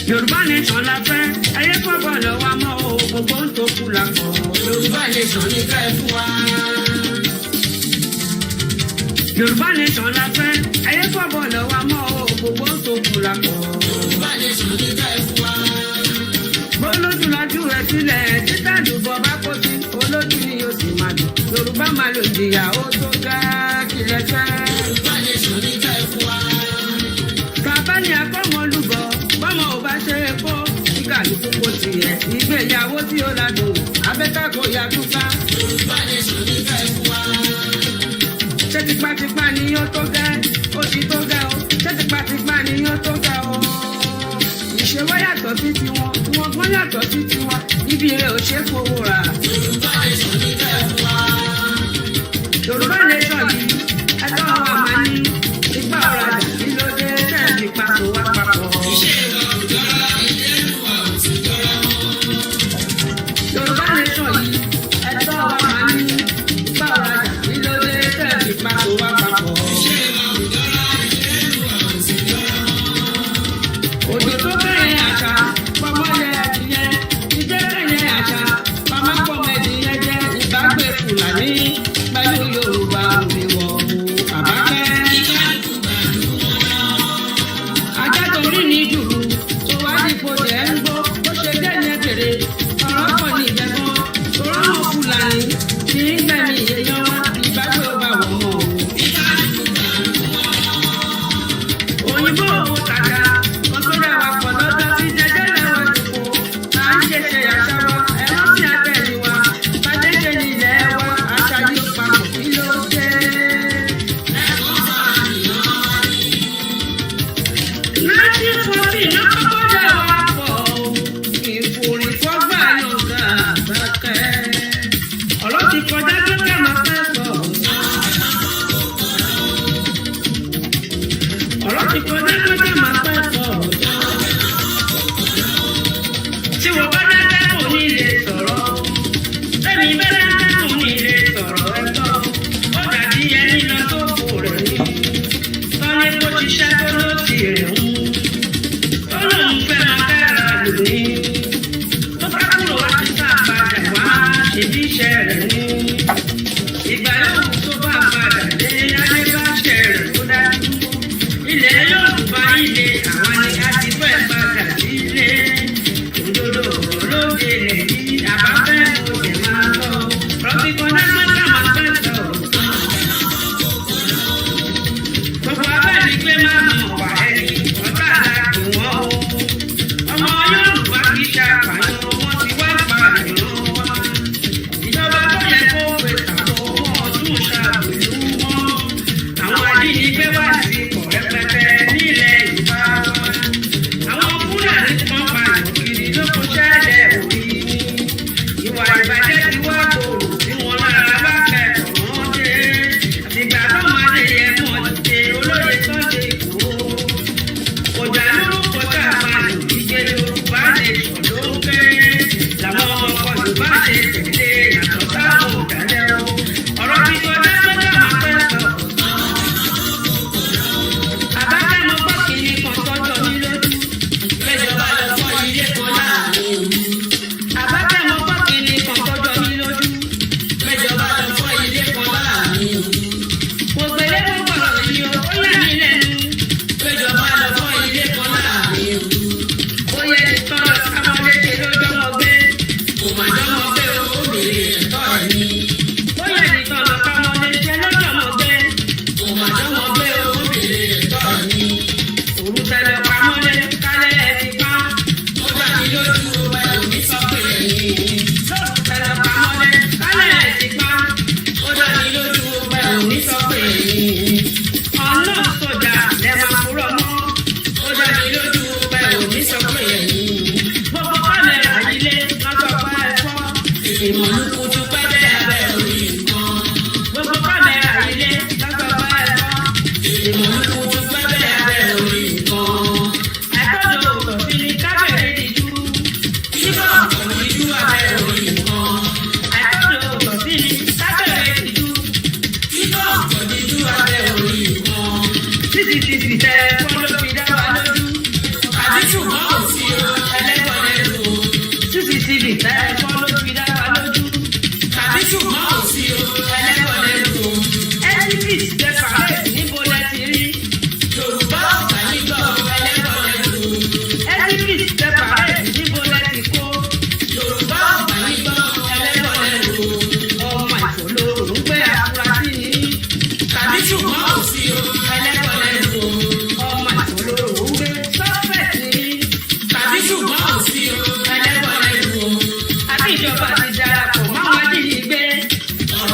Yoruba nation la fẹ́, ayé fọ́bọ̀ lọ́wọ́ mọ́ o, gbogbo ń tó kú la kọ̀. Yoruba nation ní ká ẹ fún wa. Yoruba nation la fẹ́, ayé fọ́bọ̀ lọ́wọ́ mọ́ o, gbogbo ń tó kú la kọ̀. Yoruba nation ní ká ẹ fún wa. Bólójú lajú rẹ̀ sílẹ̀, títà dùbọ̀ bá kó sí, olójú ni yóò sì máa dùn. Yorùbá máa lò jìyà ó tó ká kílẹ̀ fẹ́. Yoruba nation ní ká ẹ fún wa. Bàbá ni akọ́mọlúbọ̀, bọ́mọ ò bá ṣe é kó, kíkàlùkù kò tiẹ̀. Ìgbéyàwó tí ó ladùn, abẹ́tàkó yàtúkà. Yorùbá nation ní ká ẹ fún wa. Ṣé tipátipá ni yóò tó gẹ́? Ó ti tó gẹ́ o. Ṣé tipátipá ni yóò tó gẹ́ o? Ìṣèwọ́ yàtọ̀ sí tiwọn, wọn gbọ́n yàtọ̀ sí tiwọn. Ibi rẹ̀ ò ṣe é fowó rà. Yorùbá nation ní ká ẹ fún wa. Yorùbá nation yìí, ẹ̀tọ́ wa máa ní ipa ọ̀rọ̀ àjà kí ló dé tẹ̀lé papò wá papọ̀. Yorùbá nation yìí, ẹ̀tọ́ wa máa ní ipa ọ̀rọ̀ àjà kí ló dé tẹ̀lé papò wá papọ̀. Òjò tó bẹ̀rẹ̀ àṣà, pọ̀mọ́lẹ̀ adìyẹ, ìjẹ́ bẹ̀rẹ̀ àṣà, pàmápọ̀mọ̀ ẹ̀dìyẹ jẹ́ ìbágbé Fúlàní pẹ̀lú Yorùbá òmìwọ̀ àbákẹ́. Ajá torí ní jùlù, tó wá dípò jẹ́ ń gbó, ó ṣe jẹ́ ní ẹ̀kẹ̀rẹ̀, ọ̀rọ̀ pọ̀ ní ìjẹ̀bọ́, tó rọ́mọ̀ Fúlàní, kì í gbẹ̀mí èèyàn wá, ìbágbé ó bá wọ̀ mọ́. Òyìnbó owó kàkà, wọn tó rẹwà pọ̀ lọ́dọ̀ tí jẹjẹ́ lẹ́wọ̀ dùkú, à ń ṣe àṣà wa, ẹ̀rọ sí àtẹ̀lé wa, bàjẹ́jẹ́ ní ilẹ̀ wa, àṣà yóò papọ̀ kí ló dé. 1940 ló kọ́kọ́ dẹ̀ wá pọ̀, ìforí fọ́gbà yóò gbà bàkẹ́. Ọ̀rọ̀ ti kọjá tó kẹ́ máa fẹ́ sọ. Ọ̀rọ̀ ti kọjá tó kẹ́ máa fẹ́ sọ. Tí wọ́n bá dákẹ́ kò ní lè sọ̀rọ̀. Tẹ́mi bá dákẹ́ kò ní lè sọ̀rọ̀ ẹ̀tọ́. Ó dàbí ẹni lọ tó kù rẹ̀ ní. Tọ́lé kó ṣiṣẹ́ tó ló ti rẹ̀ ń. Ó lóun fẹ́ máa kára lónìí. Ó bá kúrò wá sí sáà padà wá ṣèbí iṣẹ́ rẹ̀ ní.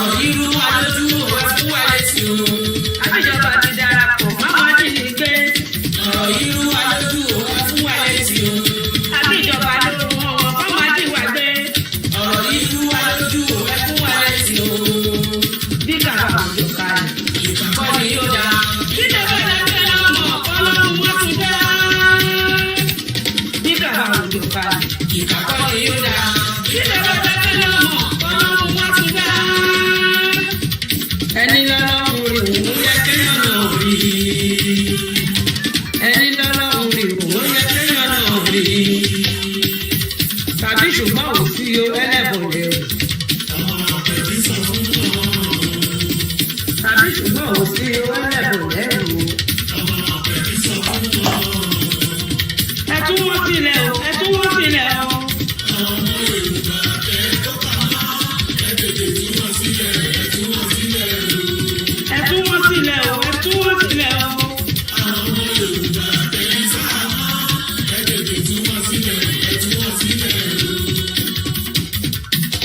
ọ̀rọ̀ irú wa lójú òwe fún wa létí o. Àbíjọba ti darapọ̀ máwọn ajínigbé. Ọ̀rọ̀ irú wa lójú òwe fún wa létí o. Àbíjọba ló mọ ọmọ ajíwà gbé. Ọ̀rọ̀ irú wa lójú òwe fún wa létí o. Bí kàkà òjò kalẹ̀, ìkàkọ́ ni yóò dá. Bíjọba dákẹ́ lọ́mọ ọlọ́run wọ́n tún dá. Bí kàkà òjò kalẹ̀, ìkàkọ́ ni yóò dá. Bíjọba dákẹ́ lọ́mọ ọlọ́run wọ́n tún dá. Ẹni lọ́lọ́run rí òun yẹ kéèyàn náà rí. Ẹni lọ́lọ́run rí òun yẹ kéèyàn náà rí. Tàbí ṣùgbọ́n ò sí o ẹlẹ́bùn lè o. Tàbí ṣùgbọ́n ò sí o ẹlẹ́bùn lè o. Ẹ tún wọ́n sílẹ̀ o, ẹ tún wọ́n sílẹ̀ o. Ẹ tún wọ́n sílẹ̀ o, ẹ tún wọ́n sílẹ̀ o.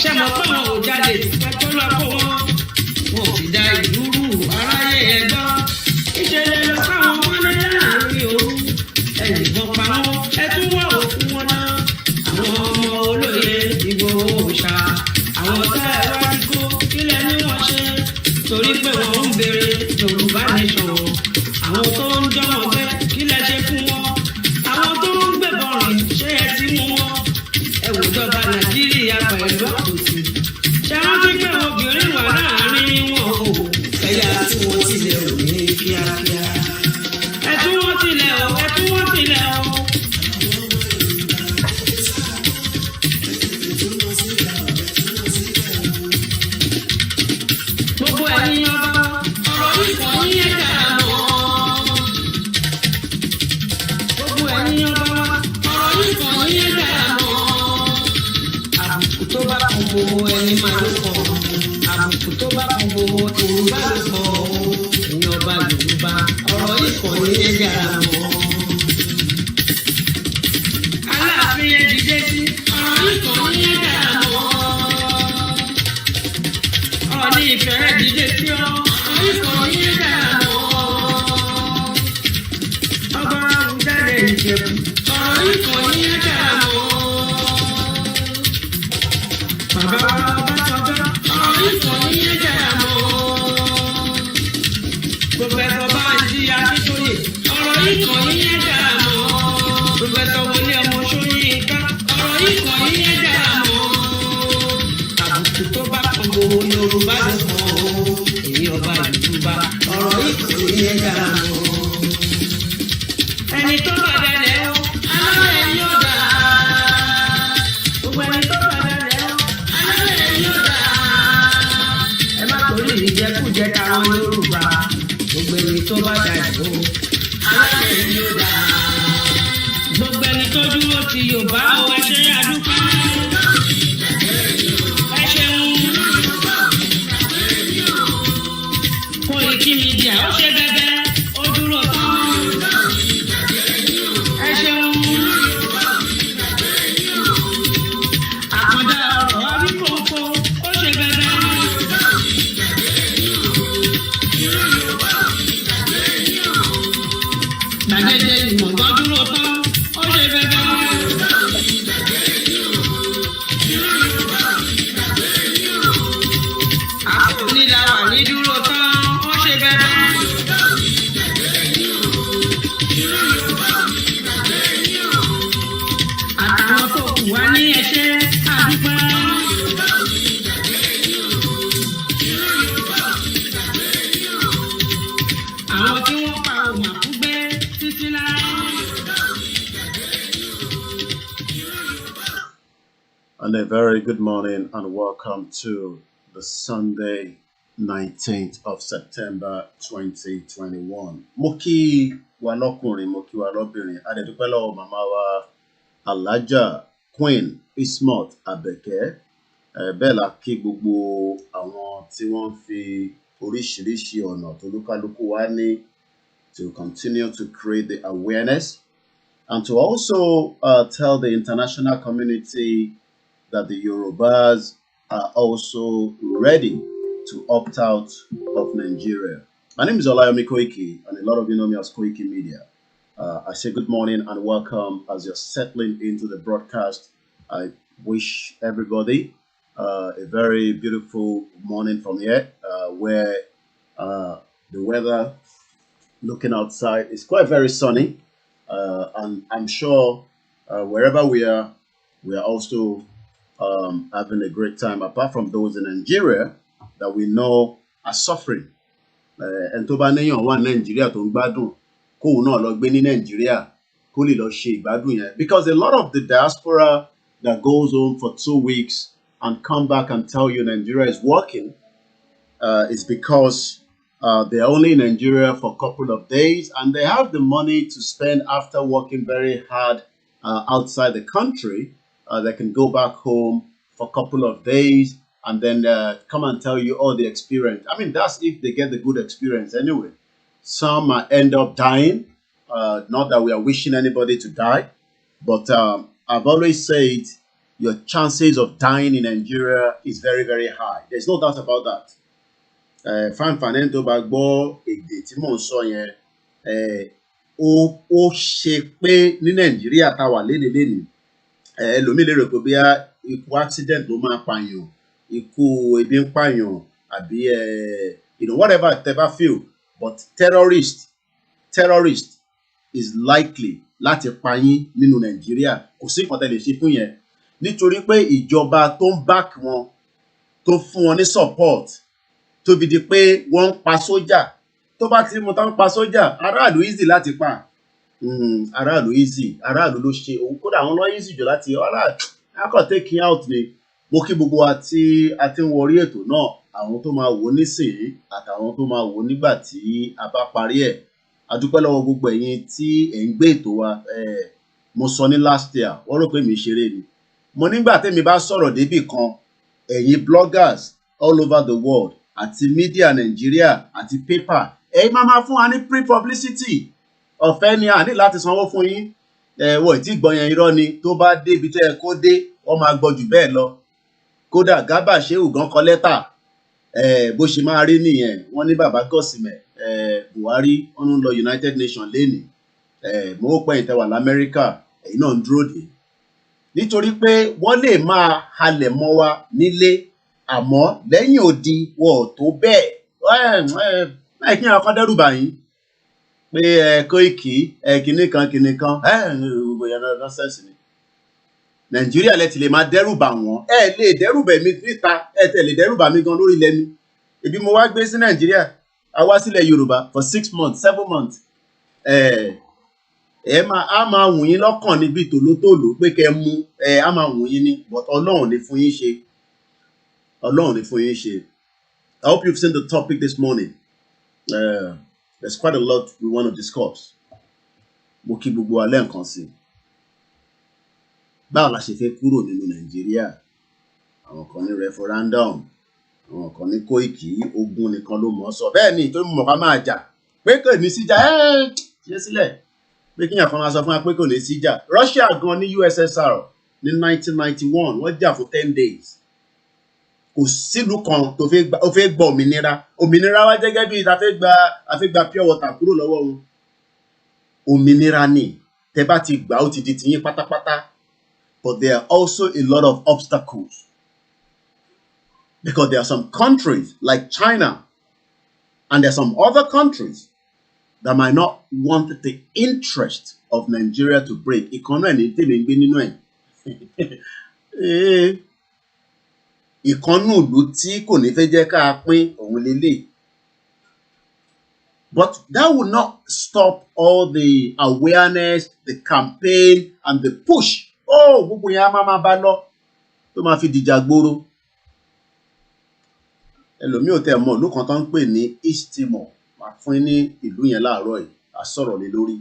Ṣé mo pé wọn ò jáde pẹ́pẹ́ lọ́kọ́ wọn? Wọn ò sì da ìlú rú aráyé ẹ gbọ́. Ìṣẹ̀lẹ̀ lọ káwọn wọlé láàrin òru. Ẹnìkan pa wọn, ẹ tún wọ òkú wọn náà. Àwọn ọmọ olóye Ìgbòho òòṣà. Àwọn tá ẹ wá rí kó kílẹ̀ ní wọ́n ṣe. Torí pé wọ́n ń béèrè Yorùbá nation. Àwọn tó ń jọmọ̀ bẹ́ kílẹ̀ ṣe fún wọn. Àwọn tó ń gbébọn rìn ṣé ẹ ti mú wọn. Ẹ wò jọba Nàìjíríà pẹ̀lú àkòsí. Ṣé rántí pé obìnrin wà láàárín wọn o? Ẹ̀yà tí wọ́n tilẹ̀ ò ní kíákíá. Ẹ tún wọ́n tilẹ̀ o, ẹ tún wọ́n tilẹ̀ o. Gbogbo ẹ̀yin ọba, ọ̀rọ̀ ikọ̀ yín ẹ̀ dára mọ́. Gbogbo ẹ̀yin ọba, ọ̀rọ̀ ikọ̀ yín ẹ̀ dára mọ́. Àbùkù tó bá kan gbogbo ẹni máa ló kàn. Àbùkù tó bá kan gbogbo Yorùbá ló kàn. Ẹ̀yin ọba Yorùbá, ọ̀rọ̀ ikọ̀ yín ẹ̀ dára mọ́. Aláàfin ẹ̀ dìde sí, ọ̀rọ̀ ikọ̀ yín ẹ̀ dára mọ́. Ọ̀ní ìfẹ́ ẹ̀ dìde sí ọ, ọ̀rọ̀ ikọ̀ yín ẹ̀ dára mọ́. Ọba Awùjalè Ìjẹ̀bú, ọ̀rọ̀ ikọ̀ yín ẹ̀ dára mọ́. Bàbá wa Ọbásanjọ́, ọ̀rọ̀ ikọ̀ yín ẹ̀ dára mọ́. Pòfẹ́sọ̀ Bánjí Akíntóyè, ọ̀rọ̀ ikọ̀ yín ẹ̀ dára mọ́. Pòfẹ́sọ̀ Wọlé ọmọ Ṣóyínká, ọ̀rọ̀ ikọ̀ yín ẹ̀ dára mọ́. Àbùkù tó bá kan gbogbo Yorùbá ló kàn ó. Èyí ọba Yorùbá, ọ̀rọ̀ ikọ̀ yín ẹ̀ dára mọ́. Ẹni tó bá dalẹ̀ o, alálẹ̀ yóò dá. Gbogbo ẹni tó bá dalẹ̀ o, alálẹ̀ yóò dá. Ẹ má torí ìjẹkújẹ táwọn Yorùbá. Gbogbo ẹni tó bá dalẹ̀ o, alálẹ̀ yóò dá. Gbogbo ẹni tó dúró ti Yorùbá o, ẹ ṣé àdúpẹ́. Ẹ ṣeun. KOIKIMEDIA ó ṣe gẹ́gẹ́, ó dúró tán. Ẹ ṣeun. Àkàndá ọ̀rọ̀ Aríkòókò ó ṣe gẹ́gẹ́. Gbàgede Ìmọ̀gán dúró tán, ó ṣe gẹ́gẹ́. Àfònílàwà ní dúró tán, ó ṣe gẹ́gẹ́. Àtàwọn tó kù wá ní ẹṣẹ́ àdúpẹ́. Àwọn tí wọ́n pa òun àkúgbé títí láé. And a very good morning and welcome to the Sunday 19th of September 2021. Mo kí wa lọ́kùnrin, mo kí wa lọ́bìnrin. A dẹ̀ dúpẹ́ lọ́wọ́ màmá wa Alhaja Queen Ismot Abeke. Bẹ́ẹ̀ la kí gbogbo àwọn tí wọ́n fi oríṣiríṣi ọ̀nà tó lúkálùkù wá ní to continue to create the awareness and to also tell the international community that the Yorubas are also ready to opt out of Nigeria. My name is Olayomi Koiki, and a lot of you know me as KOIKIMEDIA. I say good morning and welcome as you're settling into the broadcast. I wish everybody a very beautiful morning from here, where the weather looking outside is quite very sunny, and I'm sure wherever we are also having a great time, apart from those in Nigeria that we know are suffering. Ẹni tó bá níyàn wà ní Nàìjíríà tó ń gbádùn kóun náà lọ gbé ní Nàìjíríà kó lè lọ ṣe ìgbádùn yẹn, because a lot of the diaspora that goes home for 2 weeks and come back and tell you Nigeria is working is because they're only in Nigeria for a couple of days and they have the money to spend after working very hard outside the country. They can go back home for a couple of days and then come and tell you all the experience. I mean, that's if they get the good experience anyway. Some end up dying. Not that we are wishing anybody to die, but I've always said your chances of dying in Nigeria is very, very high. There's no doubt about that. Fanfani tó bá gbọ́ èdè tí mò ń sọ yẹn, ó ṣe pé ní Nàìjíríà tá wà lénìí ẹlòmíì lérò pé bí ikú accident ló máa pààyàn, ikú ebi ń pààyàn àbí whatever feel, but terrorist is likely láti pa yín nínú Nàìjíríà. Kò sí nǹkan tẹ́ lè ṣe fún yẹn nítorí pé ìjọba tó ń back wọn tó fún wọn ní support tó fi di pé wọ́n ń pa sójà. Tó bá ti mú tán pa sójà, aráàlú easy láti pa. Aráàlú easy, aráàlú ló ṣe òun, kódà àwọn lọ easy jù láti akọ̀ taking out ni. Mo kí gbogbo wa tí a ti ń wọrí ètò náà, àwọn tó máa wò nísìnyí àtàwọn tó máa wò nígbà tí a bá parí ẹ̀. A dúpẹ́ lọ́wọ́ gbogbo ẹ̀yin tí ẹ̀ ń gbé ètò wa. Mo sọ ní last year, wọ́n rò pé mi ṣeré ni. Mo nígbà tẹ́mi bá sọ̀rọ̀ débì kan, ẹ̀yin bloggers all over the world àti media Nigeria àti paper, ẹ̀yin máa fún wa ní pre-publicity. Ọ̀fẹ́ ni a ní láti sanwó fún yín. Wọ́n ti gbọ́ yẹn irọ́ ni. Tó bá dé ibi tẹ́ ẹ kó dé, wọ́n máa gbọ́ jù bẹ́ẹ̀ lọ. Kódà Garba Shehu gan kọ lẹ́tà. Bó ṣe máa rí nìyẹn. Wọ́n ní bàbá Gọ̀sìmẹ̀ Buhari wọ́n ń lọ United Nations lénìí. Mo ó pẹ́ ìtẹ́wà l'Amẹ́ríkà, ẹ̀yin náà ń dúró dè. Nítorí pé wọ́n lè máa halẹ̀ mọ́ wa nílé, àmọ́ lẹ́yìn odi wọn ò tó bẹ́ẹ̀. Kí àwọn kan dẹ́rù bà yín pé Koiki kìnìkan gbogbo yẹn nonsense ni. Nàìjíríà lẹ ti lè máa dẹ́rù bà wọ́n. Ẹ lè dẹ́rù bà mí níta, ẹ tẹ̀ lè dẹ́rù bà mí gan lórí ilẹ̀ mi. Ebi mo wá gbé sí Nàìjíríà, a wá sílẹ̀ Yorùbá for 6 months 7 months. A máa wù yín lọ́kàn níbi tòlótòló pé kẹ́ mú, a máa wù yín ní, but Ọlọ́run ní fún yín ṣe. Ọlọ́run ní fún yín ṣe. I hope you've seen the topic this morning. There's quite a lot we want to discuss. Mo kí gbogbo wa lẹ́ẹ̀kan sí. Báwo la ṣe fẹ́ kúrò nínú Nàìjíríà? Àwọn kan ní referendum, àwọn kan ní Koiki, ogun nìkan ló mọ̀ sọ. Bẹ́ẹ̀ ni tó mọ̀ ká máa jà pé kò ní síjà, ṣe sílẹ̀. Pé kíyàn kan máa sọ fún wa pé kò ní síjà. Russia gan ní USSR ní 1991 wọ́n jà fún 10 days. Kò sílùú kan tó fẹ́ gba òmìnira. Òmìnira wá jẹ́ gẹ́gẹ́ bí a fẹ́ gba pure water kúrò lọ́wọ́ wọn. Òmìnira ni tẹ́ bá ti gbà ó ti di tiyín pátápátá. But there are also a lot of obstacles. Because there are some countries like China and there are some other countries that might not want the interest of Nigeria to break. Ìkànnì ẹni tèmi ń gbé nínú ẹ̀. Ìkànnì ìlú tí kò ní fẹ́ jẹ́ ká pín òun lélẹ̀. But that will not stop all the awareness, the campaign, and the push. Gbogbo yẹn á máa bá lọ tó máa fi dìjà gbòòrò. Ẹlòmíì ò tẹ̀ mọ̀ ìlú kan tó ń pè ní East Timor. Màá fún yín ní ìlú yẹn láàárọ̀ yìí, a sọ̀rọ̀ lé lórí.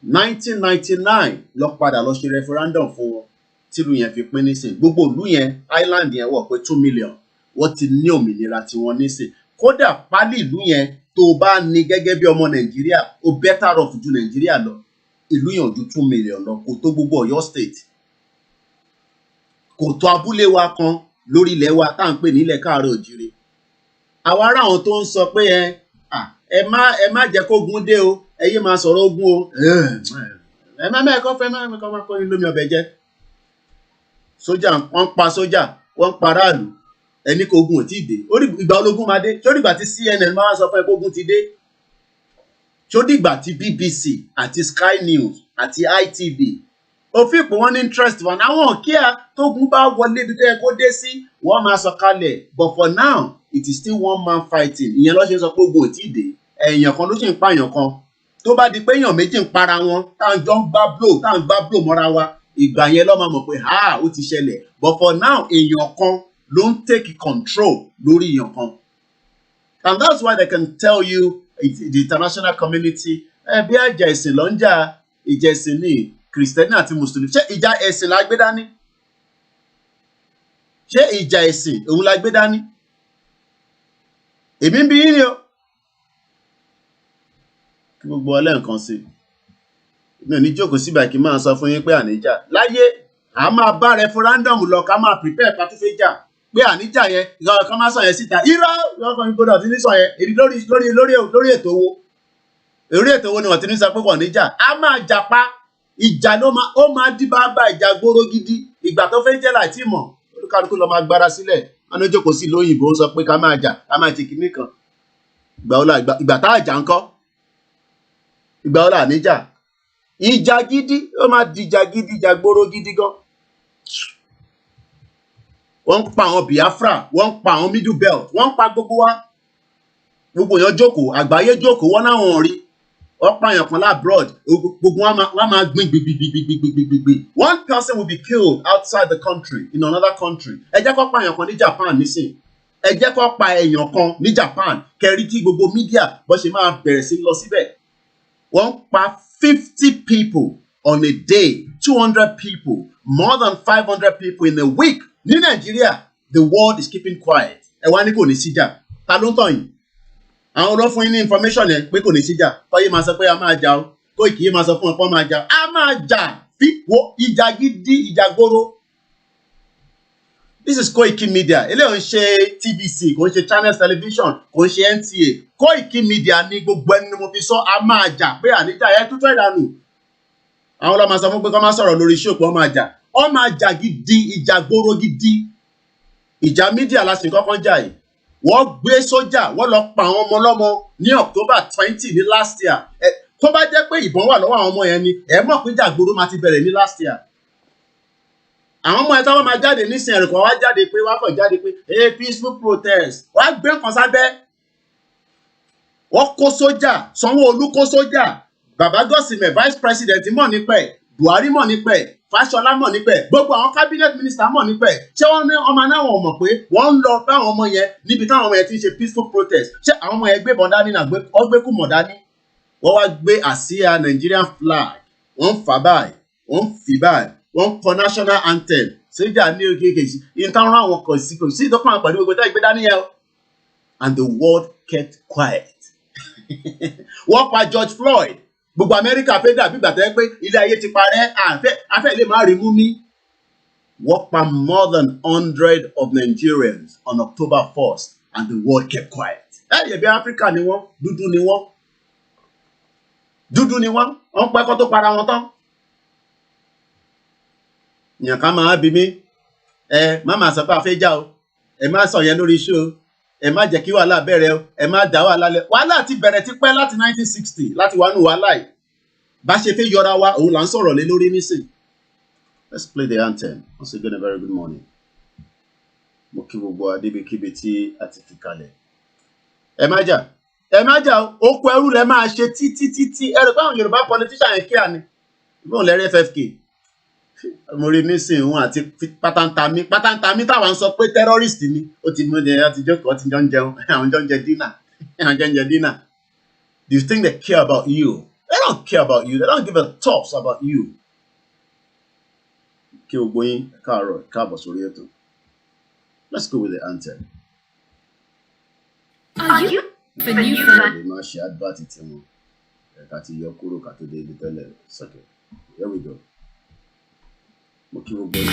1999 lọ padà lọ ṣe referendum fún wọn tílùú yẹn fi pín nísìn. Gbogbo ìlú yẹn, island yẹn wọ̀ pé 2 million. Wọ́n ti ní òmìnira tiwọn nísìn. Kódà pálí ìlú yẹn tó bá ní gẹ́gẹ́ bí ọmọ Nàìjíríà, ó better off ju Nàìjíríà lọ. Ìlú yẹn ò ju 2 million lọ, kò tó gbogbo Ọ̀yọ́ state. Kò tó abúlé wa kan lórí ilẹ̀ wa tá à ń pè nílẹ̀ káàárọ̀ òjìrè. Àwa ará àwọn tó ń sọ pé ẹ má jẹ́ kógun dé o, ẹ yé máa sọ̀rọ̀ ogun o, ẹ má mẹ́ẹ̀kọ́ fẹ́ máa kọ́ ní lómi ọbẹ̀ jẹ́. Sójà wọ́n pa sójà, wọ́n pa aráàlú, ẹni kò ogun ò tí ì dé. Ìgbà ológun máa dé, ṣó dìgbà tí CNN máa sọ fún ẹ kógun ti dé? Ṣó dìgbà tí BBC àti Sky News àti ITV òfin pé wọ́n ní interest wọn àwọn kíá tógun bá wọlé bí tẹ́ kó dé sí wọ́n máa sọ kalẹ̀, but for now it is still one man fighting. Ìyẹn ló ṣe sọ pé ogun ò tí ì dé. Èèyàn kan ló ṣì ń pààyàn kan. Tó bá di pé èèyàn méjì ń para wọn táwọn jọ ń gbá blow mọ́ra wa, ìgbà yẹn ló máa mọ̀ pé ó ti ṣẹlẹ̀. But for now èèyàn kan ló ń take control lórí èèyàn kan. And that's why they can tell you the international community bí àjà ẹ̀sìn ló ń jà, ìjà ẹ̀sìn ní Kìrìsìtẹ́nì àti Mùsùlùmí. Ṣé ìjà ẹ̀sìn la gbé dání? Ṣé ìjà ẹ̀sìn òun la gbé dání? Èmi ń bi yín ni o. Kí gbogbo ọlẹ́ nǹkan sí. Mi ò ní jókòó síbà kí n máa sọ fún yín pé àníjà. Láyé a máa bá referendum lọ ká máa prepare ká tó fẹ́ jà. Pé àníjà yẹn ìgbà kan máa sọ yẹn síta. Irọ́ ìgbà gbọdọ̀ ti ní sọ yẹn. Èdè lórí ètò owó. Lórí ètò owó ni wọ́n ti ní sọ pé kò ní jà. A máa jà pa. Ìjà ó máa dí bá ìjà gbóró gidi. Ìgbà tó fẹ́ jẹ́ láti mọ̀. Olúkálùkù lọ máa gbára sílẹ̀. Wọ́n ní jókòó sí lóyìnbó ń sọ pé ká máa jà, ká máa ti kinní kan. Ìgbà tá àjà ńkọ́? Ìgbà ọlá níjà. Ìjà gidi ó máa dìjà gidi, ìjà gbóró gidi gan. Wọ́n ń pa àwọn Biafra, wọ́n ń pa àwọn Middle Belt, wọ́n ń pa gbogbo wa. Gbogbo èèyàn jókòó, àgbáyé jókòó, wọ́n náwọn ò rí. Wọ́n pààyàn kan labroad, gbogbo wọn máa gbìn gbìgbìgbìgbìgbìgbì. One person will be killed outside the country, in another country. Ẹ jẹ́ kó pààyàn kan ní Japan nísìn. Ẹ jẹ́ kó pa èèyàn kan ní Japan. Kẹrí tí gbogbo mídíà bó ṣe máa bẹ̀rẹ̀ sí lọ síbẹ̀. Wọ́n pa 50 people on a day, 200 people, more than 500 people in a week. Ní Nàìjíríà, the world is keeping quiet. Ẹ wá ní kò ní síjà. Ta ló ń tàn yín? Àwọn ọ̀rọ̀ fún yín ní information yẹn pé kò ní síjà. Kọ́yé máa sọ pé a máa jà o. Kóìkì máa sọ fún ọ̀pọ̀ máa jà. A máa jà fíwo ìjà gidi, ìjà gbóró. This is KOIKIMEDIA. Eléyìí ń ṣe TVC, kò ń ṣe Channels Television, kò ń ṣe NTA. KOIKIMEDIA ní gbogbo ẹni ni mo fi sọ a máa jà pé àníjà yẹn tó fẹ́ dànù. Àwọn ọlọ́mọ sọ fún pé kọ́ máa sọ̀rọ̀ lórí ṣòpọ̀ ọmọ àjà. Ọmọ àjà gidi, ìjà gbóró gidi. Ìjà mídíà láti kọ́kọ́ jà yìí. Wọ́n gbé sójà, wọ́n lọ pa àwọn ọmọ ọlọ́mọ ní October 20 ní last year. Tó bá jẹ́ pé ìbọn wà lọ́wọ́ àwọn ọmọ yẹn ni, ẹ mọ̀ pé ìjà gbóró máa ti bẹ̀rẹ̀ ní last year. Àwọn ọmọ ẹ̀ táwọn máa jáde nísìnyí ẹ̀rọ kan wá jáde pé wá kàn jáde pé peaceful protest. Wọ́n á gbé nǹkan sábẹ́. Wọ́n kó sójà, Sanwó-Olú kó sójà, Bàbá Gọ́sìmẹ̀ vice president mọ̀ nípa ẹ̀, Buhari mọ̀ nípa ẹ̀, Fáṣọlá mọ̀ nípa ẹ̀, gbogbo àwọn cabinet minister mọ̀ nípa ẹ̀. Ṣé wọ́n ní ọmọ náà wọ̀n mọ̀ pé wọ́n ń lọ bá àwọn ọmọ yẹn níbi táwọn ọmọ yẹn ti ń ṣe peaceful protest? Ṣé àwọn ọmọ yẹn gbé bọ̀ dání náà wọ́n gbé kùmọ̀ dání? Wọ́n wá gbé àsíá Nigerian flag, wọ́n ń fà báyìí, wọ́n ń fi báyìí, wọ́n ń kọ national anthem. Sójà ní òkèèkè sí ìtàn àwọn kan sí kò sí ìdọ́kùnrin pàdé gbogbo tá ìgbé dání yẹn o. And the world kept quiet. Wọ́n pa George Floyd. Gbogbo Amẹ́ríkà fẹ́ dàbí ìgbà tó yẹ pé ilé ayé ti parẹ́, afẹ́ lè má rí mú mi. Wọ́n pa more than 100 of Nigerians on October 1st and the world kept quiet. Ẹ̀yẹ̀ bí Áfíríkà ni wọ́n, dúdú ni wọ́n. Dúdú ni wọ́n pẹ́ kó tó para wọn tán. Ìyàn ká máa bí mi, má máa sọ pé a fẹ́ jà o, ẹ má sọ yẹn lórí iṣẹ́ o, ẹ má jẹ́ kí wàhálà bẹ̀rẹ̀ o, ẹ má dá wàhálà lẹ̀. Wàhálà ti bẹ̀rẹ̀ ti pẹ́ láti 1960 láti wà nù wàhálà yìí. Bá ṣe fẹ́ yọra wa, òun là ń sọ̀rọ̀ lé lórí nísìn. Let's play the anthem. Once again, a very good morning. Mo kí gbogbo adébíkíbi tí a ti fi kalẹ̀. Ẹ má jà o, okùn ẹrú lẹ máa ṣe títí. Ẹ rò pé àwọn Yorùbá politician yẹn kíá ni. Ìbọn lẹ́rẹ́ FFK. Mo rí nísìn òun àti pátántamí táwa ń sọ pé terrorist ni. Ó ti mú ẹ àti jókòó ti jọ ń jẹun, àwọn jọ ń jẹ dinner. Do you think they care about you? They don't care about you. They don't give a toss about you. Kí o gbóyin káàbọ̀ sórí ètò. Let's go with the anthem. Are you the new fan? Lè máa ṣe advert tí wọn. Ẹ̀ka ti yọ kúrò ká tó dé ibi tẹ́lẹ̀. Here we go. mo kí gbogbo yín.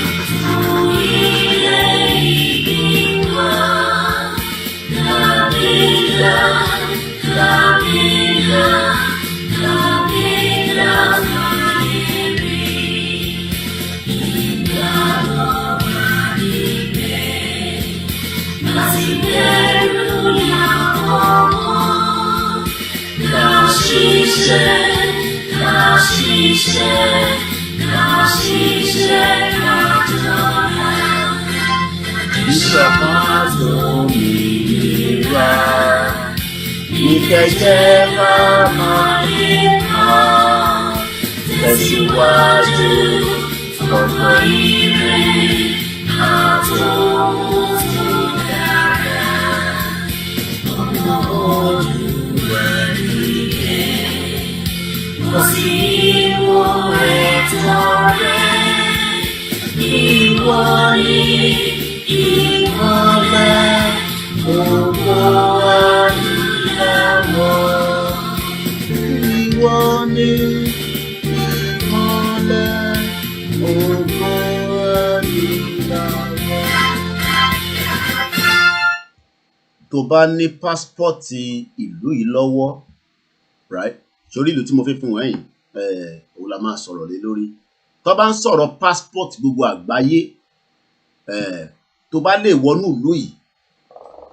Tó bá ní pásítọ̀tì ìlú yìí lọ́wọ́, right? Sórí ìlú tí mo fi fún wọn yìí, òun la máa sọ̀rọ̀ lé lórí. Tó bá ń sọ̀rọ̀ passport gbogbo àgbáyé, tó bá lè wọnú ìlú yìí,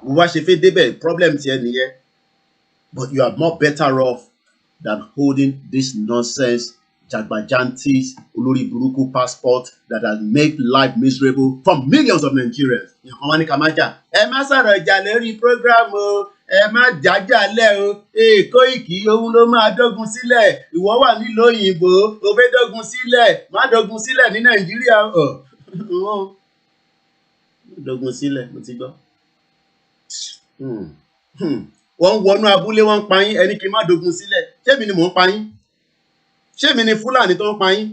mo wá ṣe fẹ́ débẹ̀, problem ti ẹ nìyẹn. But you are more better off than holding this nonsense, jagbajantis, olórí burúkú passport that has made life miserable for millions of Nigerians. Ìyàwó wọn ní ká má jà. Ẹ má sọ̀rọ̀ ìjà lórí program o, ẹ má jájà lẹ̀ o, Kóìkì òun ló máa dógun sílẹ̀, ìwọ wà nílùú òyìnbó, o fẹ́ dógun sílẹ̀, má dógun sílẹ̀ ní Nàìjíríà. Dógun sílẹ̀, mo ti gbọ́. Wọ́n ń wọnú abúlé, wọ́n ń pa yín, ẹni kí n má dógun sílẹ̀. Ṣé mi ni mò ń pa yín? Ṣé mi ni Fúlàní tó ń pa yín?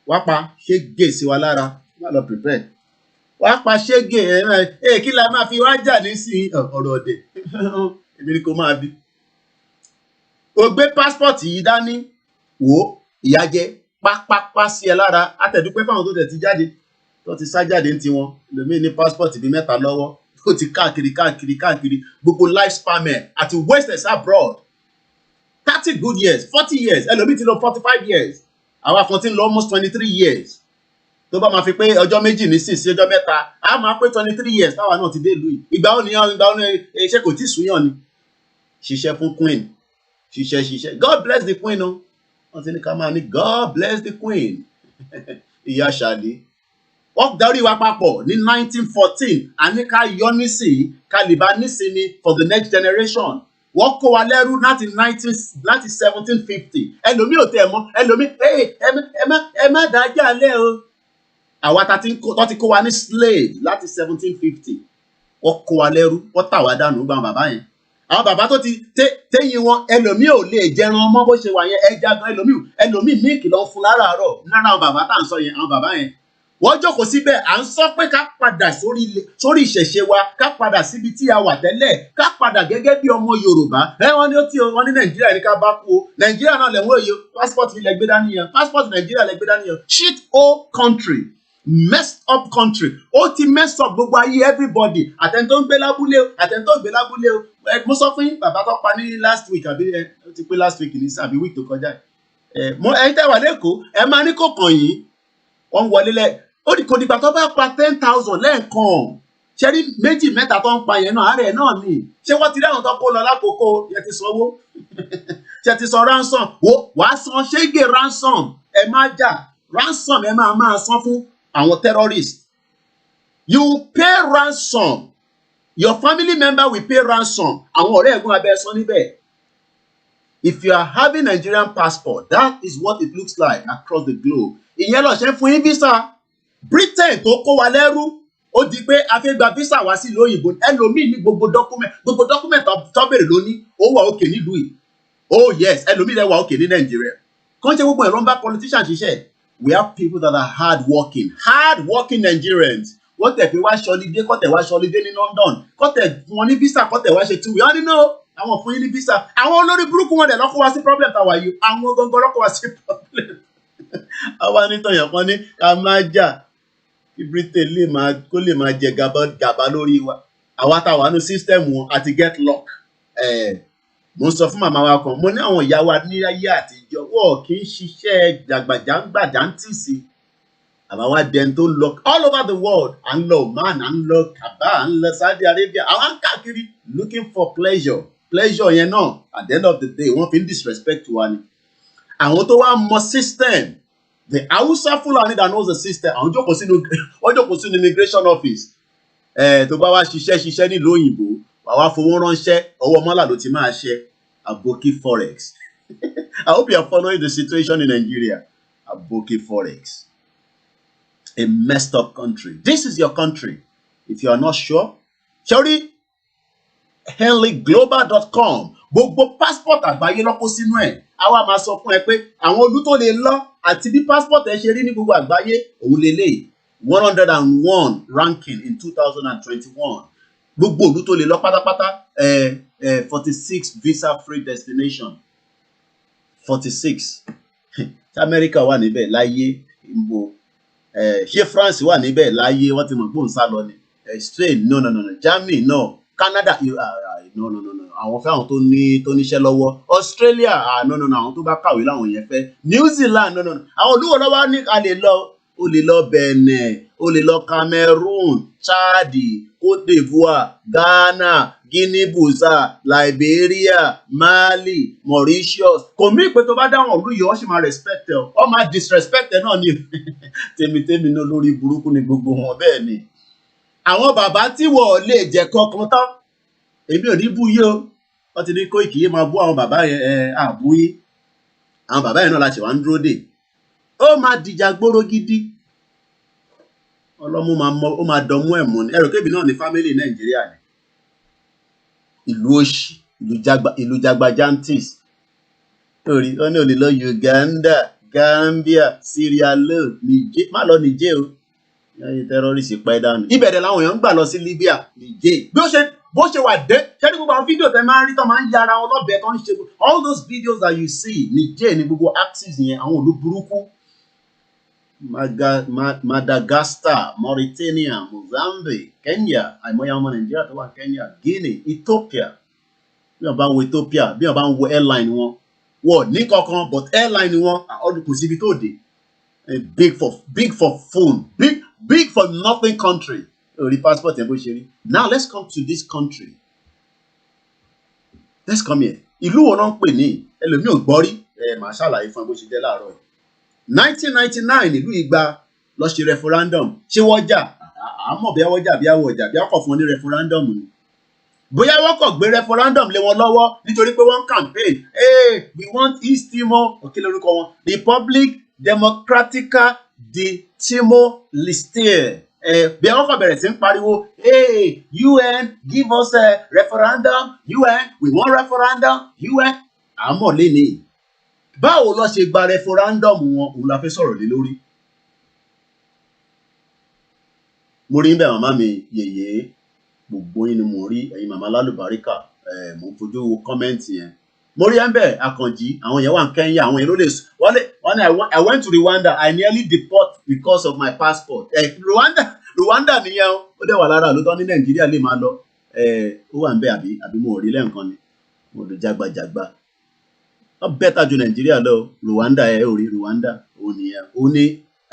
Wá pa ṣégè sí wa lára, má lọ prepare. Wá pa ṣégè, kí la máa fi wá jà ní sí ọ̀rọ̀ ọ̀dẹ̀. Èmi ni kò máa bí. O gbé passport yìí dání, wò ó, ìyà jẹ pápápá sí ẹ lára. Àtẹ̀dúpẹ́ fáwọn tó tẹ̀ ti jáde, tó ti sá jáde ní tiwọn. Lèmi ní passport bíi 3 lọ́wọ́. Ó ti káàkiri gbogbo life span ẹ̀ àti wasted abroad. 30 good years, 40 years, ẹlòmíì ti lọ 45 years. Àwa kan ti ń lọ almost 23 years. Tó bá máa fi pé ọjọ́ méjì nísìn sí ọjọ́ mẹ́ta, a máa pé 23 years táwa náà ti dé ìlú yìí. Ìgbà ó ní iṣẹ́ kò tí súyàn ni. Ṣiṣẹ́ fún queen. Ṣiṣẹ́. God bless the queen o. Wọ́n ti ní ká máa ní God bless the queen. Ìyá Ṣàdé. Wọ́n darí wa papọ̀ ní 1914. A ní ká yọ nísìnyí, ká lè bá nísìnyí for the next generation. Wọ́n kó wa lẹ́rú láti 1750. Ẹlòmíì ò tẹ̀ mọ́, ẹlòmíì ẹ má dájà lẹ́ o. Àwa tó ti kó wa ní slave láti 1750. Wọ́n kó wa lẹ́rú, wọ́n tà wá dànù gbà bàbá yẹn. Àwọn bàbá tó ti téyìn wọn, ẹlòmíì ò lè jẹran ọmọ bó ṣe wà yẹn, ẹja gan ẹlòmíì míìkì lọ fún láràárọ̀. Lára àwọn bàbá tá à ń sọ yẹn, àwọn bàbá yẹn. Wọ́n jókòó síbẹ̀, à ń sọ pé ká padà sórí ìṣẹ̀ṣe wa, ká padà síbi tí a wà tẹ́lẹ̀, ká padà gẹ́gẹ́ bí ọmọ Yorùbá. Wọ́n ní wọ́n ní Nàìjíríà ní ká bá kú o. Nàìjíríà náà lẹ̀wọ̀n èyí, passport ilẹ̀ gbé dání yẹn, passport Nàìjíríà lẹ̀ gbé dání yẹn. Shit hole country, messed up country. Ó ti mess up gbogbo ayé everybody. Àtẹni tó ń gbé lábúlé o, àtẹni tó ń gbé lábúlé o. Mo sọ fún yín, bàbá tó pa ní last week àbí ó ti pé last week ní sàbí week tó kọjá. Ẹ̀yin tẹ́ wà lẹ́kọ̀ọ́, ẹ máa ní kò kàn yín. Wọ́n wọlé ó di kò dìgbà tó bá pa 10,000 lẹ́ẹ̀kan. Ṣé rí 2-3 tó ń pa yẹn náà, àárẹ̀ náà ni. Ṣé wọ́n ti rí àwọn tó kó lọ lákòókò yẹ ti sanwó? Ṣé ti san ransom? Wàá san ṣége ransom. Ẹ má jà. Ransom ẹ máa san fún àwọn terrorists. You pay ransom. Your family member will pay ransom. Àwọn ọ̀rẹ́ ẹ̀gbọ́n abẹ́ san níbẹ̀. If you are having Nigerian passport, that is what it looks like across the globe. Ìyẹn lọ ṣe fún yín visa. Britain tó kó wa lẹ́rú, ó di pé a fẹ́ gba visa wá sí ìlú òyìnbó. Ẹlòmíì ní gbogbo document tó bèrè lóní, ó wà òkè nílùú yìí. Oh yes, ẹlòmíì lẹ wà òkè ní Nàìjíríà. Kàn ṣe gbogbo ẹ̀rọ ń bá politician ṣiṣẹ́. We have people that are hard-working Nigerians. Wọ́n tẹ̀ fi wá ṣọlidé, kọ́ tẹ̀ wá ṣọlidé ní London, kọ́ tẹ̀ fún wọn ní visa, kọ́ tẹ̀ wá ṣe 2 weeks. Wọ́n ní no, àwọn fún yín ní visa. Àwọn olórí burúkú wọn dẹ̀ lọ́kọ́ wá sí problem tàwa yìí. Àwọn gangan lọ́kọ́ wá sí problem. Àwa nítọ̀yàn kan ní ká má jà. kí Britain kó lè máa jẹ gàba lórí wa. Àwa tá wà nínú system wọn àti get lock. Mo sọ fún màmá wa kan, mo ní àwọn ìyá wa ní ayé àtijọ́ wọ́n kì í ṣiṣẹ́ jàgbàjàǹgbàjàǹtìsì. Àwa wá dẹni tó lọ all over the world. À ń lọ Oman, à ń lọ Kaaba, à ń lọ Saudi Arabia. Àwa ń káàkiri looking for pleasure. Pleasure yẹn náà at the end of the day wọ́n fi ń disrespect wa ni. Àwọn tó wá mọ system, the Hausa Fulani that knows the system, àwọn jókòó sínú immigration office. Tó bá wá ṣiṣẹ́ nílùú òyìnbó, wà wá fowó ránṣẹ́, ọwọ́ mọ́là ló ti máa ṣe. Aboki Forex. I hope you are following the situation in Nigeria. Aboki Forex. A messed up country. This is your country. If you are not sure, sorry, henleyglobal.com. Gbogbo passport àgbáyé ló kó sínú ẹ̀. Àwa máa sọ fún ẹ pé àwọn olú tó lè lọ àti bí passport ẹ ṣe rí ní gbogbo àgbáyé òun lélẹ̀ 101 ranking in 2021. Gbogbo olú tó lè lọ pátápátá 46 visa free destination. 46. America wà níbẹ̀ láyé ìbò. Ṣé France wà níbẹ̀ láyé wọ́n ti mọ̀ pé òun sá lọ ni. Spain no. Germany no. Canada no. Àwọn fẹ́ àwọn tó níṣẹ́ lọ́wọ́. Australia no. Àwọn tó bá kàwé láwọn yẹn fẹ́. New Zealand no. Àwọn olúwo lọ́wọ́ ní a lè lọ. O lè lọ Benin, o lè lọ Cameroon, Chad, Côte d'Ivoire, Ghana, Guinea-Bissau, Liberia, Mali, Mauritius. Kò mí pé tó bá dáwọn olú yìí wọ́n sì máa respect ẹ ọ máa disrespect ẹ náà ni. Tèmi náà lórí burúkú ni gbogbo wọn bẹ́ẹ̀ ni. Àwọn bàbá tí wọ́n lè jẹ kankan tán èmi ò ní bú yí o. Wọ́n ti ní Koiki máa bú àwọn bàbá yẹn àbú yí. Àwọn bàbá yẹn náà la ṣe wá ń dúró dè. Ó máa dìjà gbóró gidi. Ọlọ́mú ó máa dọ̀mú ẹ̀ mọ́ ni. Ẹ̀rọ kébì náà ní fámílì Nàìjíríà ni. Ìlú òṣì, ìlú jagbajantis. Torí ó ní ó lè lọ Uganda, Gambia, Sierra Leone, Niger. Má lọ Niger o. Yẹ́n tẹ́rọ́rìsì pẹ́ dànù. Ibẹ̀rẹ̀ làwọn èèyàn ń gbà lọ sí Libya, Niger. Bó ṣe wà dé, ṣé ní gbogbo àwọn fídíò tẹ máa ń rí tó máa ń yára wọn lọ́bẹ̀ẹ́ tó ń ṣe all those videos that you see, Niger ni gbogbo axis yẹn, àwọn ìlú burúkú. Madagascar, Mauritania, Mozambique, Kenya, àìmọye ọmọ Nàìjíríà tó wà Kenya, Guinea, Ethiopia. Bí wọ́n bá ń wo Ethiopia, bí wọ́n bá ń wo airline wọn, wọ́n ní kankan but airline wọn ọdún kò síbi tó dé. Big for phone, big for nothing country. Orí passport yẹn bó ṣe rí. Now let's come to this country. Let's come here. Ìlú wo náà ń pè ní ẹlòmíì ò gbọ́ rí. Màá ṣàlàyé fún ẹ bó ṣe jẹ́ láàárọ̀ yìí. 1999 ìlú ìgbà lọ ṣe referendum. Ṣé wọ́n jà? Àmọ́ bí wọ́n jà bí wọ́n jà bí wọ́n kọ̀ fún wọn ní referendum ni. Bóyá wọ́n kọ̀ gbé referendum lé wọn lọ́wọ́ nítorí pé wọ́n campaign. We want East Timor, òkè lórúkọ wọn. Republic Democratica de Timor-Leste. Bí wọ́n kọ̀ bẹ̀rẹ̀ sí ń pariwo, UN give us a referendum, UN we want referendum, UN. Àmọ́ lé ní. Báwo ló ṣe gba referendum wọn òun la fẹ́ sọ̀rọ̀ lé lórí. Mo rí bẹ́ẹ̀ màmá mi yèyé gbogbo yín ni mo rí ẹ̀yin màmá lálùbáríkà mo ń fojú wo kọ́mẹ́ǹtì yẹn. Mo rí ẹ̀ńbẹ̀ Àkànjí àwọn yẹn wà ní Kenya àwọn yẹn ló lè wọ́n ní I went to Rwanda I nearly deport because of my passport. Rwanda nìyẹn ó dẹ̀ wà lára lóòótọ́ ní Nàìjíríà lè máa lọ ó wà ń bẹ̀ àbí mo rí lẹ́ǹkan ni mo lè jágbajàgba. Wọ́n bẹ́tà ju Nàìjíríà lọ. Rwanda orí Rwanda òun nìyẹn. Ó ní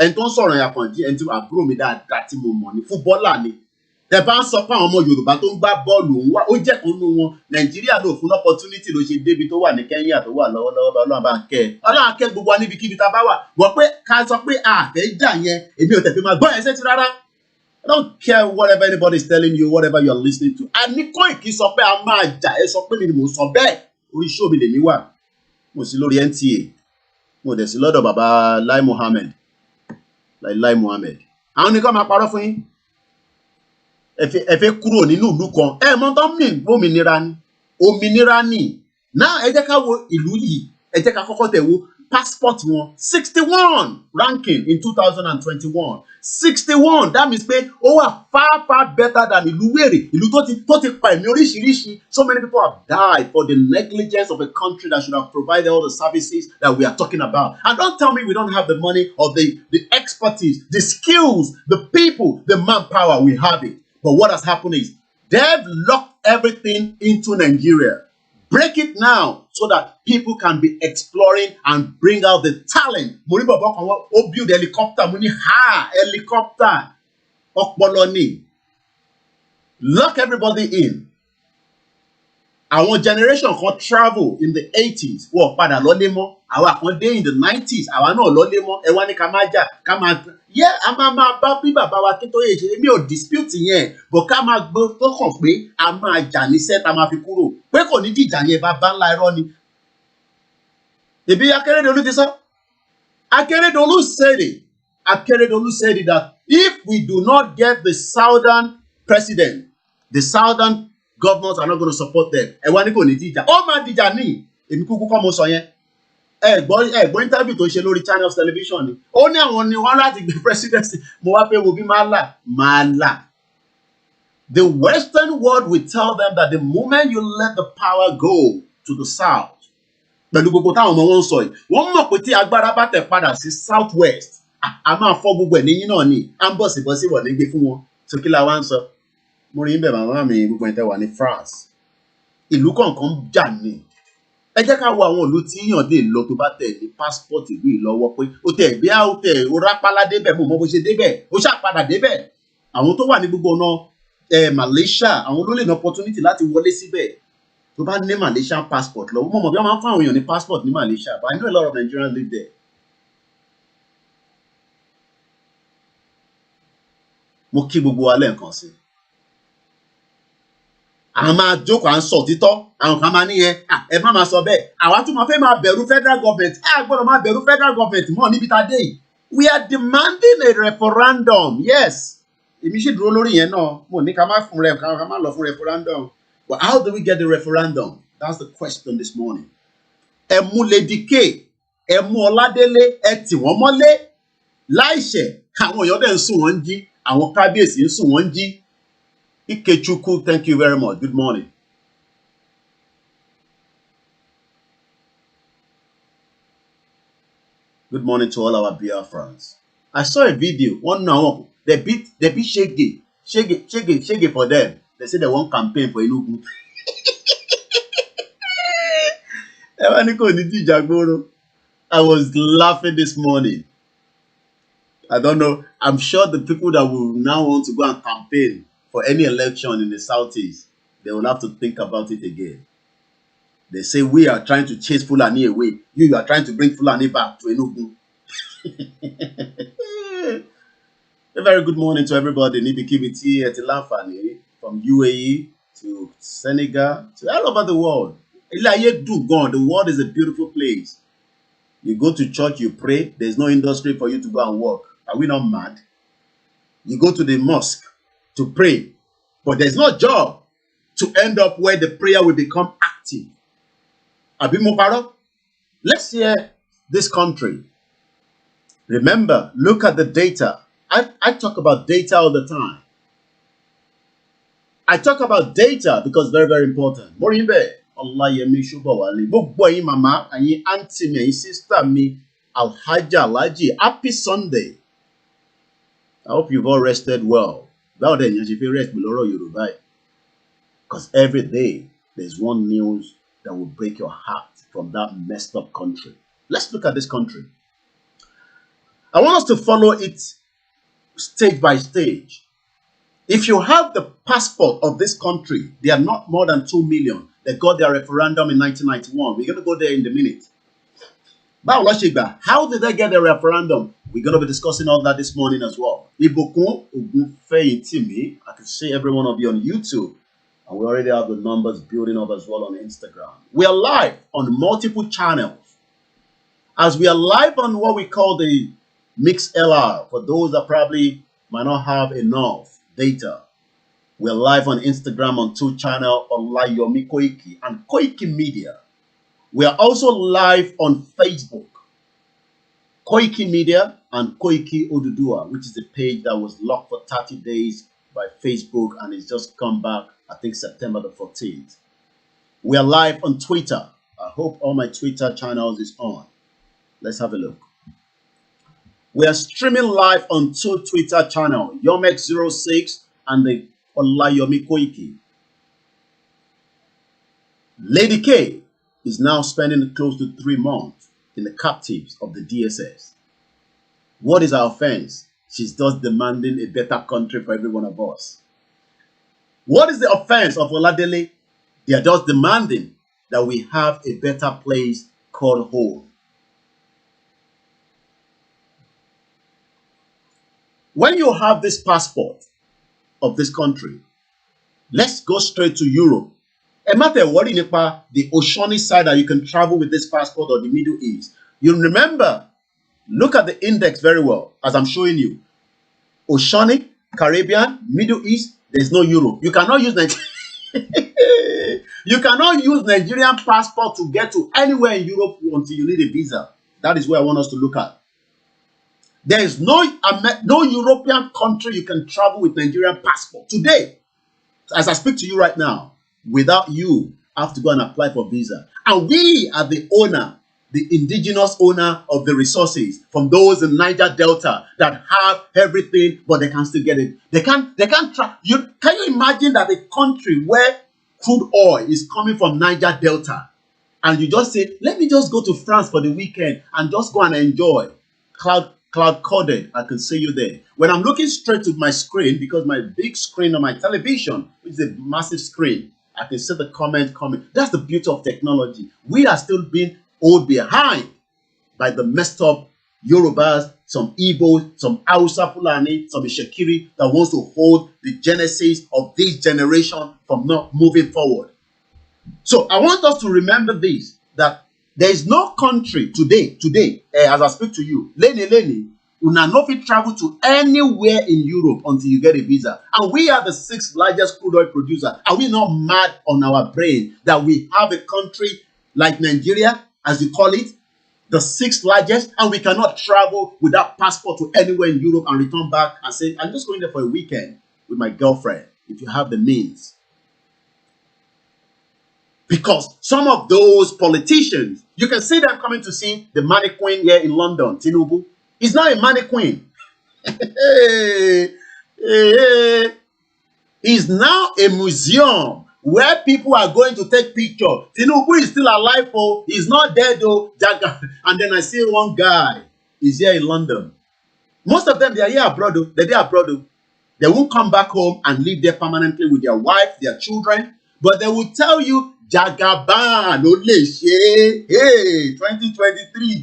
ẹni tó ń sọ̀rọ̀ yẹn Àkànjí ẹni tí àbúrò mi dáadáa tí mo mọ̀ ní fúbọ́là ni. Tẹ bá ń sọ pé àwọn ọmọ Yorùbá tó ń gbá bọ́ọ̀lù òun wá ó jẹ́ kan nínú wọn. Nàìjíríà ló fún opportunity ló ṣe débi tó wà ní Kenya tó wà lọ́wọ́lọ́wọ́ bá Ọlọ́run bá ń kẹ́ ẹ. Ọlọ́run kẹ́ gbogbo wa níbikíbi tá a bá wà. Wọ́n pé ká sọ pé àfẹ́ jà yẹn èmi ò tẹ̀fẹ́ máa gbọ́ yẹn sétí rárá. I don't care whatever anybody is telling you, whatever you are listening to. Àní Koiki sọ pé a máa jà ẹ sọ pé mi ni mò ń sọ bẹ́ẹ̀. Orí show mi lèmi wà. Mo sí lórí NTA. Mo dẹ̀ sí lọ́dọ̀ bàbá Lai Mohammed. Àwọn nìkan máa parọ́ fún yín. Ẹ fẹ́ kúrò nínú ìlú kan. Mọ̀ tán mì òmìnira ni. Òmìnira ni. Náà ẹ jẹ́ ká wo ìlú yìí. Ẹ jẹ́ ká kọ́kọ́ tẹ̀ wo passport wọn 61 ranking in 2021 61 that means pé ó wà far better than ìlú wèrè ìlú tó ti pa ẹ̀mí oríṣiríṣi. So many people have died for the negligence of a country that should have provided all the services that we are talking about. And don't tell me we don't have the money or the expertise, the skills, the people, the manpower. We have it. But what has happened is they've locked everything into Nigeria. Break it now so that people can be exploring and bring out the talent. Mo rí bàbá kan wọ́n ó build helicopter. Mo ní helicopter ọpọlọ ni. Lock everybody in. Àwọn generation kan travel in the 80s wọ́n padà lọ́lé mọ́. Àwa kan dé in the 90s àwa náà lọ́lé mọ́. Ẹ wá ní ká máa jà ká máa a máa bá bí bàbá wa Akíntóyè ṣe èmi ò dispute yẹn but ká máa gbọ́ tó kàn pé a máa jà ní set a máa fi kúrò pé kò ní dìjà yẹn bá ńlá irọ́ ni. Ìbí Akérédolú ti sọ. Akérédolú said it. Akérédolú said it that if we do not get the southern president, the southern governors are not going to support them. Ẹ wá ní kò ní dìjà. Ó máa dìjà ní èmi kúkú kọ́ mo sọ yẹn. Ẹ̀gbọ́n interview tó ṣe lórí channels television ni. Ó ní àwọn ni wọ́n láti gbé presidency. Mo wá pé wo bí máa là. The Western world will tell them that the moment you let the power go to the south, pẹ̀lú gbogbo táwọn ọmọ wọn ń sọ yìí, wọ́n mọ̀ pé tí agbára bá tẹ̀ padà sí south west, a máa fọ́ gbogbo ẹ̀ níyìn náà ni. À ń bọ̀ sí wọ̀ ní gbé fún wọn. So kí la wá ń sọ? Mo rí bẹ̀ màmá mi gbogbo ẹ̀ tẹ́ wà ní France. Ìlú kọ̀ọ̀kan jà ní. Ẹ jẹ́ ká wo àwọn ìlú tí yàn lè lọ tó bá tẹ̀ ní passport ìlú ìlọ́wọ́ pé ó tẹ̀ bí a ó tẹ̀ ó rápálá débẹ̀ mo mọ bó ṣe débẹ̀ ó ṣàpadà débẹ̀. Àwọn tó wà ní gbogbo ọ̀nà Malaysia àwọn ló lè ní opportunity láti wọlé síbẹ̀ tó bá ní Malaysian passport lọ́wọ́. Mo mọ̀ bí wọ́n máa ń fún àwọn èèyàn ní passport ní Malaysia but I know a lot of Nigerians live there. Mo kí gbogbo wa lẹ́ẹ̀kan sí. A máa jókòó à ń sọ títọ́ àwọn kan máa níyẹn ẹ má máa sọ bẹ́ẹ̀ àwa tún máa fẹ́ máa bẹ̀rù federal government gbọ́dọ̀ máa bẹ̀rù federal government mọ́ níbi tá a dé yìí. We are demanding a referendum. Yes, èmi sì dúró lórí yẹn náà mo ní ká má lọ fún referendum. But how do we get the referendum? That's the question this morning. Ẹ mú Lady K, ẹ mú Ọládélé, ẹ tì wọ́n mọ́lé láìṣẹ̀ àwọn èèyàn dẹ̀ ń sùn wọ́n jí àwọn kábíyèsí ń sùn wọ́n jí. Ikechukwu, thank you very much. Good morning. Good morning to all our Biafrans. I saw a video. One now, they beat Shege for them. They say they want campaign for Enugu. I was laughing this morning. I don't know. I'm sure the people that will now want to go and campaign for any election in the Southeast, they will have to think about it again. They say we are trying to chase Fulani away. You are trying to bring Fulani back to Enugu. A very good morning to everybody. Nibikibiti Etilafani from UAE to Senegal to all over the world. The world is a beautiful place. You go to church, you pray. There's no industry for you to go and work. Are we not mad? You go to the mosque to pray, but there's no job to end up where the prayer will become active. Abimoparo, let's hear this country. Remember, look at the data. I talk about data all the time. I talk about data because it's very, very important. Morimbe, Allah yemi shubawali. Gbogbo yin mama, ayin auntie mi, ayin sister mi, Alhaja Alhaji, happy Sunday. I hope you've all rested well. Because every day there's one news that will break your heart from that messed up country. Let's look at this country. I want us to follow it stage by stage. If you have the passport of this country, they are not more than 2 million. They got their referendum in 1991. We're going to go there in a minute. How did they get their referendum? We're going to be discussing all that this morning as well. I can see every one of you on YouTube. And we already have the numbers building up as well on Instagram. We are live on multiple channels. As we are live on what we call the Mix LR, for those that probably might not have enough data. We're live on Instagram on 2 channels, Olayomi Koiki and KOIKIMEDIA. We are also live on Facebook. KOIKIMEDIA and Koiki Odudua, which is the page that was locked for 30 days by Facebook and it's just come back, I think September the 14th. We are live on Twitter. I hope all my Twitter channels is on. Let's have a look. We are streaming live on 2 Twitter channels, Yomex06 and the Olayomi Koiki. Lady K is now spending close to 3 months in the captives of the DSS. What is her offense? She's just demanding a better country for every one of us. What is the offense of Oladele? They are just demanding that we have a better place called home. When you have this passport of this country, let's go straight to Europe. No matter what in the oceanic side that you can travel with this passport or the Middle East. You remember, look at the index very well, as I'm showing you. Oceanic, Caribbean, Middle East, there's no Europe. You cannot use you cannot use Nigerian passport to get to anywhere in Europe until you need a visa. That is where I want us to look at. There is no European country you can travel with Nigerian passport today. As I speak to you right now, without you have to go and apply for visa. And we are the owner, the indigenous owner of the resources from those in Niger Delta that have everything, but they can still get it. They can't can you imagine that a country where crude oil is coming from Niger Delta and you just say, let me just go to France for the weekend and just go and enjoy. Cloud coded, I can see you there. When I'm looking straight to my screen, because my big screen on my television, which is a massive screen, I can see the comment coming. That's the beauty of technology. We are still being owed behind by the messed up Yorubas, some Igbos, some Hausa Fulani, some Ishekiri that wants to hold the genesis of this generation from not moving forward. So I want us to remember this, that there is no country today, as I speak to you, Lenny, you not fit travel to anywhere in Europe until you get a visa. And we are the 6th largest crude oil producer. Are we not mad on our brain that we have a country like Nigeria, as you call it, the 6th largest, and we cannot travel without passport to anywhere in Europe and return back and say, I'm just going there for a weekend with my girlfriend, if you have the means. Because some of those politicians, you can see them coming to see the mannequin here in London, Tinubu. He's not a mannequin. He's now a museum where people are going to take pictures. Tinubu is still alive, oh, he's not dead, though. And then I see one guy is here in London. Most of them, they are here abroad, though. They're there abroad, though. They won't come back home and live there permanently with their wife, their children. But they will tell you, Jagaban, no lè hey, 2023,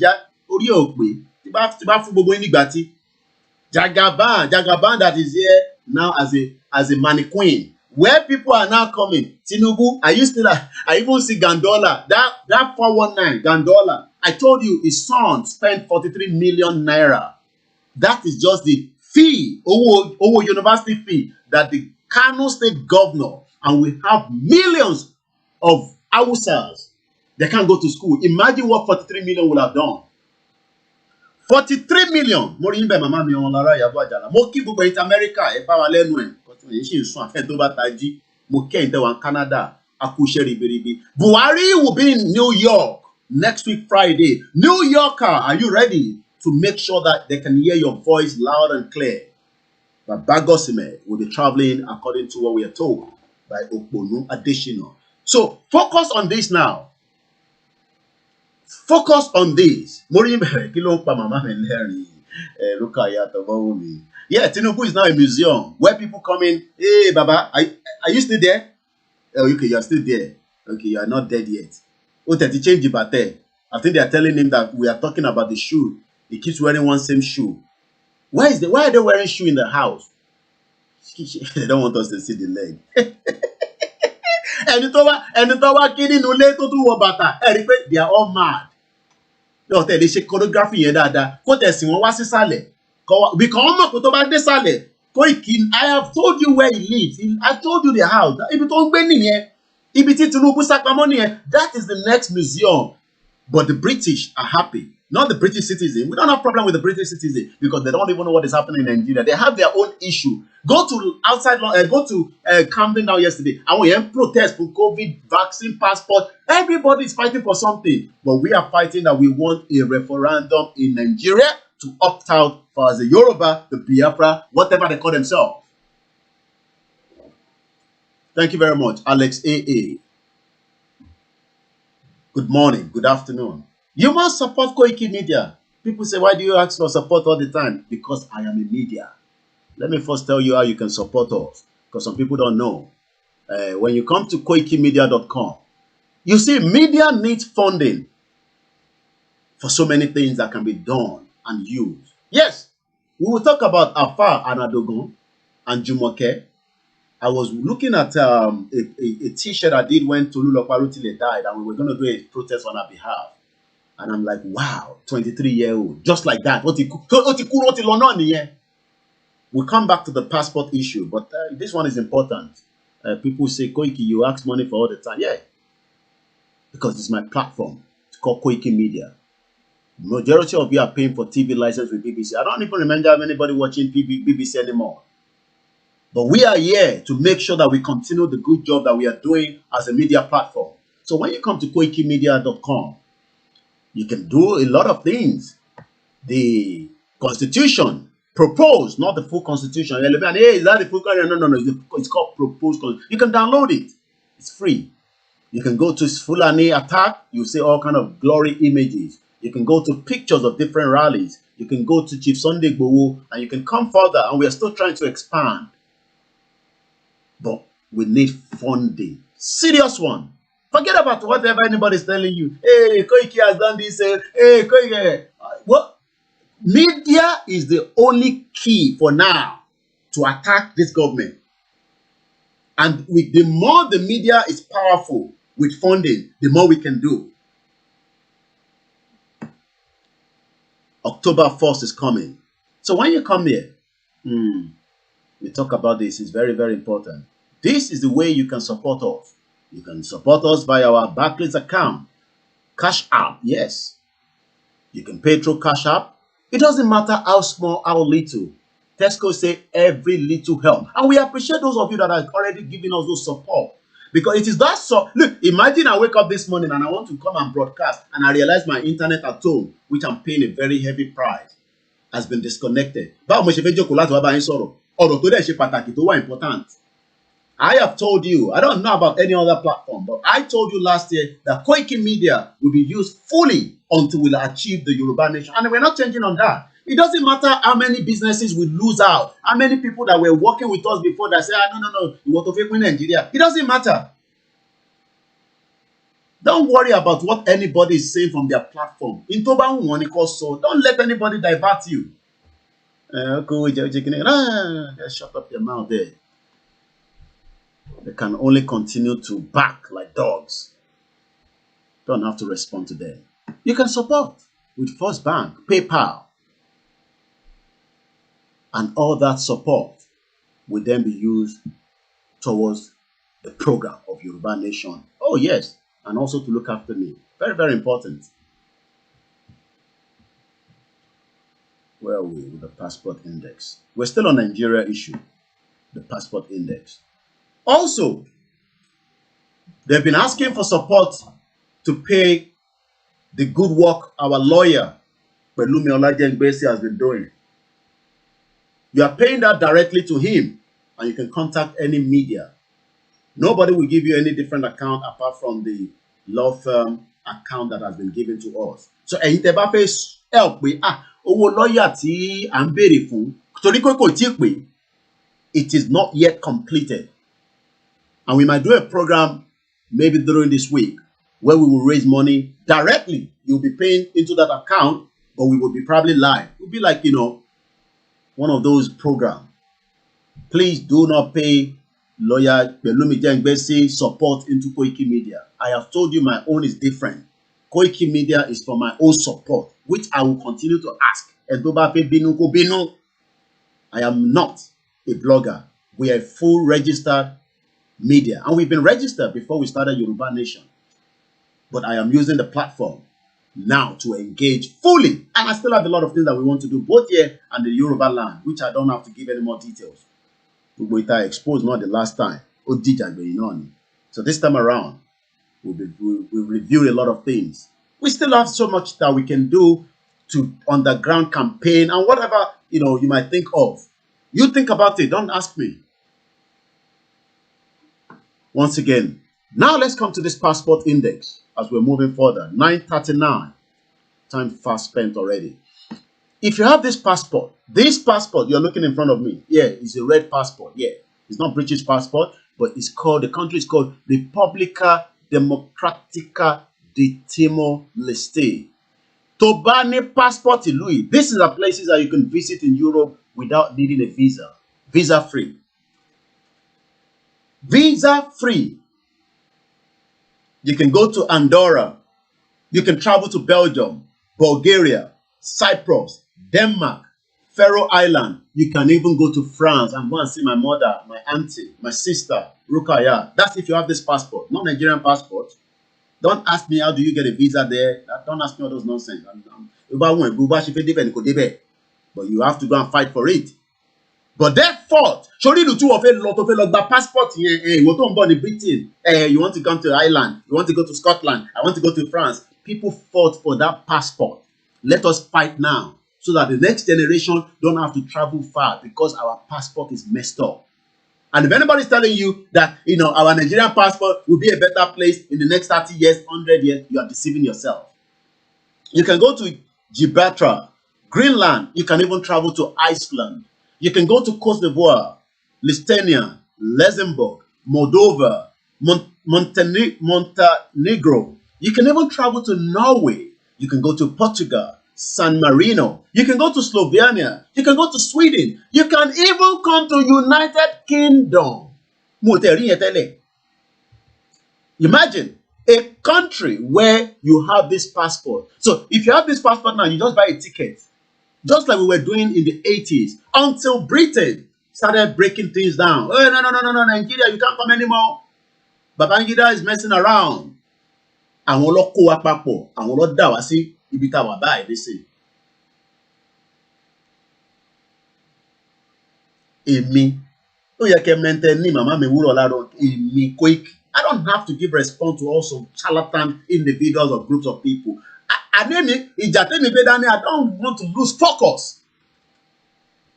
Jagaban that is here now as a mannequin. Where people are now coming, Tinubu, I even see Gandola, that 419 Gandola. I told you his son spent 43 million naira. That is just the fee, Owo university fee that the Kano state governor, and we have millions of Hausas. They can't go to school. Imagine what 43 million would have done. 43 million. Mo rí nbe mama mi on Lara Yabo Ajala. Mo kí gbogbo into America e bá wa lẹ́nu ẹ̀. Ko ti ṣe sun afen tó bá tají. Mo ke inte wa Canada. Akuse ribiribi. Buhari will be in New York next week Friday. New Yorker, are you ready to make sure that they can hear your voice loud and clear? But Bagosime will be traveling according to what we are told by Okponu Additional. So focus on this now. Focus on this. Yeah, Tinubu is now a museum where people come in. Hey, Baba, are you still there? Oh, okay, you are still there. Okay, you are not dead yet. Oh, they change the bate. I think they are telling him that we are talking about the shoe. He keeps wearing one same shoe. Why are they wearing shoe in the house? They don't want us to see the leg. And they are all mad. No, they say choreography here that. I have told you where he lives. I told you the house. That is the next museum. But the British are happy. Not the British citizen. We don't have problem with the British citizen because they don't even know what is happening in Nigeria. They have their own issue. Go to outside, go to Camden now yesterday. And we have protest for COVID, vaccine, passport. Everybody is fighting for something. But we are fighting that we want a referendum in Nigeria to opt out for the Yoruba, the Biafra, whatever they call themselves. Thank you very much, Alex AA. Good morning, good afternoon. You must support KOIKIMEDIA. People say, why do you ask for support all the time? Because I am a media. Let me first tell you how you can support us, because some people don't know. When you come to KOIKIMEDIA.com, you see media needs funding for so many things that can be done and used. Yes, we will talk about Afar Anadogun and Jumoke. I was looking at a t-shirt I did when Tolu Lokparutile died, and we were going to do a protest on her behalf. And I'm like, wow, 23-year-old, just like that. We'll come back to the passport issue, but this one is important. People say, Koiki, you ask money for all the time. Yeah, because it's my platform. It's called KOIKIMEDIA. Majority of you are paying for TV license with BBC. I don't even remember anybody watching BBC anymore. But we are here to make sure that we continue the good job that we are doing as a media platform. So when you come to KOIKIMEDIA.com, you can do a lot of things. The constitution proposed, not the full constitution. Hey, is that the full constitution? No. It's called proposed constitution. You can download it. It's free. You can go to Fulani attack. You see all kind of glory images. You can go to pictures of different rallies. You can go to Chief Sunday Igboho, and you can come further. And we are still trying to expand. But we need funding. Serious one. Forget about whatever anybody's telling you. Hey, Koiki has done this. Hey, Koiki. What? Media is the only key for now to attack this government. And with the more the media is powerful with funding, the more we can do. October 1st is coming. So when you come here, we talk about this. It's very, very important. This is the way you can support us. You can support us via our Barclays account. Cash App, yes. You can pay through Cash App. It doesn't matter how small, how little. Tesco say every little help. And we appreciate those of you that are already giving us those support. Because it is that so. Look, imagine I wake up this morning and I want to come and broadcast, and I realize my internet at home, which I'm paying a very heavy price, has been disconnected. Important. I have told you, I don't know about any other platform, but I told you last year that KOIKIMEDIA will be used fully until we achieve the Yoruba nation. And we're not changing on that. It doesn't matter how many businesses we lose out, how many people that were working with us before that say, no, you want to fake in Nigeria. It doesn't matter. Don't worry about what anybody is saying from their platform. Don't let anybody divert you. Shut up your mouth there. They can only continue to bark like dogs. Don't have to respond to them. You can support with First Bank, PayPal. And all that support will then be used towards the program of Yoruba Nation. Oh, yes. And also to look after me. Very, very important. Where are we with the passport index? We're still on Nigeria issue. The passport index. Also, they've been asking for support to pay the good work our lawyer, Pelumi Olajengbesi, has been doing. You are paying that directly to him, and you can contact any media. Nobody will give you any different account apart from the law firm account that has been given to us. So, help me. Lawyer tí à ń béèrè fún, torí pé kò tíì pé, it is not yet completed. And we might do a program maybe during this week where we will raise money directly. You'll be paying into that account, but we will be probably live. It will be like, one of those programs. Please do not pay lawyer Pelumi Jengbesi support into KOIKIMEDIA. I have told you my own is different. KOIKIMEDIA is for my own support, which I will continue to ask. I am not a blogger. We are a full registered media, and we've been registered before we started Yoruba Nation. But I am using the platform now to engage fully. And I still have a lot of things that we want to do, both here and the Yoruba land, which I don't have to give any more details. But I exposed not the last time. So this time around, we'll review a lot of things. We still have so much that we can do to underground campaign and whatever you might think of. You think about it, don't ask me. Once again, now let's come to this passport index as we're moving further. 9:39. Time fast spent already. If you have this passport you're looking in front of me, it's a red passport. It's not British passport, but the country is called Repubblica Democratica di Timor-Leste. Tobani passport in Louis. This is the places that you can visit in Europe without needing a visa. Visa free. Visa free. You can go to Andorra. You can travel to Belgium, Bulgaria, Cyprus, Denmark, Faroe Island. You can even go to France and go and see my mother, my auntie, my sister, Rukaya. That's if you have this passport, not Nigerian passport. Don't ask me how do you get a visa there. Don't ask me all those nonsense. But you have to go and fight for it. But therefore, surely the two of a lot of the passport here. You want to in Britain. You want to come to Ireland. You want to go to Scotland. I want to go to France. People fought for that passport. Let us fight now so that the next generation don't have to travel far because our passport is messed up. And if anybody's telling you that our Nigerian passport will be a better place in the next 30 years, 100 years, you are deceiving yourself. You can go to Gibraltar, Greenland. You can even travel to Iceland. You can go to Cote d'Ivoire, Lithuania, Luxembourg, Moldova, Montenegro. You can even travel to Norway. You can go to Portugal, San Marino. You can go to Slovenia. You can go to Sweden. You can even come to United Kingdom. Imagine a country where you have this passport. So if you have this passport now, you just buy a ticket. Just like we were doing in the 80s, until Britain started breaking things down. Oh, no, Nigeria, you can't come anymore. Babangida is messing around. Àwọn ló kó wa papọ̀, àwọn ló dá wa sí ibi tá wà báyìí nísìn. Èmi, ó yẹ kẹ́ maintain ní màmá mi wúrọ̀ láàárọ̀, èmi Koiki. I don't have to give response to all some charlatan individuals or groups of people. I don't want to lose focus.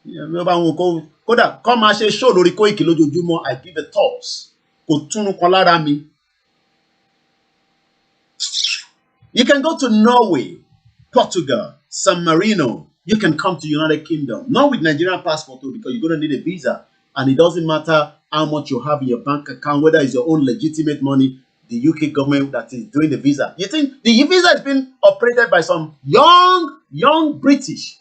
Kódà kọ́ máa ṣe show lórí Koiki lójoojúmọ́, I give a toss. Kò túnú kan lára mi. You can go to Norway, Portugal, San Marino. You can come to United Kingdom. Not with Nigerian passport though, because you're going to need a visa. And it doesn't matter how much you have in your bank account, whether it's your own legitimate money, the UK government that is doing the visa. You think the visa is being operated by some young British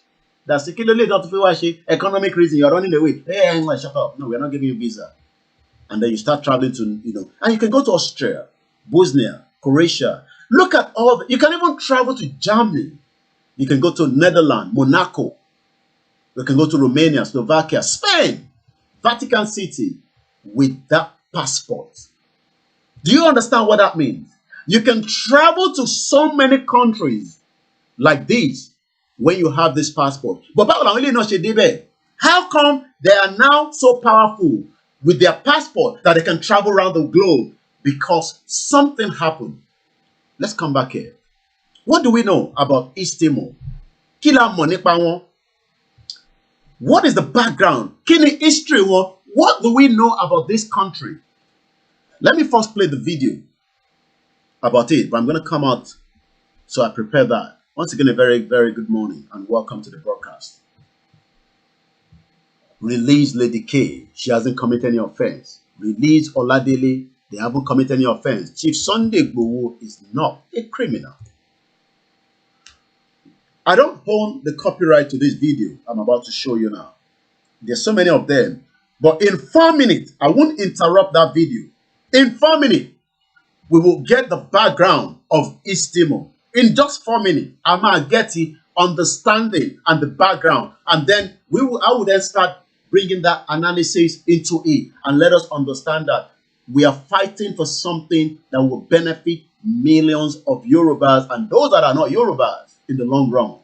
that's secretly not to economic reason. You're running away. Hey, shut up. No, we're not giving you a visa. And then you start traveling to, and you can go to Austria, Bosnia, Croatia. Look at all you can even travel to Germany. You can go to Netherlands, Monaco. You can go to Romania, Slovakia, Spain, Vatican City with that passport. Do you understand what that means? You can travel to so many countries like this when you have this passport. But how come they are now so powerful with their passport that they can travel around the globe? Because something happened. Let's come back here. What do we know about East Timor? What is the background? Kini history? What do we know about this country? Let me first play the video about it, but I'm going to come out, so I prepare that. Once again, a very, very good morning and welcome to the broadcast. Release Lady K. She hasn't committed any offense. Release Oladele. They haven't committed any offense. Chief Sunday Igboho is not a criminal. I don't own the copyright to this video I'm about to show you now. There's so many of them. But in 4 minutes, I won't interrupt that video. In 4 minutes, we will get the background of East Timor. In just 4 minutes, I'm going to get the understanding and the background. And then I will then start bringing that analysis into it and let us understand that we are fighting for something that will benefit millions of Yorubas and those that are not Yorubas in the long run.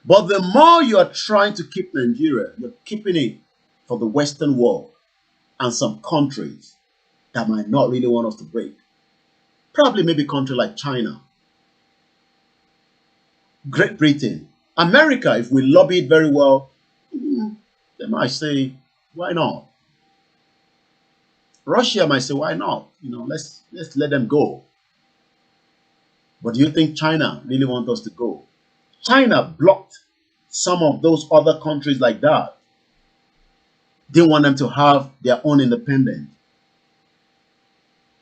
But the more you are trying to keep Nigeria, you're keeping it for the Western world and some countries that might not really want us to break. Probably maybe a country like China, Great Britain, America. If we lobby it very well, they might say, why not? Russia might say, why not? Let's let them go. But do you think China really wants us to go? China blocked some of those other countries like that. Didn't want them to have their own independence.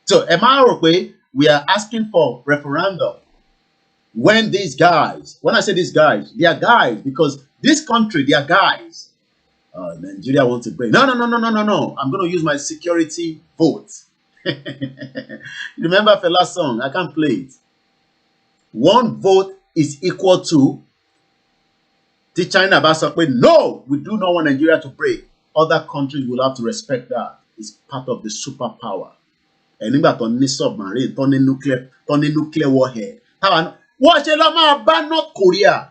So, we are asking for referendum. When these guys, when I say these guys, they are guys because this country, they are guys. Nigeria wants to break. No. I'm going to use my security vote. Remember Fela's song? I can't play it. One vote is equal to the China Basakwe. No, we do not want Nigeria to break. Other countries will have to respect that. It's part of the superpower. Anybody on this submarine, turning nuclear warhead. Watch it about North Korea.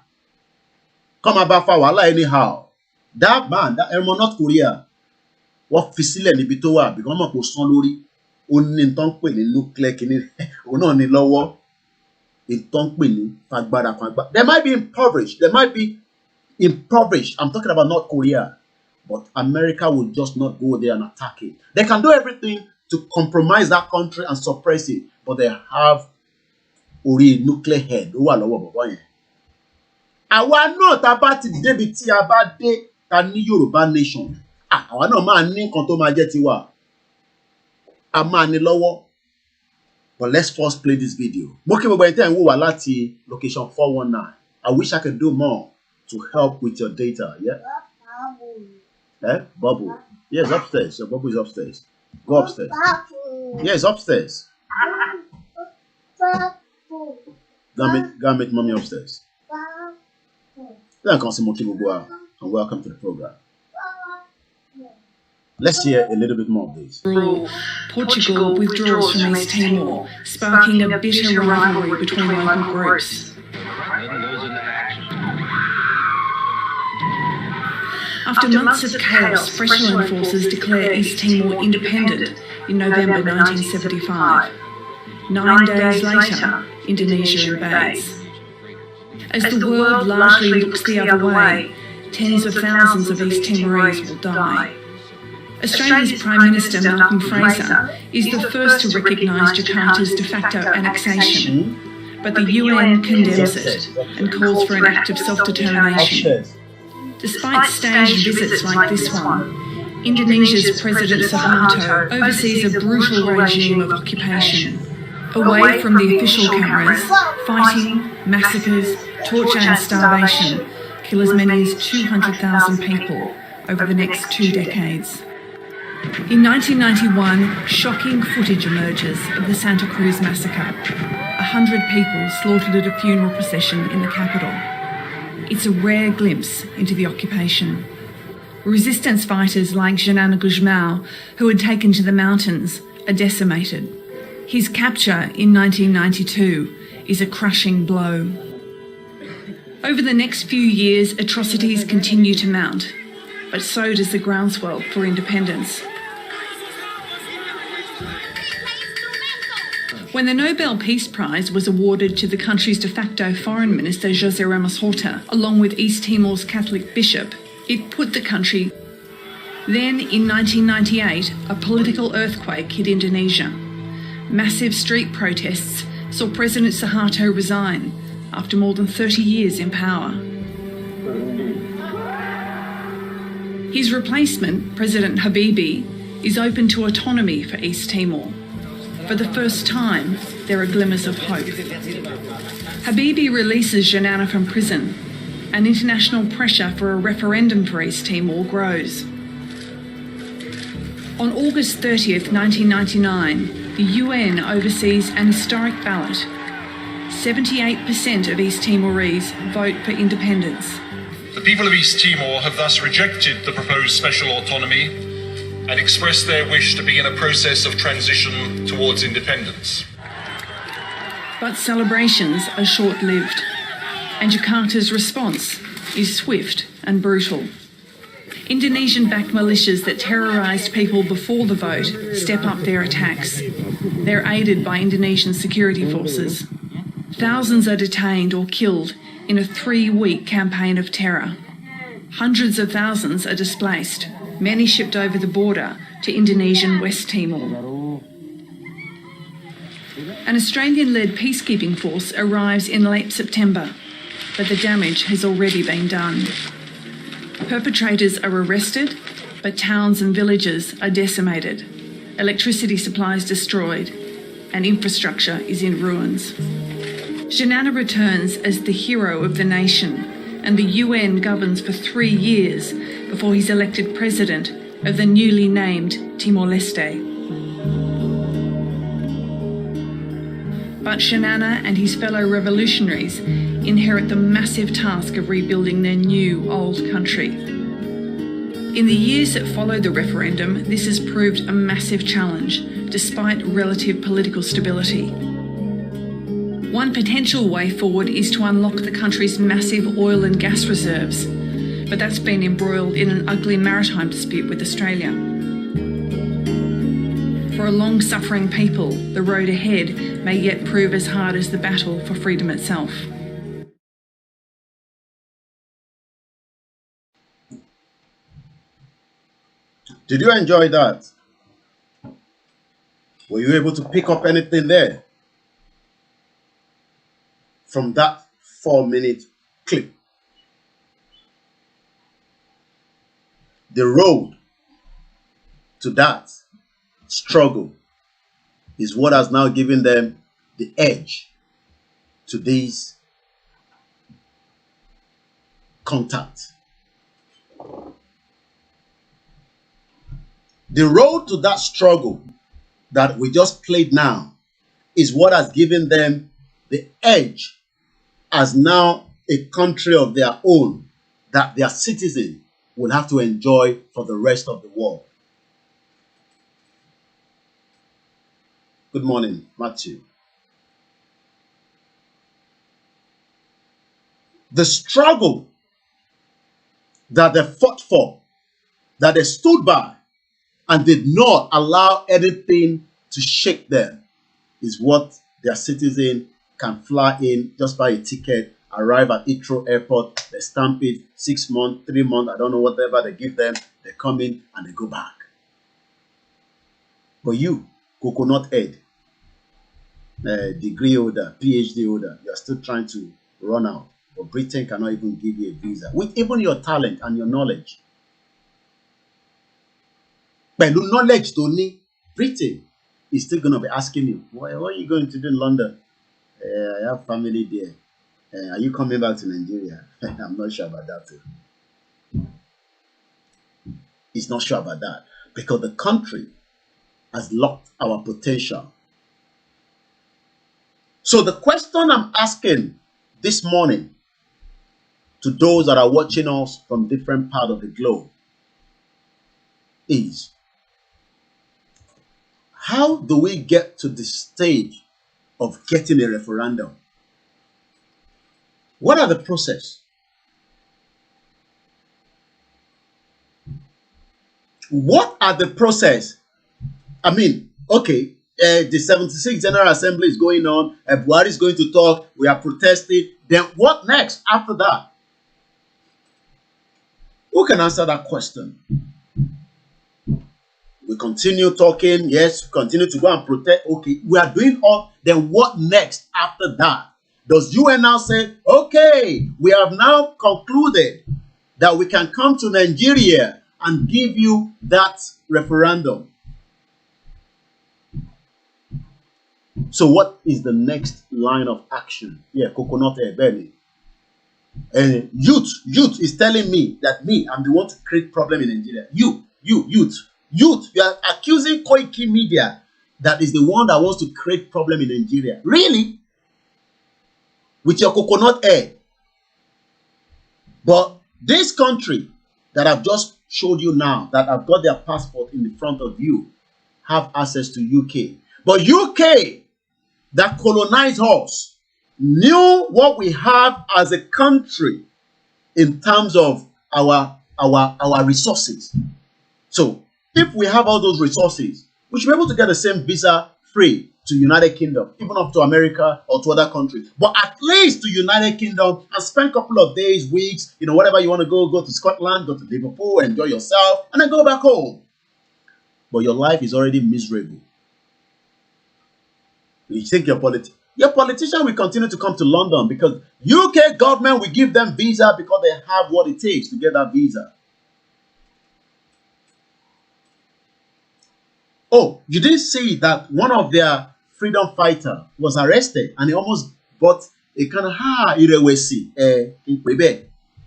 Come about for anyhow. That man, that North Korea, what facility ni bitowa become a person lori. Oni nton pe ni nuclear kini. Ono ni lowo. Nton pe ni fagbara. They might be impoverished. I'm talking about North Korea. But America will just not go there and attack it. They can do everything to compromise that country and suppress it. But they have ori nuclear head. Àwa náà tá bá ti débi tí a bá dé ta ní Yoruba nation. Àwa náà máa ní nǹkan tó máa jẹ́ tiwa. A máa ní lọ́wọ́. But let's first play this video. Mo kí gbogbo ẹ̀yin tẹ́ ń wò wá láti location 419. I wish I could do more to help with your data. Yeah? Bubble. Yes, upstairs. Your bubble is upstairs. Go upstairs. Yes, upstairs. Go meet mommy upstairs. And welcome to the program. Let's hear a little bit more of this. Portugal withdraws from East Timor, sparking a bitter rivalry between local groups. After months of chaos, Referendum forces declare East Timor independent in November 1975. 9 days later, Indonesia invades. As the world largely looks the other way, tens of thousands of East Timorese will die. Australia's Prime Minister Malcolm Fraser is the first to recognise Jakarta's de facto annexation, but the UN condemns it and calls for an act of self-determination. Despite staged visits like this one, Indonesia's President Suharto oversees a brutal regime of occupation. Away from the official cameras, fighting, massacres, torture and starvation kill as many as 200,000 people over the next 2 decades. In 1991, shocking footage emerges of the Santa Cruz massacre. 100 people slaughtered at a funeral procession in the capital. It's a rare glimpse into the occupation. Resistance fighters like Janana Guzmão, who had taken to the mountains, are decimated. His capture in 1992 is a crushing blow. Over the next few years, atrocities continue to mount, but so does the groundswell for independence. When the Nobel Peace Prize was awarded to the country's de facto foreign minister, José Ramos Horta, along with East Timor's Catholic bishop, it put the country. Then, in 1998, a political earthquake hit Indonesia. Massive street protests saw President Suharto resign after more than 30 years in power. His replacement, President Habibie, is open to autonomy for East Timor. For the first time, there are glimmers of hope. Habibie releases Janana from prison, and international pressure for a referendum for East Timor grows. On August 30th, 1999, the UN oversees an historic ballot. 78% of East Timorese vote for independence. The people of East Timor have thus rejected the proposed special autonomy and expressed their wish to begin a process of transition towards independence. But celebrations are short-lived, and Jakarta's response is swift and brutal. Indonesian-backed militias that terrorised people before the vote step up their attacks. They're aided by Indonesian security forces. Thousands are detained or killed in a 3-week campaign of terror. Hundreds of thousands are displaced, many shipped over the border to Indonesian West Timor. An Australian-led peacekeeping force arrives in late September, but the damage has already been done. Perpetrators are arrested, but towns and villages are decimated, electricity supplies destroyed, and infrastructure is in ruins. Xanana returns as the hero of the nation, and the UN governs for 3 years before he's elected president of the newly named Timor-Leste. But Xanana and his fellow revolutionaries inherit the massive task of rebuilding their new old country. In the years that followed the referendum, this has proved a massive challenge, despite relative political stability. One potential way forward is to unlock the country's massive oil and gas reserves, but that's been embroiled in an ugly maritime dispute with Australia. For a long-suffering people, the road ahead may yet prove as hard as the battle for freedom itself. Did you enjoy that? Were you able to pick up anything there from that 4-minute clip? The road to that struggle is what has now given them the edge to these contacts. The road to that struggle that we just played now is what has given them the edge as now a country of their own that their citizens will have to enjoy for the rest of the world. Good morning, Matthew. The struggle that they fought for, that they stood by, and did not allow anything to shake them, is what their citizen can fly in, just buy a ticket, arrive at Heathrow Airport, they stamp it, 6 months, 3 months, I don't know, whatever they give them, they come in and they go back. But you, coconut head, degree holder, PhD holder, you're still trying to run out. But Britain cannot even give you a visa with even your talent and your knowledge. But the knowledge to need, Britain is still going to be asking you, what are you going to do in London? I have family there. Are you coming back to Nigeria? I'm not sure about that too. He's not sure about that because the country has locked our potential. So the question I'm asking this morning to those that are watching us from different parts of the globe is, how do we get to the stage of getting a referendum? What are the process? What are the process? I mean, okay, the 76th General Assembly is going on, Buhari is going to talk, we are protesting, then what next after that? Who can answer that question? We continue talking, yes, we continue to go and protest, okay, we are doing all, then what next after that? Does UN now say, okay, we have now concluded that we can come to Nigeria and give you that referendum? So what is the next line of action? Yeah, coconut belly. And youth is telling me that I'm the one to create problem in Nigeria. Youth, you are accusing KOIKIMEDIA that is the one that wants to create problem in Nigeria. Really? With your coconut hair. But this country that I've just showed you now, that I've got their passport in the front of you, have access to UK. But UK that colonized us knew what we have as a country in terms of our resources. So if we have all those resources, we should be able to get the same visa free to United Kingdom, even up to America or to other countries. But at least to United Kingdom and spend a couple of days, weeks, whatever you want to go to Scotland, go to Liverpool, enjoy yourself, and then go back home. But your life is already miserable. You think your politician will continue to come to London because UK government will give them visa because they have what it takes to get that visa. Oh, you didn't see that one of their freedom fighter was arrested and he almost bought a kind of irewesi in Quebec.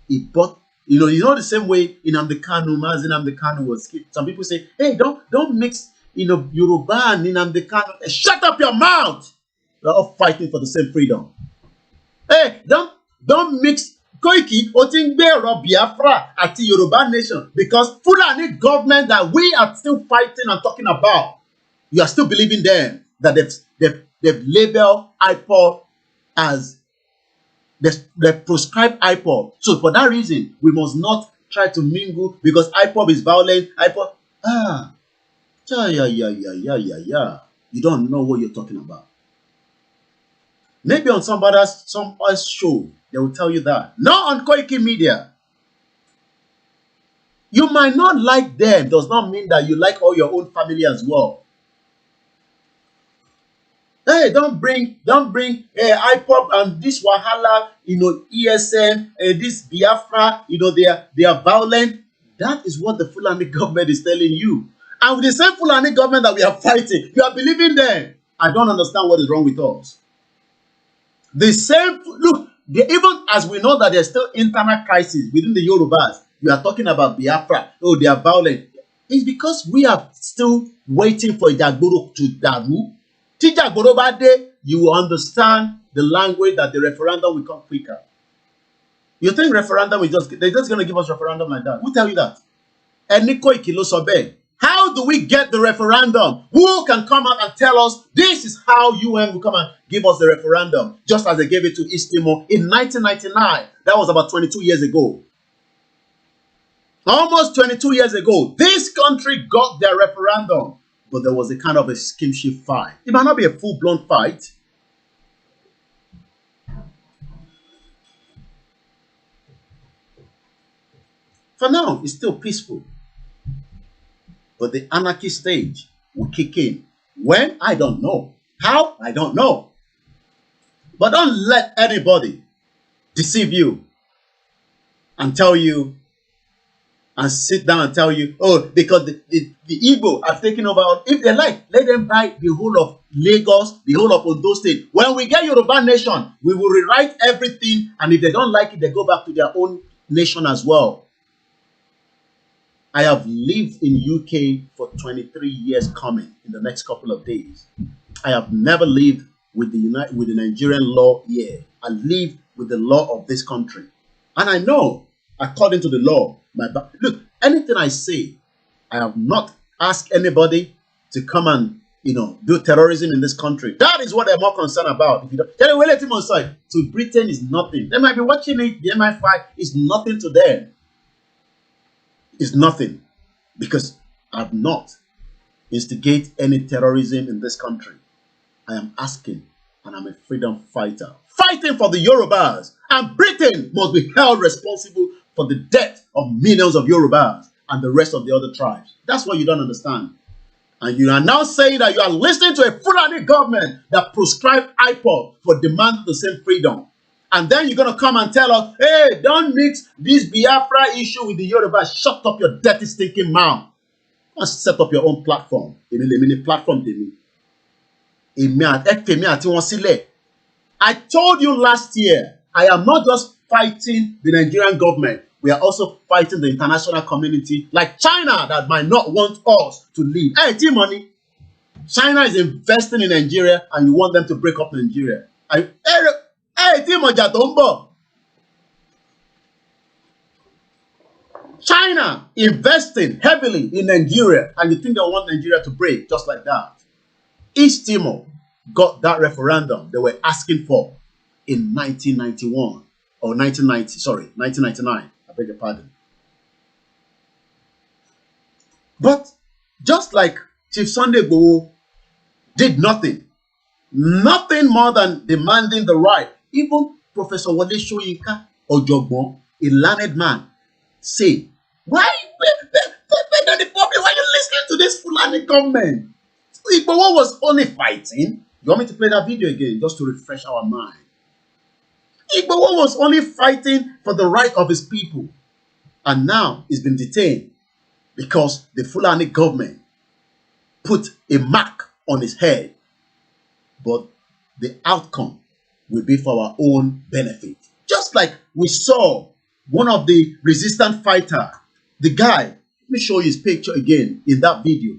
He bought, you know the same way in Nnamdi Kanu was killed. Some people say, hey, don't mix Yoruba and Nnamdi Kanu. Hey, shut up your mouth. We're all fighting for the same freedom. Hey, don't mix Koiki Otingbe Biafra at Yoruba nation because Fulani government that we are still fighting and talking about, you are still believing them that they've labeled IPOB as they prescribe IPOB. So for that reason, we must not try to mingle because IPOB is violent. IPOB, you don't know what you're talking about. Maybe on some other show, they will tell you that. Not on KOIKIMEDIA. You might not like them. Does not mean that you like all your own family as well. Hey, don't bring IPOB and this Wahala, ESN, this Biafra, they are violent. That is what the Fulani government is telling you. And with the same Fulani government that we are fighting, you are believing them. I don't understand what is wrong with us. The same, look, even as we know that there's still internal crisis within the Yorubas, you are talking about Biafra, they are violent. It's because we are still waiting for Jagboro to daru. Till Jagboro bade, you will understand the language that the referendum will come quicker. You think referendum is they're just going to give us referendum like that? Who tell you that? How do we get the referendum? Who can come out and tell us this is how UN will come and give us the referendum, just as they gave it to East Timor in 1999? That was about 22 years ago. Almost 22 years ago, this country got their referendum, but there was a kind of a skinship fight. It might not be a full-blown fight. For now, it's still peaceful. But the anarchy stage will kick in. When? I don't know. How? I don't know. But don't let anybody deceive you and tell you and sit down and tell you, oh, because the Igbo have taken over. If they like, let them buy the whole of Lagos, the whole of Ondo State. When we get Yoruba nation, we will rewrite everything. And if they don't like it, they go back to their own nation as well. I have lived in UK for 23 years coming in the next couple of days. I have never lived with the Nigerian law here. I live with the law of this country. And I know, according to the law, look, anything I say, I have not asked anybody to come and, do terrorism in this country. That is what they're more concerned about. If you don't, tell let him on side. To Britain is nothing. They might be watching it, the MI5 is nothing to them. It's nothing, because I've not instigated any terrorism in this country. I am asking, and I'm a freedom fighter, fighting for the Yorubas, and Britain must be held responsible for the death of millions of Yorubas and the rest of the other tribes. That's what you don't understand. And you are now saying that you are listening to a Fulani government that prescribed IPOB for demand the same freedom. And then you're going to come and tell us, hey, don't mix this Biafra issue with the Yoruba. Shut up your dirty, stinking mouth. Just set up your own platform. I told you last year, I am not just fighting the Nigerian government. We are also fighting the international community like China that might not want us to leave. Hey, Timor, China is investing in Nigeria and you want them to break up Nigeria. Hey, Timor Jatombo. China investing heavily in Nigeria, and you think they want Nigeria to break just like that. East Timor, got that referendum they were asking for in 1991 or 1990, sorry, 1999. I beg your pardon. But just like Chief Sunday Igboho did nothing more than demanding the right. Even Professor Wole Soyinka Ojogbon, a learned man, say, why the public, why are you listening to this Fulani government? Igboho was only fighting. You want me to play that video again just to refresh our mind? Igboho was only fighting for the right of his people. And now he's been detained because the Fulani government put a mark on his head. But the outcome will be for our own benefit. Just like we saw one of the resistant fighter, the guy, let me show you his picture again in that video.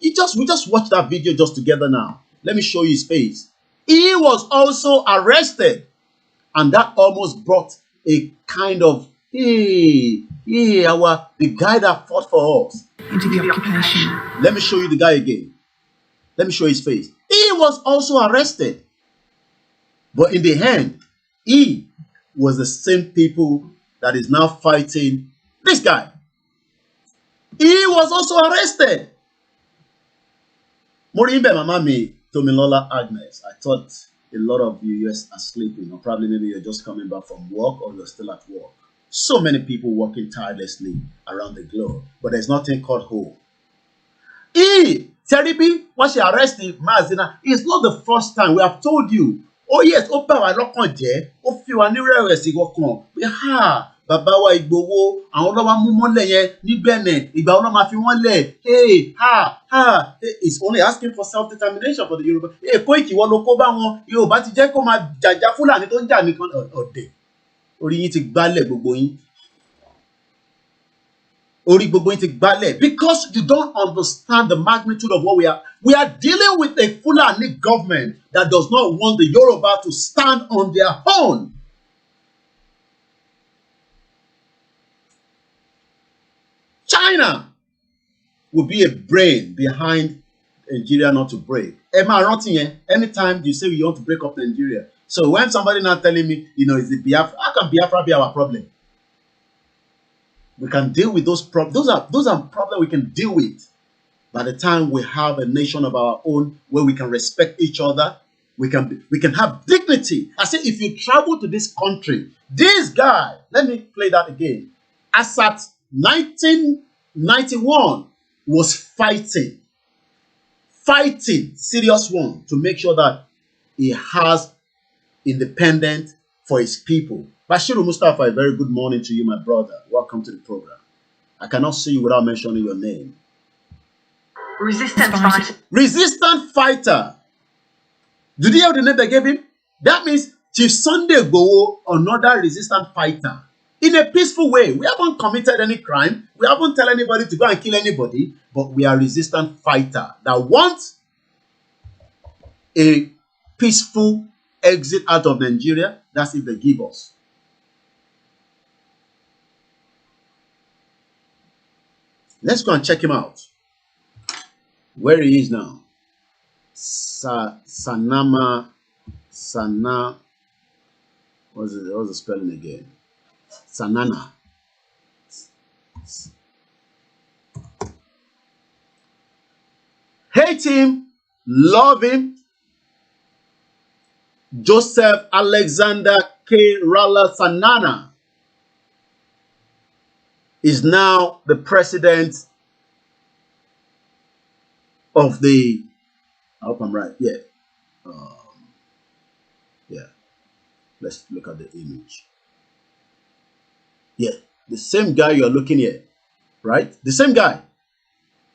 We just watched that video just together now. Let me show you his face. He was also arrested. And that almost brought a kind of, the guy that fought for us. Into the occupation. Let me show you the guy again. Let me show his face. He was also arrested. But in the end, he was the same people that is now fighting this guy. He was also arrested. Morimbe Mamami Tomilola Agnes. I thought a lot of you are sleeping, or probably maybe you're just coming back from work or you're still at work. So many people working tirelessly around the globe, but there's nothing called home. Teribi, when she arrested Mazina, it's not the first time. We have told you. Oh yes, Opa wa lokan je, o fi wa ni rewesi kokan. Baba wa Igboho, àwọn lo ma mú mọ́lẹ̀ yẹn ní Benin, ìgbà wo lo ma fi wọ́n lẹ̀. It's only asking for self-determination for the Yoruba. Koiki wọ́n ló kó bá wọn, Yorùbá ti jẹ́ kó máa jàjà Fúlàní tó ń jà nìkan ọ̀dẹ̀. Orí yín ti gbálẹ̀ gbogbo yín. Because you don't understand the magnitude of what we are. We are dealing with a Fulani government that does not want the Yoruba to stand on their own. China will be a brain behind Nigeria not to break. Anytime you say you want to break up Nigeria. So when somebody now telling me, is it Biafra? How can Biafra be our problem? We can deal with those problems. Those are problems we can deal with. By the time we have a nation of our own where we can respect each other, we can have dignity. I say, if you travel to this country, this guy, let me play that again. As at 1991 was fighting, serious one, to make sure that he has independence for his people. Bashiru Mustafa, a very good morning to you, my brother. Welcome to the program. I cannot see you without mentioning your name. Resistant fighter. Did you hear the name they gave him? That means Chief Sunday Igboho, another resistant fighter. In a peaceful way. We haven't committed any crime. We haven't tell anybody to go and kill anybody. But we are resistant fighter that wants a peaceful exit out of Nigeria. That's if they give us. Let's go and check him out. Where he is now. What's the spelling again? Sanana. Hate him, love him. Joseph Alexander K. Rala Sanana is now the president of the, I hope I'm right, yeah. Let's look at the image. Yeah, the same guy you're looking here, right? The same guy.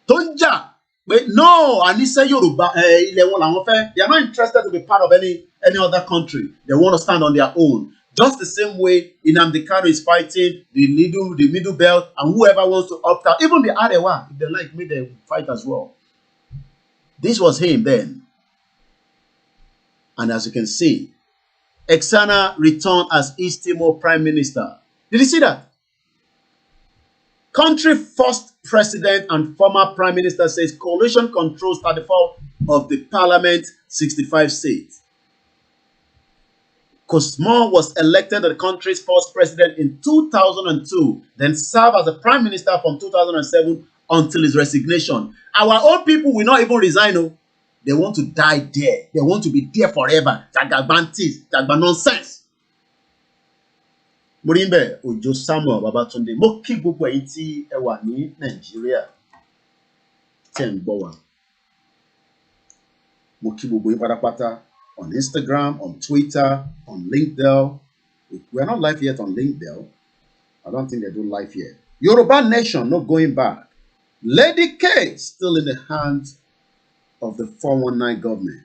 Tonja. But no, and he said Yoruba, they are not interested to be part of any other country. They want to stand on their own. Just the same way Nnamdi Kanu is fighting the middle belt, and whoever wants to opt out, even the Arewa, if they like me, they fight as well. This was him then. And as you can see, Exana returned as East Timor Prime Minister. Did you see that? Country first president and former prime minister says coalition controls 34 of the parliament 65 seats. Timor was elected the country's first president in 2002, then served as a prime minister from 2007 until his resignation. Our own people will not even resign. Oh. They want to die there. They want to be there forever. Jagagbantis, Jagba nonsense. Morimbe Ojo Samuel Babatunde. Mo kí gbogbo ẹ̀yin tí ẹ wà ní Nàìjíríà tẹ́ ń gbọ́ wa. Mo kí gbogbo yín pátápátá. On Instagram, on Twitter, on LinkedIn. We're not live yet on LinkedIn. I don't think they do live yet. Yoruba Nation, not going back. Lady K, still in the hands of the 419 government.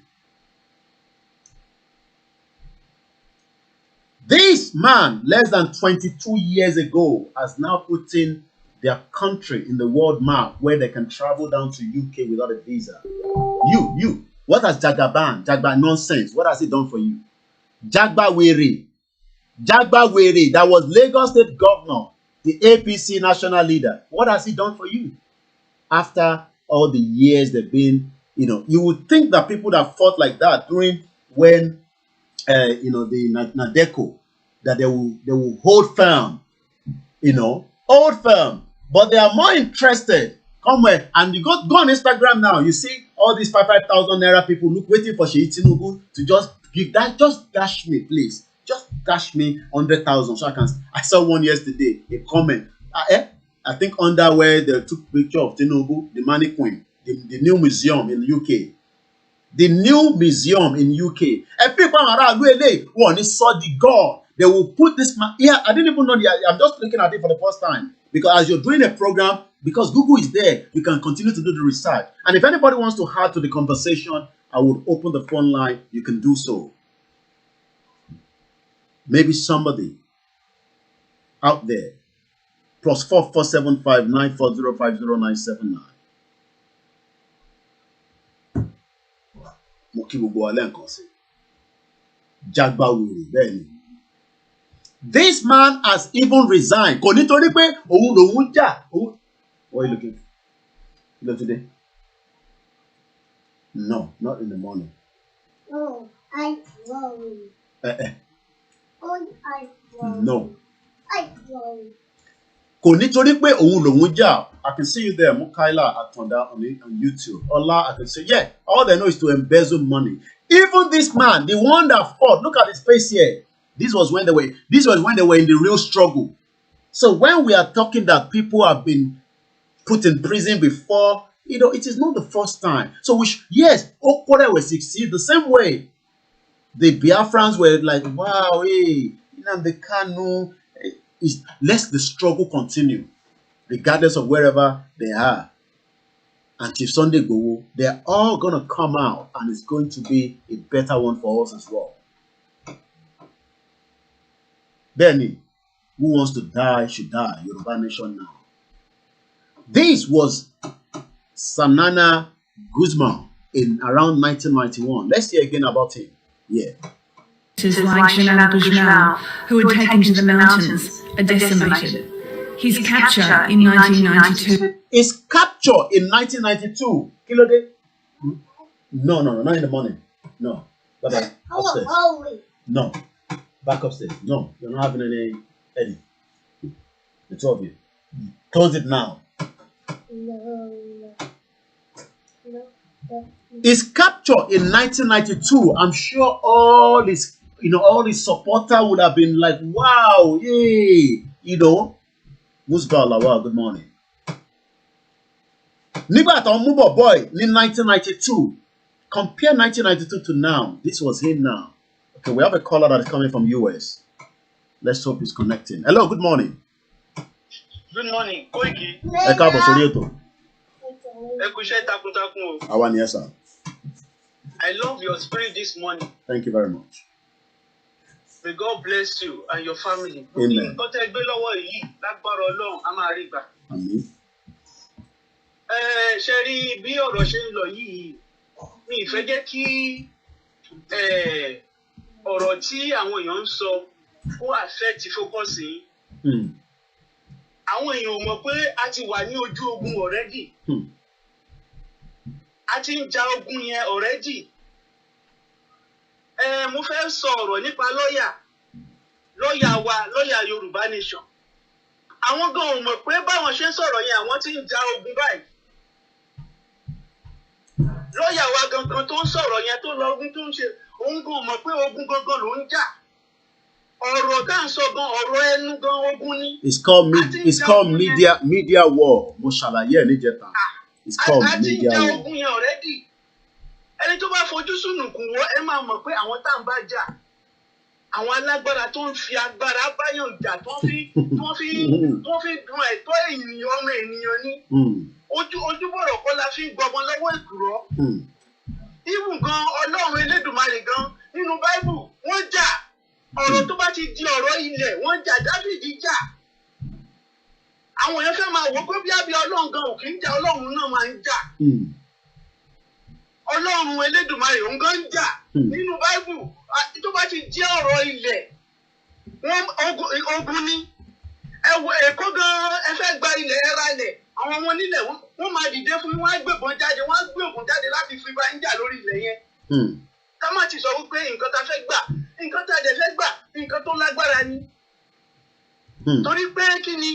This man, less than 22 years ago, has now put in their country in the world map where they can travel down to UK without a visa. You. What has Jagba nonsense, what has it done for you? Jagba Were, that was Lagos State Governor, the APC national leader. What has he done for you? After all the years they've been, you would think that people that fought like that during when, the Nadeco, that they will hold firm, hold firm. But they are more interested. Come where and you go on Instagram now. You see all these 5,000 naira people waiting for Sheyi Tinubu to just give that. Just dash me, please. Just dash me 100,000 so I can. I saw one yesterday. A comment. I think under where they took picture of Tinubu, the Money Queen, the new museum in UK. The new museum in UK. And people around really want to saw the God. They will put this man. Yeah, I didn't even know. I'm just looking at it for the first time. Because as you're doing a program, because Google is there, you can continue to do the research. And if anybody wants to add to the conversation, I would open the phone line. You can do so. Maybe somebody out there. +4475 94050 979. This man has even resigned. What are you looking for? You look today? No, not in the morning. Oh, I worry. Oh, I worry. No. I worry. I can see you there, Mukaila Atonda on YouTube. Allah, I can say, yeah, all they know is to embezzle money. Even this man, the one that fought, look at his face here. This was when they were in the real struggle. So when we are talking that people have been put in prison before, it is not the first time. So yes, Okpore will succeed the same way. The Biafrans were like, wow, hey, the Kanu. Let the struggle continue, regardless of wherever they are. And Chief Sunday Igboho, they're all gonna come out, and it's going to be a better one for us as well. Benny, who wants to die should die. Yoruba Nation now. This was Sanana Guzman in around 1991. Let's hear again about him. Yeah. Like Sanana Guzman, who had taken to the mountains, are decimated. His capture in 1992. His capture in 1992. Kilode? No, not in the morning. No. Bye-bye. Upstairs. No. Back upstairs. No, you're not having any Eddie. The two of you. Close it now. No. His capture in 1992, I'm sure all his supporter would have been like, wow, yay, Musbala, wow, good morning. Nibat Omubo boy in 1992. Compare 1992 to now. This was him now. Okay, we have a caller that is coming from US. Let's hope he's connecting. Hello, good morning. Good morning, Koiki. Yes, sir. I love your spirit this morning. Thank you very much. May God bless you and your family. Amen. Amen. Sherry, bí ọ̀rọ̀ ṣe ń lọ yìí, mi ìfẹ́ jẹ́ kí ọ̀rọ̀ tí àwọn èèyàn ń sọ kó affect focus yín. Àwọn èèyàn ò mọ̀ pé a ti wà ní ojú ogun already. a ti ń ja ogun yẹn already. Mo fẹ́ sọ ọ̀rọ̀ nípa lọ́ọ̀yà wa, lọ́ọ̀yà Yorùbá Nation. Àwọn gan ò mọ̀ pé báwọn ṣe ń sọ̀rọ̀ yẹn àwọn ti ń ja ogun báyìí. Lọ́ọ̀yà wa gangan tó ń sọ̀rọ̀ yẹn tó lọ ogun tó ń ṣe, òun gan ò mọ̀ pé ogun gangan ló ń jà. Ọ̀rọ̀ tá à ń sọ gan, ọ̀rọ̀ ẹnu gan ogun ni. It's called media war. Mo ṣàlàyé ẹ̀ níjẹta. It's called media war. A ti ń ja ogun yẹn already. Ẹni tó bá fojú sùnùkùn wọ́ ẹ máa mọ̀ pé àwọn tá à ń bá jà. Àwọn alágbára tó ń fi agbára báyàn jà tó fi dun ẹ̀tọ́ ènìyàn ọmọ ènìyàn ní. Ojúbọ̀rọ̀ kọ́ la fi ń gbọmọ lọ́wọ́ ìkùrọ́. Ibùn gan Ọlọ́run Elédùmarè gan nínú Báíbù wọ́n jà. Ọ̀rọ̀ tó bá ti di ọ̀rọ̀ ilẹ̀ wọ́n jà, Dáfídì jà. Àwọn èèyàn fẹ́ máa wò pé bí Ọlọ́run gan ò kì í jà, Ọlọ́run náà máa ń jà. Ọlọ́run Elédùmarè òun gan ń jà nínú Báíbù. Tó bá ti jẹ́ ọ̀rọ̀ ilẹ̀ ogun ni. Ẹ wo Èkó gan ẹ fẹ́ gba ilẹ̀ ẹ ra ilẹ̀. Àwọn ọmọ onílẹ̀ wọ́n máa dìde fún yín, wọ́n á gbébọn jáde, wọ́n á gbé ògùn jáde láti fi bá yín jà lórí ilẹ̀ yẹn. Ká má ti sọ wípé nǹkan tá a fẹ́ gbà, nǹkan tá a dẹ̀ fẹ́ gbà, nǹkan tó lágbára ni. Torí pé kí ni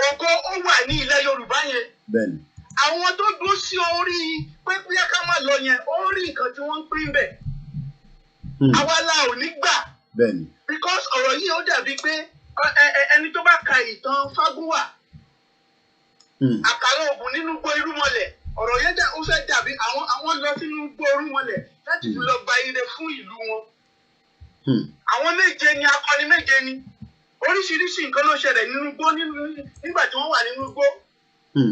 ògo ó wà ní ilẹ̀ Yorùbá yẹn. Bẹ́ẹ̀ni. Àwọn tó dúró sí orí pé bí ká má lọ yẹn, ó rí nǹkan tí wọ́n ń pín bẹ̀. Àwa la ò ní gbà. Bẹ́ẹ̀ni. Because ọ̀rọ̀ yìí ó dàbí pé ẹni tó bá ka ìtàn Fágúnwà, àkàrà ògùn nínú igbó irúnmọlẹ̀, ọ̀rọ̀ yẹn ó fẹ́ dàbí àwọn lọ sínú igbó irúnmọlẹ̀ láti fi lọ gba ire fún ìlú wọn. Àwọn méje ni, akọni méje ni. Oríṣiríṣi nǹkan ló ṣẹlẹ̀ nínú igbó nígbà tí wọ́n wà nínú igbó.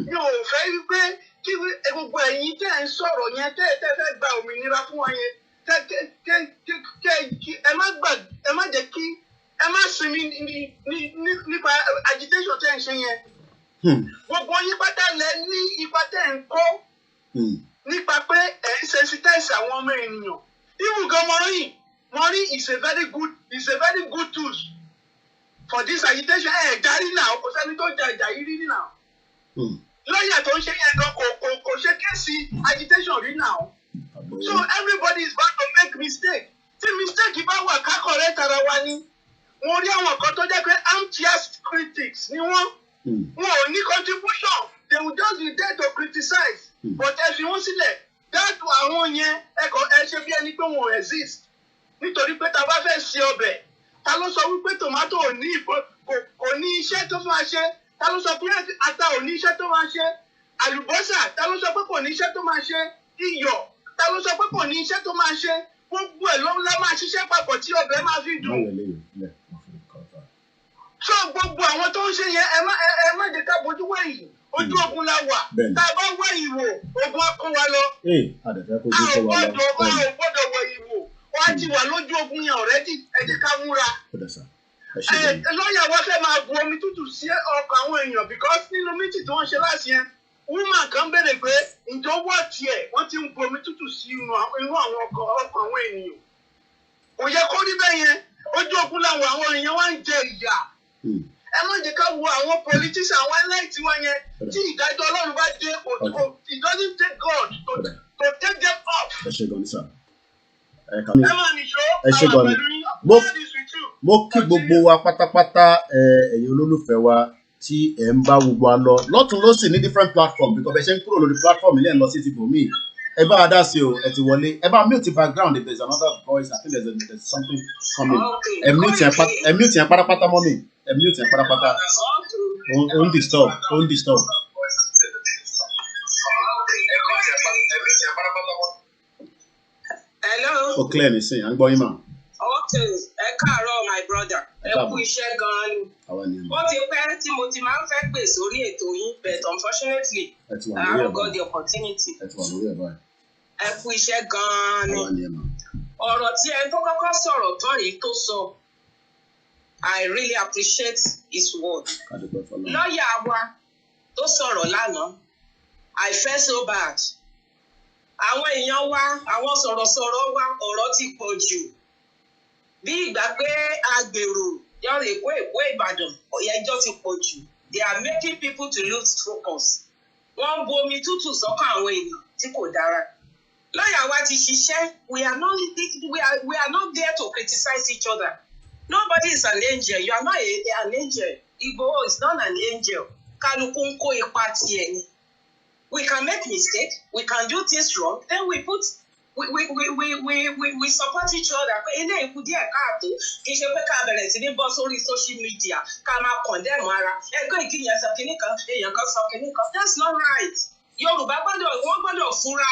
Mi ò fẹ́ wípé kí gbogbo ẹ̀yin tẹ́ ẹ̀ ń sọ̀rọ̀ yẹn tẹ́ ẹ fẹ́ gba òmìnira fún wọn yẹn ẹ má jẹ́ kí ẹ má sinmi nípa agitation tẹ́ ẹ̀ ń ṣe yẹn. Gbogbo yín pátá lẹ ní ipa tẹ́ ẹ̀ ń kó nípa pé ẹ̀ ń sensitize àwọn ọmọ ènìyàn. Even gan Mọ́rí is a very good tool for this agitation. Járí náà kò sẹ́ni tó jà ìjà yìí rí náà. Lọ́yà tó ń ṣe yẹn gan kò ṣe kéèsì agitation rí náà. So everybody is bound to make mistake. Tí mistake bá wà ká correct ara wa ni. Wọ́n rí àwọn kan tó jẹ́ pé armchair critics ni wọ́n. Wọn ò ní contribution. They will just be there to criticize. But ẹ fi wọ́n sílẹ̀. Dáàtò àwọn yẹn ẹ ṣe bí ẹni pé wọn ò exist. Nítorí pé ta bá fẹ́ ṣe ọbẹ̀, ta ló sọ wípé tòmátò kò ní iṣẹ́ tó máa ṣe? Ta ló sọ pé ata ò ní iṣẹ́ tó máa ṣe? Àlùbọ́sà, ta ló sọ pé kò ní iṣẹ́ tó máa ṣe? Iyọ̀, ta ló sọ pé kò ní iṣẹ́ tó máa ṣe? Gbogbo ẹ̀ ló ń lá máa ṣiṣẹ́ papọ̀ tí ọbẹ̀ máa fi dùn. So gbogbo àwọn tó ń ṣe yẹn ẹ má jẹ́ ká bójú wẹ̀yìn. Ojú ogun la wà. Tá a bá wẹ̀yìn wò, ogun á kó wa lọ. A ò gbọ́dọ̀ wẹ̀yìn wò. Wọ́n á ti wà lójú ogun yẹn already. Ẹ jẹ́ ká múra. Lọ́yà wa fẹ́ máa bu omi tútù sí ọkàn àwọn èèyàn because nínú méjì tí wọ́n ṣe láti yẹn, woman kan béèrè pé ǹjọ́ wọ́ tiẹ̀ wọ́n ti ń bu omi tútù sí inú àwọn ọkàn àwọn ènìyàn. Kò yẹ kó rí bẹ́ẹ̀ yẹn. Ojú ogun làwọn àwọn èèyàn wá ń jẹ ìyà. Ẹ má jẹ́ ká wo àwọn politicians àwọn ẹlẹ́tì wọn yẹn tí ìdájọ́ Ọlọ́run bá dé it doesn't take God to take them off. Ẹ ṣe gan ni sá. Ẹ máa nìṣó àwọn pẹ̀lú yín. Mo kí gbogbo wa pátápátá ẹ̀yin olólùfẹ́ wa tí ẹ̀ ń bá gbogbo wa lọ lọ́tún lọ́sìn ní different platform because ẹ ṣe ń kúrò lórí platform ilé ẹ̀ lọ sí ti bò mí. Ẹ bá wa dá sí o, ẹ ti wọlé. Ẹ bá mute background if there is another voice. I think there's something coming. Ẹ mute yẹn pátápátá mọ́ mi. Ẹ mute yẹn pátápátá. Ó ń disturb. Hello. Ó clear nísìnyí, à ń gbọ́ yín mà. Okay, ẹ káàárọ̀ my brother. Ẹ kú iṣẹ́ gan-an ni. Ó ti pẹ́ tí mo ti máa ń fẹ́ pè sórí ètò yín but unfortunately I haven't got the opportunity. Ẹ ti wà lórí ẹ̀ báyìí. Ẹ kú iṣẹ́ gan-an ni. Ọ̀rọ̀ tí ẹ tó kọ́kọ́ sọ̀rọ̀ tán yìí tó sọ, I really appreciate his word. Lọ́yà wa tó sọ̀rọ̀ lánàá, I felt so bad. Àwọn èèyàn wa, àwọn sọ̀rọ̀sọ̀rọ̀ wa, ọ̀rọ̀ ti pọ̀ jù. Bí ìgbà pé agbèrò yọ̀rọ̀ Èkó Ìbàdàn, ẹjọ́ ti pọ̀ jù. They are making people to lose focus. Wọ́n bu omi tútù sọ́kàn àwọn èèyàn tí kò dára. Lọ́yà wa ti ṣiṣẹ́, we are not there to criticize each other. Nobody is an angel. You are not an angel. Igboho is not an angel. Kálukú ń kó ipa tiẹ̀ ni. We can make mistakes. We can do things wrong. Then we support each other. Ilé ikú díẹ̀ káàtó. Kì í ṣe pé ká bẹ̀rẹ̀ sí ní bọ́ sórí social media. Ká máa condemn ara. Ẹgbẹ́ ìkíyàn sọ kìíní kan, èèyàn kan sọ kìíní kan. That's not right. Yorùbá wọ́n gbọ́dọ̀ fura.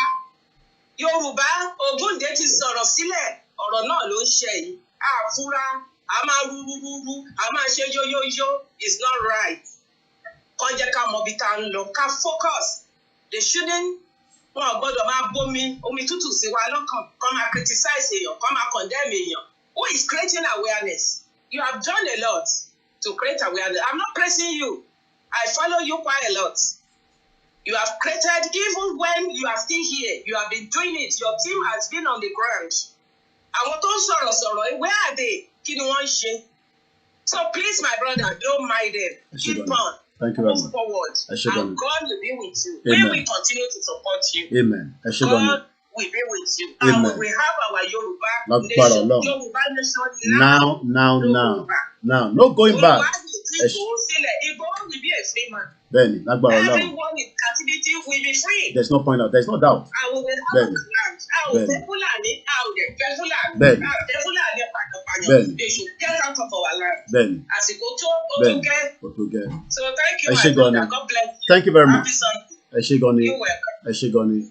Yorùbá Ògúndé ti sọ̀rọ̀ sílẹ̀. Ọ̀rọ̀ náà ló ń ṣe yìí. Àfúrá. A máa rúrúrúrú. A máa ṣe yóyóyó. It's not right. Kọjá ká mọ bí tá ń lọ. Ká focus. They shouldn't. Wọn gbọ́dọ̀ máa bomi omi tútù sí wa lọ́kàn. Kọ́ máa criticize èèyàn. Kọ́ máa condemn èèyàn. Who is creating awareness? You have done a lot to create awareness. I'm not praising you. I follow you quite a lot. You have created, even when you are still here, you have been doing it. Your team has been on the ground. Àwọn tó ń sọ̀rọ̀, where are they? Kí ni wọ́n ń ṣe? So please, my brother, don't mind them. Keep on. Thank you very Move much. forward. And God will be with you. Amen. We will continue to support you. Amen. God will be with you. Amen. And we have our Yoruba Not nation. long. Yoruba nation now. No going back. Then, everyone in captivity will be free. There's no point out. There's no doubt. I will have a land. They should get out of our land. As it go to get. So thank you, my brother. God bless you. Thank you very much. You're welcome.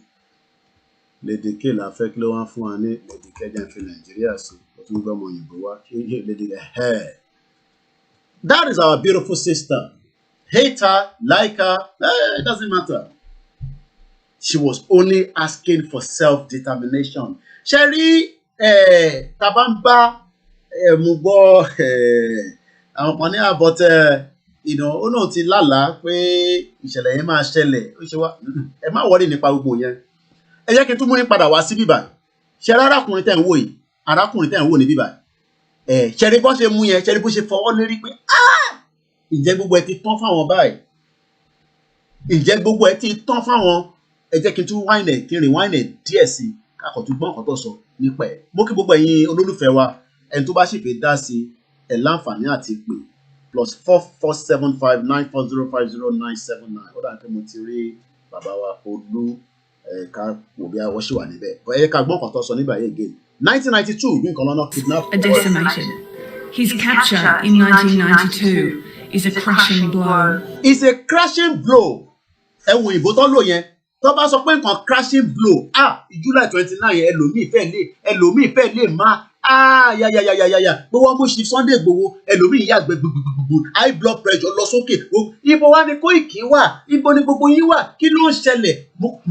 Lady K la fẹ́ kí ló wá fún wa ní Lady K jẹ́ fi Nàìjíríà sí ó tún gbọ́ ọmọ òyìnbó wá Lady K. That is our beautiful sister. Hate her, like her, it doesn't matter. She was only asking for self-determination. Sherry, tabamba, mubo, àwọn kan ní àbọ̀tẹ́, ó náà ti lálàá pé ìṣẹ̀lẹ̀ yẹn máa ṣẹlẹ̀. Ó ṣe wá, ẹ má worry nípa gbogbo yẹn. Ẹ jẹ́ kí n tún mú ní padà wá sí bíbá. Ṣé arákùnrin tẹ́ ń wò yìí? Arákùnrin tẹ́ ń wò ní bíbá. Ṣé rí bó ṣe mú yẹn, ṣé rí bó ṣe fọwọ́ lérí pé ǹjẹ́ gbogbo ẹ ti tán fáwọn báyìí? Ǹjẹ́ gbogbo ẹ ti tán fáwọn? Ẹ jẹ́ kí n tún kí n rewind díẹ̀ sí i káàkó tún gbọ́n kan tó sọ nípa ẹ̀. Mo kí gbogbo ẹ̀yin olólùfẹ́ wa ẹni tó bá sì fẹ́ dá sí ẹ̀ láǹfààní àti pè +447594050979. Ó dà pé mo ti rí bàbá wa Olú ká wò bí wọ́n ṣì wà níbẹ̀. Ẹ ká gbọ́n kan tó sọ nígbà yẹn again. 1992 ìlú nǹkan lọ́nà kidnap. A decimation. His capture in 1992 is a crushing blow. It's a crashing blow. Ẹ wo ìbò tó lò yẹn. Tó bá sọ pé nǹkan crashing blow. July 29 yẹn ẹlòmíì fẹ́ lè máa. Yáyáyáyáyá. Gbogbo ọmọ ṣì Sunday Igboho ẹlòmíì yàgbẹ́ gbogbogbò. High blood pressure lọ sókè. Ibo wa ni Koiki wà? Ibo ni gbogbo yín wà? Kí ló ń ṣẹlẹ̀?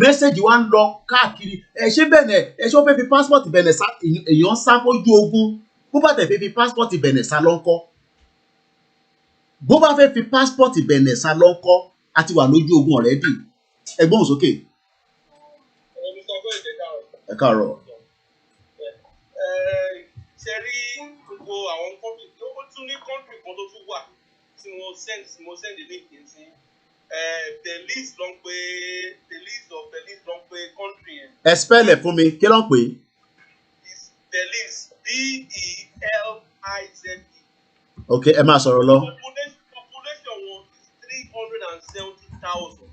Mẹ́sẹ̀gì wa ń lọ káàkiri. Ṣé Bẹ̀nẹ̀ ṣé ó fẹ́ fi passport Bẹ̀nẹ̀ sá èèyàn sá fojú ogun? Bó bá tẹ̀ fẹ́ fi passport Bẹ̀nẹ̀ sá lọ́ńkọ́. Bó bá fẹ́ fi passport Bẹ̀nẹ̀ sá lọ́ńkọ́ àti wà lójú ogun already. Ẹgbọ́n sókè. Ẹ káàárọ̀. Ṣé rí gbogbo àwọn kọ́ńtì tó tún ní kọ́ńtì kan tó tún wà tí mo send the link yẹn sí Belize ló ń pè country yẹn. Ẹ spell ẹ̀ fún mi, kí ló ń pè é? Belize BELIZE. Okay, ẹ máa sọ̀rọ̀ lọ. Population wọn is 370,000.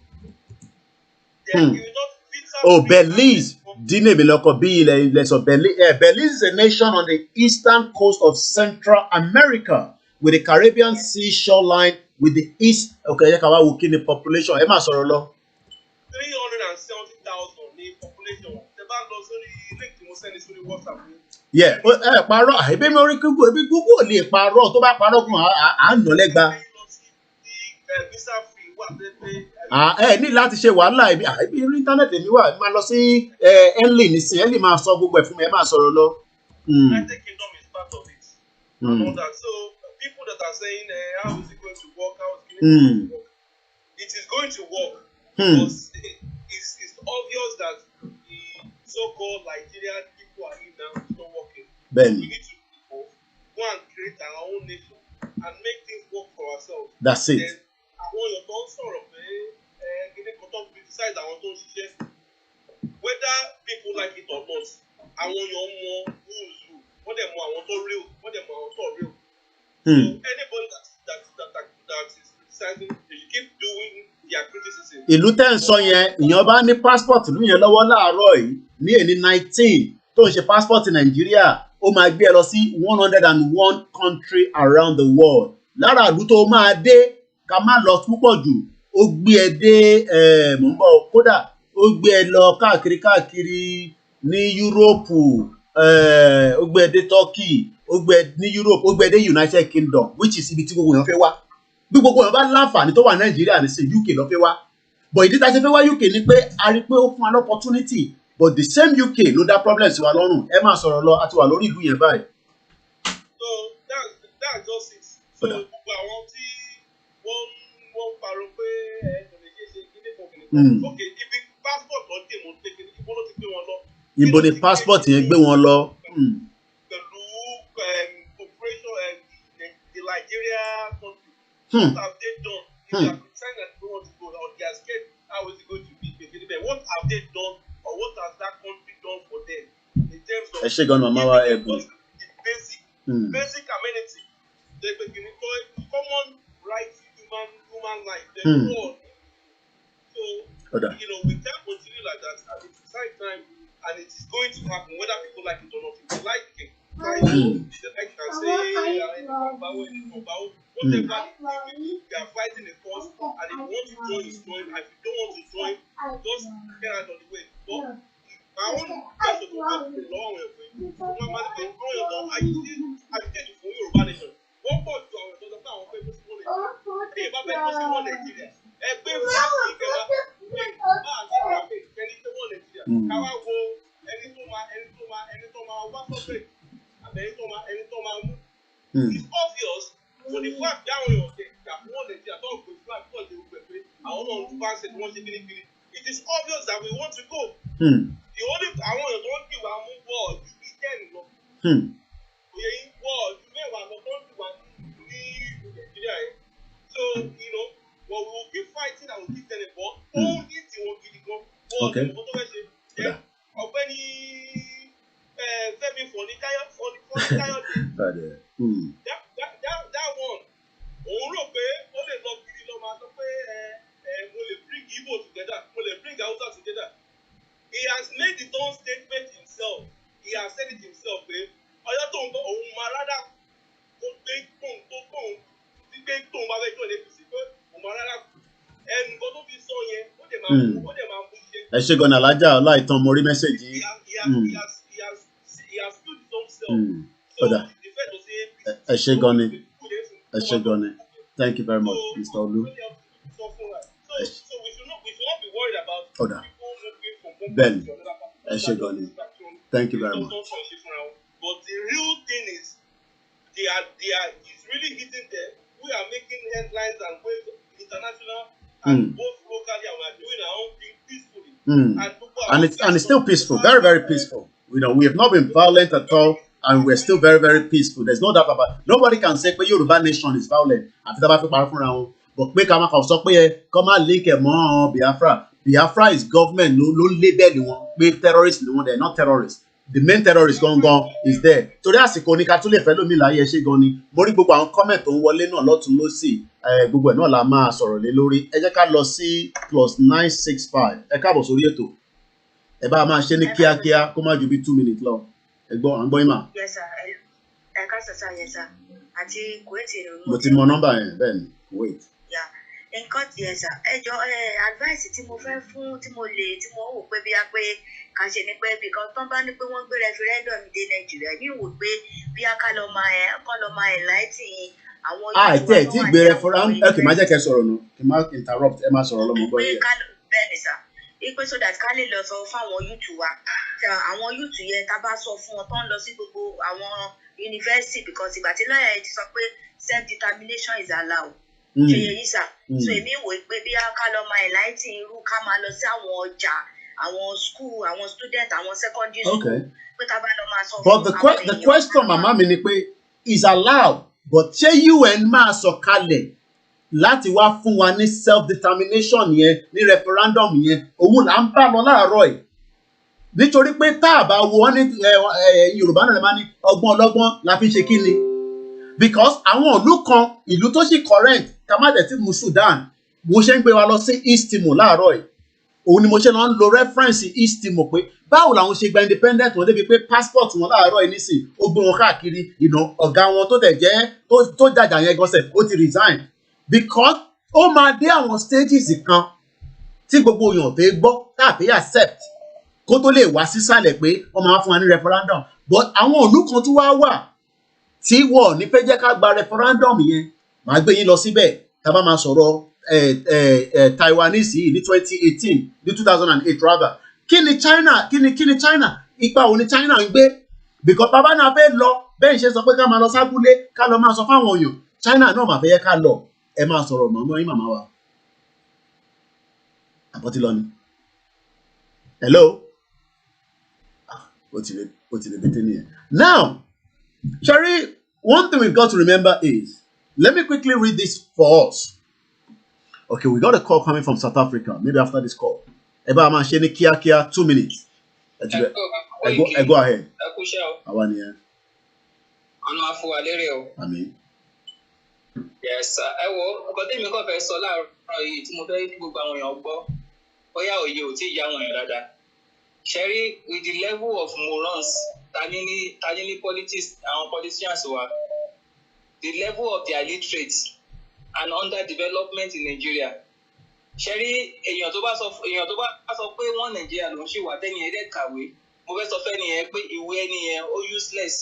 Belize. Dine Biloko B Belize is a nation on the eastern coast of Central America with the Caribbean sea shoreline with the east. Okay, yẹ ká wá wò kí ni population. Ẹ máa sọ̀rọ̀ lọ. 370,000 ní population. Tẹ́ bá lọ sórí link tí mo send sórí WhatsApp. Yeah, parọ́ àìbẹ́ mi orí Google ebi Google lè parọ́ tó bá parọ́ kan à ń nà lẹ́gba. Ní láti ṣe wàhálà ibi íńtánẹ́ẹ̀tì mi wà máa lọ sí Enlil nísìnyí Enlil máa sọ gbogbo ẹ̀ fún mi ẹ máa sọ̀rọ̀ lọ. United Kingdom is part of it. And all that. So people that are saying how is it going to work? How is it going to work? It is going to work because it's obvious that the so-called Nigerian people are in now is not working. Ben. We need to go and create our own nation and make things work for ourselves. That's it. Àwọn èèyàn tó ń sọ̀rọ̀ pé kíní kan tó ń bí real. What them real. So anybody that is criticizing, they should keep doing their criticism. Ìlú tẹ́ ń sọ yẹn, ìyẹn bá ní passport ìlú yẹn lọ́wọ́ láàárọ̀ yìí ní èní 19 tó ń ṣe passport Nàìjíríà, ó máa gbé ẹ lọ sí 101 country around the world. Lára ìlú tó máa dé ká má lọ púpọ̀ jù, ó gbé ẹ dé mò ń bọ̀ kódà ó gbé ẹ lọ káàkiri ní Europe, ó gbé ẹ dé Turkey, ó gbé ẹ ní Europe, ó gbé ẹ dé United Kingdom, which is ibi tí gbogbo èèyàn fẹ́ wá. Bí gbogbo èèyàn bá láǹfààní tó wà Nàìjíríà ní sí UK ló fẹ́ wá. But ìdí tá a ṣe fẹ́ wá UK ni pé a rí pé ó fún wa ní opportunity, but the same UK ló dá problem sí wa lọ́rùn. Ẹ máa sọ̀rọ̀ lọ, a ti wà lórí ìlú yẹn báyìí. So that's just it. So gbogbo àwọn tí wọ́n parọ́ pé kò lè ṣe kíní kan. Okay, ibi passport lọ dé mo gbé kíní, ibo ló ti gbé wọn lọ. Ibo ni passport yẹn gbé wọn lọ? Pẹ̀lú operation the Nigeria country. What have they done? If they are concerned that they don't want to go, or they are scared, how is it going to be? What have they done, or what has that country done for them in terms of basic amenity, the common rights, human life, the world. So we can't continue like that, and it's high time, and it is going to happen whether people like it or not. If they like it, they can say whatever they are fighting a cause, and if you want to join, is join, and if you don't want to join, just get out of the way. But my own person to work with the law way, agitate for Yoruba nation. What part to our daughter now? Hey, Baba, Nigeria. Every it's obvious for the fact that one Nigeria don't go fly because they will pay. I don't know to pass it. It is obvious that we want to go. The only I want to give our move forward. You can go. We forward. You may want to do one Nigeria. So well, we will keep fighting and we will keep telling but all this you won't give it go. Okay. Yeah. Femi for the that one. Òun rò pé ó lè lọ kiri lọ máa sọ pé mo lè bring Igbo together, mo lè bring Hausa together. He has made his own statement himself. He has said it himself pé ọjọ́ tó ń bọ̀ òun máa rádà kó gbé tóun bá fẹ́ tó lè fi sí pé òun máa rádà nǹkan tó fi sọ yẹn ó dẹ̀ máa mú ṣe. Ẹ ṣe gan-an alájà ọláìtàn mo rí mẹ́sẹ̀gì. He has stood his own self. So the fact to say ẹ ṣe gan-an ni. Ẹ ṣe gan-an ni. Thank you very much, Mr. Olu. So we should not be worried about people moving from one Ben, place to another part. ẹ ṣe gan-an ni. Thank you very much. But the real thing is, it's really hitting them. We are making headlines and waves international and both locally, and we are doing our own thing peacefully. And it's still peaceful, very, very peaceful. We have not been violent at all, and we're still very, very peaceful. There's no doubt about it. Nobody can say pé Yoruba nation is violent. Àfi tá bá fi parọ́ fúnra wọn. But pé ká má kàn sọ pé kọ́ máa link ẹ̀ mọ́ Biafra. Biafra is government ló label wọn pé terrorists ni wọn, they're not terrorists. The main terrorist gangan is there. Torí àsìkò ní ká tún lè fẹ́ lómi láyé ṣé gan ni. Mo rí gbogbo àwọn comment tó ń wọlé náà lọ́tún lọ́sì. Gbogbo ẹ̀ náà la máa sọ̀rọ̀ lé lórí. Ẹ jẹ́ ká lọ sí +965. Ẹ káàbọ̀ sórí ètò. Ẹ bá máa ṣe ní kíákíá kó má ju bí 2 minutes lọ. Ẹ gbọ́ à ń gbọ́ ìmọ̀. Yes sir. Ẹ ká sọ̀sọ̀ yes sir. Àti Kuwait ni mo ti mọ nọ́mbà yẹn bẹ́ẹ̀ ni Kuwait. Nǹkan yes sir. Ẹ jọ advice tí mo fẹ́ fún tí mo wò pé bí a pé ká ṣe ni pé because tán bá ní pé wọ́n gbé referendum dé Nàìjíríà ní ìwò pé bí a ká lọ máa enlighten àwọn yóò wá tí gbé referendum ẹ kì í má jẹ́ kẹ́ sọ̀rọ̀ nù kì í má interrupt ẹ má sọ̀rọ̀ lọ́mọ gbọ́ yẹn. Bẹ́ẹ̀ ni sir. Ipe so that ká lè lọ sọ fáwọn youth wa àwọn youth yẹn tá bá sọ fún wọn tán lọ sí gbogbo àwọn university because ìgbà tí lọ́yà yẹn ti sọ pé self determination is allowed. Ṣe yẹ yìí sà. So èmi wò pé bí ká lọ máa enlighten irú ká máa lọ sí àwọn ọjà àwọn school àwọn student àwọn secondary school pé ká bá lọ máa sọ fún but the question màmá mi ni pé is allowed but ṣé UN máa sọ kalẹ̀ láti wá fún wa ní self determination yẹn ní referendum yẹn òun là ń bá lọ láàárọ̀ yìí nítorí pé tá a bá wo ní Yorùbá náà lè máa ní ọgbọ́n ọlọ́gbọ́n la fi ṣe kí ni because àwọn ìlú kan ìlú tó sì current ká má dẹ̀ tí mu Sudan mo ṣe ń gbé wa lọ sí East Timor láàárọ̀ yìí òun ni mo ṣe lọ ń lo reference East Timor pé báwo làwọn ṣe gba independent wọn débi pé passport wọn láàárọ̀ yìí nísìn ó gbé wọn káàkiri ọ̀gá wọn tó dẹ̀ jẹ́ tó jàjà yẹn gọ́sẹ̀ ó ti resign because ó máa dé àwọn stages kan tí gbogbo èèyàn fẹ́ gbọ́ tàbí accept kó tó lè wá sísàlẹ̀ pé wọ́n máa fún wa ní referendum but àwọn ìlú kan tó wá wà tí wọ́n ní fẹ́ jẹ́ ká gba referendum yẹn màá gbé yín lọ síbẹ̀ tá a bá máa sọ̀rọ̀ Taiwanese yìí ní 2018 ní 2008 rather kí ni China ipa wo ni China ń gbé because bàbá náà fẹ́ lọ bẹ́ẹ̀ ṣe sọ pé ká máa lọ sábúlé ká lọ máa sọ fáwọn èèyàn China náà máa fẹ́ yẹ ká lọ ẹ máa sọ̀rọ̀ màmá yín màmá wa àbọ̀tí lọ ni hello ó ti lè bẹ́tẹ̀ nìyẹn now Sherry, one thing we've got to remember is let me quickly read this for us. Okay, we got a call coming from South Africa. Maybe after this call. Eba ma ṣe ní kíákíá 2 minutes. I go ahead. Àwa ni ẹ. Ọ̀nà àfọwálérè o. Àmín. Yes, ẹ wo nǹkan tí mi kàn fẹ́ sọ láàárọ̀ yìí tí mo fẹ́ kí gbogbo àwọn èèyàn gbọ́ bóyá òye ò tí ì yá àwọn èèyàn dáadáa. Sherry, with the level of morons tani ní politics àwọn politicians wa, the level of their illiteracy and underdevelopment in Nigeria. Sherry, èèyàn tó bá sọ pé wọ́n Nigeria ló ń ṣì wà tẹ́ni ẹ̀dẹ́ kàwé mo fẹ́ sọ fẹ́ni yẹn pé ìwé ẹni yẹn ó useless.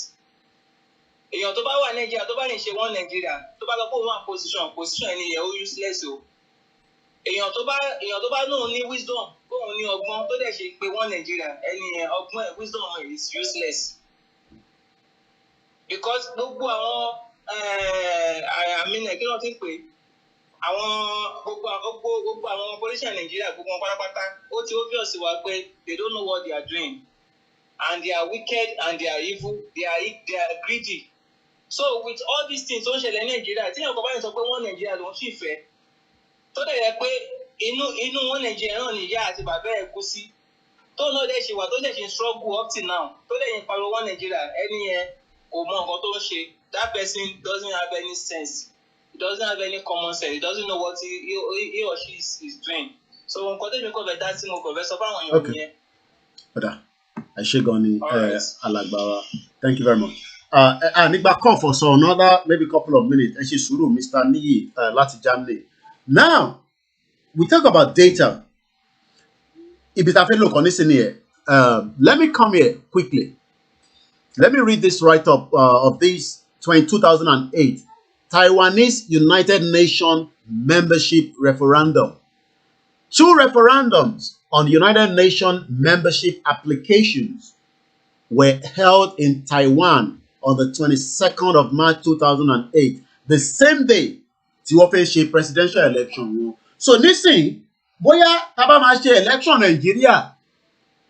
Èèyàn tó bá wà Nigeria tó bá lè ṣe wọ́n Nigeria tó bá lọ pé òun wà position ẹni yẹn ó useless o. Èèyàn tó bá náà ní wisdom kóun ní ọgbọ́n tó dẹ̀ ṣe pé wọ́n Nigeria ẹni yẹn ọgbọ́n ẹ̀ wisdom is useless. Because gbogbo àwọn àmìnà kí wọ́n ti pè àwọn gbogbo àwọn politician Nigeria gbogbo wọn pátápátá ó ti obvious wa pé they don't know what they are doing and they are wicked and they are evil they are greedy. So with all these things tó ń ṣẹlẹ̀ ní Nigeria tí èèyàn kan bá yẹn sọ pé wọ́n Nigeria ló ń sì fẹ́ tó dẹ̀ yẹ pé inú wọn Nigeria náà ni ìyá àti bàbá ẹ̀ kú sí tó náà dẹ̀ ṣe wà tó dẹ̀ ṣe struggle up till now tó dẹ̀ yẹn pariwo wọn Nigeria ẹni yẹn kò mọ nǹkan tó ń ṣe. That person doesn't have any sense. He doesn't have any common sense. He doesn't know what he or she is doing. So nǹkan tó ń kọ́ bẹ̀ dá sí mo kọ̀ bẹ́ sọ fáwọn èèyàn nìyẹn. Ọ̀dà ẹ ṣé gan ni alàgbà wa. Thank you very much. Nígbà kan for so another maybe couple of minutes ẹ ṣe sùúrù Mr. NEWY láti Germany. Now we talk about data. Ibi tá a fẹ́ lò kàn nísìnyí ẹ̀. Let me come here quickly. Let me read this write-up of this 2008 Taiwanese United Nations membership referendum. 2 referendums on United Nations membership applications were held in Taiwan on the 22nd of March 2008, the same day tí wọ́n fẹ́ ṣe presidential election wọn. So nísìnyí, bóyá tá bá máa ṣe election Nigeria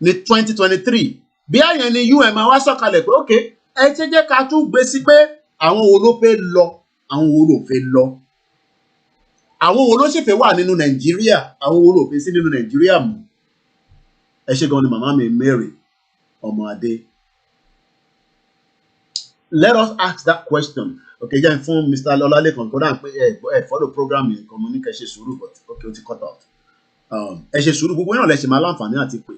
ní 2023, bí àyẹn ni UM wá sọ̀kalẹ̀ pé okay ẹ ṣe jẹ́ ká tún gbé sí pé àwọn wo ló fẹ́ lọ àwọn wo ló fẹ́ lọ àwọn wo ló sì fẹ́ wà nínú Nàìjíríà àwọn wo ló fẹ́ sí nínú Nàìjíríà mọ́. Ẹ ṣé gan ni màmá mi Mary ọmọ Adé. Let us ask that question. Okay, jẹ́ fún Mr. Ọlálékan kó dáhùn pé ẹ follow program yẹn kan mo ní kẹ́ ṣe sùúrù but okay ó ti cut out. Ẹ ṣe sùúrù gbogbo yẹn lẹ ṣe máa láǹfààní àti pé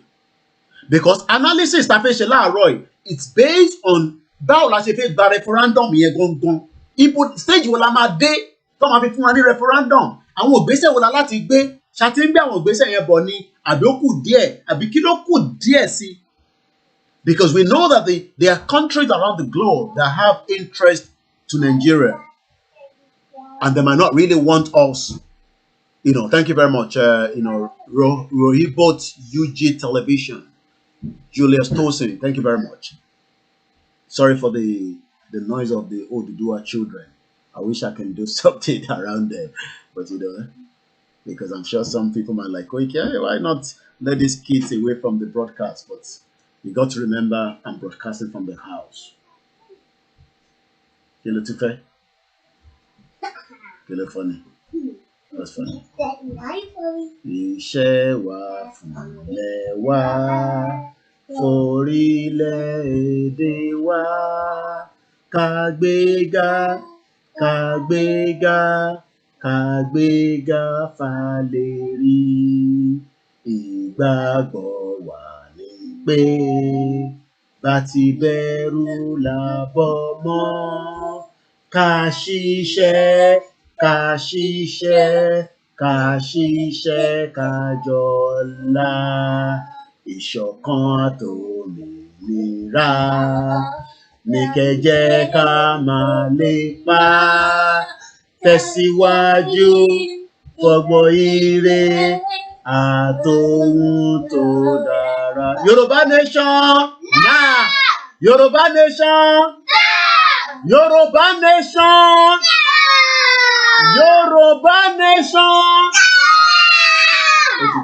because analysis ta fẹ́ ṣe láàárọ̀ yìí it's based on báwo la ṣe fẹ́ gba referendum yẹn gangan ibo stage wo la máa dé tó máa fi fún wa ní referendum àwọn ògbésẹ̀ wo la láti gbé ṣàtì ń gbé àwọn ògbésẹ̀ yẹn bọ̀ ni àbí ó kù díẹ̀ àbí kí ló kù díẹ̀ sí because we know that there are countries around the globe that have interest to Nigeria and they might not really want us. Thank you very much. Rohibot UG Television. Julius Tosin, thank you very much. Sorry for the noise of the Oduduwa children. I wish I can do something around them, but because I'm sure some people might like, okay, why not let these kids away from the broadcast? But you got to remember, I'm broadcasting from the house. Kilo tufe? Kilo funny? That's funny. Iṣẹ́ wa fúnlẹ̀ wa orílẹ̀-èdè wa kàgbéga kàgbéga kàgbéga fàlẹ́rí ìgbàgbọ́ wa ni pé bá ti bẹ̀rù làbọ̀ mọ́ ká ṣiṣẹ́ ká ṣiṣẹ́ ká ṣiṣẹ́ ká jọlá ìṣọ̀kan àtòmìnira ní kẹ́jẹ́ ká máa lépa tẹ̀síwájú fọgbọ́ ire àtòhun tó dára. Yoruba nation now. Yoruba nation. Yoruba nation. Yoruba nation.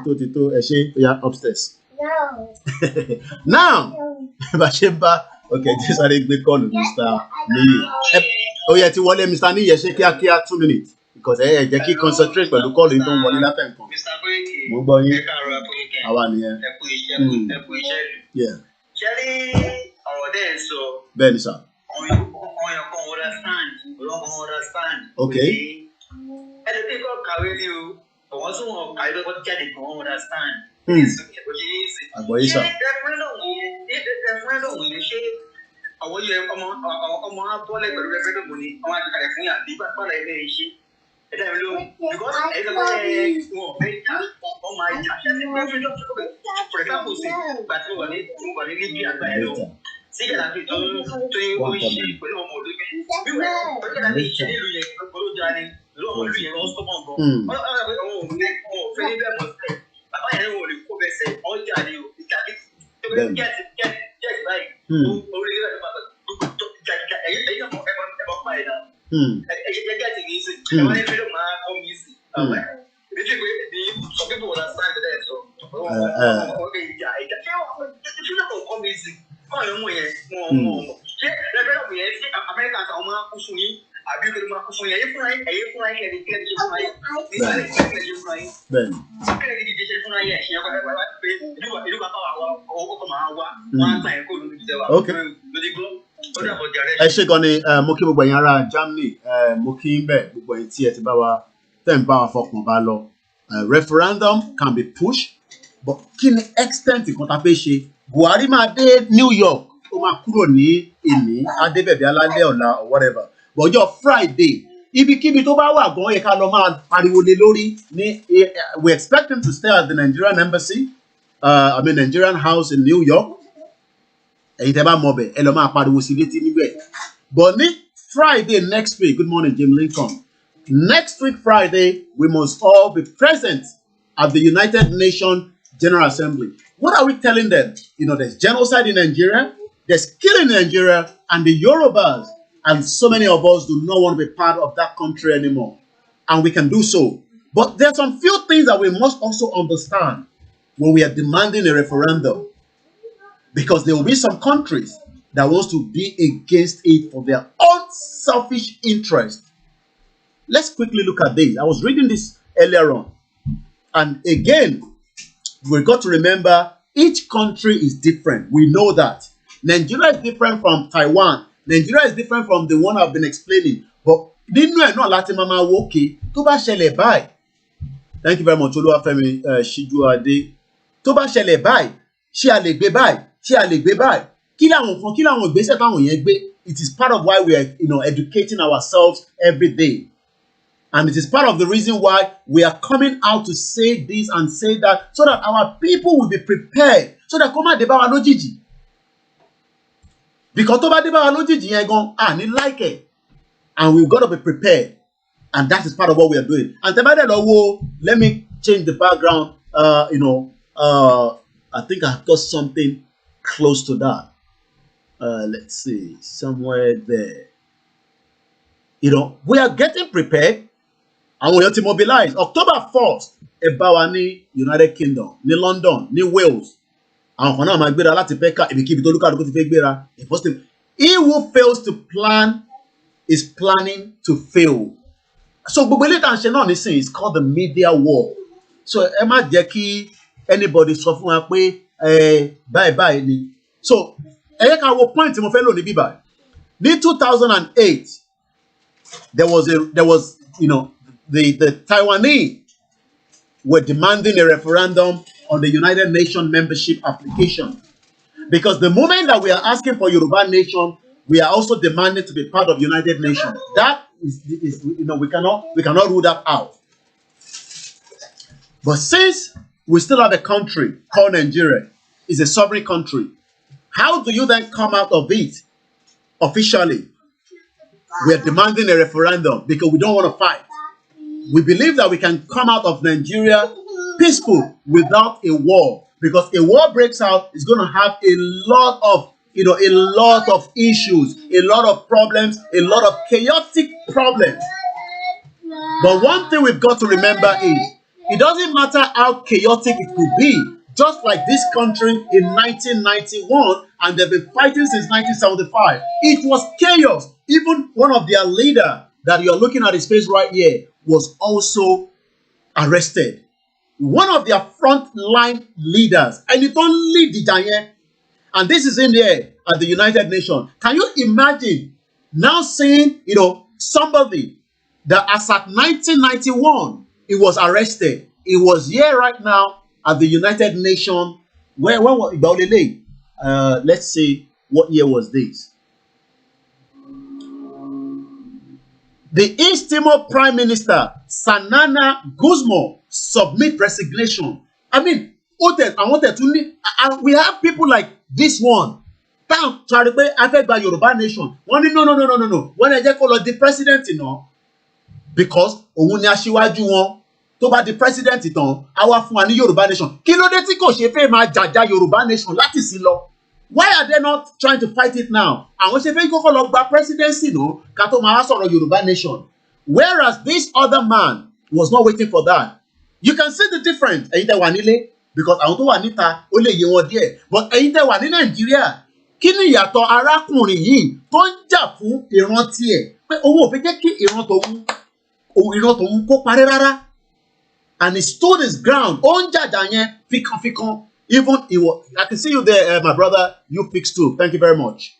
Ó ti tó ẹ ṣé oya upstairs. Now bá ṣe bá okay just sáré gbé kọ́ọ̀lù Mr. Niyi. Ó yẹ ti wọlé Mr. Niyi ẹ ṣe kíákíá 2 minutes because ẹ jẹ́ kí concentrate pẹ̀lú kọ́ọ̀lù yìí tó ń wọlé látẹ̀ nǹkan. Mo gbọ́ yín. Àwa nìyẹn. Ẹ kú iṣẹ́ ìlú. Ṣé rí ọ̀rọ̀ dẹ́ ẹ̀ sọ? Bẹ́ẹ̀ni sà. Ọ̀yàn kan understand. Okay. Ẹni tí kò kàwé ni o, ọ̀wọ́n tún wọn kàwé lọ́wọ́ jáde kan wọ́n understand. Àgbọ̀yé sà. Ṣé referendum yìí ṣé àwọn yẹ ọmọ abọ́lẹ̀ pẹ̀lú referendum ni àwọn àgbẹ̀kalẹ̀ fún yà ní bàbá ilé iṣẹ́? Ẹ̀dá mi ló because ẹ̀dá mi wọn fẹ́ jà wọ́n máa jà ṣé ti referendum tó kọ́ for example sí ìgbà tí mo wà ní Libya àgbà ẹ̀ lọ sí ìjàdá fi tó ń ṣe pẹ̀lú ọmọ olóògbé bí wọ́n tọ́jú ìjàdá fi ṣe nílùú yẹn olóòjà ni ìlú ọmọ ìlú yẹn wọ́n sọ́mọ̀ gan wọ́n fẹ́ ní bẹ́ẹ̀ mọ̀ sí bàbá yẹn wọ́n lè kó bẹ́sẹ̀ ọjà ni o ìjà bí jẹ́ẹ̀tì báyìí orí rẹ̀ ẹ̀yìn ọmọ ẹ̀bọ̀ pa ẹ̀ náà ẹ̀yìn jẹ́ẹ̀tì ní í sè ẹ̀wọ́n ní fídíò máa kọ́ mi sí ètò ìwé ní some people understand that so ọ̀gá ìjà fídíò kan kọ́ mi sí fún àwọn ọmọ yẹn wọ́n ṣé referendum yẹn sí Amẹ́ríkà àtàwọn máa kú fún yín àbí kí ló máa kú fún yín ẹ̀yìn fúnra yín kẹ́ni kẹ́ni ṣe fúnra yín nísàlẹ̀ kẹ́ni ṣe fúnra yín kẹ́ni kẹ́ni ṣe fúnra yín ẹ̀ṣin ọkọ̀ pé ìlú bàbá wa ọkọ̀ máa wá wọ́n á gbà yín kó lórí ìjẹba lórí gbọ́ ó dàbọ̀ jàre. Ẹ ṣé gan ni mo kí gbogbo ẹ̀yin ará Germany mo kí ń bẹ̀ gbogbo ẹ̀yin tí ẹ ti bá wa tẹ̀ ń bá wa fọkàn bá lọ referendum can be pushed but kí ni extent nǹkan tá a fẹ́ ṣe Buhari máa dé New York ó máa kúrò ní ìní adébẹ̀bẹ̀ alálẹ̀ ọ̀la or whatever but ọjọ́ Friday ibikíbi tó bá wà gan yẹ ká lọ máa pariwo lé lórí ní we expect him to stay at the Nigerian embassy Nigerian house in New York ẹ̀yin tẹ́ bá mọ̀ bẹ̀ ẹ lọ máa pariwo sí létí níbẹ̀ but ní Friday next week good morning Jim Lincoln next week Friday we must all be present at the United Nations General Assembly. What are we telling them? There's genocide in Nigeria, there's killing in Nigeria, and the Yorubas and so many of us do not want to be part of that country anymore. And we can do so. But there's some few things that we must also understand when we are demanding a referendum. Because there will be some countries that wants to be against it for their own selfish interest. Let's quickly look at this. I was reading this earlier on. And again, we've got to remember each country is different. We know that. Nigeria is different from Taiwan. Nigeria is different from the one I've been explaining. But nínú ẹ̀ náà láti máa wo òkè tó bá ṣẹlẹ̀ báyìí. Thank you very much, Olúwafẹ́mi Ṣíjúadé. Tó bá ṣẹlẹ̀ báyìí, ṣé a lè gbé báyìí? Ṣé a lè gbé báyìí? Kí làwọn ìgbésẹ̀ táwọn yẹn gbé? It is part of why we are, educating ourselves every day. And it is part of the reason why we are coming out to say this and say that so that our people will be prepared. So that kó má dé bá wa lójijì. Because tó bá dé bá wa lójijì yẹn gan, ní like it. And we've got to be prepared. And that is part of what we are doing. And let me change the background. I think I've got something close to that. Let's see, somewhere there. We are getting prepared. And we have to mobilize. October 1st, ẹ bá wa ní United Kingdom, ní London, ní Wales. Àwọn kan náà máa gbéra láti pẹ́ka ibikíbi tó lúkàdúkú ti fẹ́ gbéra. He who fails to plan is planning to fail. So gbogbo ilé ìtàn ṣe náà nísìnyí is called the media war. So ẹ má jẹ́ kí anybody sọ fún wa pé bye ni. So ẹ ká wo point mo fẹ́ lò ní bíbá. Ní 2008 there was the Taiwanese were demanding a referendum on the United Nations membership application. Because the moment that we are asking for Yoruba nation, we are also demanding to be part of United Nations. That is we cannot rule that out. But since we still have a country called Nigeria, it's a sovereign country, how do you then come out of it officially? We are demanding a referendum because we don't want to fight. We believe that we can come out of Nigeria peaceful without a war. Because a war breaks out, it's going to have a lot of issues, a lot of problems, a lot of chaotic problems. But one thing we've got to remember is, it doesn't matter how chaotic it could be. Just like this country in 1991, and they've been fighting since 1975. It was chaos. Even one of their leaders that you're looking at his face right here was also arrested. One of their frontline leaders, and it don't lead the giant, and this is in there at the United Nations. Can you imagine now seeing, somebody that as at 1991, he was arrested. He was here right now at the United Nations. When was it? Let's see, what year was this? The East Timor Prime Minister, Sanana Guzman, submit resignation. I mean, we have people like this one. No. When they call the president, because tó bá di president tán á wá fún wa ní Yorùbá nation. Kí ló dé tí kò ṣe fẹ́ máa jàjà Yorùbá nation láti sí lọ? Why are they not trying to fight it now? Àwọn ṣe fẹ́ kọ́kọ́ lọ gba presidency náà ká tó máa sọ̀rọ̀ Yorùbá nation. Whereas this other man was not waiting for that. You can see the difference. Ẹ̀yin tẹ́ wà nílé, because àwọn tó wà níta ó lè yé wọn díẹ̀. But ẹ̀yin tẹ́ wà ní Nàìjíríà, kí ni ìyàtọ̀ arákùnrin yìí tó ń jà fún ìran tiẹ̀ pé òun ò fẹ́ jẹ́ kí ìran tòun kó parẹ́ rárá? And he stood his ground. Even he was, I can see you there, my brother. You fix too. Thank you very much.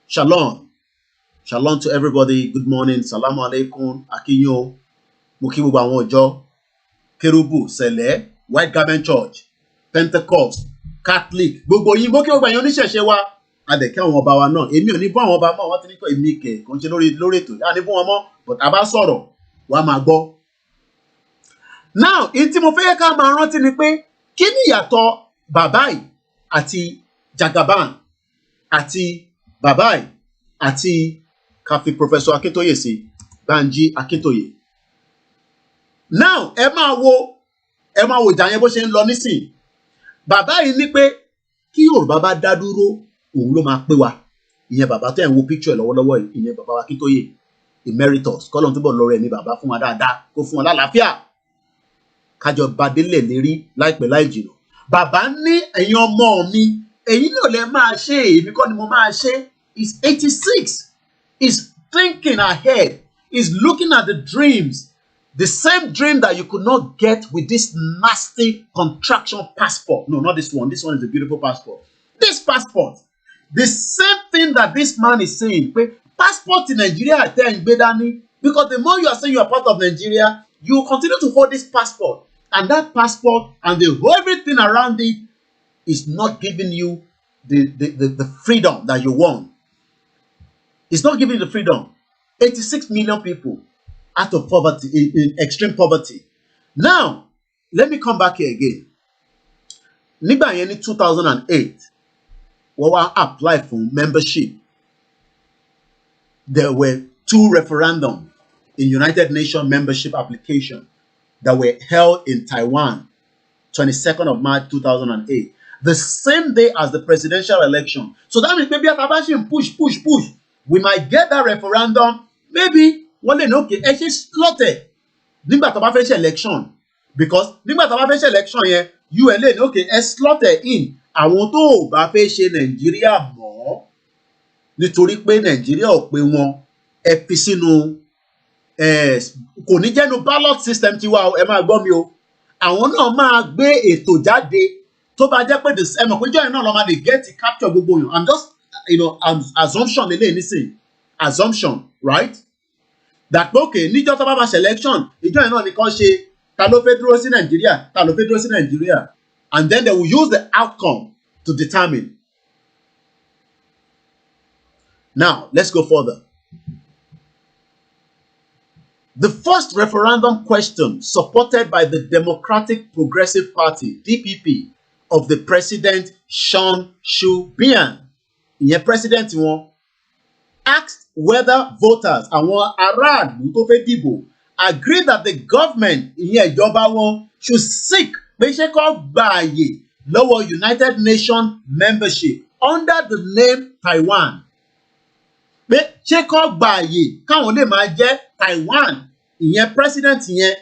Shalom. Shalom to everybody. Good morning. Salamu alaikum. Akinyo. Mukibu Bawojo. Kerubu. Sele. White Garment Church. Pentecost. Catholic. Gbogbo yin mo ki o gba yan oníṣẹ̀ṣe wa. Adeke àwọn ọba wa náà. Èmi ò ní bọ́ àwọn ọba mọ́. Wọ́n ti ní kọ́ èmi kẹ̀. Kò ń ṣe lórí ètò. A ní bọ́ wọn mọ́. But a bá sọ̀rọ̀. Wàá máa gbọ́. Now, ìtí mo fẹ́ ká máa rántí ni pé kí ni ìyàtọ̀ Bàbáì àti Jagaban àti Bàbáì àti káfí Professor Akintoye sí Banji Akintoye. Now, ẹ máa wo ìjà yẹn bó ṣe ń lọ nísìn. Bàbáì ní pé kí Yorùbá bá dá dúró òun ló máa pé wa. Ìyẹn bàbá tó ẹ̀ ń wo picture lọ́wọ́lọ́wọ́ yìí, ìyẹn bàbá Akintoye emeritus kọ́lọ́n túbọ̀ lọ́rọ̀ ẹ̀mí bàbá fún wa dáadáa kó fún wa lálàáfíà. Kájọ badélẹ̀ lérí láìpẹ́ láì jìnnà. Bàbá ní ẹ̀yin ọmọ mi, ẹ̀yin náà lè máa ṣe, èmi kọ́ ni mo máa ṣe. He's 86. He's thinking ahead. He's looking at the dreams. The same dream that you could not get with this nasty contraction passport. No, not this one. This one is a beautiful passport. This passport, the same thing that this man is saying, passport in Nigeria, because the more you are saying you are part of Nigeria, you continue to hold this passport. And that passport and everything around it is not giving you the freedom that you want. It's not giving you the freedom. 86 million people out of poverty, in extreme poverty. Now, let me come back here again. Nígbà yẹn ní 2008, wọ́n wá apply for membership. There were 2 referendums in United Nations membership application that were held in Taiwan, 22nd of March 2008, the same day as the presidential election. So that means maybe after push, we might get that referendum. Maybe one day, okay, actually slotted. Nígbà tó bá fẹ́ ṣe election, because nígbà tó bá fẹ́ ṣe election yẹn, ULA okay, slotted in àwọn tó bá fẹ́ ṣe Nàìjíríà mọ́, nítorí pé Nàìjíríà ò pé wọn ẹ fi sínú kò ní jẹ́nu ballot system tiwa ẹ máa gbọ́ mi o. Àwọn náà máa gbé ètò jáde tó bá jẹ́ pé ẹ mọ̀ pé jọ́yìn náà lọ́ máa lè get capture gbogbo yàn. I'm just assumption lélẹ́yìn nísìnyí, assumption, right? That okay, níjọ́ tó bá bá selection, ìjọ́yìn náà nìkan ṣe ta ló fẹ́ dúró sí Nàìjíríà, ta ló fẹ́ dúró sí Nàìjíríà, and then they will use the outcome to determine. Now, let's go further. The first referendum question supported by the Democratic Progressive Party, DPP, of the President Sean Shu-bian, ìyẹn president wọn, asked whether voters, àwọn aráàlú tó fẹ́ dìbò, agreed that the government, ìyẹn ìjọba wọn, should seek pé ṣé kó gba àyè lọ́wọ́ United Nations membership under the name Taiwan. Pé ṣé kó gba àyè káwọn lè máa jẹ́ Taiwan, ìyẹn president ìyẹn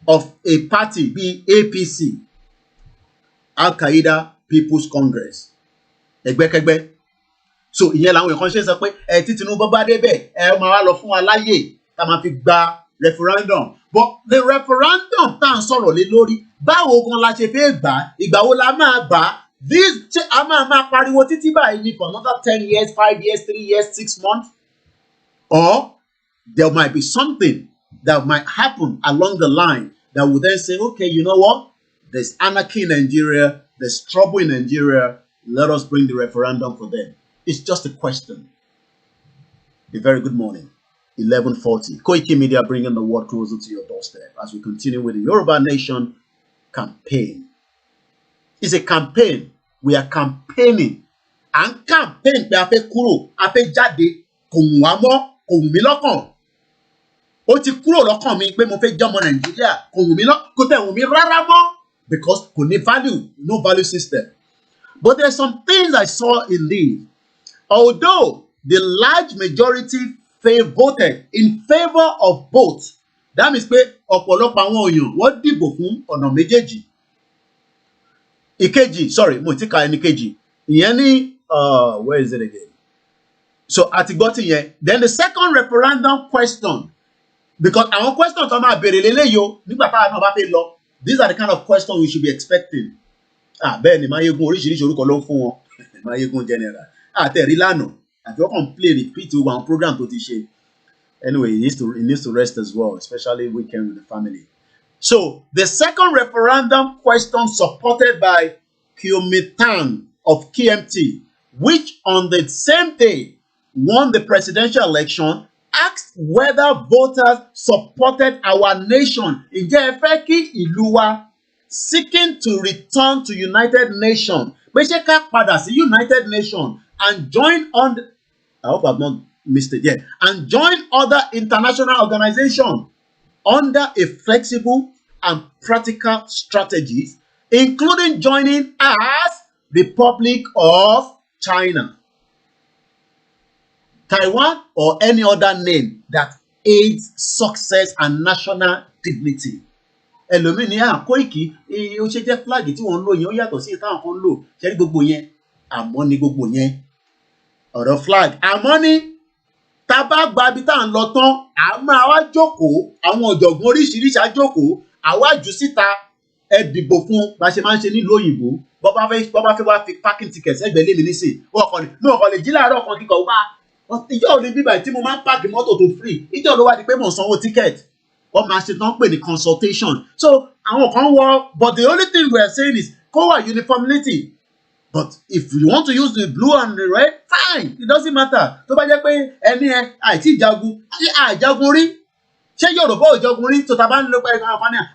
of a party bíi APC, Al-Qaeda People's Congress, ẹgbẹ́kẹ́gbẹ́. So ìyẹn làwọn èèyàn ṣe sọ pé tí Tinubu bá débẹ̀ máa wá lọ fún wa láyè tá máa fi gba referendum. But the referendum tá à ń sọ̀rọ̀ lé lórí, báwo gan la ṣe fẹ́ gbà á, ìgbà wo la máa gbà á, this a máa pariwo títí báyìí ní for another 10 years, 5 years, 3 years, 6 months, or there might be something that might happen along the line that will then say, okay, you know what, there's anarchy in Nigeria, there's trouble in Nigeria, let us bring the referendum for them. It's just a question. A very good morning. 11:40. KOIKIMEDIA bringing the word closer to your doorstep as we continue with the Yoruba Nation campaign. It's a campaign. We are campaigning. And campaign pé a fẹ́ kúrò, a fẹ́ jáde, kò wù wá mọ́, kò wù mí lọ́kàn. Ó ti kúrò lọ́kàn mi pé mo fẹ́ jẹ́ ọmọ Nàìjíríà, kò wù mí lọ́kàn, kò tẹ̀ wù mí rárá mọ́, because kò ní value, no value system. But there are some things I saw in this. Although the large majority voted in favor of both, that means pé ọ̀pọ̀lọpọ̀ àwọn èèyàn wọ́n dìbò fún ọ̀nà méjèèjì. Ìkejì, sorry, mo ti ka ẹni kejì. Ìyẹn ní, where is it again? So àti gbọ́ ti yẹn. Then the second referendum question, because àwọn question tó máa bèrè lélẹ́yìí o, nígbà táwọn náà bá fẹ́ lọ, these are the kind of questions we should be expecting. Bẹ́ẹ̀ ni Máyégún oríṣiríṣi orúkọ ló ń fún wọn. Máyégún general. Àtẹ̀rí lánàá. Àti wọ́n kàn play repeat gbogbo àwọn program tó ti ṣe. Anyway, he needs to rest as well, especially weekend with the family. So the second referendum question supported by Kyomitang of KMT, which on the same day won the presidential election, asked whether voters supported our nation. Ǹjẹ́ ẹ fẹ́ kí ìlú wa seeking to return to United Nations, pé ṣé ká padà sí United Nations and join on the, I hope I've not missed it, yeah, and join other international organizations under a flexible and practical strategies, including joining as Republic of China, Taiwan, or any other name that aids success and national dignity. Ẹlòmíì ní Kóìkì ó ṣe jẹ́ flag tí wọ́n ń lò yẹn ó yàtọ̀ sí táwọn kan ń lò, ṣe rí gbogbo yẹn àmọ́ ní gbogbo yẹn ọ̀rọ̀ flag àmọ́ ní tá a bá gba ibi tá à ń lọ tán a máa wá jókòó, àwọn ọ̀jọ̀gbọ́n oríṣiríṣi á jókòó, àwa jù síta ẹ dìbò fún bá ṣe máa ń ṣe nílùú òyìnbó, bọ́ bá fẹ́ wá fi parking ticket ẹgbẹ́ lé mi nísìn wọ́n kàn lè jí láàárọ̀ kan kíkọ̀ wá ìjọ òní bíbá tí mo máa ń pààkì mọ́tò tó free, ìjọ ló wá di pé mò ń sanwó ticket, wọ́n máa ṣe tán pè ní consultation. So àwọn kan wọ, but the only thing we are saying is kó wà uniformity. But if you want to use the blue and the red, fine, it doesn't matter. Tó bá jẹ́ pé ẹni àìtí ìjagun, àìjagun rí, ṣé Yorùbá ò jagun rí, tó ta bá ń lo pẹ́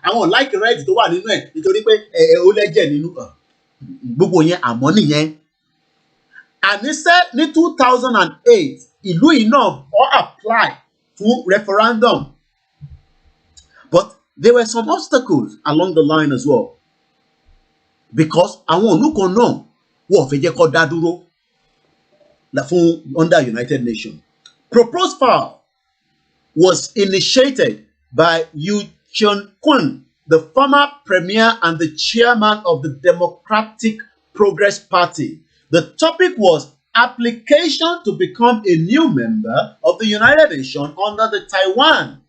àwọn like red tó wà nínú ẹ̀ nítorí pé ó lẹ́jẹ̀ nínú gbogbo yẹn àmọ́ nìyẹn. Àníṣe ní 2008 ìlú yìí náà ó apply fún referendum, but there were some obstacles along the line as well, because àwọn ìlú kan náà wọ́n fẹ́ jẹ́ kó dá dúró fún under United Nations. Proposed file was initiated by Yu Chun-kun, the former premier and the chairman of the Democratic Progress Party. The topic was application to become a new member of the United Nations under the Taiwan.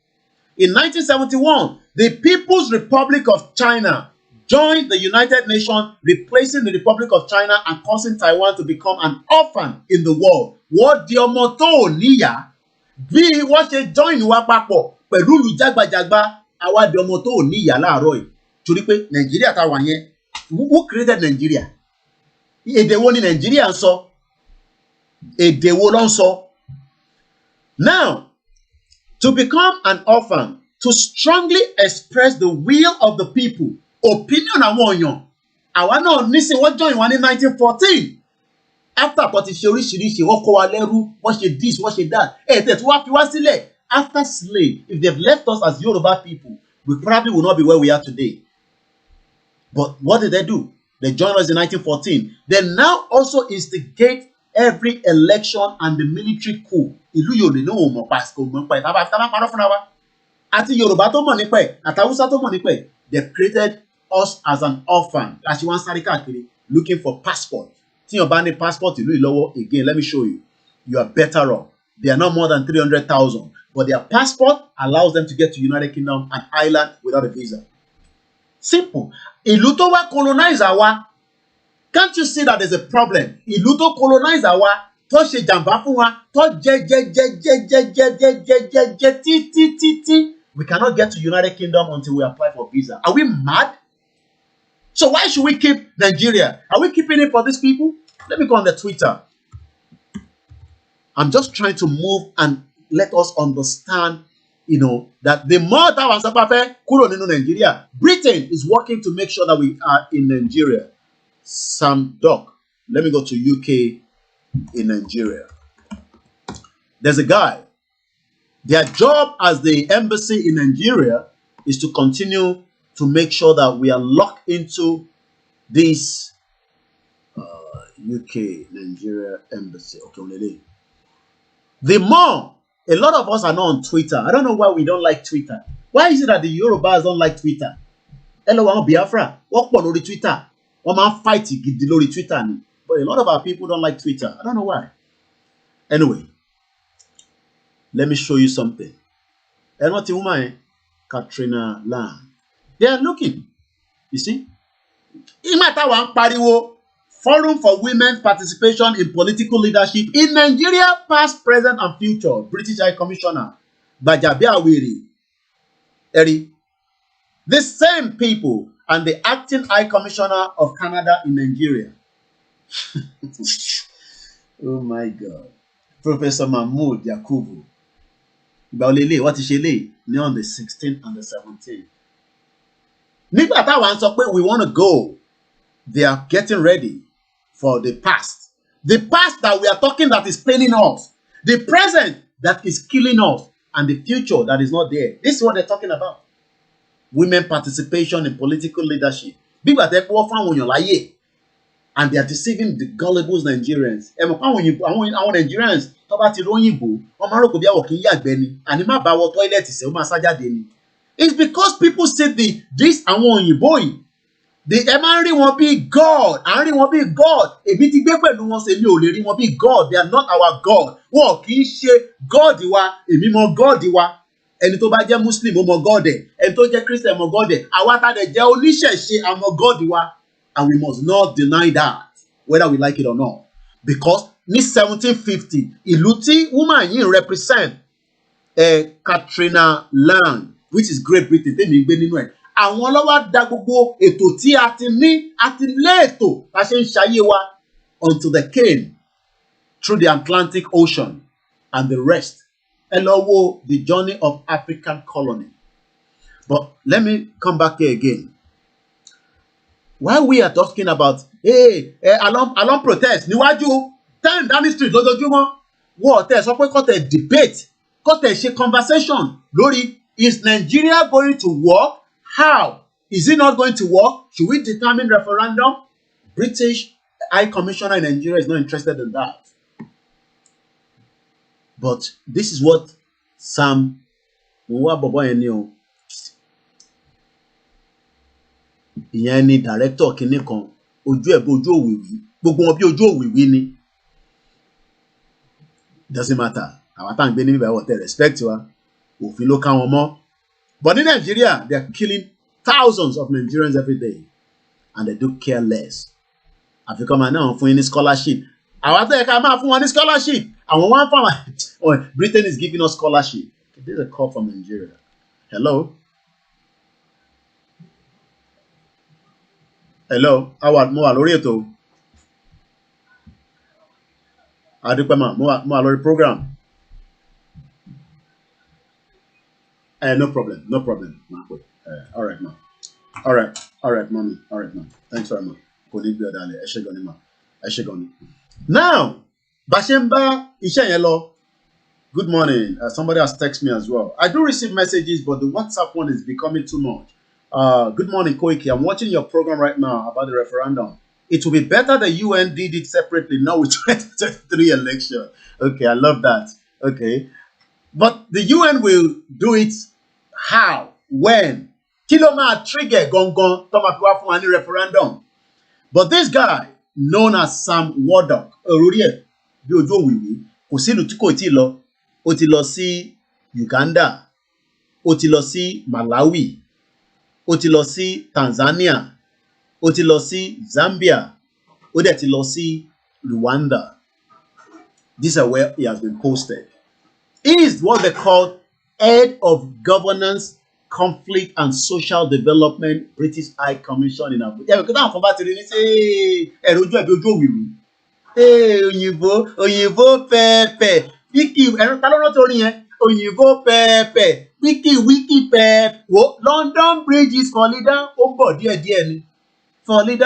In 1971, the People's Republic of China joined the United Nations, replacing the Republic of China and causing Taiwan to become an orphan in the world. What the ọmọ tó níyà bí wọ́n ṣe join wa papọ̀ pẹ̀lú olùjágbàjàgbà àwa di ọmọ tó níyà láàárọ̀ yìí torí pé Nàìjíríà tá wà yẹn who created Nigeria? Èdè wo ni Nàìjíríà ń sọ? Èdè wo ló ń sọ? Now, to become an orphan, to strongly express the will of the people, opinion àwọn èèyàn, àwa náà nísìn wọ́n join wa ní 1914. After tó ti ṣe oríṣiríṣi, wọ́n kó wa lẹ́rú, wọ́n ṣe this, wọ́n ṣe that. Tẹ̀ tí wọ́n fi wá sílẹ̀. After slave, if they've left us as Yoruba people, we probably will not be where we are today. But what did they do? They joined us in 1914. They now also instigate every election and the military coup. Ìlú Yorùbá ló mọ̀ pàṣẹ mọ̀ pẹ̀ tá bá parọ́ fúnra wa. Àti Yorùbá tó mọ̀ nípa ẹ̀, àti Hausa tó mọ̀ nípa ẹ̀. They created us as an orphan. Àṣì wọn sáré káàkiri looking for passport. Tí yóò bá ní passport ìlú ìlọ́wọ́, again, let me show you. You are better off. They are not more than 300,000. But their passport allows them to get to United Kingdom and Ireland without a visa. Simple. Ìlú tó wá colonize àwa. Can't you see that there's a problem? Ìlú tó colonize àwa, tó ṣe jàǹbá fún wa, tó jẹ tí. We cannot get to United Kingdom until we apply for visa. Are we mad? So why should we keep Nigeria? Are we keeping it for these people? Let me go on the Twitter. I'm just trying to move and let us understand, that the more Taiwan Sapafe kúrò nínú Nigeria, Britain is working to make sure that we are in Nigeria. Sam Doc. Let me go to UK in Nigeria. There's a guy. Their job as the embassy in Nigeria is to continue to make sure that we are locked into this UK Nigeria embassy. Okay, the more a lot of us are not on Twitter. I don't know why we don't like Twitter. Why is it that the Yorubas don't like Twitter? Hello, I'm Biafra. What on Twitter? One man fight gidi lórí Twitter ni. But a lot of our people don't like Twitter. I don't know why. Anyway, let me show you something. And what woman, Katrina Land. They are looking. You see? Imata wan pariwo. Forum for Women's Participation in Political Leadership in Nigeria, past, present, and future. British High Commissioner Bajabi Awiri. Eri. The same people and the acting High Commissioner of Canada in Nigeria. Oh my God. Professor Mahmoud Yakubu. Baolele, what is she lay? On the 16th and the 17th. Nígbà táwọn sọ pé we want to go. They are getting ready for the past. The past that we are talking that is paining us. The present that is killing us. And the future that is not there. This is what they're talking about. Women participation in political leadership. Bígbà tẹ́ pọ́ fáwọn èèyàn láyé. And they are deceiving the gullible Nigerians. Àwọn Nigerians tó bá ti róyìnbó, wọ́n máa rò pé bí àwọ̀ kì í yàgbẹ́ ni. Àní má bá wọ tọ́ílẹ̀tì sẹ́, ó máa sá jáde ni. It's because people say this àwọn òyìnbó yìí. Ẹ máa ń rí wọn bí God. À ń rí wọn bí God. Èmi ti gbé pẹ̀lú wọn ṣe mi ò lè rí wọn bí God. They are not our God. Wọn kì í ṣe God wa. Èmi mọ God wa. Ẹni tó bá jẹ́ Muslim ó mọ God ẹ̀. Ẹni tó jẹ́ Christian mọ God ẹ̀. Àwa tá dẹ̀ jẹ́ oníṣẹ̀ṣe àmọ́ God wa. And we must not deny that, whether we like it or not. Because ní 1750, ìlú tí woman yìí represent Katrina Land, which is Great Britain, tèmi gbé nínú ẹ̀. Àwọn lọ́wọ́ dá gbogbo ètò tí a ti ní, a ti lé ètò bá ṣe ń ṣayé wa until they came through the Atlantic Ocean and the rest. Ẹ lọ wo the journey of African colony. But let me come back here again. While we are talking about, along protest, níwájú 10 Downing Street lójoojúmọ́, wọ́n tẹ̀ sọ pé kọ́ tẹ̀ debate, kọ́ tẹ̀ ṣe conversation lórí is Nigeria going to work? How? Is it not going to work? Should we determine referendum? British High Commissioner in Nigeria is not interested in that. But this is what Sam Nwaboboyenio, ìyẹn ni director kìíní kan, ojú ẹ̀ bí ojú òwìwí, gbogbo wọn bí ojú òwìwí ni. Doesn't matter. Àwọn tá à ń gbé níbi ìbáwọ̀ tẹ̀ respect wa, òfin ló ká wọn mọ́. But in Nigeria, they are killing thousands of Nigerians every day. and they do care less. Àfi kọ́ máa náà fún yín ní scholarship. Àwọn àti ẹ̀ka máa fún wọn ní scholarship. Àwọn one farmer. Britain is giving us scholarship. This is a call from Nigeria. Hello? Hello? Mo wà lórí ètò. Adúpẹ́ mo wà lórí program. No problem. All right, ma. All right, mommy. All right, ma. Thanks very much. Now, Bashemba Ishayelo. Good morning. Somebody has texted me as well. I do receive messages, but the WhatsApp one is becoming too much. Good morning, Koiki. I'm watching your program right now about the referendum. It will be better the UN did it separately now with 2023 election. Okay, I love that. Okay. But the UN will do it how? When? Kiloma trigger gongon Tomakuwa for any referendum. But this guy, known as Sam Wardock, ó ti lọ sí Uganda, ó ti lọ sí Malawi, ó ti lọ sí Tanzania, ó ti lọ sí Zambia, ó dẹ̀ ti lọ sí Rwanda. These are where he has been posted. He is what they call Head of Governance, Conflict and Social Development, British High Commission in Abuja. Yeah, because I'm from Batiri, say, òyìnbó pẹ́ẹ́pẹ́. Wiki, òyìnbó pẹ́ẹ́pẹ́. Wiki pẹ́ẹ́pẹ́. Wo London Bridge is falling down. Ó bọ̀ díẹ̀ ni. Falling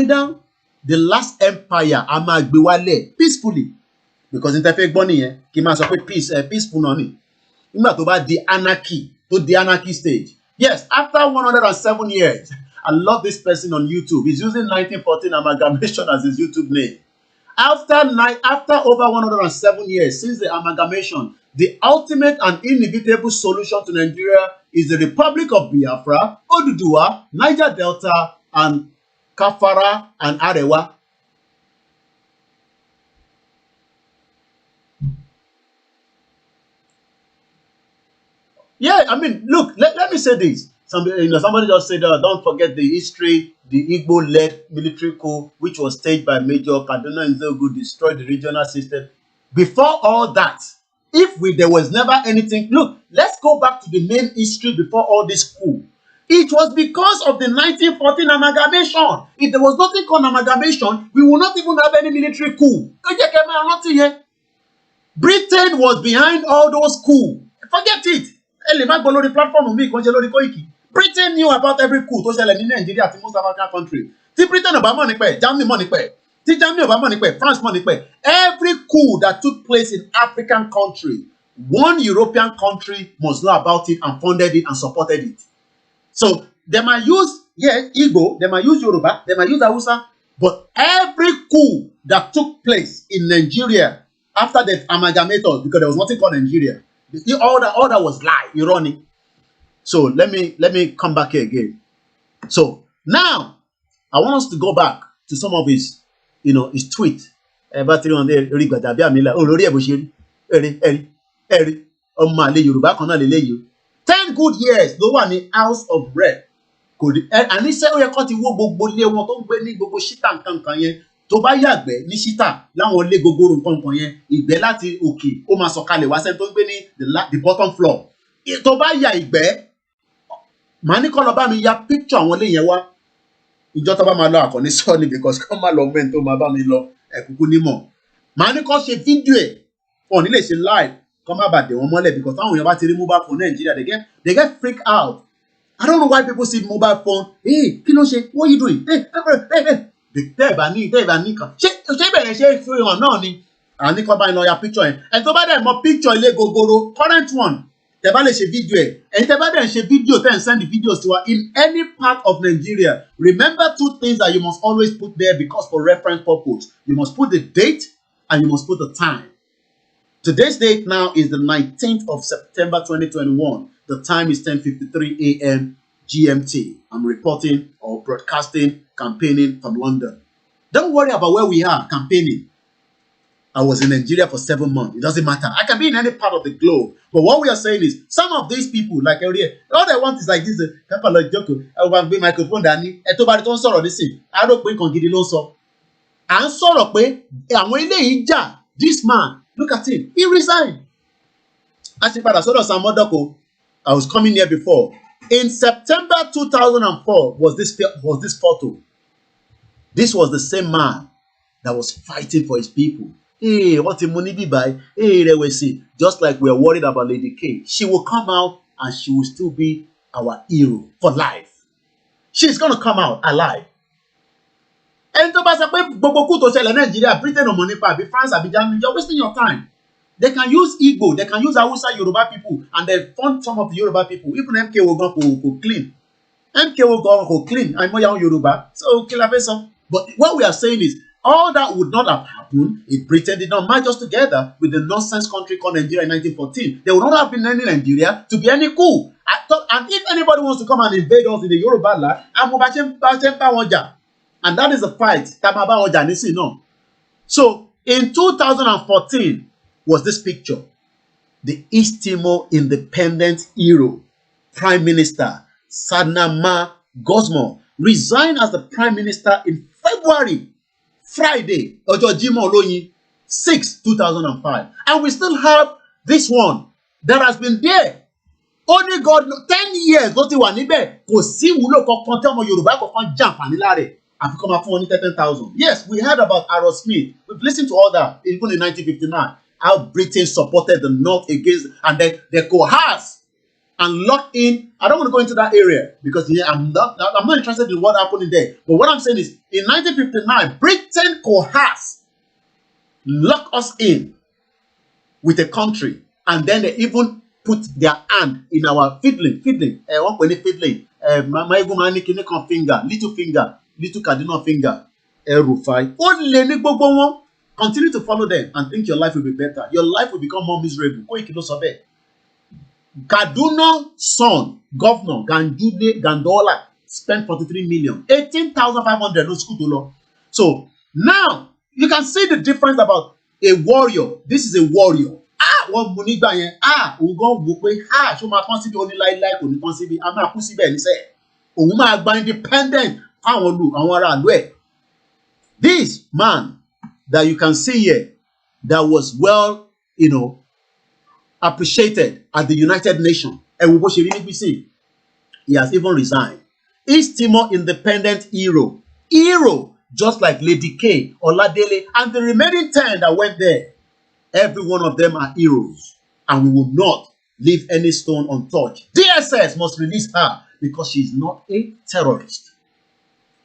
down. The last empire a máa gbé wálẹ̀ peacefully. Because interfaith gbọ́ nìyẹn. Kì í máa sọ pé peaceful náà ni. Nígbà tó bá di anarchy stage. Yes, after 107 years. I love this person on YouTube. He's using 1914 amalgamation as his YouTube name. After over 107 years since the amalgamation, the ultimate and inevitable solution to Nigeria is the Republic of Biafra, Oduduwa, Niger Delta, and Kafara and Arewa. Yeah, I mean, look, let me say this. Somebody just said, don't forget the history, the Igbo-led military coup, which was staged by Major Kaduna Nzogu, destroyed the regional system. Before all that, there was never anything. Look, let's go back to the main history before all this coup. It was because of the 1914 amalgamation. If there was nothing called amalgamation, we would not even have any military coup. Britain was behind all those coups. Forget it. Britain knew about every coup tó ṣẹlẹ̀ ní Nigeria and most African countries. Tí Britain ò bá mọ̀ nípa ẹ̀, Germany mọ̀ nípa ẹ̀. Tí Germany ò bá mọ̀ nípa ẹ̀, France mọ̀ nípa ẹ̀. Every coup that took place in African country, one European country must know about it and funded it and supported it. So they might use Igbo, they might use Yoruba, they might use Hausa, but every coup that took place in Nigeria after the amalgamated, because there was nothing called Nigeria, all that was lie, ironic. So let me come back here again. So now I want us to go back to some of his tweet. 10 good years ló wà ní House of Rep. And he said, ó yẹ kó ti wó gbogbo ilé wọn tó ń gbé ní gbogbo ṣítà nǹkan yẹn. Tó bá yàgbẹ́ ní ṣítà láwọn ilé gbogbo nǹkan yẹn, ìgbẹ́ láti òkè ó máa sọ̀kalẹ̀ wá sẹ́ni tó ń gbé ní the bottom floor. Tó bá ya ìgbẹ́, màá ní kó lọ bá mi ya picture àwọn ilé yẹn wá. Ìjọ tó bá máa lọ àkọ́ní sọ́ọ̀nì because kó má lọ mẹ́ni tó máa bá mi lọ ẹ̀kúkú nímọ̀. Màá ní kó ṣe fídíò ẹ̀ wọn ní lè ṣe live kó má bàa dè wọ́n mọ́lẹ̀ because táwọn èèyàn bá ti rí mobile phone Nigeria they get freaked out. I don't know why people see mobile phone. Hey, kí ló ṣe? What you doing? Hey. Tẹ́ ẹ̀ bá ní kan. Ṣé bẹ̀rẹ̀ ṣe fi hàn náà ni? Àní kó bá ń lọ ya picture yẹn. Ẹ̀ tó bá dẹ̀ mọ picture ilé gogoro current one. Tẹ́ bá lè ṣe fídíò ẹ̀. Ẹ̀yin tẹ́ bá dẹ̀ ṣe fídíò tẹ́ ń send the videos to her in any part of Nigeria. Remember two things that you must always put there because for reference purpose. You must put the date and you must put the time. Today's date now is the 19th of September 2021. The time is 10:53 a.m. GMT. I'm reporting or broadcasting, campaigning from London. Don't worry about where we are campaigning. I was in Nigeria for 7 months. It doesn't matter. I can be in any part of the globe. But what we are saying is, some of these people, like earlier, all they want is like this. People like Joko, I will be microphone. Dani, everybody don't sorrow this thing. I don't think on Gidi Lonso. And sorrow pé àwọn eléyìí jà. This man, look at him. He resigned. I said, "Father, so some Modoko." I was coming here before. In September 2004 was this photo. This was the same man that was fighting for his people. Hey, what a money be by. Hey, they will see. Just like we are worried about Lady K. She will come out and she will still be our hero for life. She's going to come out alive. And to pass away, Nigeria, Britain or Monipa, France, Abidjan, you're wasting your time. They can use Igbo, they can use Hausa Yoruba people, and they fund some of the Yoruba people. Even MK will go clean. MK will go clean. I'm more Yoruba. So, kill a person. But what we are saying is, all that would not have happened if Britain did not merge us together with the nonsense country called Nigeria in 1914. There would not have been any Nigeria to be any cool. And if anybody wants to come and invade us in the Yoruba land, and that is the fight. So in 2014 was this picture. The East Timor independent hero, Prime Minister Sanama Gosmo, resigned as the Prime Minister in February. Friday, Ojo Jimo Oloyin, 6, 2005. And we still have this one that has been there. Only God, 10 years, ló ti wà níbẹ̀. Kò sí wúlò kankan tí ọmọ Yorùbá kankan jàǹfààní láre. Àfi kọ́ máa fún wọn ní 13,000. Yes, we heard about Aaron Smith. We've listened to all that, even in 1959. How Britain supported the North against, and then they coerced and locked in. I don't want to go into that area because I'm not interested in what happened in there. But what I'm saying is, in 1959, Britain coerced, locked us in with a country, and then they even put their hand in our fiddling. My finger, little cardinal finger, Rufai. Continue to follow them and think your life will be better. Your life will become more miserable. Kaduna son, Governor Gandude Gandola, spent 43 million. 18,500 no school to law. So now you can see the difference about a warrior. This is a warrior. One munigba yen. We go wupe. So ma consider only like only consider. I'm not consider any say. Ma gba independent. This man that you can see here, that was well, appreciated at the United Nations. And he has even resigned. East Timor independent hero, just like Lady K, Oladele, and the remaining 10 that went there. Every one of them are heroes, and we will not leave any stone untouched. DSS must release her because she's not a terrorist.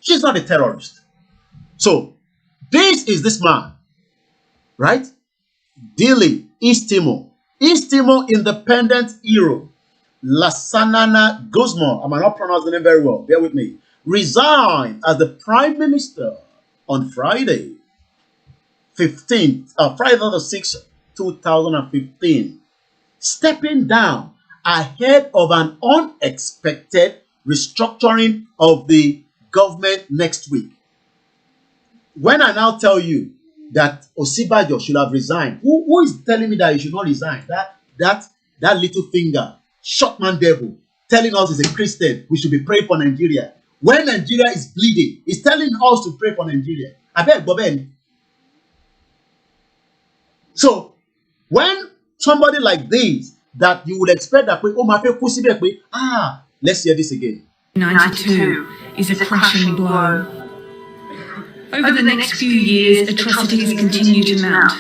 She's not a terrorist. So this is this man, right? Dili, East Timor independent hero, Lasanana Gosmo, I might not pronounce the name very well, bear with me, resigned as the Prime Minister on Friday, Friday the 6th, 2015, stepping down ahead of an unexpected restructuring of the government next week. When I now tell you that Osibajo should have resigned, who is telling me that he should not resign? That little finger, short man devil, telling us he's a Christian, we should be praying for Nigeria. When Nigeria is bleeding, he's telling us to pray for Nigeria. I beg, Boben. So, when somebody like this, that you would expect that, let's hear this again. 92 is a crushing blow. Over the next few years, atrocities continue to mount.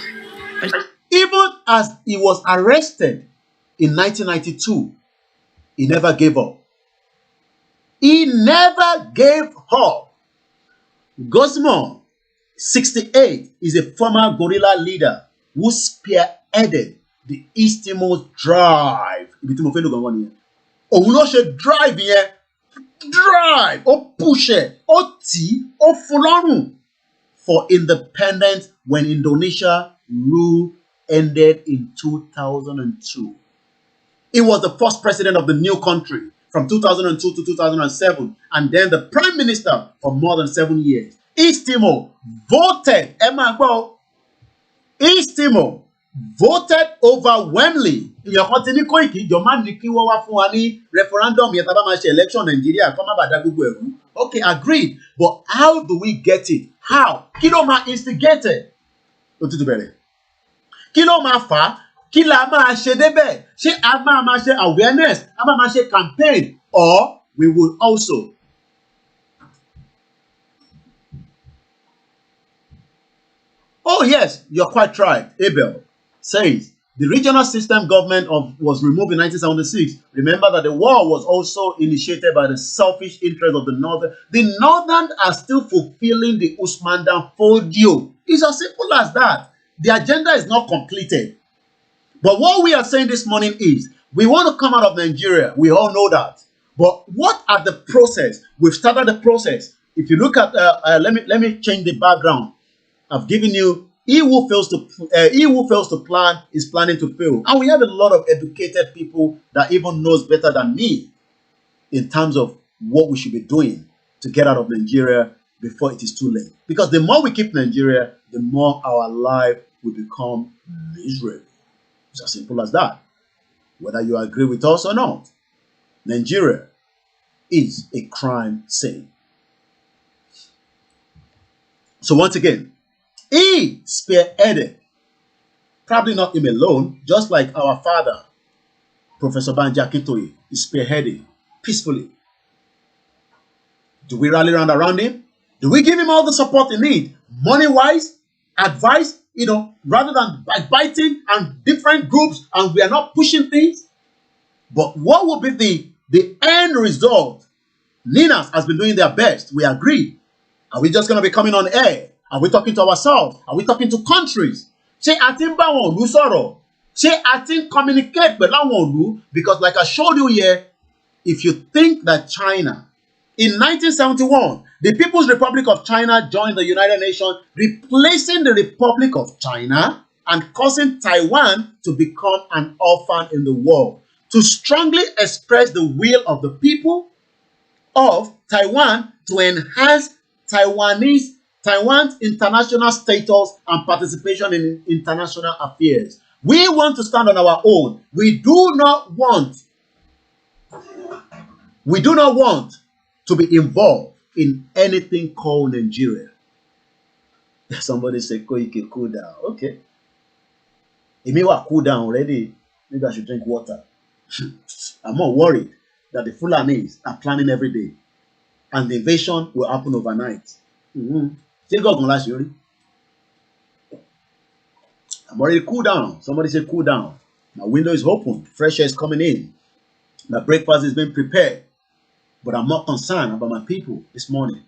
But even as he was arrested in 1992, he never gave up. He never gave up. Gosmo, 68, is a former guerrilla leader who spearheaded the East Timor drive. Drive here. Drive, or push it, or tea, or fulanu for independence when Indonesia rule ended in 2002. He was the first president of the new country from 2002 to 2007, and then the prime minister for more than 7 years. East Timor voted East Timor voted overwhelmingly. Referendum election Nigeria. Okay, agreed. But how do we get it? How? Kiloma instigated. Kiloma fa. Kilama shedebe. She ama she awareness. Ama she campaign. Or we will also. Oh yes, you're quite right. Abel says the regional system government was removed in 1976. Remember that the war was also initiated by the selfish interest of the Northern. The Northern are still fulfilling the Usman Dan Fodio. It's as simple as that. The agenda is not completed. But what we are saying this morning is we want to come out of Nigeria. We all know that. But what are the process? We've started the process. If you look at, let me change the background. I've given you, he who fails to plan is planning to fail. And we have a lot of educated people that even knows better than me in terms of what we should be doing to get out of Nigeria before it is too late. Because the more we keep Nigeria, the more our life will become miserable. It's as simple as that. Whether you agree with us or not, Nigeria is a crime scene. So once again, he spearheaded, probably not him alone, just like our father, Professor Banji Akintoye, is spearheading peacefully. Do we rally around him? Do we give him all the support he needs? Money-wise, advice, rather than biting and different groups, and we are not pushing things? But what will be the end result? Ninas has been doing their best. We agree. Are we just going to be coming on air? Are we talking to ourselves? Are we talking to countries? Ṣé a ti ń bá wọn ìlú sọ̀rọ̀? Ṣé a ti ń communicate pẹ̀lú àwọn ìlú? Because like I showed you here, if you think that China, in 1971, the People's Republic of China joined the United Nations, replacing the Republic of China and causing Taiwan to become an orphan in the world, to strongly express the will of the people of Taiwan to enhance Taiwan's international status and participation in international affairs. We want to stand on our own. We do not want to be involved in anything called Nigeria. Somebody said, Koiki, cool down. Okay. If you are cool down already, maybe I should drink water. I'm more worried that the Fulanis are planning every day and the invasion will happen overnight. I'm already cool down. Somebody said cool down. My window is open. Fresh air is coming in. My breakfast is being prepared. But I'm not concerned about my people this morning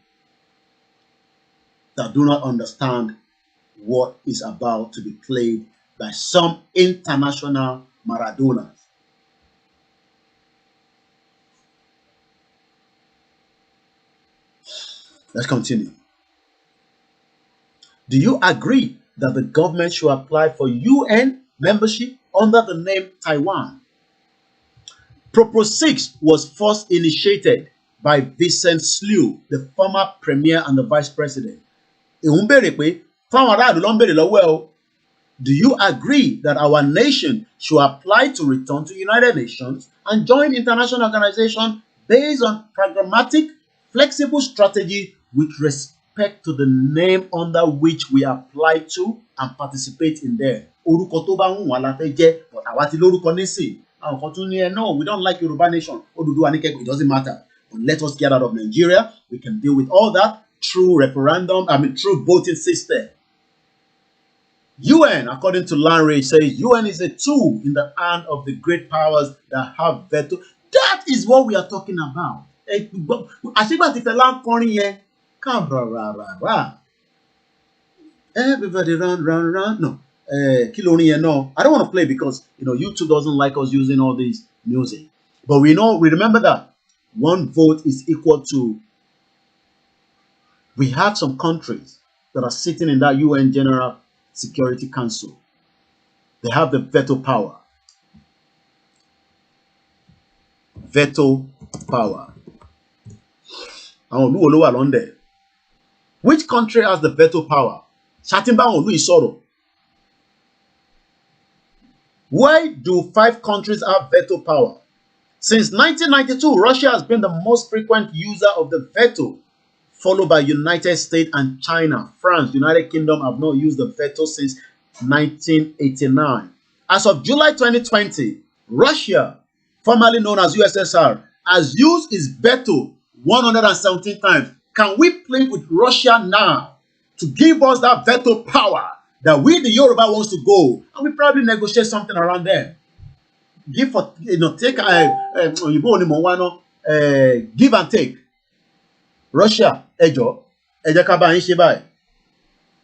that do not understand what is about to be played by some international Maradonas. Let's continue. Do you agree that the government should apply for UN membership under the name Taiwan? Proposal 6 was first initiated by Vincent Slew, the former premier and the vice president. Do you agree that our nation should apply to return to United Nations and join international organizations based on pragmatic, flexible strategy with respect to the name under which we apply to and participate in them? No, we don't like Yoruba nation. It doesn't matter. But let us get out of Nigeria. We can deal with all that through through voting system. UN, according to Lanre, says UN is a tool in the hand of the great powers that have veto. That is what we are talking about. Everybody run. No. No. I don't want to play because YouTube doesn't like us using all this music. But we remember that one vote is equal to. We have some countries that are sitting in that UN General Security Council. They have the veto power. Veto power. Which country has the veto power? Why do 5 countries have veto power? Since 1992, Russia has been the most frequent user of the veto, followed by United States and China. France, United Kingdom have not used the veto since 1989. As of July 2020, Russia, formerly known as USSR, has used its veto 117 times. Can we plead with Russia now to give us that veto power that we, the Yoruba, wants to go, and we probably negotiate something around them? Give for, take, give and take. Russia, ẹjọ́, ẹ jẹ́ ká bá yín ṣe báyìí.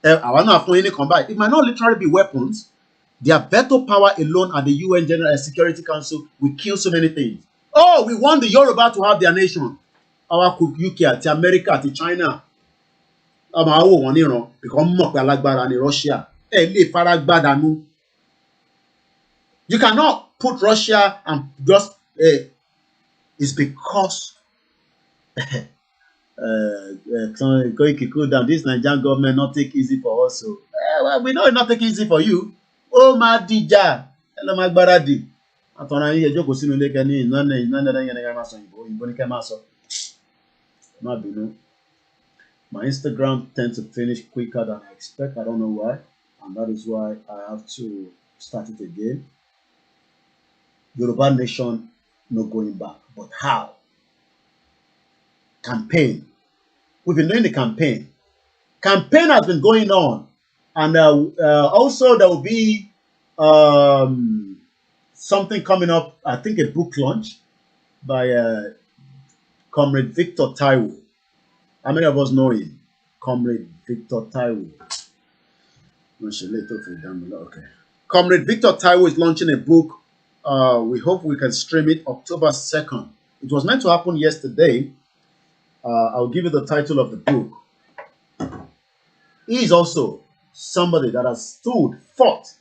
Àwa náà fún yín nìkan báyìí. It might not literally be weapons. Their veto power alone at the UN General Security Council will kill so many things. Oh, we want the Yoruba to have their nation. Our UK àti America àti China. Ọmọ àwọ̀ wọn níran because mọ̀ pé alágbára ni Russia. Ẹ lè fara gbádànù. You cannot put Russia and just it's because Koiki down. This Nigerian government not take easy for us. So well, we know it not take easy for you. Oh my dija, hello my baradi. Atona yín ẹjọ́ kò sínú ilé kẹ ní ìnáná yẹn ní ká máa sọ òyìnbó ní ká máa sọ. Má bínú. My Instagram tends to finish quicker than I expect. I don't know why, and that is why I have to start it again. Yoruba nation no going back, but how? Campaign. We've been doing the campaign. Campaign has been going on, and also there will be something coming up. I think a book launch by Comrade Victor Taiwo. How many of us know him? Comrade Victor Taiwo. Okay. Comrade Victor Taiwo is launching a book. We hope we can stream it October 2nd. It was meant to happen yesterday. I'll give you the title of the book. He is also somebody that has fought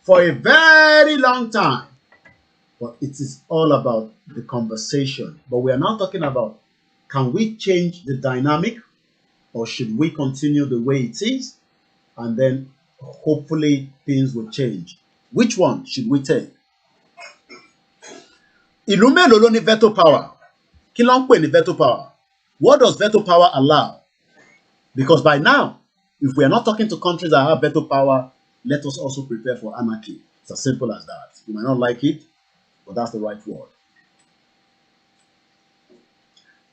for a very long time. But it is all about the conversation. But we are now talking about, can we change the dynamic, or should we continue the way it is? And then hopefully things will change. Which one should we take? Ìlú mélòó ló ní veto power? Kí ló ń pè ní veto power? What does veto power allow? Because by now, if we are not talking to countries that have veto power, let us also prepare for anarchy. It's as simple as that. You might not like it, but that's the right word.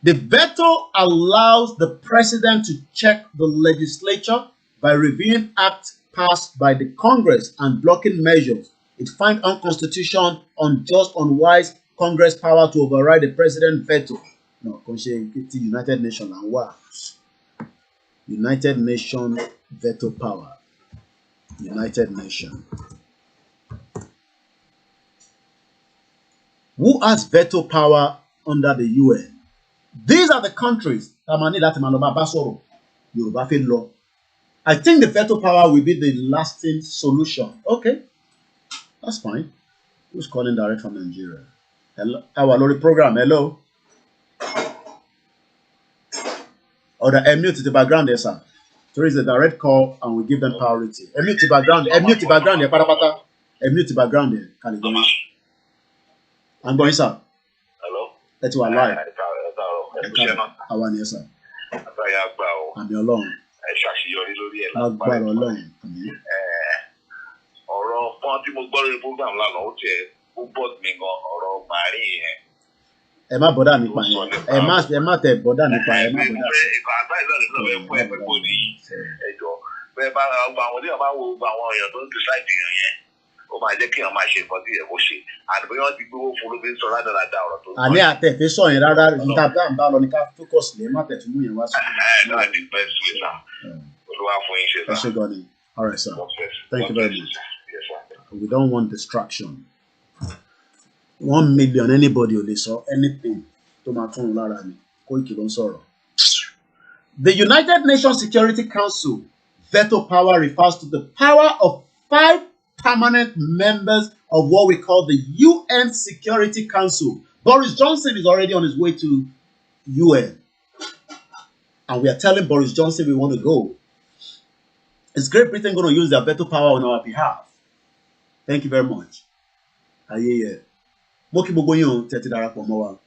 The veto allows the president to check the legislature by reviewing acts passed by the Congress and blocking measures it finds unconstitutional, unjust, unwise Congress power to override the president's veto. No, United Nations and what? United Nations veto power. United Nations. Who has veto power under the UN? These are the countries that Yoruba law. I think the veto power will be the lasting solution. Okay, that's fine. Who's calling direct from Nigeria? Hello, our Lori program. Hello. Or the mute the background there, sir. So it's a direct call, and we give them priority. Mute the background. Mute the background there. Pata. Mute the background there. I'm going, sir. Hello. That's why live. I want you, sir. I'm your long. Agbára Ọlọ́run. Ọ̀rọ̀ fún tí mo gbọ́ lórí program lánàá ó tiẹ̀ ó bọ́ mi gan ọ̀rọ̀ màrí yẹn. Ẹ má bọ́dà nípa yẹn. Ẹ má tẹ bọ́dà nípa yẹn. Ẹ má bọ́dà. Ìkọ̀ àgbáyé náà lè lọ́wọ́ ẹ̀kọ́ ẹ̀kọ́ ìbò ní ẹjọ́. Bẹ́ẹ̀ bá gba àwọn tí wọ́n bá wo gba àwọn èèyàn tó ń decide èèyàn yẹn. Ó máa jẹ́ kí èèyàn máa ṣe nǹkan tí ẹ̀ kó ṣe. Àdùbí wọn ti gbówó fún ló fi ń sọ ládàládà ọ̀rọ̀ tó ń sọ. Àní àtẹ̀fẹ́ sọ yẹn rárá níta bá ń bá lọ ní ká focus lé má tẹ̀tún mú yẹn wá sí. That's the best way now. All right, sir. Thank you very much. Yes, sir. We don't want distraction. 1 million, anybody will saw anything. The United Nations Security Council veto power refers to the power of 5 permanent members of what we call the UN Security Council. Boris Johnson is already on his way to UN. And we are telling Boris Johnson we want to go. Is Great Britain going to use their veto power on our behalf? Thank you very much. Ayeye. Moki Bogoyon, Teti Darapọ̀ mọ́ wa.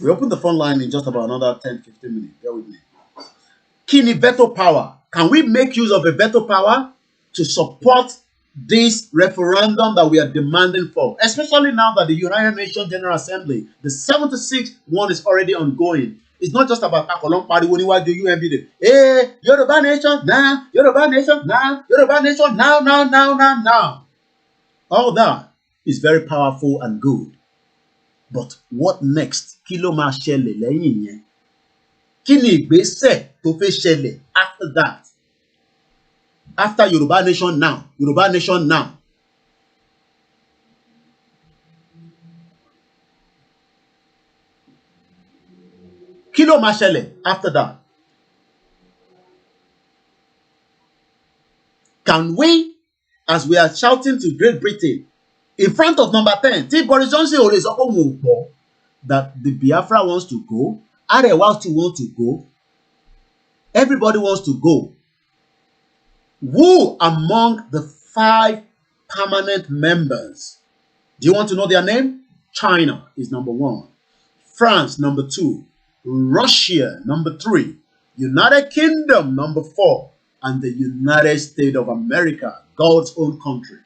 We open the phone line in just about another 10-15 minutes. Bear with me. Kini veto power. Can we make use of a veto power to support this referendum that we are demanding for? Especially now that the United Nations General Assembly, the 76th one is already ongoing. It's not just about Akolon Pariwo níwájú UNB. Hey, Yoruba nation now, Yoruba nation now, Yoruba nation now. All that is very powerful and good. But what next? Kí ló máa ṣẹlẹ̀ lẹ́yìn yẹn? Kí ni ìgbésẹ̀ tó fẹ́ ṣẹlẹ̀ after that? After Yoruba nation now, Yoruba nation now. Kí ló máa ṣẹlẹ̀ after that? Can we, as we are shouting to Great Britain, in front of number 10, tí Boris Johnson ò lè sọ pé òun ò gbọ́ that the Biafra wants to go, Arewa still want to go, everybody wants to go. Who among the 5 permanent members? Do you want to know their name? China is number 1. France, number 2. Russia, number 3. United Kingdom, number 4. And the United States of America, God's own country.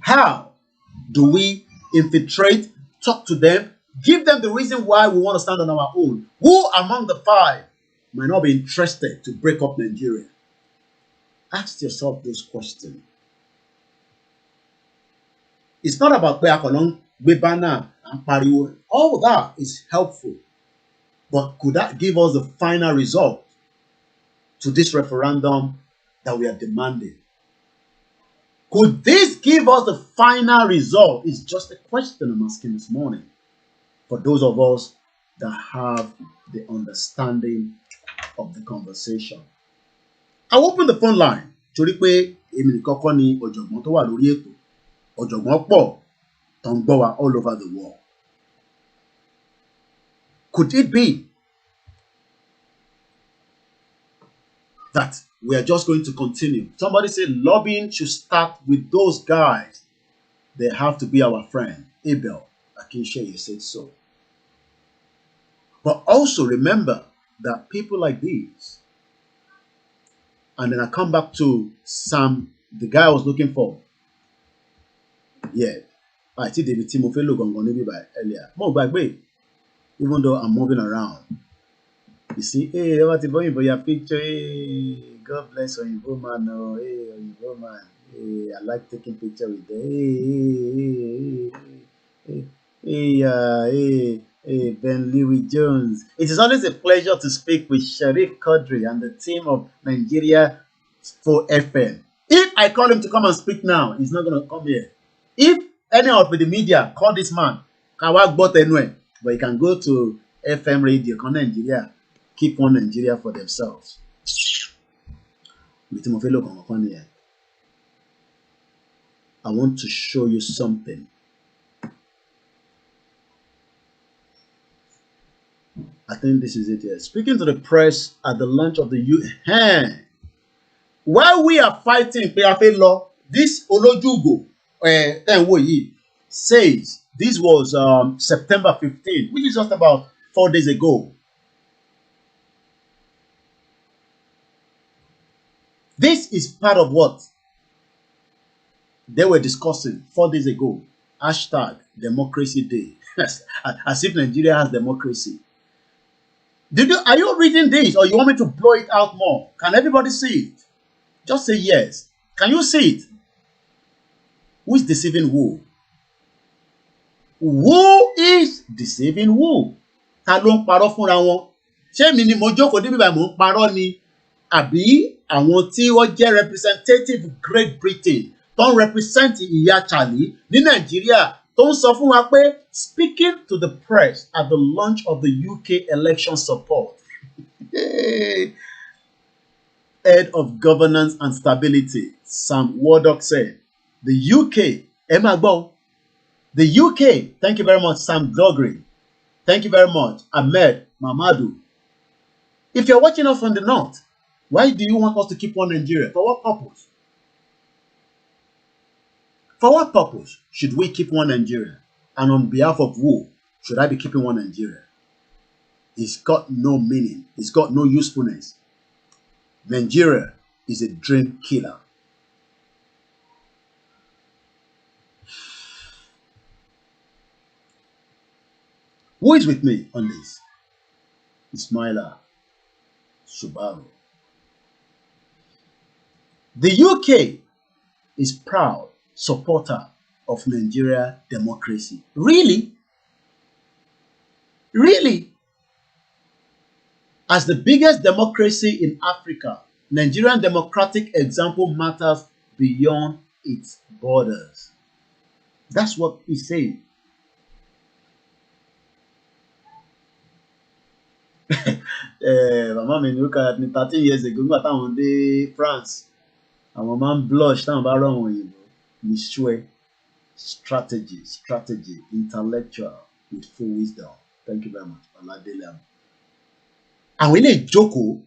How do we infiltrate, talk to them, give them the reason why we want to stand on our own? Who among the 5 might not be interested to break up Nigeria? Ask yourself those questions. It's not about pé akolon gbé banner and pariwo. All that is helpful. But could that give us the final result to this referendum that we are demanding? Could this give us the final result? It's just a question I'm asking this morning. For those of us that have the understanding of the conversation. I'll open the phone line. Torí pé èmi nìkan kọ́ ni ọ̀jọ̀gbọ́n tó wà lórí ètò. Ọ̀jọ̀gbọ́n pọ̀ tó ń gbọ́ wa all over the world. Could it be that we are just going to continue? Somebody said lobbying should start with those guys. They have to be our friend. Abel Akinseye said so. But also remember that people like these, and then I come back to Sam, the guy I was looking for. Yeah, I see David Timothy by earlier. More back way, even though I'm moving around. You see, hey, what about your picture? Hey, God bless Oyinbo man. Oh, hey, Oyinbo man. Hey, I like taking picture with them. Hey, Ben Louis Jones. It is always a pleasure to speak with Sharif Quadri and the team of Nigeria for FM. If I call him to come and speak now, he's not going to come here. If any of the media call this man, can work both anyway, but he can go to FM radio, come Nigeria, keep on Nigeria for themselves. I want to show you something. I think this is it here. Speaking to the press at the launch of the UN. While we are fighting PFA law, this Olojugo says this was September 15, which is just about 4 days ago. This is part of what they were discussing 4 days ago. Hashtag Democracy Day. As if Nigeria has democracy. Are you reading this, or you want me to blow it out more? Can everybody see it? Just say yes. Can you see it? Who is deceiving who? Who is deceiving who? Ta ló ń parọ́ fúnra wọn? Ṣé mi ni mo jókòó níbí báyìí mo ń parọ́ ni? Àbí àwọn tí wọ́n jẹ́ representative Great Britain tó ń represent ìyá Charlie ní Nàìjíríà tó ń sọ fún wa pé speaking to the press at the launch of the UK election support. Head of Governance and Stability, Sam Wardock said, the UK, the UK, thank you very much, Sam Dogri. Thank you very much, Ahmed Mamadou. If you're watching us from the north, why do you want us to keep on Nigeria? For what purpose? For what purpose should we keep one Nigeria? And on behalf of who should I be keeping one Nigeria? It's got no meaning. It's got no usefulness. Nigeria is a dream killer. Who is with me on this? Ismaila Subaru. The UK is proud supporter of Nigeria democracy. Really? Really? As the biggest democracy in Africa, Nigerian democratic example matters beyond its borders. That's what he's saying. Mama mi look at me 13 years ago, nígbà táwọn dé France, àwọn máa ń blush táwọn bá rọ̀ wọ̀nyí lọ. Misshue, strategy, intellectual with full wisdom. Thank you very much. Oladele. Àwọn ilé ìjókòó,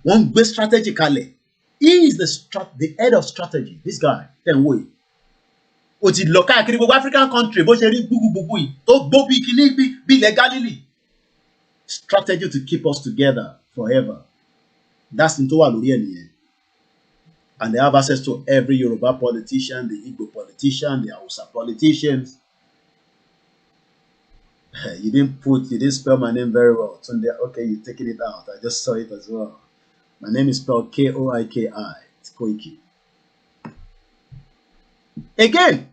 wọ́n gbé strategy kalẹ̀. He is the head of strategy. This guy, ten way. Ó ti lọ káàkiri gbogbo African country bó ṣe rí gbúgbúgbú yìí tó gbó bí kíní bí ilẹ̀ Galilee. Strategy to keep us together forever. That's into wà lórí ẹ̀ nìyẹn. And they have access to every Yoruba politician, the Igbo politician, the Hausa politicians. You didn't spell my name very well. Tunde, okay, you're taking it out. I just saw it as well. My name is spelled K-O-I-K-I. It's Koiki. Again,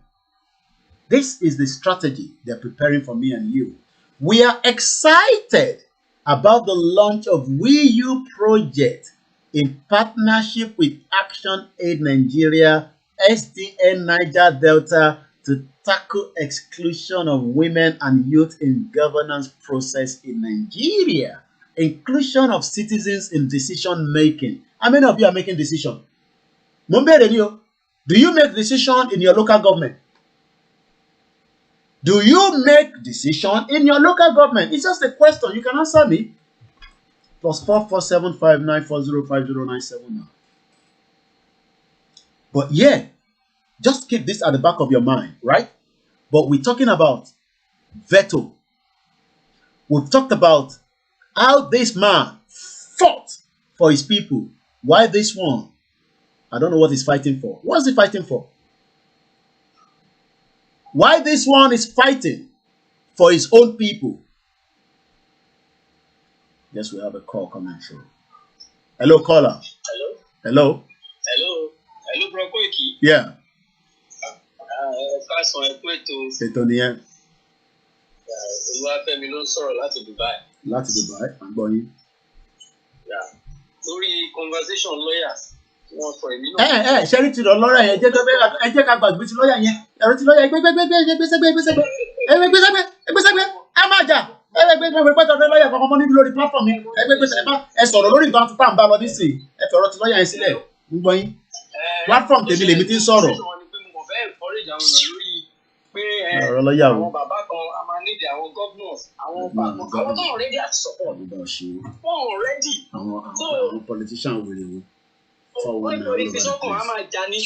this is the strategy they're preparing for me and you. We are excited about the launch of WeU project in partnership with Action Aid Nigeria, SDN Niger Delta, to tackle exclusion of women and youth in governance process in Nigeria. Inclusion of citizens in decision making. How many of you are making decision? Do you make decision in your local government? Do you make decision in your local government? It's just a question. You can answer me. +447 5940 5097. But yeah, just keep this at the back of your mind, right? But we're talking about veto. We've talked about how this man fought for his people. Why this one? I don't know what he's fighting for. What's he fighting for? Why this one is fighting for his own people? Yes, we have a call coming through. Hello, caller. Hello. Hello. Hello. Hello, bro Koiki. Yeah. Ètò nìyẹn. Olúwafẹ́mi ló ń sọ̀rọ̀ láti Dubai. Láti Dubai, à ń gbọ́ yín. Lórí conversation lawyers. Ṣé rí ti lọ lọ́rọ̀ yẹn jẹ́ ká gbàgbé ti lọ́yà yẹn ẹ̀rọ ti lọ́yà gbégbégbé ẹ má jà ẹgbẹ́gbẹ́ tọ́jú lọ́yà kankan mọ́ níbi lórí platform yẹn ẹ sọ̀rọ̀ lórí nǹkan tó tà ń bá lọ nísìnyí ẹ fẹ̀rọ ti lọ́yà yẹn sílẹ̀ ń gbọ́ yín platform tèmi lèmi ti ń sọ̀rọ̀. Ọ̀rọ̀ lọ́yà o. Àwọn bàbá kan a máa nídìí àwọn governors àwọn tó ń ready àti support. Wọ́n ready. Àwọn politician wèrè wọn. Wọ́n ní orí fisọ́kàn á máa jà ní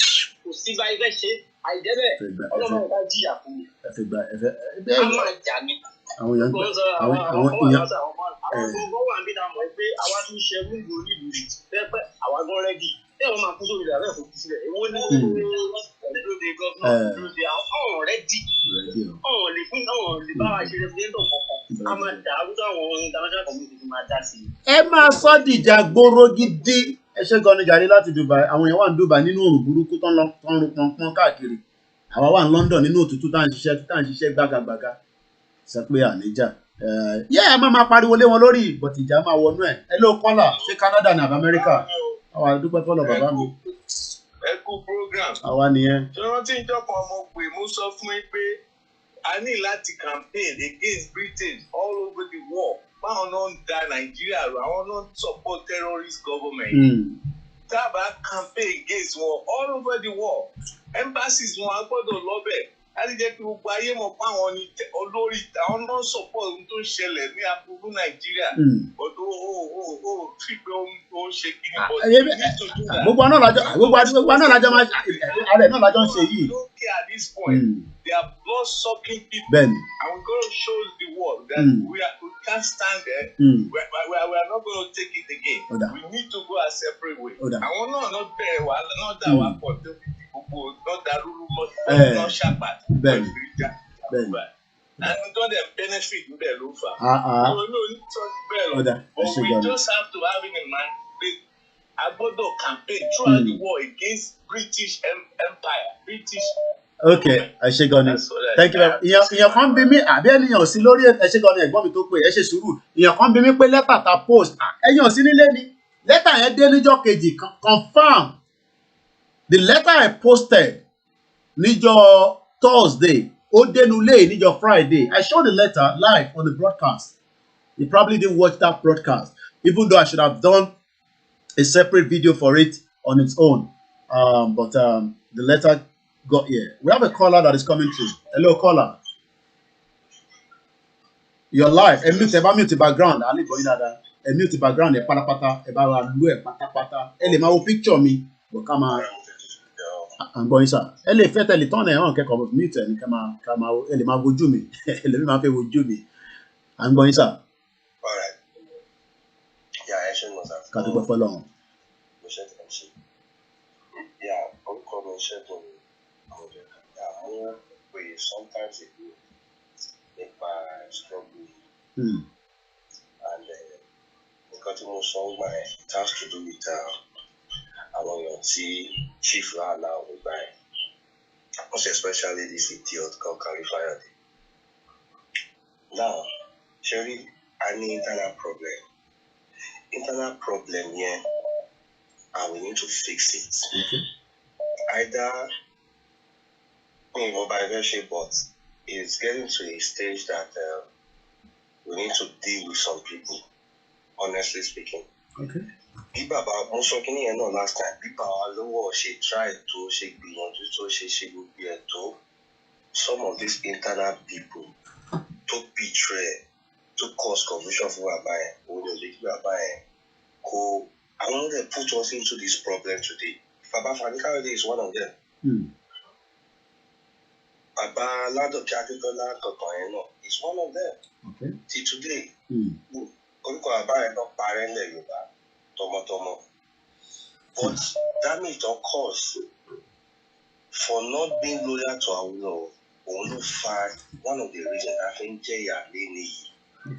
kò sí bá ibẹ̀ ṣe àìjẹ́bẹ̀ ọlọ́run bá jìyà fún mi. Á máa jà ní. Àwọn èèyàn gbọ́ wà níbi náà mọ̀ pé àwa tún ṣe múlùú onílùú pẹ́pẹ́ àwa gan rẹ́dì tẹ́ wọ́n máa kú sórí ìdàrẹ́ fún kú sílẹ̀ èwo ní lóde gọ́ọ̀nà lóde ọ̀hún rẹ́dì ọ̀hún lè fún ọ̀hún lè bá wa ṣe rẹ́fúdẹ́ntọ̀ kọ̀ọ̀kan a máa dà á rúdọ̀ àwọn international community máa dá sí i. Ẹ máa sọ dìjà gbóró gidi. Ẹ ṣe gan ni jàre láti Dubai. Àwọn èèyàn wà ní Dubai nínú òrùn burúkú tó ń rún pọnpọn káàkiri. Àwa wà ní London nínú òtútù tá à ń ṣiṣẹ́ gbágagbága. Sọ pé àníjà. Ẹ máa pariwo lé wọn lórí but ìjà máa wọnú ẹ̀. Ẹ ló kọ́là ṣé Canada ní àbí Amẹ́ríkà? Àwọn àdúgbò fọlọ bàbá mi. Ẹ kú program. Àwa nìyẹn. Ṣé wọ́n ti ń jọ́pọ̀ ọmọ pé mo sọ fún yín pé a ní láti campaign against Britain all over the world. Báwọn náà ń da Nàìjíríà rò, àwọn náà ń support terrorist government. Tábà campaign against wọn all over the world. Embassies wọn a gbọ́dọ̀ lọ́bẹ̀. Láti jẹ́ kí gbogbo ayé mọ̀ pé àwọn ni olórí àwọn náà support ohun tó ń ṣẹlẹ̀ ní aburú Nàìjíríà. Ọ̀dọ̀ ó fi pé ó ń ṣe kíní bọ́. Gbogbo àná làjọ máa ààrẹ náà làjọ ń ṣe yìí. at this point. They are blood-sucking people. Ben. And we're going to show the world that we can't stand there. We are not going to take it again. We need to go a separate way. I want not very well, not that one for the people, not that rumor, not Shabbat. Ben. And we don't benefit with the Lufa. But we just have to have it in mind. I got to campaign throughout the war against British Empire. British. Okay, ẹ ṣé gan ni. Thank you very much. Ìyàn kan bí mi àbí ènìyàn sí lórí ẹ ṣé gan ni ẹ̀gbọ́n mi tó pé ẹ ṣe sùúrù. Ìyàn kan bí mi pé lẹ́tà ta post. Ẹ̀yàn sí nílé ni. Lẹ́tà yẹn dé níjọ́ kejì confirm. The letter I posted níjọ́ Thursday ó dénú lé níjọ́ Friday. I showed the letter live on the broadcast. You probably didn't watch that broadcast, even though I should have done a separate video for it on its own. But the letter got here. We have a caller that is coming through. Hello, caller. You're live. Mute the background. I live on mute the background. Patapata. Patapata. My picture me. But come on. I'm going sir. Ele fait le temps on quelque mute ni kama ele ma wojú mi. Ele ma fẹ́ wojú mi. I'm going sir. All right. Yeah, I should know that. Ká dúpẹ́ f'Ọlọ́run. Yeah, I'm coming to more ways sometimes it will make my struggle. And because most of my it has to do with I want to see chief now with my especially this idiot called Mailafia. Now, Sherry, I need internal problem. Internal problem here, and we need to fix it. Either by version, but it's getting to a stage that we need to deal with some people, honestly speaking. Okay. People about most of last time, people are low, she tried to, she beyond to, she would be a toe. Some of these internal people to betray, to cause confusion for our buying, or the buying, who I want to put us into this problem today. Fanika is one of them. Baba Lado Piakola Kokoeno is one of them. Okay. See today, Tomo. But damage or cause for not being loyal to our law, only find one of the reasons I think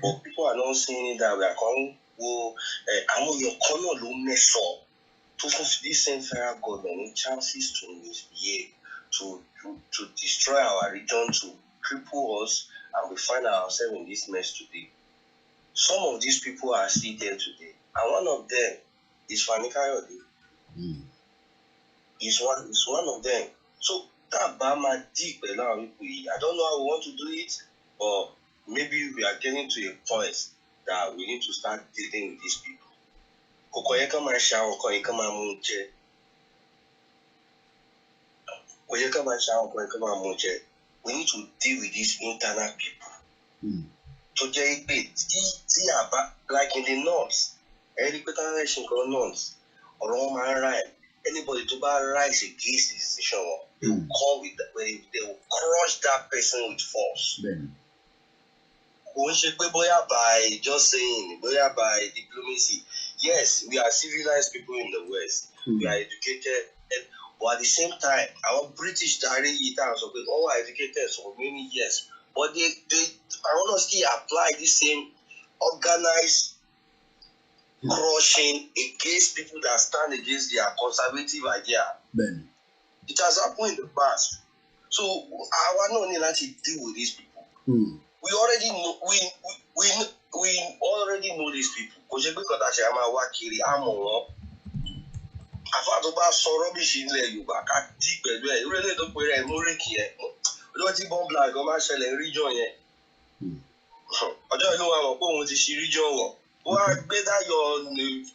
but people are not seeing it that we are coming. I know your corner will mess up. To this same federal government chances to misbehave, to destroy our region, to cripple us, and we find ourselves in this mess today. Some of these people are still there today, and one of them is Mailafia. Is one of them. So that Bama deep now, I don't know how we want to do it, but maybe we are getting to a point that we need to start dealing with these people. We need to deal with these internal people. So like in the north, anybody to rise against the decision, they will come with they will crush that person with force. By just saying, by diplomacy. Yes, we are civilized people in the West. We are educated, but at the same time, our British all are educated for many years. But they honestly apply the same organized crushing against people that stand against their conservative idea. It has happened in the past. So I want to deal with these people. We already know we already know these people. Better your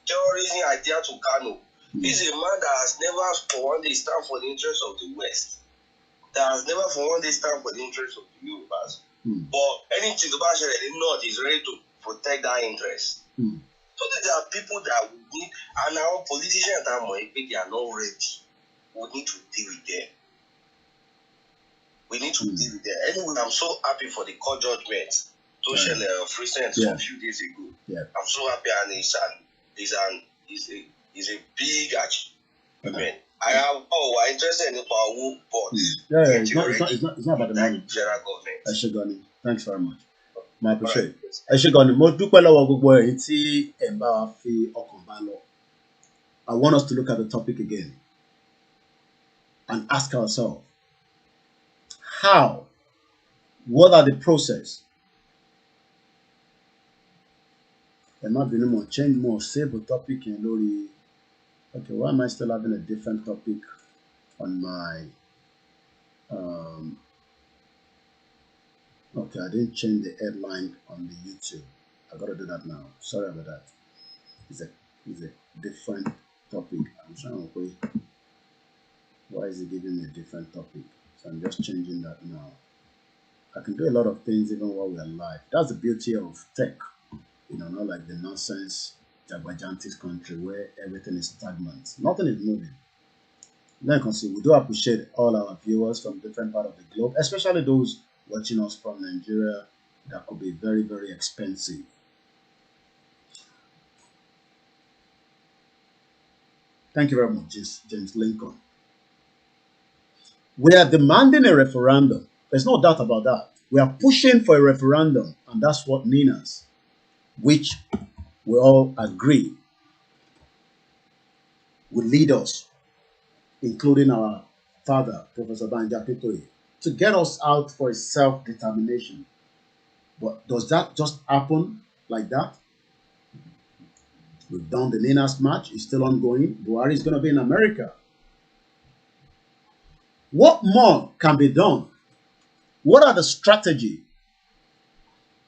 terrorism idea to Kano. He's a man that has never for one day stand for the interest of the West. That has never for one day stand for the interest of the Yorubas. But anything about the North is ready to protect that interest. So there are people that we need, and our politicians that they are not ready. We need to deal with them. we need to deal with them. Anyway, I'm so happy for the court judgment. Social recent a few days ago. Yeah. I'm so happy, and it's a big achievement. I am interested in power, but it's not about the money. Federal government. Eshegoni, thanks very much. I appreciate it. Eshegoni, mo dúpẹ́ lọ́wọ́ gbogbo ẹ̀yin tí ẹ ń bá wa fi ọkàn bá lọ. I want us to look at the topic again and ask ourselves, what are the process? There might be no more change, more stable topic in Lori. Okay, why am I still having a different topic on my okay, I didn't change the headline on the YouTube. I gotta do that now. Sorry about that. It's a different topic. I'm trying to wait. Why is it giving me a different topic? So I'm just changing that now. I can do a lot of things even while we're live. That's the beauty of tech. You know, not like the nonsense Jagbajantis country where everything is stagnant. Nothing is moving. Then you can see we do appreciate all our viewers from different parts of the globe, especially those watching us from Nigeria. That could be very, very expensive. Thank you very much, James Lincoln. We are demanding a referendum. There's no doubt about that. We are pushing for a referendum, and that's what NINAS, which we all agree will lead us, including our father, Professor Banja Pitoye, to get us out for a self-determination. But does that just happen like that? We've done the NINAS march, it's still ongoing. Buhari is going to be in America. What more can be done? What are the strategies?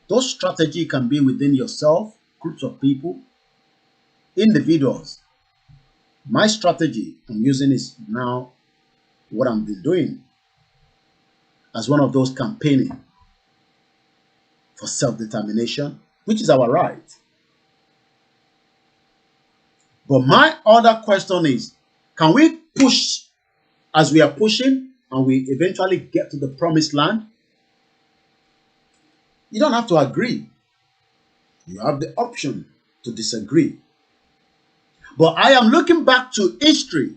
Those strategies can be within yourself, groups of people, individuals. My strategy I'm using is now what I've been doing as one of those campaigning for self-determination, which is our right. But my other question is, can we push as we are pushing and we eventually get to the promised land? You don't have to agree. You have the option to disagree. But I am looking back to history.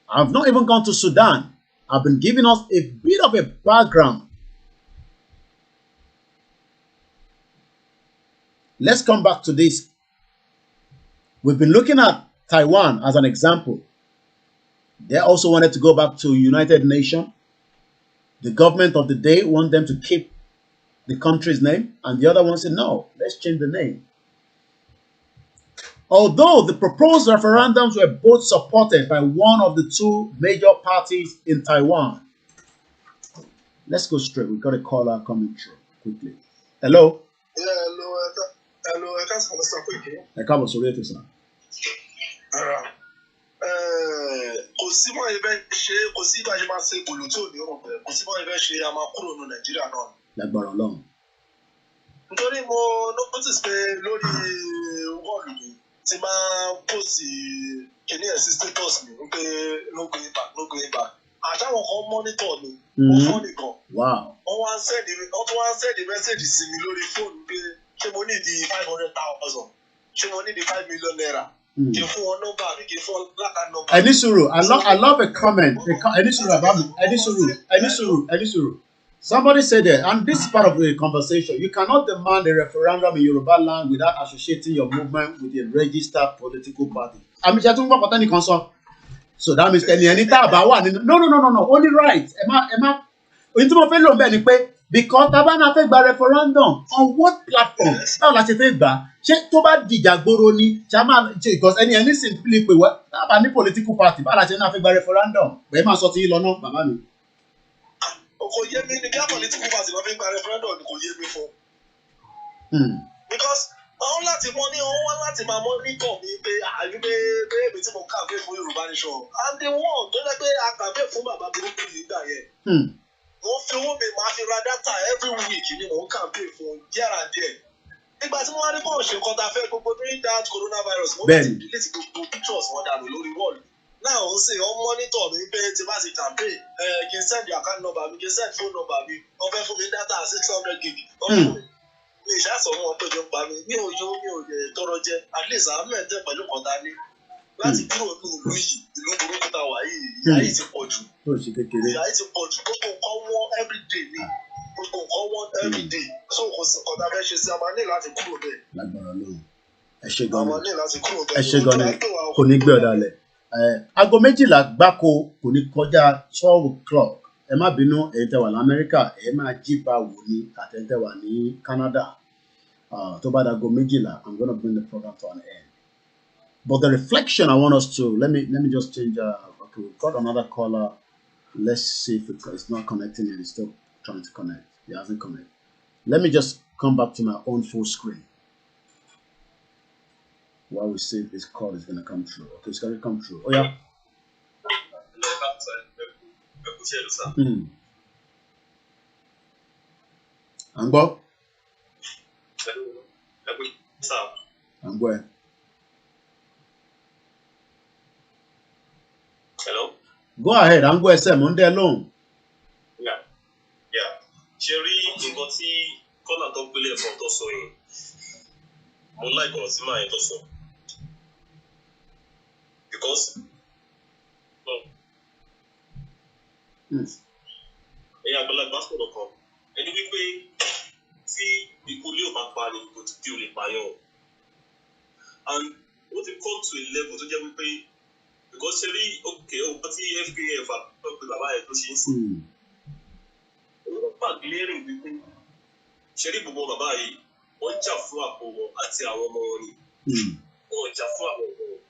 I've not even gone to Sudan. I've been giving us a bit of a background. Let's come back to this. We've been looking at Taiwan as an example. They also wanted to go back to United Nations. The government of the day want them to keep the country's name, and the other one said, no, let's change the name. Although the proposed referendums were both supported by one of the two major parties in Taiwan. Let's go straight. We've got a caller coming through quickly. Hello? Yeah, hello. I can't say Mr. Quick. I can't answer sir. Kò sí mọ́ ibẹ̀ ṣe kò sí bá ṣe máa ṣe bòlù tí ò ní ọ̀rọ̀ bẹ̀rẹ̀ kò sí mọ́ ibẹ̀ ṣe a máa kúrò ní Nàìjíríà náà. Lágbára Ọlọ́run. Nítorí mo notice pé lórí wọ́ọ̀lù mi ti máa post kìíní ẹ̀ sí status mi wípé no going back. Àtàwọn kan monitor mi ó fọ́ nìkan. Wọ́n wá ń send message sí mi lórí fóònù pé ṣé mo ní di 500,000 ṣé mo ní di 5 million naira. Enisuru, I love a comment. Enisuru. Somebody said that, and this is part of the conversation. You cannot demand a referendum in Yoruba land without associating your movement with a registered political party. So that means no. Only right. Because Tabana fẹ́ gba referendum on what platform? How la ṣe fẹ́ gbà? Ṣé tó bá dìjà gbòòrò ni because any simply pé wá tábà ní political party bá la ṣe náà fẹ́ gba referendum. Bẹ́ẹ̀ máa sọ ti yín lọ náà bàbá mi. Kò yé mi ní kí political party lọ fi gba referendum ni kò yé mi fún. Because àwọn láti mọ ní wọn wá láti máa mọ ní kàn mí pé èmi tí mo kàwé fún Yorùbá Nation. I'm the one tó jẹ́ pé a kàwé fún bàbá burúkú yìí gbà yẹn. Mo fi owó mi máa fi ra data every week ni mo ń campaign fún here and there. Nígbà tí mo wá ní kó ṣe nǹkan tá a fẹ́ gbogbo during that coronavirus mo ti delete gbogbo pictures wọn dànù lórí wall. Now, ó sì ó monitor mi pé tí bá ti campaign, kí n send your account number mi, kí n send phone number mi, wọ́n fẹ́ fún mi data 600 gig. Mi ìṣàsọ̀ wọn pé jọ pa mi, mi ò lè tọrọ jẹ, at least àwọn mẹ́tẹ̀ pẹ̀lú kọ̀tà ní. Láti kúrò ní ìlú yìí, ìlú burúkú ta wà yìí, ìyá yìí ti pọ̀ jù. Ìyá yìí ti pọ̀ jù, gbogbo nǹkan wọ́n everyday ni. Gbogbo nǹkan wọ́n everyday. So kò sí kọ̀tà fẹ́ ṣe sí, a máa ní láti kúrò bẹ́ẹ̀. Lágbára Ọlọ́run. Ẹ ṣé gan-an. A máa ní láti kúrò bẹ́ẹ̀. Ẹ ṣé gan-an. Kò ní gbé ọ̀dà lẹ̀. Aago 12 gbáko kò ní kọjá 12 o'clock. Ẹ má bínú ẹ̀yin tẹ́ wà ní Amẹ́ríkà, ẹ máa jí bá wò ní àtẹ̀yin tẹ́ wà ní Canada. Tó bá dago 12, I'm going to bring the program to an end. But the reflection I want us to, let me just change. Okay, we've got another caller. Let's see if it's not connecting and it's still trying to connect. It hasn't connected. Let me just come back to my own full screen while we see if this call is going to come through. Okay, it's going to come through. Oh, yeah. Angbo? Angbo. Hello? Go ahead, Angbo SM, on there alone. Yeah. Sherry, nǹkan tí kọ́nà tó gbélé ẹ̀fọn tó sọ yìí, mo like ọ̀rọ̀ tí màá yẹn tó sọ. Because ẹ̀yin àgbàlagbà sọ̀rọ̀ kan, ẹni wípé tí ikú ilé ò bá pa ni kò tí ò lè pààyàn o. And ó ti come to a level tó jẹ́ wípé because ṣe rí òkè ọ̀pọ̀ tí FKF àpapọ̀ pé bàbá yẹn tó ṣe ń sìn. Ó bá glaring wípé ṣe rí gbogbo bàbá yìí wọ́n jà fún àpò wọn àti àwọn ọmọ wọn ni. Wọ́n jà fún àwọn ọmọ wọn.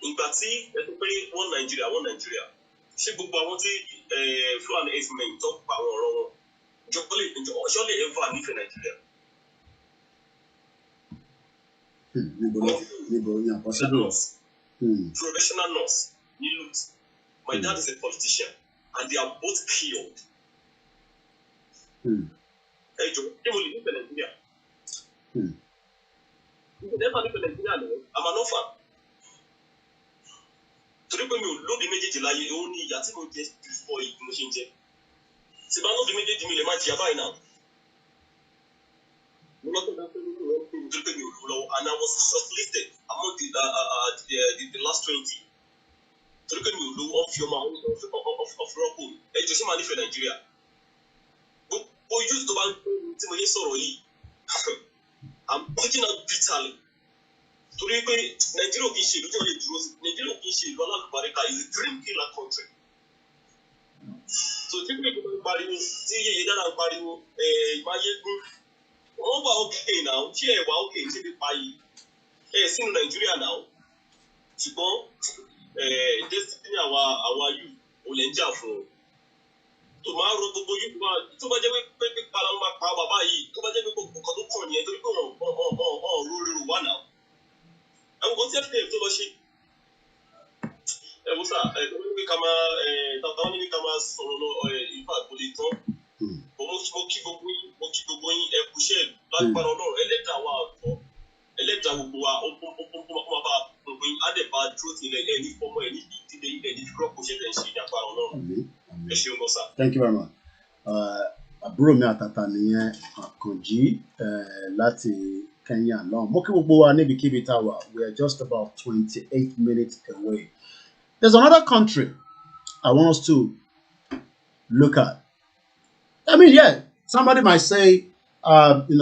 Ìgbà tí ẹ tó pé wọ́n Nàìjíríà ṣé gbogbo àwọn tí Fulani herdsmen tó pa àwọn ọ̀rọ̀ wọn ṣọ́ lè ever nífẹ̀ẹ́ Nàìjíríà. Professional nurse, my dad is a politician, and they are both killed. Hey Joe, they will live in Nigeria. They never live in Nigeria. I'm an orphan. Torí pé mi ò lóbi méjèèjì láyé, ó ní ìyá tí mo jẹ before yìí mo ṣe ń jẹ. Tí bá lóbi méjèèjì mi lè má jìyà báyìí náà. Mo lọ sí ìdá pé mi ò lọ́wọ́ pé mi torí pé mi ò lówó lọ́wọ́, and I was shortlisted among the last 20. Torí pé mi ò lówó fi ọmọ àwọn ọ̀fìrọ́pò mi. Ẹ jọ ṣé máa nífẹ̀ẹ́ Nàìjíríà. Gbogbo youth tó bá ń pè mí tí mo yé sọ̀rọ̀ yìí, I'm picking out bitterly. Torí pé Nàìjíríà kì í ṣe ìlú tí wọ́n lè dúró sí. Nàìjíríà kì í ṣe ìlú alálùbáríkà, is a dream killer country. So tí pé ìjọba ń pariwo, tí yeye dára ń pariwo, ìmáyégún, wọ́n wà òkè náà, ṣé ẹ̀ wà òkè ṣé bí pa yìí? Sínú Nàìjíríà náà. Ṣùgbọ́n destiny àwa yìí ò lè ń jà fún un. Tó máa ro gbogbo yìí tó bá jẹ́ pé pípa làwọn máa pa bàbá yìí, tó bá jẹ́ pé gbogbo nǹkan tó kàn nìyẹn torí pé wọ́n róró wà náà. Àwọn kan tí FKF tó lọ ṣe ẹ̀wọ̀n sà táwọn ní ká máa sọ̀rọ̀ lọ ìfà àgbòlè tán. Mo kí gbogbo yín ẹ̀kúṣẹ́ lágbára Ọlọ́run ẹlẹ́dàá wa àtọ́ ẹlẹ́dàá gbogbo wa ó máa bá gbogbo yín á dẹ̀ bá dúró tilẹ̀ ẹ̀ ní fọmọ ẹ̀ ní ìdílé ilẹ̀ ní fúrọ́pù ṣẹ́ tẹ̀ ṣe ìyàgbára Ọlọ́run. Ẹ ṣeun lọ sà. Thank you very much. Àbúrò mi àtàtà nìyẹn Àkànjí láti Kenya lọ́hùn. Mo kí gbogbo wa níbikíbi tá a wà. We are just about 28 minutes away. There's another country I want us to look at. I mean, yeah, somebody might say,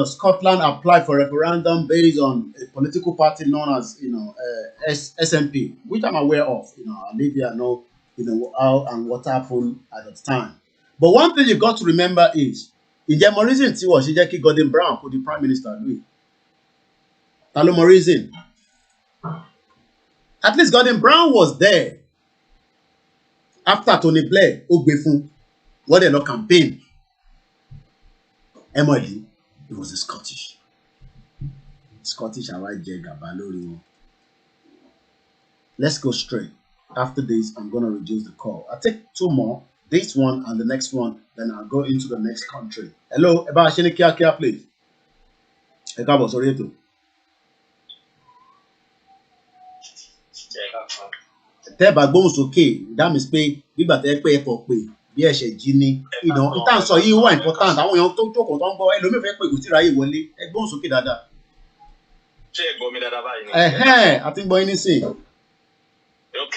Scotland applied for referendum based on a political party known as, SNP, which I'm aware of. Olivia know, how and what happened at the time. But one thing you got to remember is, ìjẹ́ mọ reason tí wọ́n ṣe jẹ́ kí Gordon Brown kó di Prime Minister lóyè. Ta ló mọ reason? At least Gordon Brown was there after Tony Blair ó gbé fún wọ́n dẹ̀ lọ campaign. Emily, it was a Scottish àwa jẹ gàba lórí wọn. Let's go straight. After this, I'm going to reduce the call. I'll take 2 more. This one and the next one, then I'll go into the next country. Hello, Eba Ashini Kia, please. Ẹ káàbọ̀ sórí ètò. tẹ́ bá gbóhùn sókè that means pé bígbà tẹ́ pé ẹ kọ̀ pé bí ẹ ṣe jí ní ìdán ìtàn sọ yìí wà important àwọn èèyàn tó jókòó tó ń gbọ́ ẹlòmíì fẹ́ pé kò tí ráyè wọlé ẹ gbóhùn sókè dáadáa. ṣé ẹ gbọ́ mi dáadáa báyìí. àti gbọ́ yín nísìn. ok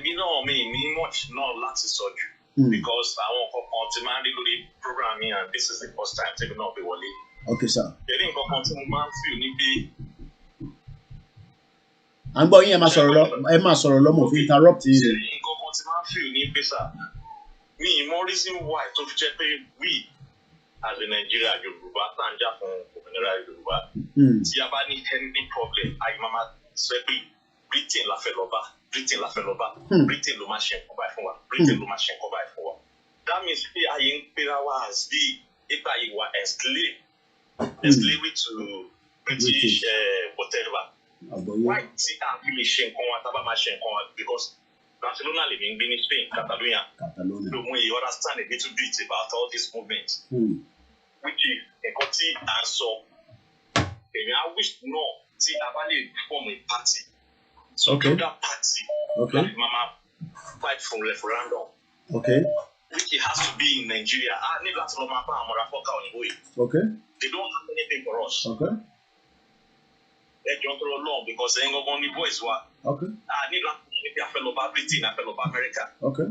mi náà mi ní much náà láti sọ jù because àwọn kankan ti máa ń rí lórí program mi and this is the first time tẹ́mi náà fi wọlé. ok sir. èdè nǹkan kan tí mo máa ń feel ní pé. à ń gbọ́ yín ẹ máa sọ̀rọ̀ lọ mo fi interrupt yín. èdè nǹkan kan tí máa ń feel ní pé sà mi ì mọ reason why tó fi jẹ́ pé we as a Nigeria Yorùbá tá à ń jà fún òmìnira Yorùbá tí a bá ní any problem àyè máa sọ pé Britain la fẹ́ lọ bá Britain la fẹ́ lọ bá Britain ló máa ṣe nǹkan báyìí fún wa Britain ló máa ṣe nǹkan báyìí fún wa that means pé àyè ń pera wa as bí ipa yìí wà enslaved to British whatever why tí a fi lè ṣe nǹkan wa tá a bá máa ṣe nǹkan wa because Barcelona lè ní gbé ní Spain Catalonia ló mú you understand a little bit about all this movement which is nǹkan tí à ń sọ èmi I wish náà tí a bá lè form a party so that party láti máa fight for referendum which it has to be in Nigeria ní láti lọ máa bá àwọn ọmọdé afọ́ká òyìnbó yìí they don't have anything for us. Ẹjọ́ tó lọ lọ́ọ̀ because ẹ̀yin gangan ní voice wa. Ní láti ní pé a fẹ́ lọ bá Britain, a fẹ́ lọ bá America.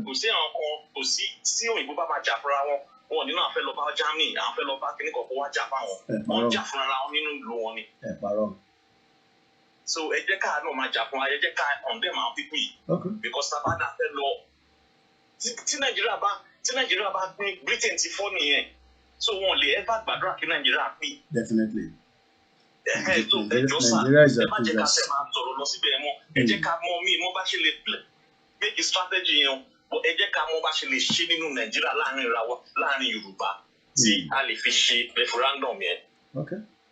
Kò sí àwọn kan, kò sí tí òyìnbó bá máa jà fúnra wọn. Wọn nínú àfẹ́ lọ bá Germany, àwọn fẹ́ lọ bá kíní kan kó wá jà fáwọn. Wọ́n jà fúnra wọn nínú ìlú wọn ni. So ẹ jẹ́ ká náà máa jà fún wa, ẹ jẹ́ ká condemn àwọn pípé yìí. Because sábàdà fẹ́ lọ. Tí Nàìjíríà bá pín Britain ti fọ́ nìyẹn. So wọn lè ever gbàdúrà kí Nàìjíríà pín. Definitely. Nigeria is a previous. Ẹ jẹ́ ká mọ̀ mí mo bá ṣe lè make strategy yẹn ẹ jẹ́ ká mọ̀ bá ṣe lè ṣe nínú Nàìjíríà láàrin Yorùbá tí a lè fi ṣe referendum yẹn.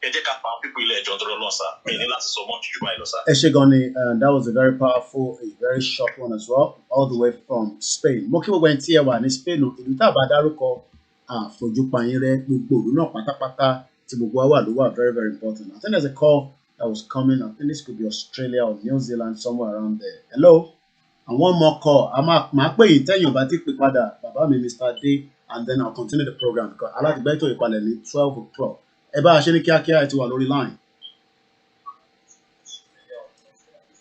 Ẹ jẹ́ ká pa pípọ̀ ilé ẹjọ́ tó lọ sá mi ní láti sọ mọ́ jù báyìí lọ sá. Ẹ ṣé gan ni that was a very powerful a very short one as well all the way from Spain. Mo kí gbogbo ẹni tí ẹ wà ní Spain ìlú tá a bá dárúkọ àfojúpayín rẹ gbogbo òru náà pátápátá. Very, very important. I think there's a call that was coming. I think this could be Australia or New Zealand, somewhere around there. Hello? And one more call. I'm pay you tell you about it, Baba mi Mr. D, and then I'll continue the program because I like to bet you at 12 o'clock. Eba Asheni Kiakia it will line.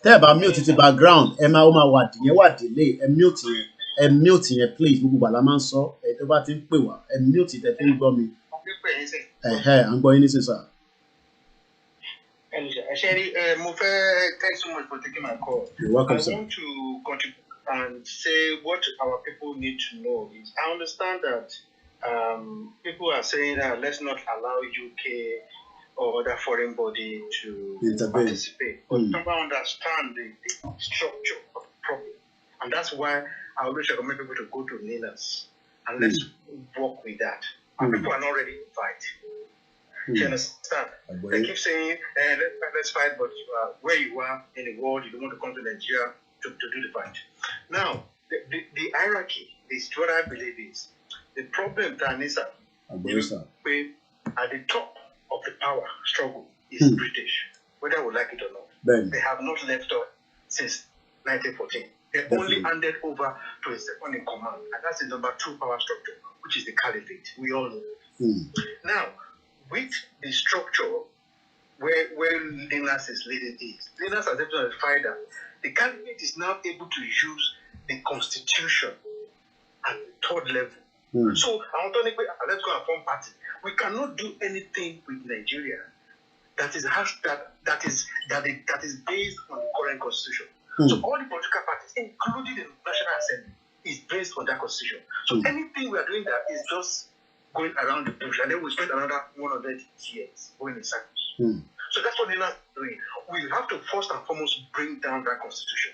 Tell about mute the background. Emma Oma what delay and mute please. Bugu Balaman so it about him and mute it. I think got me. I'm going to say, sir. Sherry, thanks so much for taking my call. You're welcome, sir. I want to contribute and say what our people need to know is I understand that people are saying that let's not allow UK or other foreign body to participate. But people understand the structure of the problem. And that's why I always recommend people to go to NENAS and let's work with that. And people are not ready to fight. You understand? They keep saying, let's fight, but you are where you are in the world, you don't want to come to Nigeria to do the fight. Now, the hierarchy, this what I believe is, the problem, Tanisa, at the top of the power struggle is British, whether we like it or not. They have not left us since 1914. They only handed over to a second in command, and that's the number 2 power structure, which is the caliphate. We all know. Now, with the structure where Linus is leading it, Linus has identified that the candidate is now able to use the constitution at the 3rd level. So, let's go and form party. We cannot do anything with Nigeria that is based on the current constitution. So all the political parties, including the National Assembly, is based on that constitution. So anything we are doing that is just going around the bush, and then we spend another 100 years going in circles. So that's what they're not doing. We have to first and foremost bring down that constitution,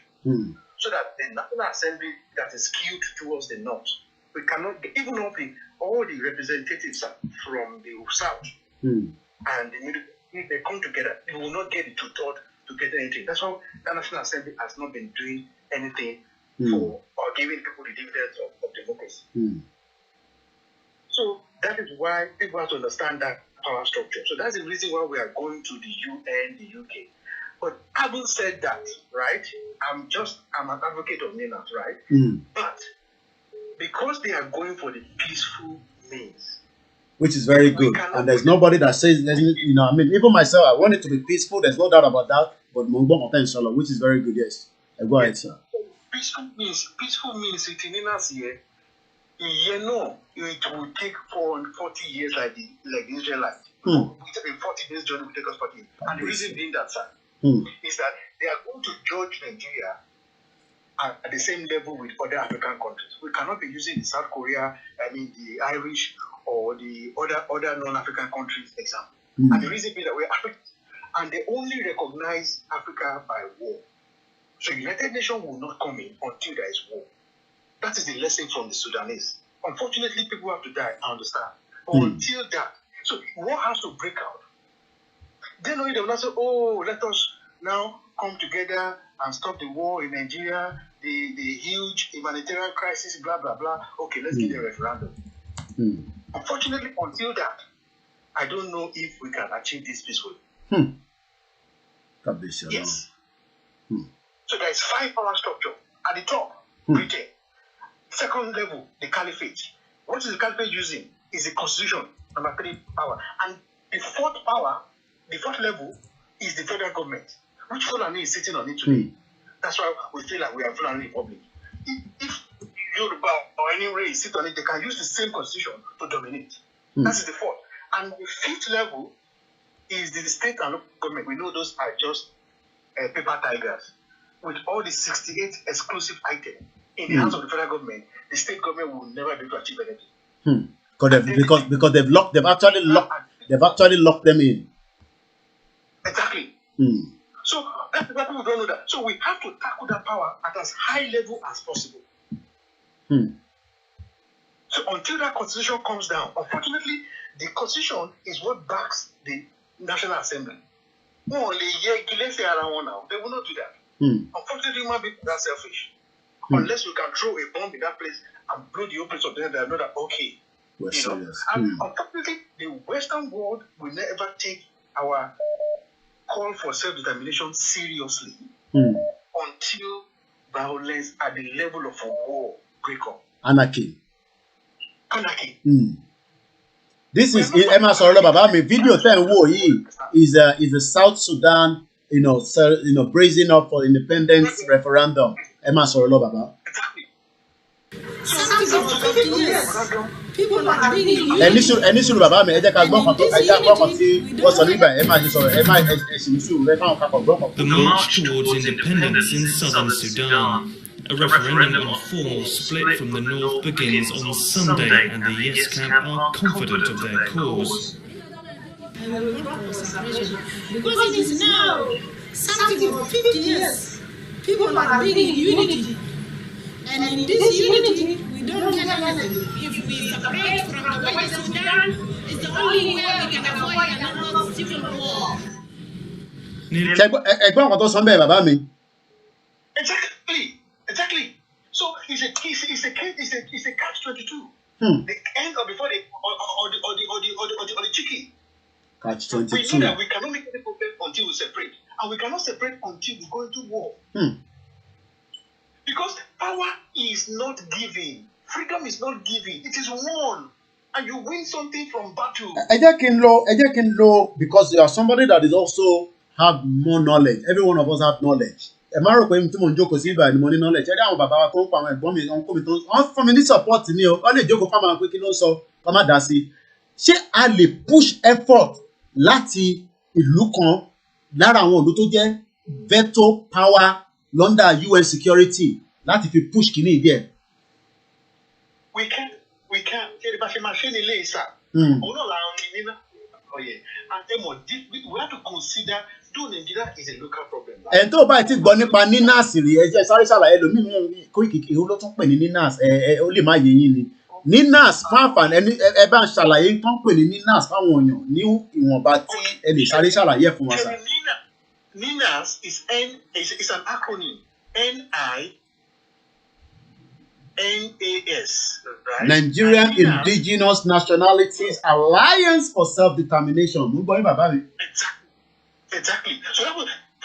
so that the National Assembly that is skewed towards the north, we cannot even though all the representatives are from the south and the middle, if they come together, they will not get the 2/3 to get anything. That's why the National Assembly has not been doing anything for or giving people the dividends of democracy. So that is why people have to understand that power structure. So that's the reason why we are going to the UN, the UK. But having said that, right, I'm an advocate of NINAS, right? But because they are going for the peaceful means, which is very good, and there's nobody that says, you know, I mean, even myself, I want it to be peaceful. There's no doubt about that. But which is very good, yes. Go ahead, sir. Peaceful means it in NINAS here. You know, it will take 40 years like the Israelites. In 40 days journey will take us 40 years. And the reason being that, sir, is that they are going to judge Nigeria at the same level with other African countries. We cannot be using the South Korea, the Irish, or the other non-African countries example. And the reason being that we're African, and they only recognize Africa by war. So United Nations will not come in until there is war. That is the lesson from the Sudanese. Unfortunately, people have to die, I understand. But until that, so war has to break out. Then they will not say, oh, let us now come together and stop the war in Nigeria, the huge humanitarian crisis, blah, blah, blah. Okay, let's get a referendum. Unfortunately, until that, I don't know if we can achieve this peacefully. Yes. So there is 5-power structure. At the top, Britain. Second level, the caliphate. What is the caliphate using? Is the constitution, number 3 power. And the fourth power, the fourth level, is the federal government. Which Fulani is sitting on it today? That's why we feel like we are Fulani Republic. If Yoruba or any race sit on it, they can use the same constitution to dominate. That is the fourth. And the fifth level is the state and local government. We know those are just paper tigers. With all the 68 exclusive items in the hands of the federal government, the state government will never be able to achieve anything. Because they've actually locked them in. Exactly. So that's why people don't know that. So we have to tackle that power at as high level as possible. So until that constitution comes down, unfortunately, the constitution is what backs the National Assembly. They will not do that. Unfortunately, human beings are selfish. Unless we can throw a bomb in that place and blow the whole place up there, they know that okay. And unfortunately, the Western world will never take our call for self-determination seriously until violence at the level of a war break up. Anarchy. This is Emma Sorolo video 10 war is the South Sudan, brazen up for independence referendum. Emma Sorolo Baba. People are being used. Baba me The march towards independence in southern Sudan. A referendum on formal split from the north begins on Sunday, and the Yes camp are confident of their cause. I will work for separation because it is now something for 50 years. People are being in unity, and in this unity, we don't get anything. If we separate from the West Sudan, it's the only way we can avoid another civil war. Exactly. So it's a catch-22. The end or before the chicken. Catch-22. We know that we cannot make any problem until we separate, and we cannot separate until we go into war. Because power is not giving, freedom is not giving. It is won, and you win something from battle. Because you are somebody that is also have more knowledge. Every one of us have knowledge. Knowledge. Support me. Ṣé a lè push effort láti ìlú kan lára àwọn ìlú tó jẹ́ veto power London UN security láti fi push kìíní díẹ̀? We can. We have to consider though Nigeria is a local problem. Ẹni tó bá ti gbọ́ nípa NINAS rí ẹ jẹ́ sáré ṣàlàyé lómìnira Koiki ló tún pè ní NINAS ó lè má yé yín ni. NINAS fáfàn ẹni ẹ bá ń ṣàlàyé tán pè ní NINAS fáwọn èèyàn ní ìwọ̀nba tí ẹ lè sáré ṣàlàyé fún wa sà. NINAS is an acronym. NINAS, right? Nigerian Indigenous Nationalities Alliance for Self-Determination. Exactly. So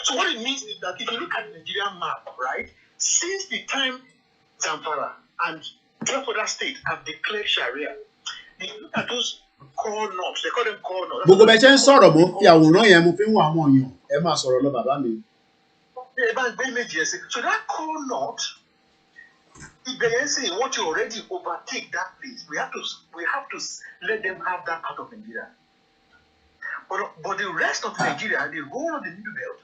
So what it means is that if you look at the Nigerian map, right, since the time Zamfara and 12 other states have declared Sharia, if you look at those core norms, they call them core norms. Gbogbo bẹ́ẹ̀ ṣe ń sọ̀rọ̀ mo fi àwòrán yẹn mo fi ń wọ àwọn èèyàn ẹ máa sọ̀rọ̀ lọ bàbá mi. So that core norm, if they say what you already overtake that place, we have to let them have that part of Nigeria. But the rest of Nigeria, the whole of the Middle Belt,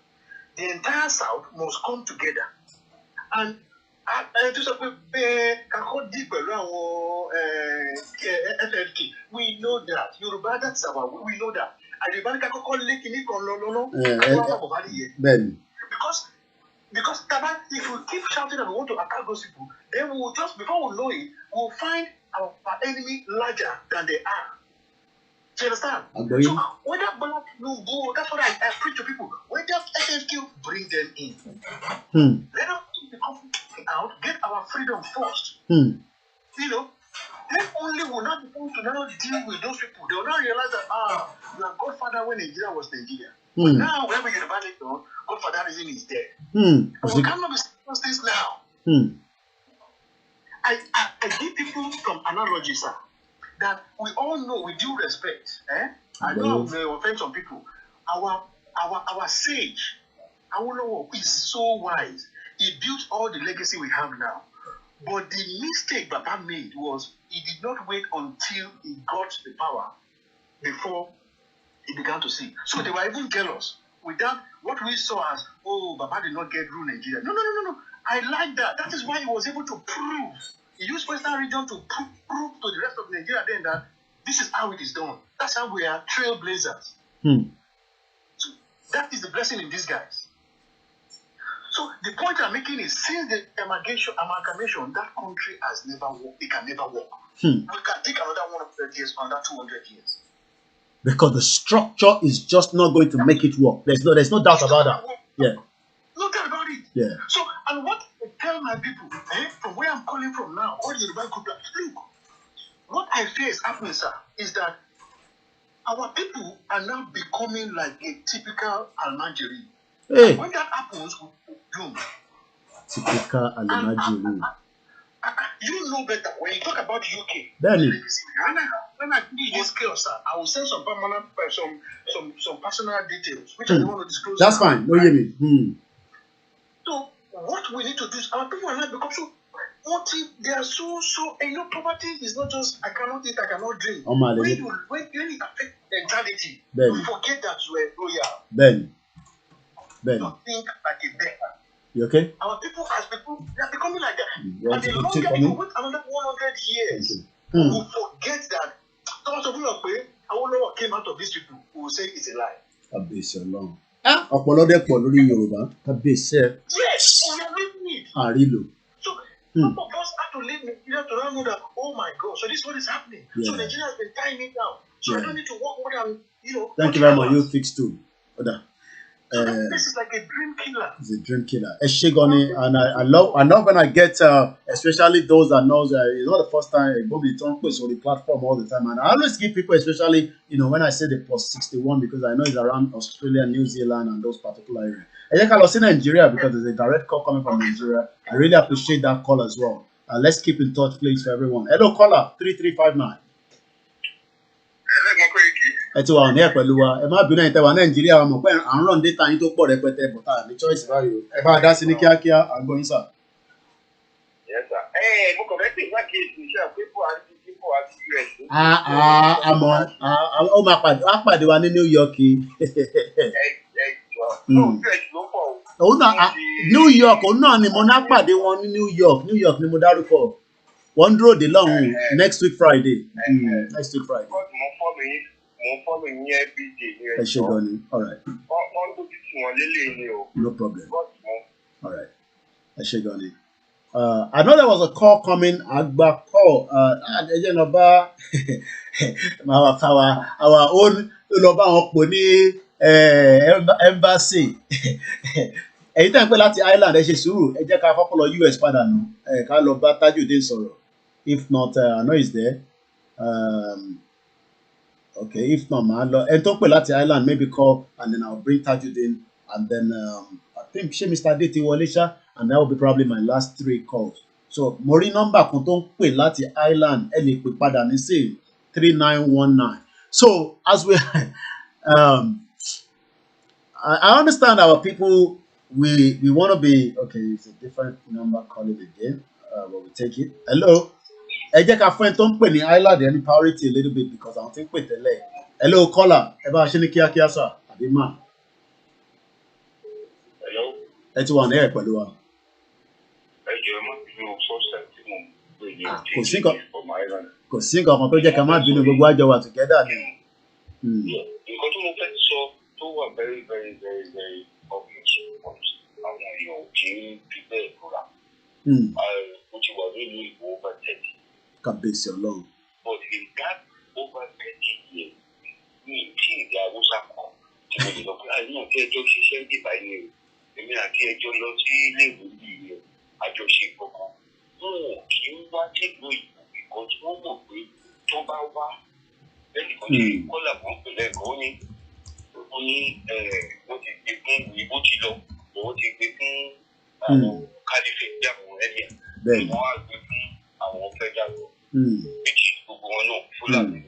the entire South must come together. And SEPT, we know that. Yoruba, that's our, we know that. And because if we keep shouting that we want to attack those people, then we will just, before we know it, we'll find our enemy larger than they are. Do you understand? So whether Black no go, that's what I preach to people. Whether SEPT bring them in. Let us keep the conflict out, get our freedom first. You know, then only will not be able to now deal with those people. They will now realize that your godfather when Nigeria was Nigeria. But now whenever you're about it, godfatherism is dead. But we cannot be saying this now. I give people some analogies, sir, that we all know with due respect. I know I may offend some people. Our sage, our is so wise. He built all the legacy we have now. But the mistake Baba made was he did not wait until he got the power before he began to see. So they were even jealous. Without what we saw as, Baba did not get rule Nigeria. No. I like that. That is why he was able to prove. He used Western region to prove to the rest of Nigeria then that this is how it is done. That's how we are trailblazers. So that is the blessing in disguise. So the point I'm making is since the amalgamation, that country has never worked. It can never work. We can take another 100 years, another 200 years. Because the structure is just not going to make it work. There's no doubt about that. Yeah. No doubt about it. Yeah. So, and what I tell my people, from where I'm calling from now, all the Yoruba group, look, what I fear is happening, sir, is that our people are now becoming like a typical Almajiri. Hey. When that happens, we doom. Typical Almajiri. You know better. When you talk about UK, Danny. When I do this chaos, sir, I will send some permanent, some personal details, which I don't want to disclose. That's fine. No, hear me. So what we need to do is our people are not become so. They are so. And you know, poverty is not just I cannot eat, I cannot drink. When you affect mentality, you forget that you are royal. Ben. You think like a beggar. You okay? Our people, as people, they are becoming like that. And the longer people wait another 100 years, we will forget that. Some of you Awolowo came out of these people who will say it's a lie. Kábíyèsí Ọlọ́run. Ọ̀pọ̀lọpọ̀ pọ̀ lórí Yorùbá. Kábíyèsí ẹ. Yes, we are living it. Àrílò. So some of us have to live Nigeria to know that, oh my God, so this is what is happening. Yeah. So Nigeria has been tying me down. So I don't need to work more than, Thank you very much. You fix too. So this is like a dream killer. It's a dream killer. Eshigoni, and I love when I get especially those that knows it's not the first time Bobby Tom puts on the platform all the time, and I always give people, especially when I say the plus 61 because I know it's around Australia, New Zealand, and those particular areas. I think I was in Nigeria because there's a direct call coming from Nigeria. I really appreciate that call as well. Let's keep in touch, please, for everyone. Hello, caller 3359. Ẹ ti wà ní ẹ̀ pẹ̀lú wa ẹ má bínú ẹ̀yin tẹ́ wà Nàìjíríà mọ̀ pé à ń rán data yín tó pọ̀ rẹpẹtẹ bọ̀tà ní choice báyìí ẹ bá dá sí ní kíákíá àgbọ̀yìn sà. Yes sir. Mo kàn fẹ́ pè ní àkíyèsí iṣẹ́ pípọ̀ àti US. Àmọ́ ó máa pàdé wa ní New York. Òun náà New York òun náà ni mo ná pàdé wọn ní New York ni mo dárúkọ wọ́n dúró dé lọ́hùn next week Friday. Next week Friday. All right. No problem. All right. I know there was a call coming. Agba call. Our own embassy. Anytime pé láti Ireland ẹ ṣe sùúrù ẹ jẹ́ ká kọ́kọ́ lọ US padà nù ká lọ bá Tajudeen sọ̀rọ̀. If not, I know he's there. Okay, if not, man, and talk láti Ireland, maybe call and then I'll bring Tajudeen and then I think Mr. Adeti Walisha, and that will be probably my last 3 calls. So mo rí nọ́mbà kan tó ń pè láti Ireland, ẹ lè pè padà ní sí 3919. So as we I understand our people, we want to be okay. It's a different number calling again, but we take it. Hello, ẹ jẹ́ ká fún ẹ tó ń pè ní Ireland any priority a little bit because àwọn tí ń pè tẹ́lẹ̀. Hello caller, ẹ bá ṣe ní kíákíá sir àbí ma. Hello. Ẹ ti wà ní ẹ̀ pẹ̀lú wa. Ẹ jẹ́ mọ́ bí mo sọ sẹ́ńtì mọ̀ pé ní kò sí nǹkan kan tó jẹ́ ká má bínú, gbogbo àjọ wà together ni. Nǹkan tó mo fẹ́ sọ tó wà very very very very obvious but àwọn èèyàn kì í fi bẹ́ẹ̀ rọra. Mo ti wà nínú ìbò over 30. Kábíyèsí Ọlọ́run. But in that over 30 years, mi tí ìdí Awúsá kan tí mo lè lọ pé àìní àti ẹjọ́ ṣiṣẹ́ dìbà yìí o, èmi àti ẹjọ́ lọ sí ilé ìwé yìí o, àjọṣe kankan. Wọn ò kí ń wá sílùú ìbò because wọ́n mọ̀ pé tó bá wá ẹnìkan tí kọ́là kan pè lẹ́ẹ̀kan ó ní wọ́n ti gbé fún ìbò ti lọ, wọ́n ti gbé fún àwọn kálífẹ̀ bí àwọn ẹ̀yà, wọ́n á gbé fún àwọn fẹ́jà lọ. Méjì gbogbo wọn náà Fúlàní.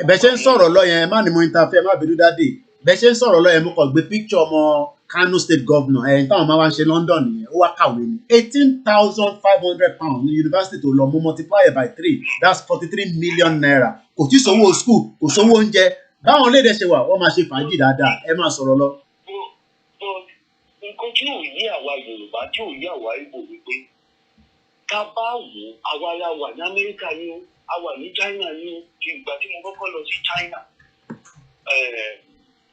Bẹ́ẹ̀ ṣe ń sọ̀rọ̀ lọ yẹn, má ní mo interfere, má bínú dáadé. Bẹ́ẹ̀ ṣe ń sọ̀rọ̀ lọ yẹn, mo kàn gbé picture ọmọ Kano State Governor ẹ̀yìn táwọn máa wá ń ṣe London nìyẹn, ó wá kàwé ní £18,500 ní university tó lọ, mo multiply by 3, that's 43 million naira. Kò tí sówó school, kò sówó oúnjẹ, báwọn lédè ṣe wà wọ́n máa ṣe fàájì dáadáa, ẹ máa sọ̀rọ̀ lọ. Nǹkan tí ò yé àwa Yorùbá tí ò yé àwa Ìgbò wípé ká bá wò àwa la wà ní Amẹ́ríkà ni ó, a wà ní China ni ó. Ti ìgbà tí mo kọ́kọ́ lọ sí China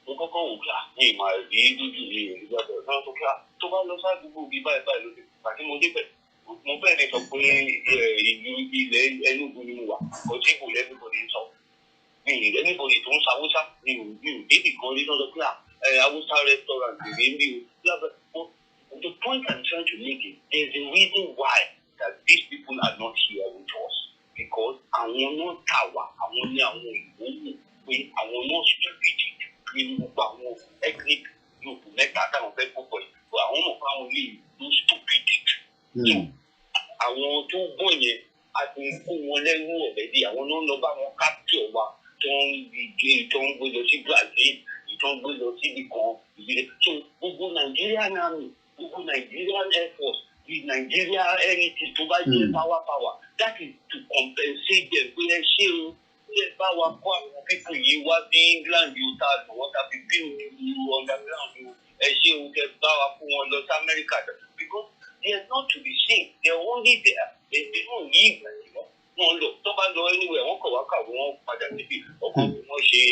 mo kọ́kọ́ wò ká ní ìmọ̀ àrí dúdú ní ìgbàgbọ́ náà tó ká tó bá lọ sádùúgbò bíi báyìí báyìí lóde àti mo débẹ̀ mo bẹ́ẹ̀ lè sọ pé ìlú ilẹ̀ Enugu ni mo wà ọtí ìbò lẹ́nìbọ̀dì ń sọ mi ì lẹ́nìbọ̀dì tó ń sa Haúsá mi ò débì kan rí lọ́dọ̀ pé Haúsá restaurant rèé mi ò. The point I'm trying to make is there's a reason why that these people are not here with us because àwọn náà tà wá àwọn ní àwọn ìwé wò pé àwọn náà stupid nínú gbogbo àwọn ethnic group mẹ́ta táwọn fẹ́ kó pọ̀ yìí àwọn mọ̀ pé àwọn lè lo stupid. So àwọn tó gbọ́ yẹn a ti kó wọn lẹ́rú ọ̀rẹ́dì àwọn náà lọ bá wọn capture wa tó ń gbé lọ sí Brazil tó ń gbé lọ síbi kan ìdílé. So gbogbo Nàìjíríà náà nù gbogbo Nigerian Air Force the Nigeria anything tó bá jẹ́ power that is to compensate them pé ẹ ṣé o ṣe bá wa kó àwọn pípọ̀ yìí wá sí England yóò ta lò wọ́n tàbí build you underground yóò ẹ ṣé o ṣe bá wa kó wọn lọ sí America because they are not to be seen they are only there they don't yí ìgbà tí wọ́n lọ tó bá lọ anywhere wọ́n kọ̀ wá kàwé wọ́n padà síbi ọkàn tí wọ́n ṣe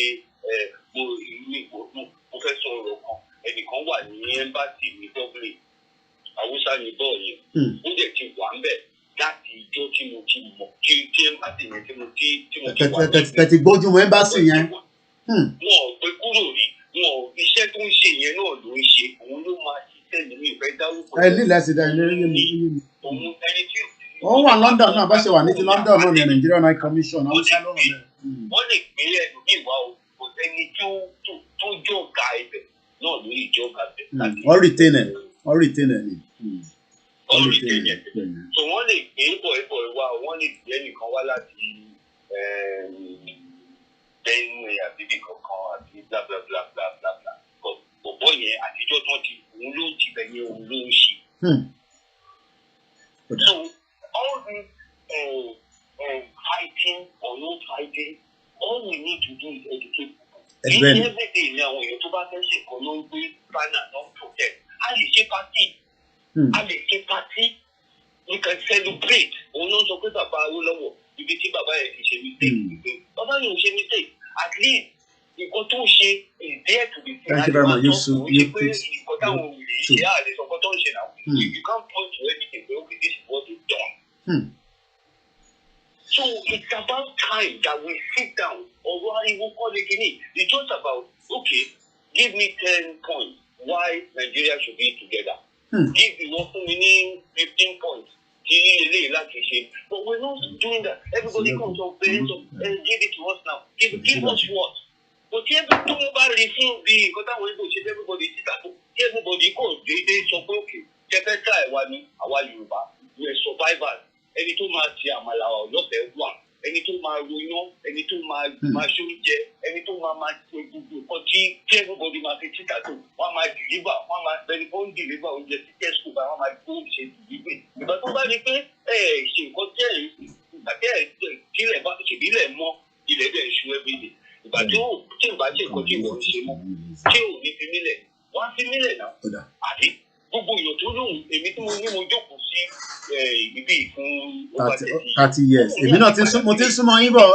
mo fẹ́ sọ ọ̀rọ̀ kan ẹnìkan wà ní embassy ní Dublin Haúsá ní bọ́ọ̀ yẹn ó dẹ̀ ti wà ń bẹ̀ láti ijó tí mo ti mọ̀ tí embassy yẹn tí mo ti wà ní. Tẹ̀tí gbójú mọ́ embassy yẹn. Wọn ò gbé kúrò rí wọn ò iṣẹ́ tó ń ṣe yẹn náà ló ń ṣe òun ló máa ṣiṣẹ́ nínú ìfẹ́ dárúkọ. Ẹ ní ìlẹ́sìn dá ilé yé mi. Wọ́n wà London náà bá ṣe wà ní ti London náà ní Nigerian High Commission Haúsá lọ́rùn náà. Wọ́n lè gbé ẹlòmíì wá o kò sẹ́ni tó jọ̀ọ̀gá ibẹ̀ náà lórí ìjọba bẹ̀. Wọ́n retain ẹ̀ ni. Wọ́n retain ẹ̀. So wọ́n lè gbé bọ̀ẹ̀bọ̀ẹ̀ wá wọ́n lè gbé ẹnìkan wá láti Benue àbíbí kankan àti bla bla bla bla bla bla. Bọ̀bọ̀ yẹn àtijọ́ tó ti òun ló ti bẹ̀ yẹn òun ló ń ṣe. So all this fighting or no fighting all we need to do is educate people. Everyday ni àwọn èèyàn tó bá fẹ́ ṣe nǹkan ló ń gbé banner non protest. A lè ṣe party we can celebrate. Òun náà sọ pé bàbá Awólọ́wọ̀ ibi tí bàbá yẹn ti ṣe mistake. Bàbá yẹn ò ṣe mistake at least nǹkan tó ṣe is there to be seen. Thank you very much. You please. Nǹkan táwọn òwúrẹ̀ yìí ṣe àlè sọ̀kọ́ tó ń ṣe náà. You can't point to anything but okay this is what you've done. So it's about time that we sit down or what you call it in it. It's just about okay, give me 10 points why Nigeria should be together. Give the one for me 15 points. But we're not doing that. Everybody comes up there, so give it to us now. Give us what? But everybody refuse the because I want to say everybody everybody go they support okay. Just try one our Yoruba. We are survivors. Any to my Tiamala or not one. Any to my Runo, any to my Shunje, any to my everybody must sit at home. One might deliver, one might very own deliver on the ticket school, but one might go to deliver. But nobody say, hey, she got there. But there, about she more, he let them show every day. But you think about it, because you want to see more. Kill the million. 1 million now. I think. Gbogbo èèyàn tó lóhùn èmi tí mo ní mo jókòó sí ibi fún over 30 years. Èmi náà mo ti ń súnmọ́ yín bọ̀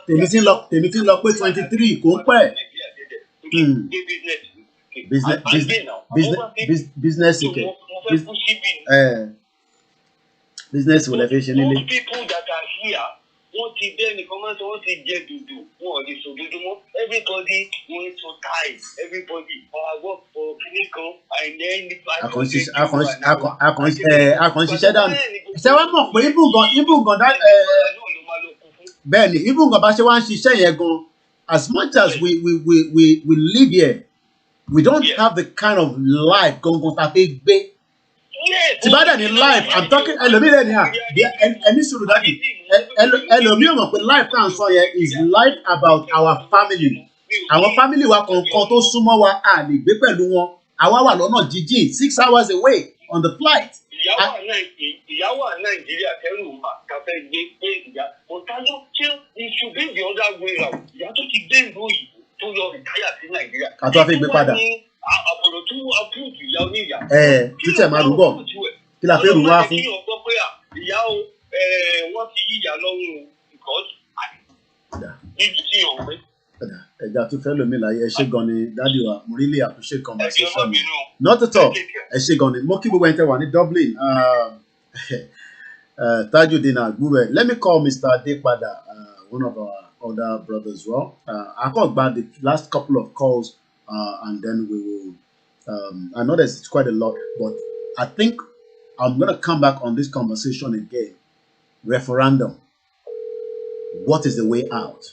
tèmi ti ń lọ pé 23 kò ń pẹ́. Business okay. Business will have been most people that are here wọ́n ti dé nìkan máa ń sọ wọ́n ti jẹ dùdù wọn ò lè sọ dúdú mọ́ everybody wants to tie everybody work for clinical and then akànṣiṣẹ́ dànù ṣé wọ́n mọ̀ pé ibùgàn dá bẹ́ẹ̀ ni ibùgàn bá ṣe wá ń ṣiṣẹ́ yẹn gan as much as we live here we don't have the kind of life gangan tá a fẹ́ gbé. Tí bá dẹ̀ ní life I'm talking ẹlòmíì rẹ̀ ní ẹni sùúrù dájú ẹlòmíì mọ̀ pé life tá à ń sọ yẹn is life about our family. Àwọn family wa kọ̀ọ̀kan tó súnmọ́ wa à lè gbé pẹ̀lú wọn àwa wà lọ́nà jíjìn 6 hours away on the flight. Ìyàwó Nàìjíríà kẹrù mà kàfẹ́ gbé ìyá ọ̀tá ló tí it should be the other way round ìyá tó ti gbé ìlú òyìnbó tó lọ rìtáyà sí Nàìjíríà. Kàtó àfi gbé padà. Àbọ̀dọ̀ tó approve ìyá oníyà. Títẹ̀ máa rúbọ̀ kí la fẹ́ rú wá fún. Kí ọgbọ́n pé ìyá o wọ́n ti yíyà lọ́rùn because níbi tí ò ń gbé. Ẹja tó fẹ́ lómi láyé ẹ ṣé gan ni dádì wa mo really appreciate conversation not at all ẹ ṣé gan ni mo kí gbogbo ẹni tẹ́ wà ní Dublin Tajudeen Agbure let me call Mr. Adepada one of our other brothers as well I got back the last couple of calls and then we will I know there's quite a lot but I think I'm gonna come back on this conversation again. Referendum, what is the way out?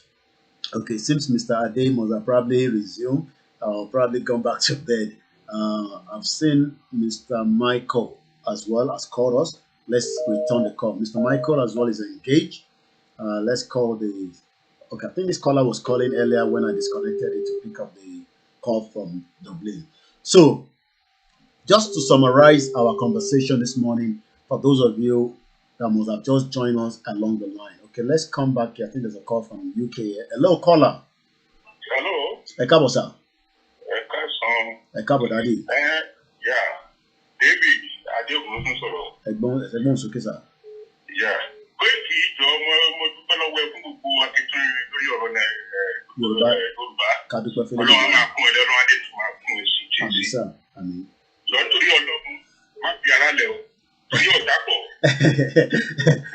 Okay, since Mr. Ade must have probably resumed or probably gone back to bed. I've seen Mr. Michael as well has called us. Let's return the call. Mr. Michael as well is engaged. Let's call the... Okay, I think this caller was calling earlier when I disconnected it to pick up the call from Dublin. So, just to summarize our conversation this morning, for those of you that must have just joined us along the line. Okay, let's come back here. I think there's a call from UK. Hello, caller. Hello. Ẹ káàbọ̀ sir. Ẹ káàsán. Ẹ káàbọ̀ daddy. Yeah. David Adéògùn ló sọ̀rọ̀. Ẹ̀gbọ́n sókè sir. Yeah. Kóìkì ìjọ mo dúpẹ́ lọ́wọ́ ẹ fún gbogbo akitiyan lórí ọ̀rọ̀ Yorùbá. Kádúpẹ́ fẹ́lẹ́. Ọlọ́run máa kún ẹ lọ́rùn adé tó máa kún ẹ sí. Àmín sir. Àmín. Lọ́tòrí ọlọ́run má fi ara lẹ̀ o. Torí ọ̀dà pọ̀.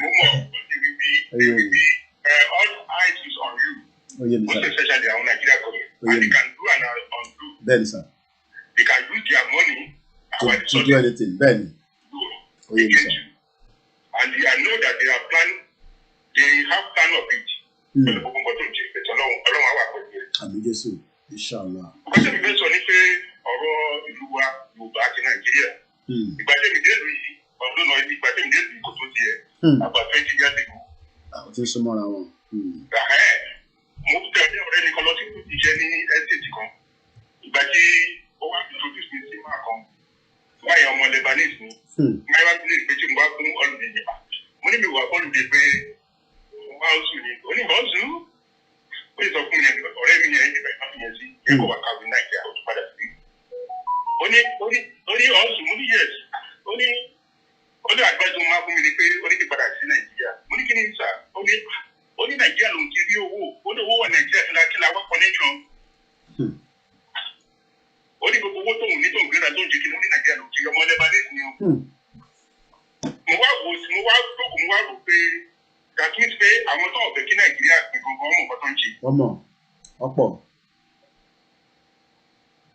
Mo mọ̀ all eyes is on you. Most especially our Nigeria government. And they can do and undo. Bẹ́ẹ̀ni sir. They can use their money. To do anything. Bẹ́ẹ̀ni. Against you. And I know that they have plan of it. Àmín Jésù. Inshallah. Ọjọ́ mi fẹ́ sọ ní pé ọ̀rọ̀ ìlú wa Yorùbá àti Nàìjíríà. Ìgbà tẹ́mi dé lu yìí, ọdún náà ìgbà tẹ́mi dé lu yìí kò tó tiẹ̀. About 20 years ago. Àwọn tí ń súnmọ́ ara wọn. Mo tẹ̀lé ọ̀rẹ́ mi kan lọ sí iṣẹ́ ní ẹ́stéètì kan. Ìgbà tí ó wá introduce mi sí máa kan. Báyìí ọmọ Lebanese ni. Máa wá sílé ìgbé tí mo wá fún ọlùdè yẹn. Mo ní mi wà ọlùdè pé mo wá oṣù ni. Onímọ̀ọ́sù ó sọ fún mi ọ̀rẹ́ mi yẹn ìgbà ìfàfihàn yẹn sí. Yẹ́n kò wá káwé Nàìjíríà ó tún padà sí. Ó ní ọ̀sùn mo ní yẹ̀s. Ó ní àgbẹ̀dùn máa fún mi ni pé ó ní kí padà sí Nàìjíríà. Mo ní kí ni sà? Ó ní Nàìjíríà lòun ti rí owó. Ó ní owó wà Nàìjíríà kí la wá connection. Ó ní gbogbo owó tóun ní tóun gbéra tó ń jẹ kí ni ó ní Nàìjíríà lòun ti rí ọmọ Lebanese ni o. Mo wá rò pé that means pé àwọn tó ọ̀fẹ́ kí Nàìjíríà pè gangan ọmọ nǹkan tó ń ṣe. Ọmọ ọ̀pọ̀.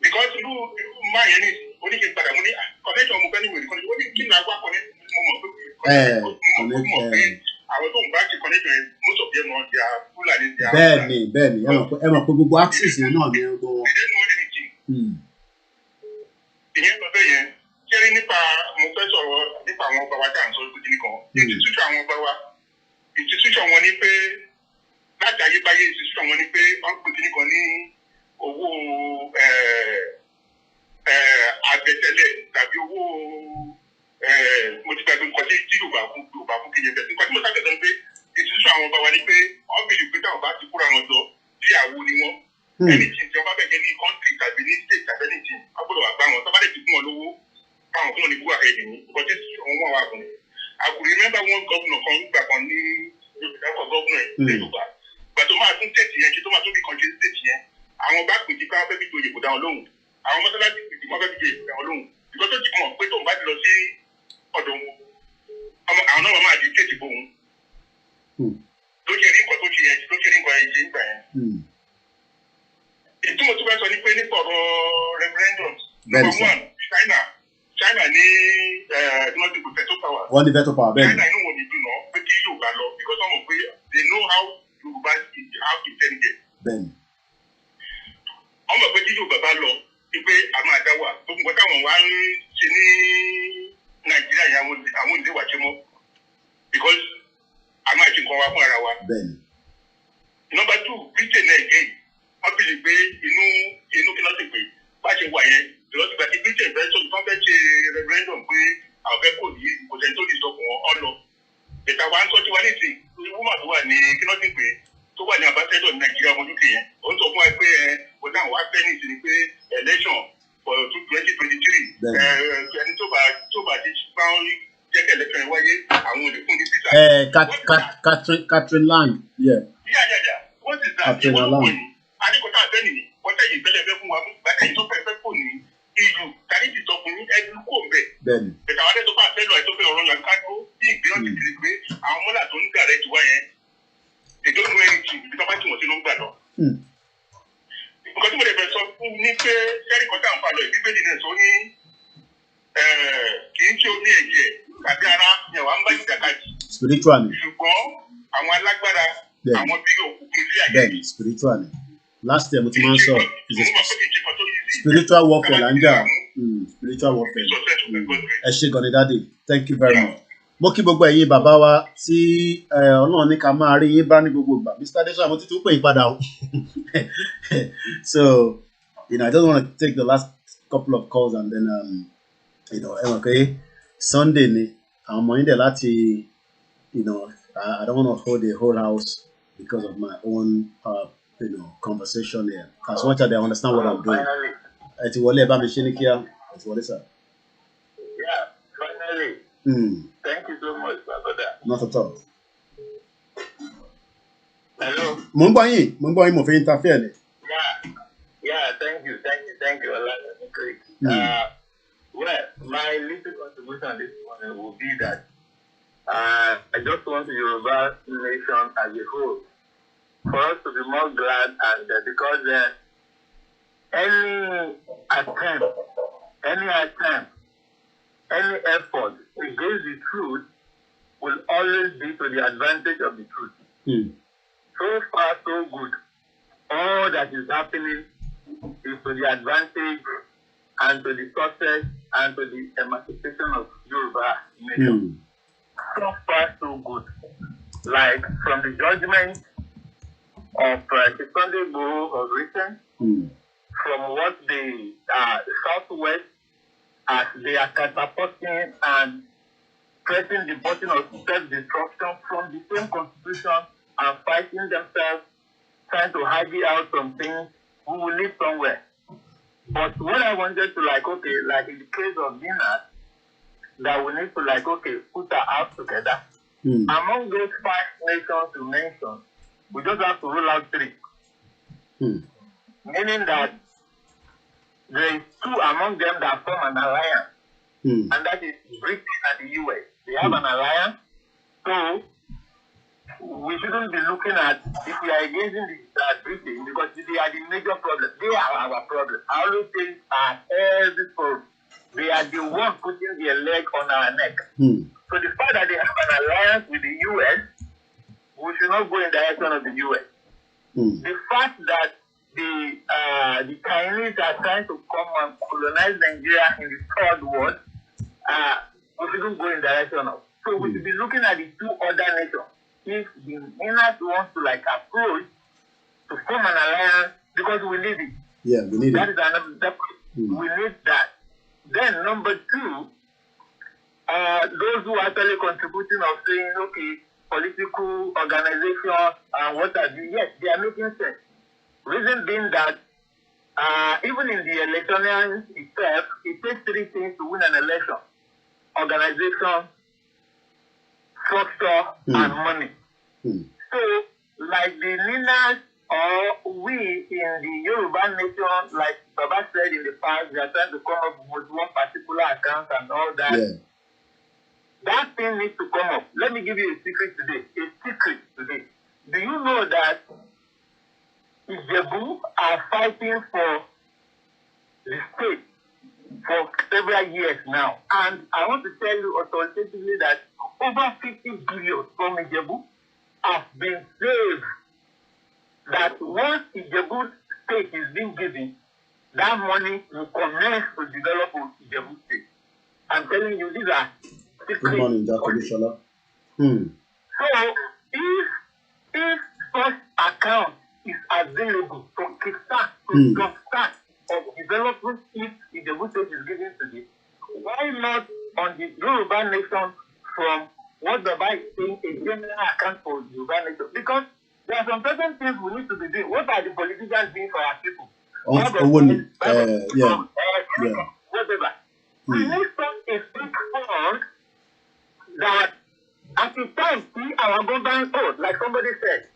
Because irú máa yẹn ní oníṣe padà mo ní connection mo fẹ́ ní ìwé connection ó ní kí ni àgbà connection mo mọ̀ pé àwọn tó ń bá ti connection yẹn most of them on their Fulani. Bẹ́ẹ̀ni, ẹ mọ̀ pé gbogbo axis yẹn náà ni ẹ gbọ́ wọn. Ìyẹn lọ bẹ́ẹ̀ yẹn, kẹ́rí nípa mo fẹ́ sọ̀rọ̀ nípa àwọn ọba wa tá à ń sọ ìgbìdì nìkan. Institution àwọn ọba wa, institution wọn ni pé láti ayébáyé institution wọn ni pé wọ́n pè kíní kan ní owó àgbẹ̀tẹ̀lẹ̀ tàbí owó mo ti gbàgbé nǹkan tí Yorùbá fún kéye bẹ́ẹ̀. Nǹkan tí mo sábẹ̀ sọ ni pé institution àwọn ọba wa ni pé wọ́n bèèrè pé táwọn bá ti kúrò àwọn jọ bí àwo ni wọ́n. Anything tí wọ́n bá bẹ̀jẹ̀ ní country tàbí ní state tàbí anything wọ́n gbọ́dọ̀ wà bá wọn. Tọ́ba lè ti fún wọn lówó báwọn fún wọn ní gbúgbà ẹ̀dì ní nǹkan tí wọ́n wà fún. I could remember one governor kan gbà kan ní Yorùbá governor ẹ̀ Yorùbá. Gbà tó máa tún state yẹn ṣe tó máa tún bí country state yẹn. Àwọn bá pèjì pé wọ́n fẹ́ fi joyè kò dá wọn lóhùn. Àwọn mọ́sálásí pèjì wọ́n fẹ́ fi joyè kò dá wọn lóhùn. Ìgbà tó ti mọ̀ pé tóun bá ti lọ sí ọ̀dọ̀ wọn. Àwọn náà máa di kéèjì bóun. Ló ṣe rí nǹkan tó ṣe yẹn ló ṣe rí nǹkan yẹn ṣe ń gbà yẹn. Ìtumọ̀ tó bá sọ ni pé nípa ọ̀rọ̀ referendum. Number one, China ní veto power. Wọ́n ní veto power bẹ́ẹ̀ ni. China inú wọn ní dùn náà pé kí Yorùbá lọ because wọ́n mọ̀ pé they know how Yorùbá how to tell them. Bẹ́ẹ̀ni. Wọ́n mọ̀ pé kí Yorùbá bá lọ pé a máa dá wà gbogbo nǹkan táwọn wá ń ṣe ní Nàìjíríà yẹn àwọn ìdílé wà ṣe mọ́ because a máa ṣe nǹkan wa fún ara wa. Bẹ́ẹ̀ni. Number two, Britain náà again wọ́n bìlì pé inú kí wọ́n ti pè bá ṣe wà yẹn lọ́sí gbàtí Britain fẹ́ sọ wọ́n fẹ́ ṣe referendum pé àwọn fẹ́ kò ní kò sẹ́ni tó lè sọ fún wọn ọ̀nà. Ìta wa ń tọ́jú wa ní ìsìn woman tó wà ní kí wọ́n ti pè tó wà ní ambassador ní Nàìjíríà ọmọ UK yẹn ó ń sọ fún wa pé kò dáhùn wá fẹ́ ní ìsìn ni pé election for 2023 ẹni tó bá ti máa ń jẹ́ kí election wáyé àwọn olè fún ní visa. Catherine Lang. Yeah. What is that? Catherine Lang. Adékọ̀tà àbẹ́ni ni wọ́n tẹ̀yìn ìgbẹ́lẹ̀ fẹ́ fún wa gbàtẹ́ yìí tó fẹ́ fẹ́ fò ní EU tàbí ti sọ fún ẹni kò ń bẹ̀. Bẹ́ẹ̀ni. Bẹ̀tà wàá tó bá fẹ́ lọ ẹ̀ tó fẹ́ ọ̀rọ̀ yàn ká tó bí ìgbéyàn ti kiri pé àwọn mọ́là tó ń gbà rẹ̀ ti wá yẹn èdè ònú ẹni tì ibi tó bá tì wọ́n sí ló ń gbà lọ. Nǹkan tí mo lè fẹ́ sọ fún ní pé sẹ́rí kọ́tà ń fa lọ ìbíbélì náà sọ ní kì í ṣe omi ẹ̀jẹ̀ tàbí ara yẹn wà ń bá ìjàkadì. Spiritually. Ṣùgbọ́n àwọn alágbára àwọn bí òkùnkùn ilé ayé. Bẹ́ẹ̀ni, spiritually. Last time mo ti máa ń sọ spiritual warfare là ń jà spiritual warfare ẹ ṣé gan ni dáàdi thank you very much. Mo kí gbogbo ẹ̀yin bàbá wa tí Ọlọ́run ní ká máa rí yín bá ní gbogbo ìgbà Mr. Adesina mo ti tún pè yín padà o so I just want to take the last couple of calls and then ẹ mọ̀ pé Sunday ni àwọn ọmọ yín dẹ̀ láti I don't want to hold the whole house because of my own conversation here. As much as they understand what I'm doing. Ẹ ti wọlé ẹ bá mi ṣe ní kíá. Ẹ ti wọlé sir. Yeah, finally. Thank you so much, my brother. Not at all. Hello. Mo ń gbọ́ yín, mo fi interfere ni. Yeah, thank you. Well, my little contribution this morning will be that I just want the Yoruba nation as a whole for us to be more glad and because any attempt, any effort against the truth will always be to the advantage of the truth. So far, so good. All that is happening is to the advantage and to the success and to the emancipation of Yoruba nation. So far, so good. Like from the judgment of Sunday Igboho of recent, from what the Southwest, as they are catapulting and pressing the button of self-destruction from the same constitution and fighting themselves, trying to argue out some things, we will live somewhere. But what I wanted to like in the case of Dinas, that we need to put our house together. Among those 5 nations you mentioned, we just have to rule out 3. Meaning that there is 2 among them that form an alliance. And that is Britain and the US. They have an alliance. So we shouldn't be looking at if we are against Britain because they are the major problem. They are our problem. I always say every problem. They are the ones putting their leg on our neck. So the fact that they have an alliance with the US we should not go in the direction of the US. The fact that the Chinese are trying to come and colonize Nigeria in the third world, we shouldn't go in the direction of. So we should be looking at the two other nations. If the Minas wants to like approach to form an alliance, because we need it. Yeah, we need that it. Is another. We need that. Then number two, those who are actually contributing of saying, okay, political organization and what have you, yes, they are making sense. Reason being that even in the electoral itself, it takes three things to win an election: organization, structure, and money. So, like the leaders or we in the Yoruba nation, like Baba said in the past, we are trying to come up with one particular account and all that. Yeah. That thing needs to come up. Let me give you a secret today. Do you know that Ijebu are fighting for the state for several years now? And I want to tell you authoritatively that over 50 billion from Ijebu have been saved. That once Ijebu state is being given, that money will commence to develop Ijebu state. I'm telling you, these are Good morning, Dr. Bishola. So, if such account is available to kickstart, to jumpstart of development if Ijebu state is given today, why not on the Yoruba nation from what the Bible is saying, a general account for the Yoruba nation? Because there are some certain things we need to be doing. What are the politicians doing for our people? Whatever. We need a big fund that at the time see our government code, like somebody said,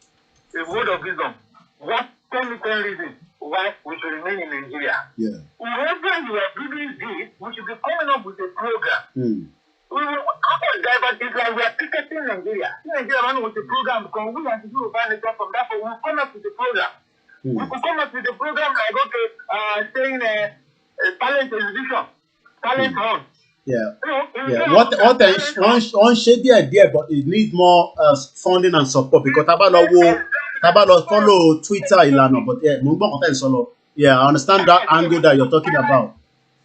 a word of wisdom. What 10 reasons why we should remain in Nigeria? Yeah. Whoever you are giving this, we should be coming up with a program. We will but it's like we are picketing Nigeria. Nigeria running with the program because we want to do a ban from that, but we'll come up with the program. We could come up with a program like, okay, saying talent exhibition, talent hunt. Yeah. One shady idea, but it needs more funding and support because Tabalo follow Twitter, Ilano, but yeah, I understand that angle that you're talking about.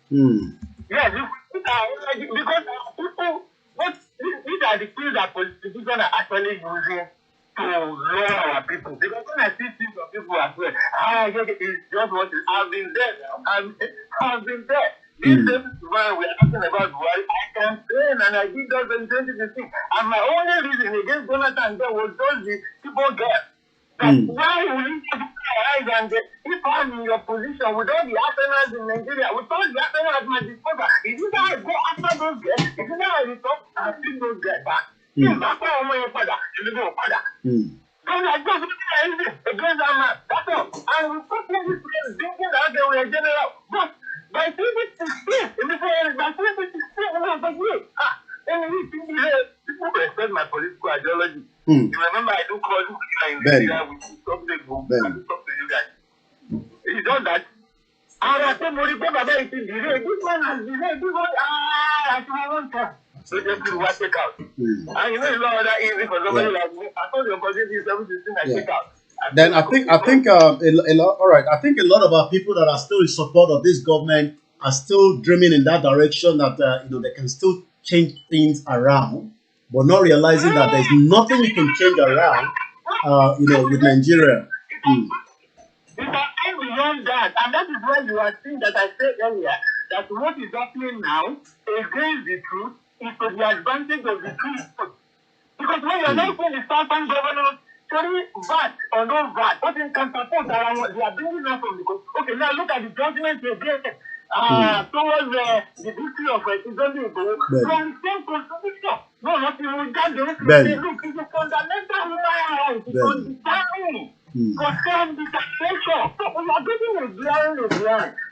Yeah, because people, these are the things that politicians are actually using to lure our people. Because when I see things of people as well, it's just what is. I've been there. I've been there. This is why we're talking about Buhari. I campaigned and I did those in 2015. And my only reason against Jonathan there was those the people there. Why will you arise and if I'm in your position with all the arsenals in Nigeria, with all the arsenals at my disposal, is it that I go after those guys? Is it that I return and bring those guys back? That's why I'm your father. You know, father. Because I just against that man. That's all. And we put in this place thinking that they were a general. But by 2016, by 2016, I was like, people respect my political ideology. You remember I do call you in Nigeria with something go and talk to you guys. It's not that. I said, this man has delayed, this one, I won't tell. So just to work it out. And you know it's not that easy for somebody like me. I thought the opportunity is 716 I take out. Then I think a lot. All right, I think a lot of our people that are still in support of this government are still dreaming in that direction that they can still change things around, but not realizing that there's nothing you can change around. With Nigeria. It's beyond that, and that is why you are seeing that I said earlier that what is happening now against the truth is to the advantage of the truth. Because when you're not seeing the southern governors carry VAT or no VAT, what in can support they are bringing us from the coast. Okay, now look at the judgment again towards the victory of President Igbo from the same constitution. No, not even that. They say, look, it's a fundamental human right. It's understanding for self-determination. So we are getting a blind.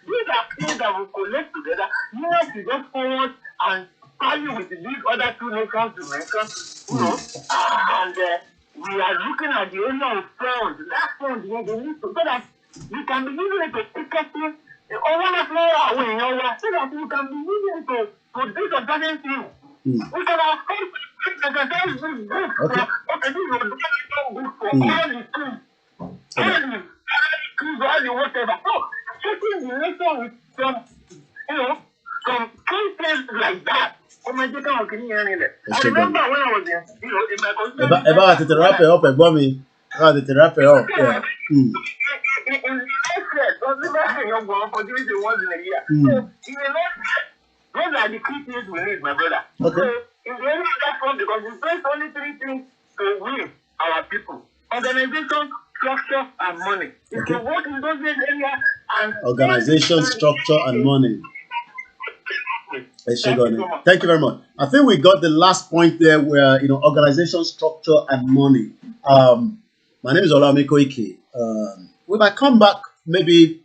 These are things that we collect together. You have to go forward and argue with these other two nations to mention, and we are looking at the area of funds. That fund, they need to, so that we can be using it to ticketing. So that we can be using it to do the certain things. We can afford exercise this book. Okay, this is all the schools, all the whatever. So, taking the nation with some, some cases like that. I remember when I was in my constituency. About to wrap it up, Bobby. About to wrap it up. Yeah. In opportunity once in a year. So, those are the key things we need, my brother. Okay. So, in the area of that front, because we face only three things to win our people: organization, structure, and money. If you work in those areas and organization, structure, and money. Thank you very much. I think we got the last point there where, organization, structure, and money. My name is Olami Koiki. We might come back maybe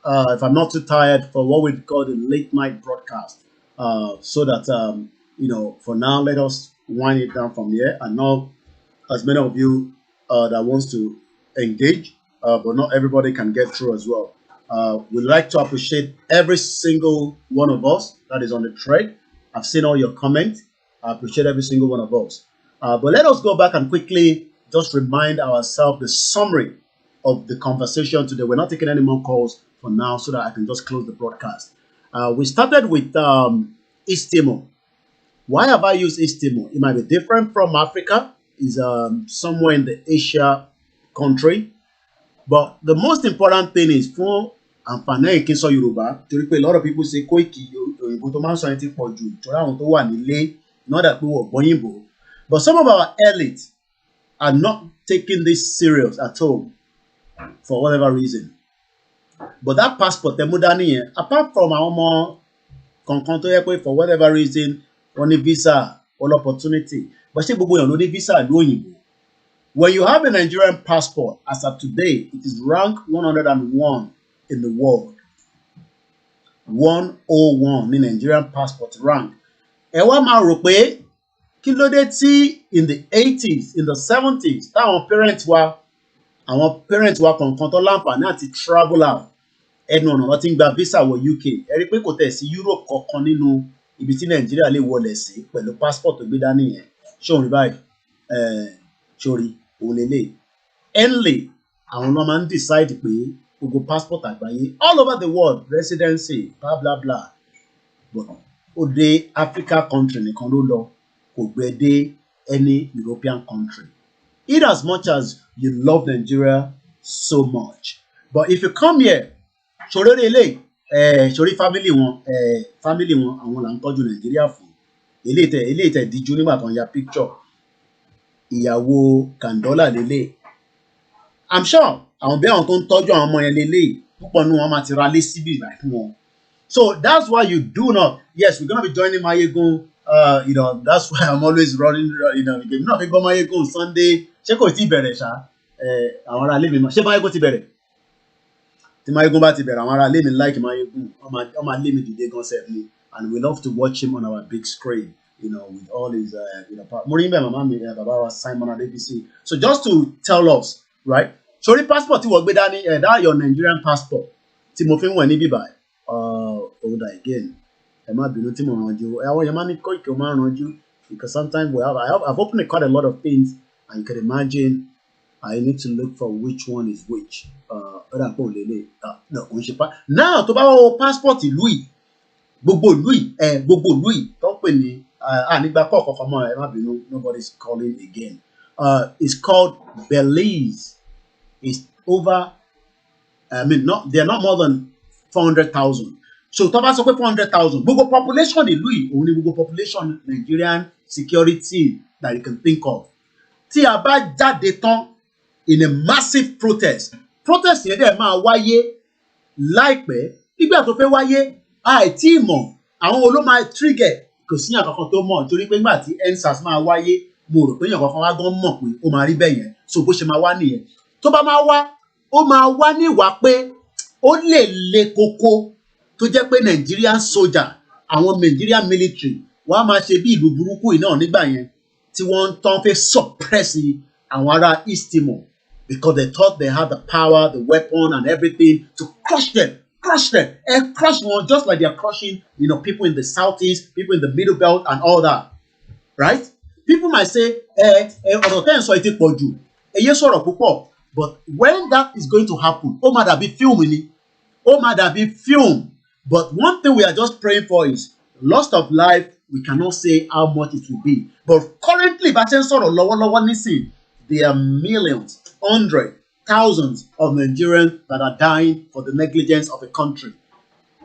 if I'm not too tired for what we call the late night broadcast. So that, for now, let us wind it down from here. I know as many of you that wants to engage, but not everybody can get through as well. We'd like to appreciate every single one of us that is on the thread. I've seen all your comments. I appreciate every single one of us. But let us go back and quickly just remind ourselves the summary of the conversation today. We're not taking any more calls for now so that I can just close the broadcast. We started with East Timor. Why have I used East Timor? It might be different from Africa. It's somewhere in the Asia country. But the most important thing is for àǹfààní ìkínsọ Yorùbá torí pé a lot of people say Koiki òyìnbó tó máa ń sọ yẹn ti pọ̀ jù torí àwọn tó wà nílé not that pé wọ́n gbọ́yìnbó. But some of our elites are not taking this serious at all for whatever reason. But that passport tẹ́ mú dání yẹn, apart from àwọn ọmọ kankan tó yẹ pé for whatever reason wọ́n ní visa all opportunity, but ṣé gbogbo èèyàn ló ní visa ìlú òyìnbó? When you have a Nigerian passport, as of today, it is ranked 101 in the world. 101 in Nigerian passport rank. Ẹ wá máa rò pé kí ló dé tí in the 80s, in the 70s, táwọn parents wa kankan tó láǹfààní àti travel out ẹnu ọ̀nà ló ti ń gba visa wọ UK. Ẹ rí pé kò tẹ̀ sí Europe kankan nínú ibi tí Nàìjíríà lè wọlé sí pẹ̀lú passport tó gbé dání yẹn. Ṣé òun rí báyìí? Sórí òlélẹ̀ Enley àwọn náà máa ń decide pé gbogbo passport àgbáyé all over the world residency blah blah blah, but ó dé Africa country nìkan ló lọ, kò gbé dé any European country. In as much as you love Nigeria so much, but if you come here sórí eléyìí sórí family wọn àwọn là ń tọ́jú Nàìjíríà fún eléyìí tẹ̀ díjú nígbà kan ya picture ìyàwó Kàndọ́là lélẹ̀. I'm sure àwọn bí àwọn tó ń tọ́jú àwọn ọmọ yẹn lélẹ̀ púpọ̀ nínú wọn máa ti ra lé síbì láì fún wọn. So that's why you do not. Yes, we're gonna be joining Mayegun. That's why I'm always running. If not, we go Mayegun Sunday. Ṣé kò tí bẹ̀rẹ̀ ṣá? Àwọn ará ilé mi ṣé Mayegun ti bẹ̀rẹ̀? Tí Mayegun bá ti bẹ̀rẹ̀, àwọn ará ilé mi like Mayegun. Wọ́n máa lé mi dìde gan sef ni, and we love to watch him on our big screen. With all his, Morimbe, Mama, Baba, Simon, and ABC. So just to tell us, right? Sorry, passport, that your Nigerian passport. Timofin, when he buy, again. Because sometimes I've opened quite a lot of things, and you can imagine I need to look for which one is which. Now, to buy passport, Louis, Louis, don't pay me. Nobody's calling again. It's called Belize. It's over. They're not more than 400,000. So, Thomas, 400,000. Google population in Louis, only Google population Nigerian security that you can think of. Tí a bá jáde tán in a massive protest. Protest yẹn dẹ̀ máa wáyé láìpẹ́. Nígbà tó fẹ́ wáyé, àìtí mọ̀ àwọn olóma trigger. Kò sí àkọ́kọ́ tó mọ̀ torí pé nígbà tí EndSARS máa wáyé mo rò pé èèyàn kankan wá gan mọ̀ pé ó máa rí bẹ́ẹ̀ yẹn, so bó ṣe máa wá nìyẹn. Tó bá máa wá ó máa wá ní ìwà pé ó lè le koko tó jẹ́ pé Nigerian soldier àwọn Nigerian military wọ́n á máa ṣe bí ìlú burúkú yìí náà nígbà yẹn tí wọ́n tán fẹ́ suppress àwọn ará East Timor because they thought they had the power, the weapon and everything to crush them and crush one just like they are crushing people in the southeast, people in the middle belt and all that, right? People might say ọ̀rọ̀ tẹ́ ń sọ ti pọ̀ jù ẹ yé sọ̀rọ̀ púpọ̀. But when that is going to happen, ó máa dàbí fíìmù ni, ó máa dàbí fíìmù. But one thing we are just praying for is loss of life. We cannot say how much it will be. But currently, bá ṣe ń sọ̀rọ̀ lọ́wọ́lọ́wọ́ nísìn, there are millions, hundreds, thousands of Nigerians that are dying for the negligence of a country.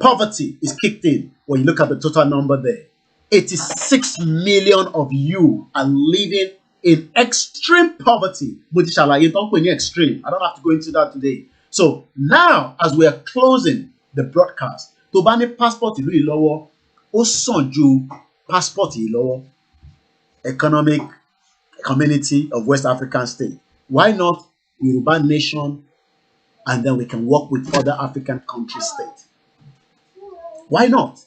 Poverty is kicked in when you look at the total number there. 86 million of you are living in extreme poverty. Mo ti ṣàlàyé tó ń pè ní extreme. I don't have to go into that today. So now, as we are closing the broadcast, tó bá ní passport ìlú yìí lọ́wọ́, ó sàn ju passport yìí lọ́wọ́. Economic community of West African state. Why not Yoruba nation, and then we can work with other African country states? Why not?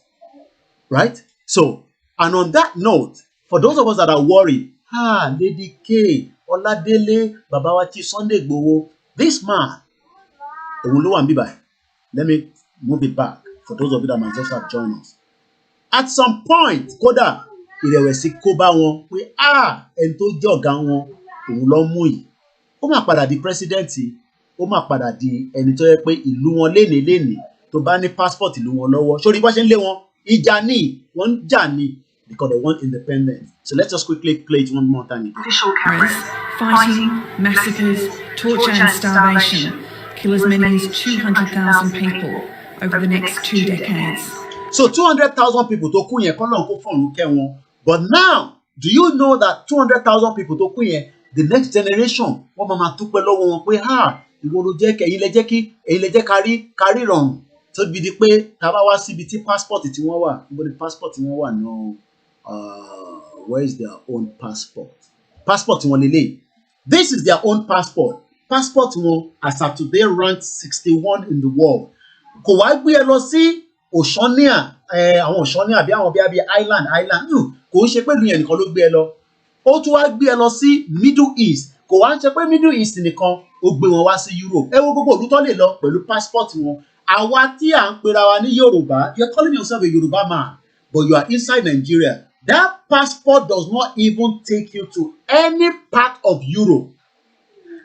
Right? So, and on that note, for those of us that are worried, Lady K, Oladele, Babawachi, Sunday Igboho, this man, let me move it back for those of you that might just have joined us. At some point, kódà ìrẹ̀wẹ̀sì kó bá wọn pé ẹni tó jẹ́ ọ̀gá wọn òun ló mú yìí. Ó máa padà di pírẹsidẹ́ǹtì, ó máa padà di ẹni tó yẹ pé ìlú wọn lénìí tó bá ní passport ìlú wọn lọ́wọ́. Sórí bó ṣe ń lé wọn, ìjà ni, wọ́n ń jà ni because they want independence. So let's just quickly play it one more time. Official cameras, fighting, massacres, torture and starvation kill as many as 200,000 people over the next 2 decades. So 200,000 people tó kú yẹn kọ́lọ́n kó fọ̀run kẹ́ wọn. But now, do you know that 200,000 people tó kú yẹn, the next generation, wọ́n máa dúpẹ́ lọ́wọ́ wọn pé ìwọ ló jẹ́ kẹ́, ẹ̀yin lẹ jẹ́ kárí rọrùn. Tó bí di pé tá bá wá síbi tí passport tí wọ́n wà, níbo ni passport tí wọ́n wà náà? Where is their own passport? Passport wọn lélẹ̀. This is their own passport. Passport wọn as of today ranked 61 in the world. Kò wá gbé ẹ lọ sí Oceania, àwọn Oceania bí àwọn bí island kò ń ṣe pé ìlú yẹn nìkan ló gbé ẹ lọ. Ó tún wá gbé ẹ lọ sí Middle East. Kò wá ń ṣe pé Middle East nìkan, ó gbé wọn wá sí Europe. Ẹ wo gbogbo ìlú tó lè lọ pẹ̀lú passport wọn. Àwa tí à ń pera wa ní Yorùbá, you are calling yourself a Yoruba man, but you are inside Nigeria. That passport does not even take you to any part of Europe.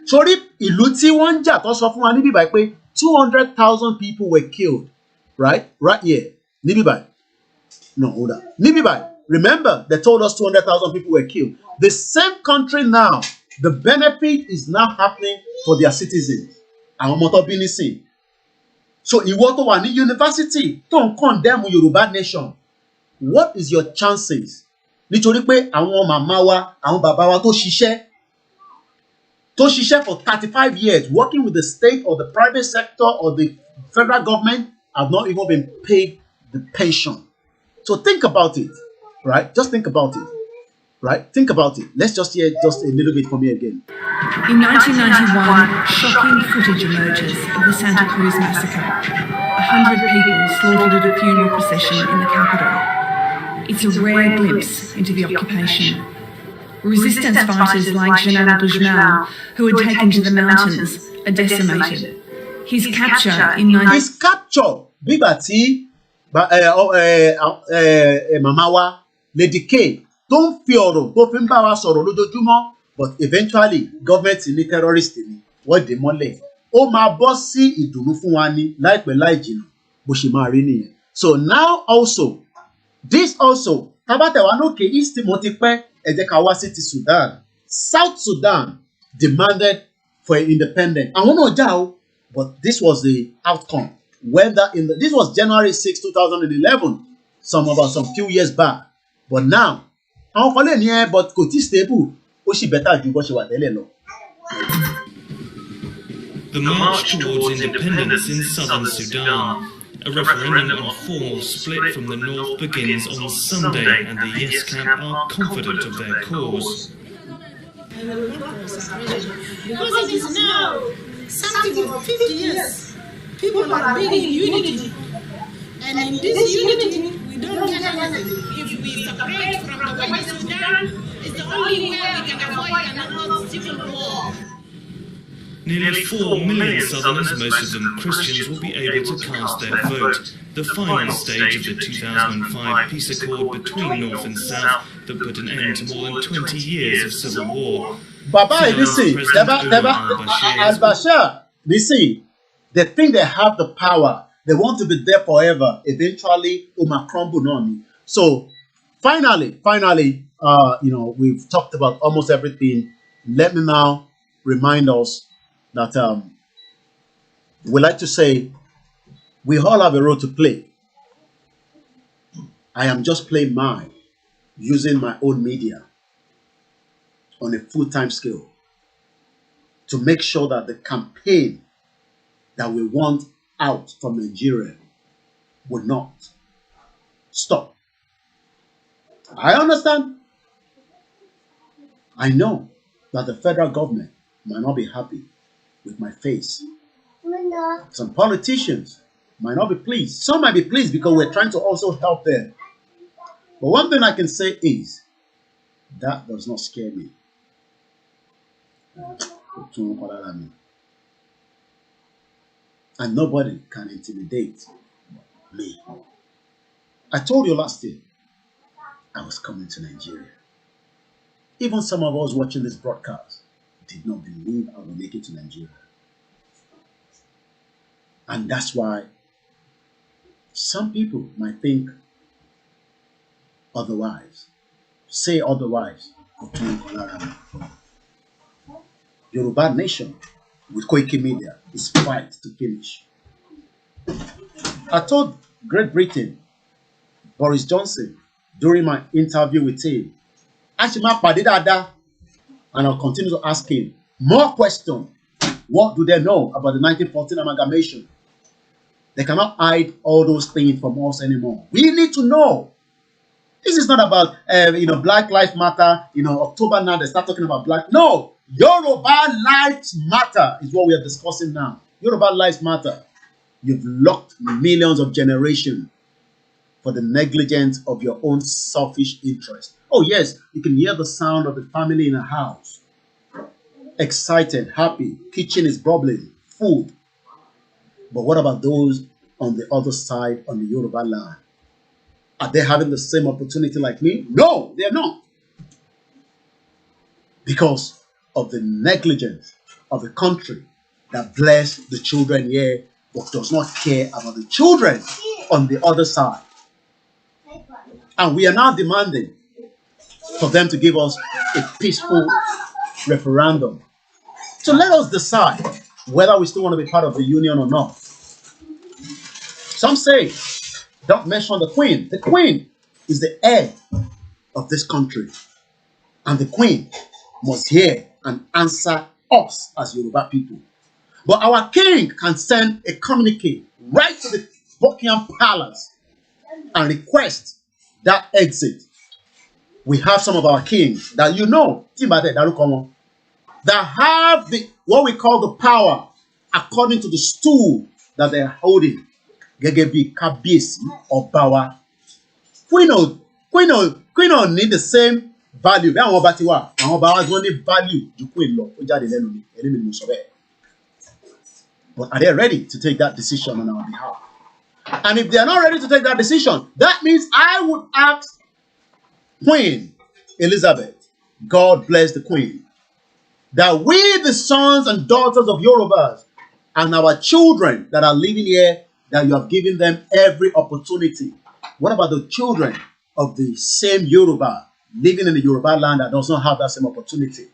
Sórí ìlú tí wọ́n ń jà tó sọ fún wa níbí báyìí pé 200,000 people were killed, right here, níbí báyìí. No, hold on. Níbí báyìí. Remember, they told us 200,000 people were killed. The same country now, the benefit is now happening for their citizens. Àwọn ọmọ tó bí nísìn. So ìwọ tó wà ní university tó ń condemn Yorùbá nation, what is your chances? Nítorí pé àwọn màmá wa, àwọn bàbá wa tó ṣiṣẹ́ for 35 years working with the state or the private sector or the federal government have not even been paid the pension. So think about it, right? Just think about it, right? Think about it. Let's just hear just a little bit from me again. In 1991, shocking footage emerges of the Santa Cruz massacre. 100 people slaughtered at a funeral procession in the capital. It's a rare glimpse into the occupation. Resistance fighters like General Bujmal, who had taken to the mountains, are decimated. His capture in His capture, bígbà tí màmá wa Lady K tó ń fi ọ̀rọ̀ tó fi ń bá wa sọ̀rọ̀ lójoojúmọ́, but eventually government ní terrorist ni wọ́n dè mọ́lẹ̀. Ó máa bọ́ sí ìdùnnú fún wa ní láìpẹ́ láì jìnnà bó ṣe máa rí nìyẹn. So now also, this also, tabatẹ̀wá lókè East Timor ti pẹ́, ẹ jẹ́ ká wá sí ti Sudan. South Sudan demanded for independence. Àwọn náà jà o, but this was the outcome. This was January 6, 2011, some few years back. But now, àwọn kan lè ní but kò tí stable, ó sì better ju bó ṣe wà tẹ́lẹ̀ lọ. The march towards independence in southern Sudan. A referendum on a formal split from the north begins on Sunday, and the Yes camp are confident of their cause. Because it is now something of 50 years. People are begging unity. And in this unity, we don't get anything. If we separate from the white Sudan, it's the only way we can avoid another civil war. Nearly 4 million Southerners, most of them Christians, will be able to cast their vote, the final stage of the 2005 peace accord between North and South that put an end to more than 20 years of civil war. Baba, listen, Al-Bashir, listen, they think they have the power. They want to be there forever. Eventually, crumble on. So, finally, we've talked about almost everything. Let me now remind us that we like to say we all have a role to play. I am just playing mine, using my own media on a full-time scale to make sure that the campaign that we want out from Nigeria will not stop. I understand. I know that the federal government might not be happy with my face. Some politicians might not be pleased. Some might be pleased because we're trying to also help them. But one thing I can say is that does not scare me. And nobody can intimidate me. I told you last year I was coming to Nigeria. Even some of us watching this broadcast did not believe I would make it to Nigeria. And that's why some people might think otherwise, say otherwise. Yoruba Nation with KOIKIMEDIA is fight to finish. I told Great Britain, Boris Johnson, during my interview with him, and I'll continue to ask him more questions. What do they know about the 1914 amalgamation? They cannot hide all those things from us anymore. We need to know. This is not about Black Lives Matter. October now they start talking about black. No, Yoruba Lives Matter is what we are discussing now. Yoruba Lives Matter. You've locked millions of generations for the negligence of your own selfish interest. Oh yes, you can hear the sound of the family in a house. Excited, happy, kitchen is bubbling, food. But what about those on the other side on the Yoruba land? Are they having the same opportunity like me? No, they're not. Because of the negligence of the country that bless the children here, but does not care about the children on the other side. And we are now demanding for them to give us a peaceful referendum. So let us decide whether we still want to be part of the union or not. Some say, don't mention the Queen. The Queen is the head of this country. And the Queen must hear and answer us as Yoruba people. But our king can send a communique right to the Buckingham Palace and request that exit. We have some of our kings that that have what we call the power according to the stool that they are holding. Gegebi Kabisi or Bawa. Queen need the same value. Value. But are they ready to take that decision on our behalf? And if they are not ready to take that decision, that means I would ask Queen Elizabeth, God bless the Queen, that we, the sons and daughters of Yorubas, and our children that are living here, that you have given them every opportunity. What about the children of the same Yoruba living in the Yoruba land that does not have that same opportunity?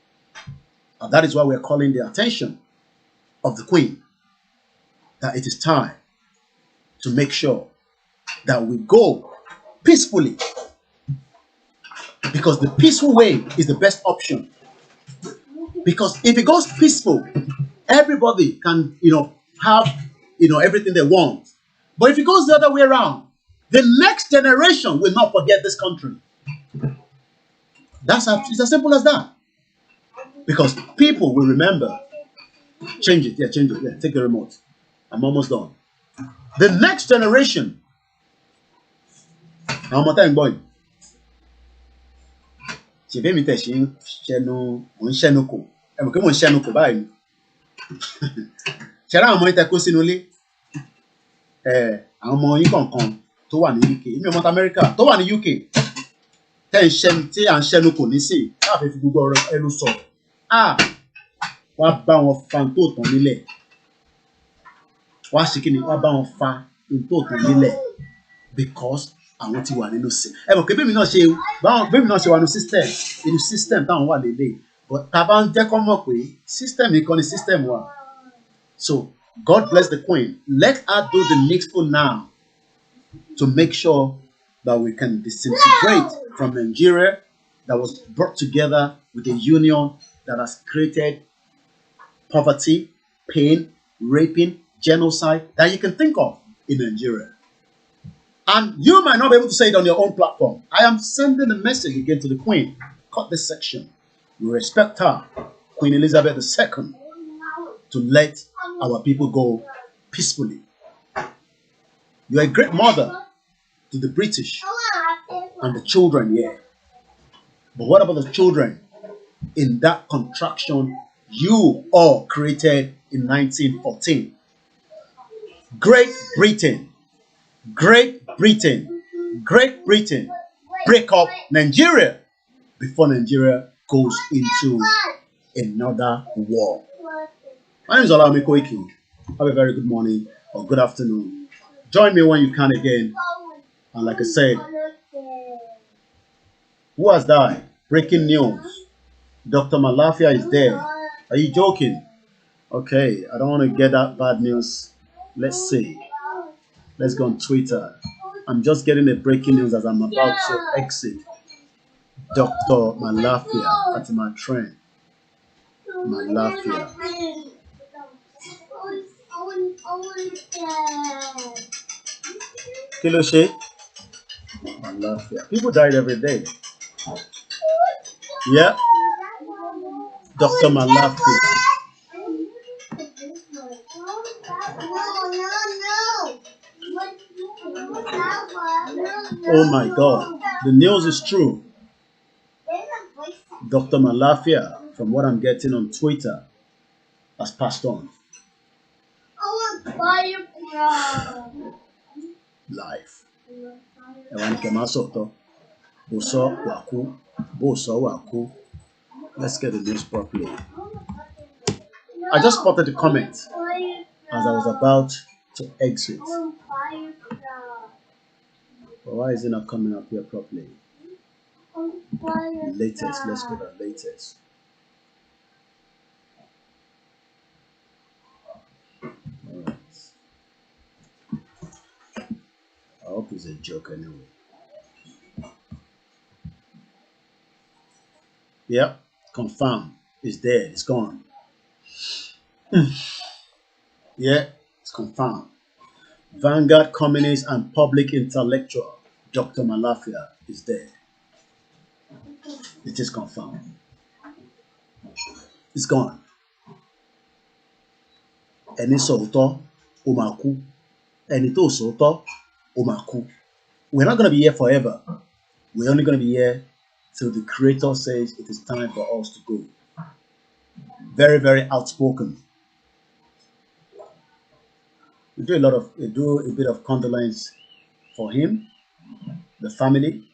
And that is why we're calling the attention of the Queen that it is time to make sure that we go peacefully, because the peaceful way is the best option. Because if it goes peaceful, everybody can, have, everything they want. But if it goes the other way around, the next generation will not forget this country. It's as simple as that. Because people will remember. Change it. Yeah, take the remote. I'm almost done. The next generation. How much time, boy? Àwọn ọmọ yín kọ̀ọ̀kan tó wà ní UK, ìmí ọmọ Amẹ́ríkà tó wà ní UK, tí à ń ṣẹ́nu kò ní sí, káàfin fi gbogbo ọ̀rọ̀ ẹnu sọ̀rọ̀. wá bá wọn fa tó tán nílẹ̀. Wá ṣe kí ni wá bá wọn fa tó tán nílẹ̀ because àwọn ti wà nínú sí. Ẹ mọ̀ pé bẹ́ẹ̀ mi náà ṣe wà nínú system táwọn wà lélẹ̀. But tá a bá ń jẹ́ kọ́ mọ̀ pé system nìkan ni system wà. So God bless the Queen. Let her do the needful now to make sure that we can disintegrate from Nigeria that was brought together with a union that has created poverty, pain, raping, genocide that you can think of in Nigeria. And you might not be able to say it on your own platform. I am sending a message again to the Queen. Cut this section. We respect her, Queen Elizabeth II, to let our people go peacefully. You are a great mother to the British and the children here. But what about the children in that contraction you all created in 1914? Great Britain break up Nigeria before Nigeria goes into another war. My name is Olawumi Koiki. Have a very good morning or good afternoon. Join me when you can again. And like I said, who has died? Breaking news. Dr. Mailafia is dead. Are you joking? Okay, I don't want to get that bad news. Let's see. Let's go on Twitter. I'm just getting the breaking news as I'm about to exit. Dr. Mailafia at my train. Mailafia. Kiloshe. Mailafia. People died every day. Yeah. Dr. Mailafia. Oh my God. The news is true. Dr. Mailafia, from what I'm getting on Twitter, has passed on. Life. Let's get the news properly. I just spotted the comment as I was about to exit. But why is it not coming up here properly? Latest, let's go to the latest. Alright. I hope it's a joke anyway. Yep, confirmed. It's dead, it's gone. Yeah, it's confirmed. Vanguard communist and public intellectual Dr. Mailafia is dead. It is confirmed. It's gone. Ẹni sọ̀tọ̀ ó máa kú. Ẹni tó sọ̀tọ̀ ó máa kú. We're not going to be here forever. We're only going to be here till the Creator says it is time for us to go. Very, very outspoken. We do a bit of condolence for him, the family.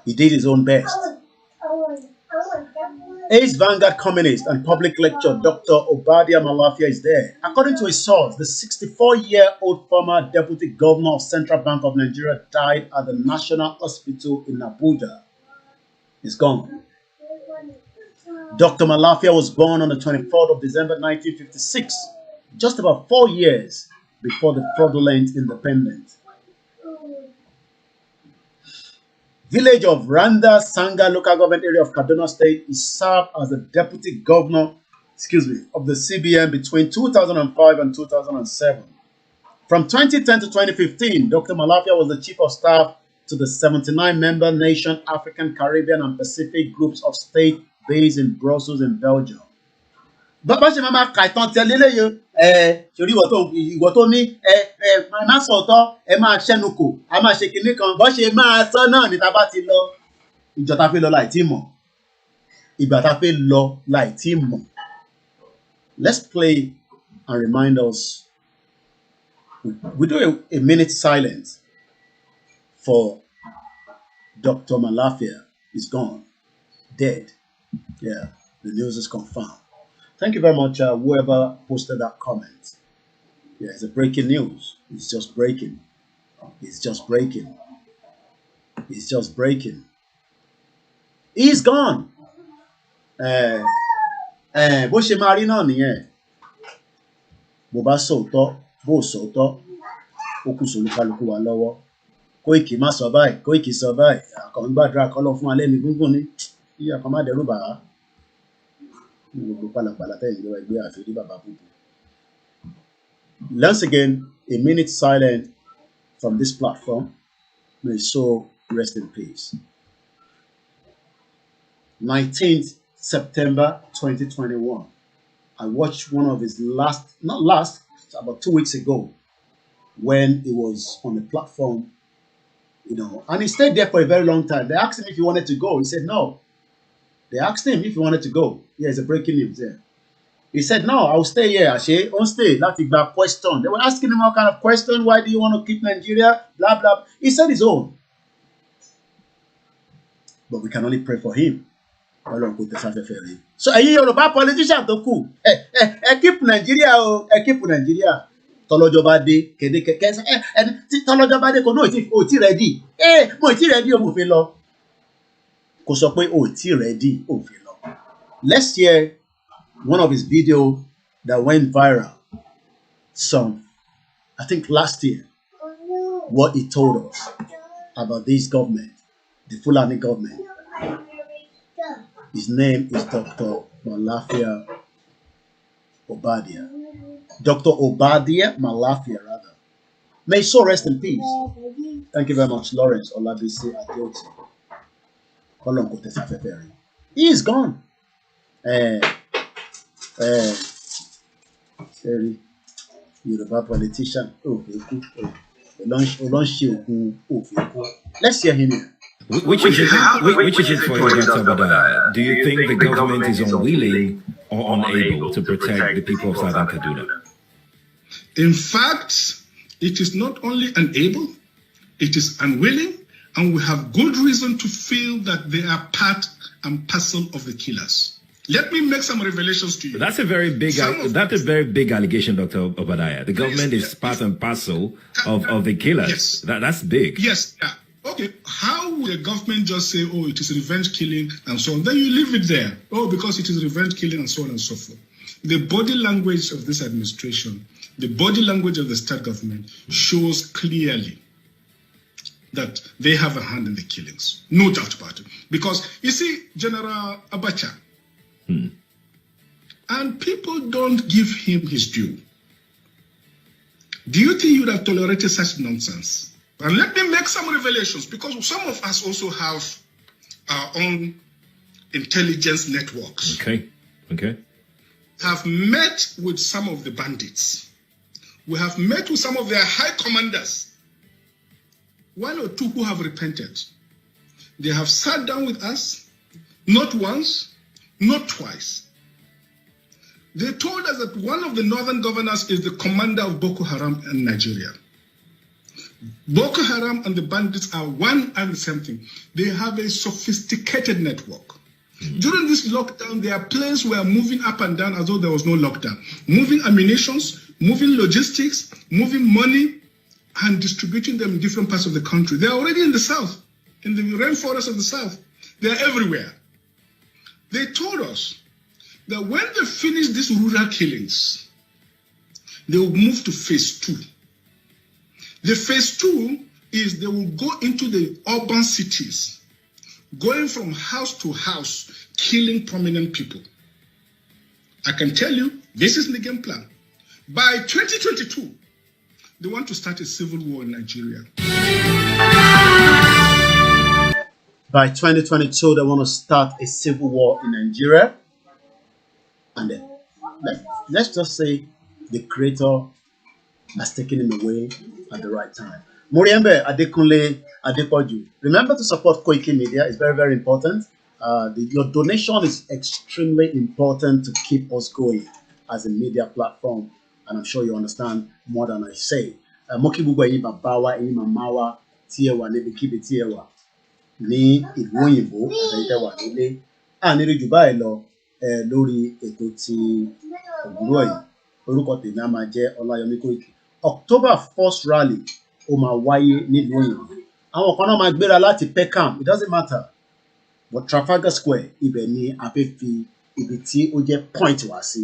He did his own best. Ace Vanguard communist and public lecturer Dr. Obadiah Mailafia is there. According to a source, the 64-year-old former deputy governor of Central Bank of Nigeria died at the National Hospital in Abuja. He's gone. Dr. Mailafia was born on the 24th of December 1956, just about 4 years before the fraudulent independence. Village of Randa Sanga local government area of Kaduna State is served as the deputy governor, of the CBN between 2005 and 2007. From 2010 to 2015, Dr. Mailafia was the chief of staff to the 79-member nation African, Caribbean, and Pacific groups of states based in Brussels and Belgium. Bàbá ṣe máa ka ìtàn tẹ léléyò ṣorí ìwọ tó ní máa sọ̀tọ̀ máa ṣẹ́nukò a máa ṣe kinní kan bó ṣe máa sọ náà ní tá bá ti lọ ìjọ tá fẹ́ lọ láì tí mọ̀ ìgbà tá fẹ́ lọ láì tí mọ̀. Let's play and remind us. We do a minute silence for Dr. Mailafia. He's gone. dead. Yeah, the news is confirmed. Thank you very much, whoever posted that comment. Yeah, it's a breaking news. It's just breaking. It's just breaking. It's just breaking. He's gone. Bó ṣe máa rí náà nìyẹn. Bó bá sòótọ́, bó sòótọ́, ó kù sólúkálukú wa lọ́wọ́. Kóìkì má sọ báyìí, Kóìkì sọ báyìí. Àkànbí gbàdúrà kọ́lọ́ fún wa lẹ́nu gúngún ní. Ìyá kan má dẹ́rù bà á. Gbogbo pálapàla tẹ́yìn lọ́wọ́ ẹgbẹ́ àfẹ́rí bàbá búbu. Once again, a minute silent from this platform. May his soul rest in peace. 19th September 2021. I watched one of his not last, about 2 weeks ago, when he was on the platform, and he stayed there for a very long time. They asked him if he wanted to go. He said no. They asked him if he wanted to go. Yeah, it's a breaking news there. He said, no, I'll stay here. Ashe, on stay. That's a question. They were asking him all kind of question. Why do you want to keep Nigeria? Blah, blah. He said his own. But we can only pray for him. So, you Yoruba politician to cool. Keep Nigeria. Keep Nigeria. Tọ́lọ́jọba dé. Tọ́lọ́jọba dé kò no ti ready. Mo ti ready o mo fi lọ. Kò sọ pé o ti ready o fi lọ. Let's hear one of his videos that went viral I think last year, what he told us about this government, the Fulani government. His name is Dr. Mailafia Obadia. Dr. Obadia Mailafia, rather. May his soul rest in peace. Thank you very much, Lawrence Olabisi Adeoti. He is gone. Yoruba politician. Let's hear him here. Which is it for you, Dr. Obadiah? Do you think the government is unwilling or unable to protect the people of Southern Kaduna? In fact, it is not only unable, it is unwilling, and we have good reason to feel that they are part and parcel of the killers. Let me make some revelations to you. That's a very big allegation, Dr. Obadiah. The government is part and parcel of the killers. Yes. That's big. Yes. Okay. How will the government just say, oh, it is revenge killing and so on? Then you leave it there. Oh, because it is revenge killing and so on and so forth. The body language of this administration, the body language of the state government shows clearly that they have a hand in the killings. No doubt about it. Because, you see, General Abacha, and people don't give him his due. Do you think you would have tolerated such nonsense? And let me make some revelations, because some of us also have our own intelligence networks. Okay. Have met with some of the bandits. We have met with some of their high commanders. 1 or 2 who have repented. They have sat down with us, not once, not twice. They told us that one of the northern governors is the commander of Boko Haram in Nigeria. Boko Haram and the bandits are one and the same thing. They have a sophisticated network. During this lockdown, their planes were moving up and down as though there was no lockdown. Moving ammunitions, moving logistics, moving money, and distributing them in different parts of the country. They are already in the south, in the rainforest of the south. They are everywhere. They told us that when they finish these rural killings, they will move to phase 2. The phase 2 is they will go into the urban cities, going from house to house, killing prominent people. I can tell you, this is the game plan. By 2022, they want to start a civil war in Nigeria. By 2022, they want to start a civil war in Nigeria. And then, let's just say the creator has taken him away at the right time. Muriembe Adekunle Adepoju. Remember to support KOIKIMEDIA. It's very, very important. Your donation is extremely important to keep us going as a media platform. And I'm sure you understand more than I say. Moki Bugo Eyi Babawa, Eyi Mamawa, Tiewa, Nebi Kibi Tiewa. Ní ìlú òyìnbó àtẹ̀yìntẹ̀wà nílé àníri jù báyìí lọ lórí ètò ti òwúrọ̀ yìí. Orúkọ tèmi á máa jẹ́ Ọláyọmí Kóìkì. October 1st rally ó máa wáyé nílùú òyìnbó. Àwọn kan náà máa gbéra láti Peckham, it doesn't matter, but Trafalgar Square ibẹ̀ ni a fẹ́ fi ibi tí ó jẹ́ point wá sí.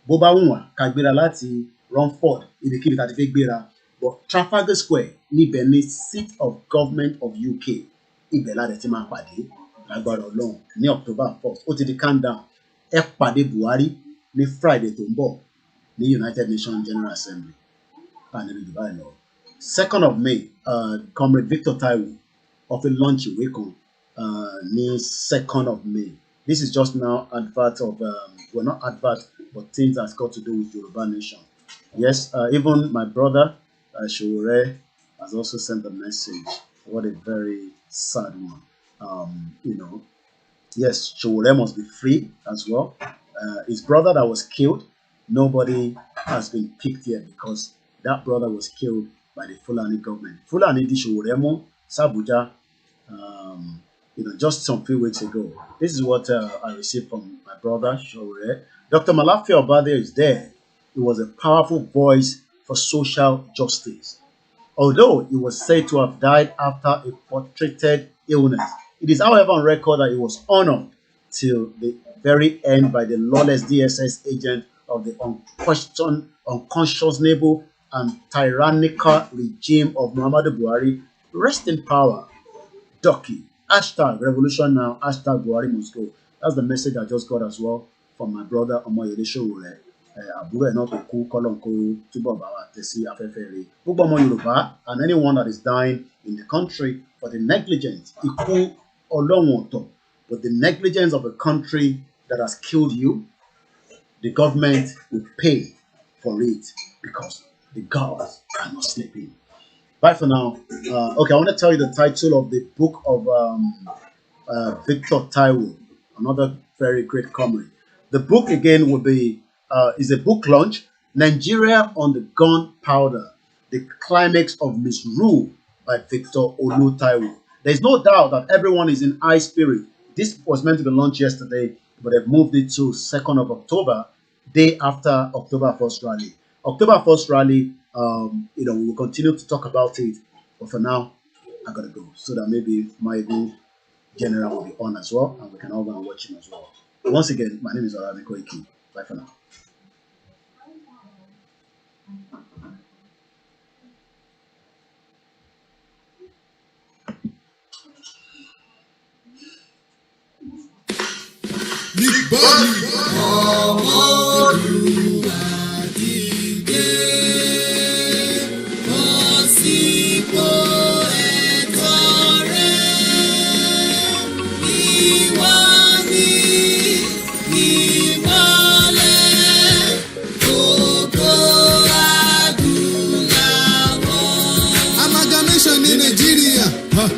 Bó bá wù wá ká gbéra láti Romford ibikíbi tá a ti fẹ́ gbéra, but Trafalgar Square níbẹ̀ ni seat of government of UK. Ibẹ̀ la dẹ̀ ti máa pàdé lágbára Ọlọ́run ní October 1st. Ó ti di countdown. Ẹ pàdé Buhari ní Friday tó ń bọ̀ ní United Nations General Assembly. Àníbi Dubai lọ. 2nd of May, Comrade Victor Taiwo of a launch ìwé kan ní 2nd of May. This is just now advert of, well, not advert, but things that's got to do with Yoruba Nation. Yes, even my brother, Showore, has also sent a message. What a very sad one. You know, yes, Showore must be free as well. His brother that was killed, nobody has been picked yet because that brother was killed by the Fulani government. Fulani di Showore Sabuja, you know, just some few weeks ago. This is what I received from my brother, Showore. Dr. Mailafia Obade is there. He was a powerful voice for social justice. Although he was said to have died after a protracted illness, it is, however, on record that he was honored till the very end by the lawless DSS agent of the unconscionable and tyrannical regime of Muhammadu Buhari. Rest in power, Ducky. Hashtag revolution now, hashtag Buhari must go. That's the message I just got as well from my brother Omoyede Showore. Àbúrò ẹ̀ náà tó kú kọ́lọ́n kó túbọ̀ bá wa tẹ̀ sí afẹ́fẹ́ rẹ̀. Gbogbo ọmọ Yorùbá and anyone that is dying in the country for the negligence, ikú Ọlọ́run ọ̀tọ̀, but the negligence of a country that has killed you, the government will pay for it because the gods are not sleeping. Bye for now. Okay, I want to tell you the title of the book of Victor Taiwo, another very great comrade. The book again will be is a book launch, Nigeria on the Gunpowder, The Climax of Misrule by Victor Olu Taiwo. There's no doubt that everyone is in high spirit. This was meant to be launched yesterday, but they've moved it to 2nd of October, day after October 1st rally. October 1st rally, you know, we will continue to talk about it, but for now, I gotta go so that maybe my general will be on as well, and we can all go and watch him as well. Once again, my name is Olayọmí Kóìkì. Bye for now. Big Body. Amalgamation in Nigeria,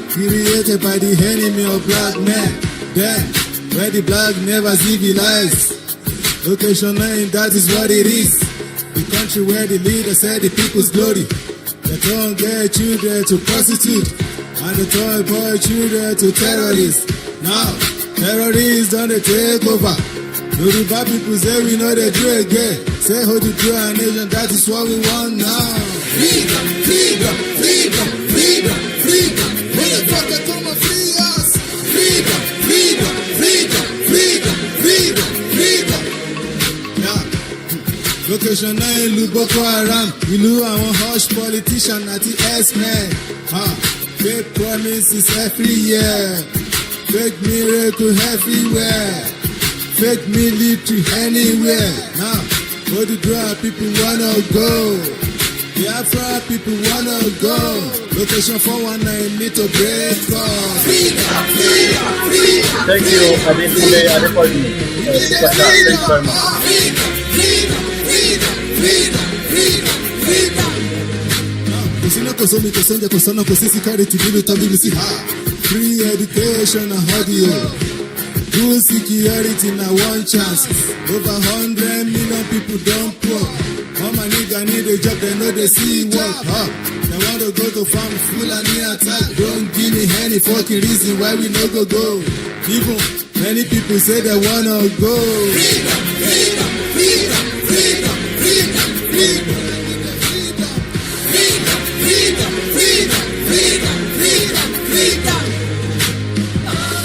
created by the enemy of black men. Then, where the black never civilize. Location 9, that is what it is. The country where the leader said the people's glory. They don't get children to prostitute, and they turn boy children to terrorists. Now, terrorists don't take over. Yoruba people say we know they do again. Say how to do our nation, that is what we want now. Freedom, freedom, freedom, freedom, freedom. Motherfucker, come and free us. Freedom, freedom, freedom, freedom, freedom, freedom. Yeah. Location 9, ìlú Boko Haram. Ìlú àwọn hush politician àti S-men. Fake promises every year. Fake miracle everywhere. Fake military anywhere. Now, where the dry people wanna go? The Afro people wanna go. Location 419 need to break off. Freedom, freedom, freedom. Thank you, Adekunle Adepoju. Thank you very much. Freedom, freedom, freedom, freedom, freedom, freedom. Kusina kusomi kusonja kusana kusisi kari tibilu tabilu si ha. Free education and audio. Good security now one chance. Over 100 million people don't poor. All my nigga need a job, they know they see work. They want to go to farm, full and attack. Don't give me any fucking reason why we no go. Even Many people say they wanna go. Freedom, freedom, freedom, freedom, freedom, freedom. Freedom, freedom, freedom, freedom, freedom, freedom.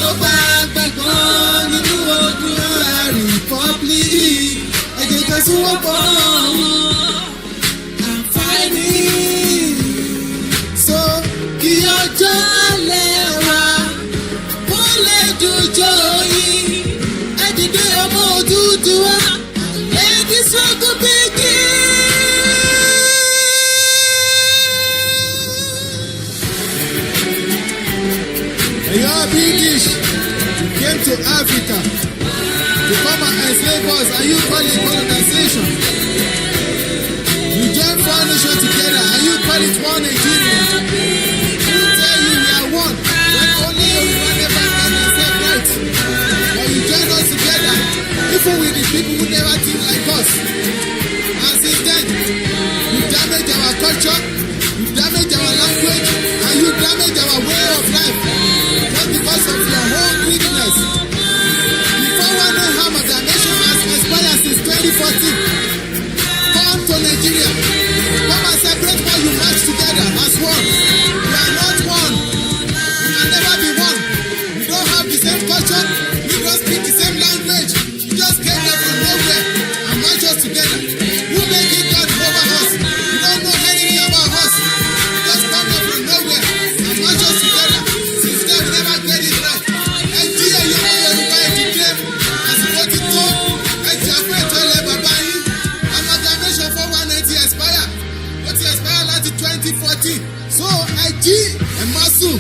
Tó bá gbàgbọ́ nínú ogun Republic, ẹ jẹ́ ká sowọ́pọ̀ and fighting. So kí ọjọ́ alẹ́ wa kó lè dùjọ́ yìí, ẹ dìde ọmọ Odùduwà, let this struggle begin. You are British, you came to Africa to come and enslave us, and you call it colonization. You join four nations together, and you call it one Nigeria. Who tell you we are one, when only Yoruba never can accept rights? But you join us together, even with the people who never think like us. And since then, you damage our culture, you damage our language, and you damage our way of life. Just because of your whole greediness. Before one know how much the nation has expired since 2014. Come to Nigeria. Come and separate what you match together as one. We are not one. We can never be one. We don't have the same culture. We don't speak the same language. We just came there from nowhere and match us together. Who make it God over us? We don't know anything about us. We just come there from nowhere and match us together. Since then we never get it right. Nigeria, you know Yoruba today. As you want it to, and you have to tell Baba you. Amalgamation for 190 expire. What expire láti 2014. So Masu,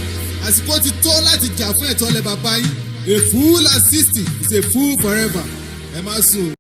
as you want it to, láti jà fún ẹ̀tọ́ lẹ bàbá yín. A fool at 60 is a fool forever. Masu.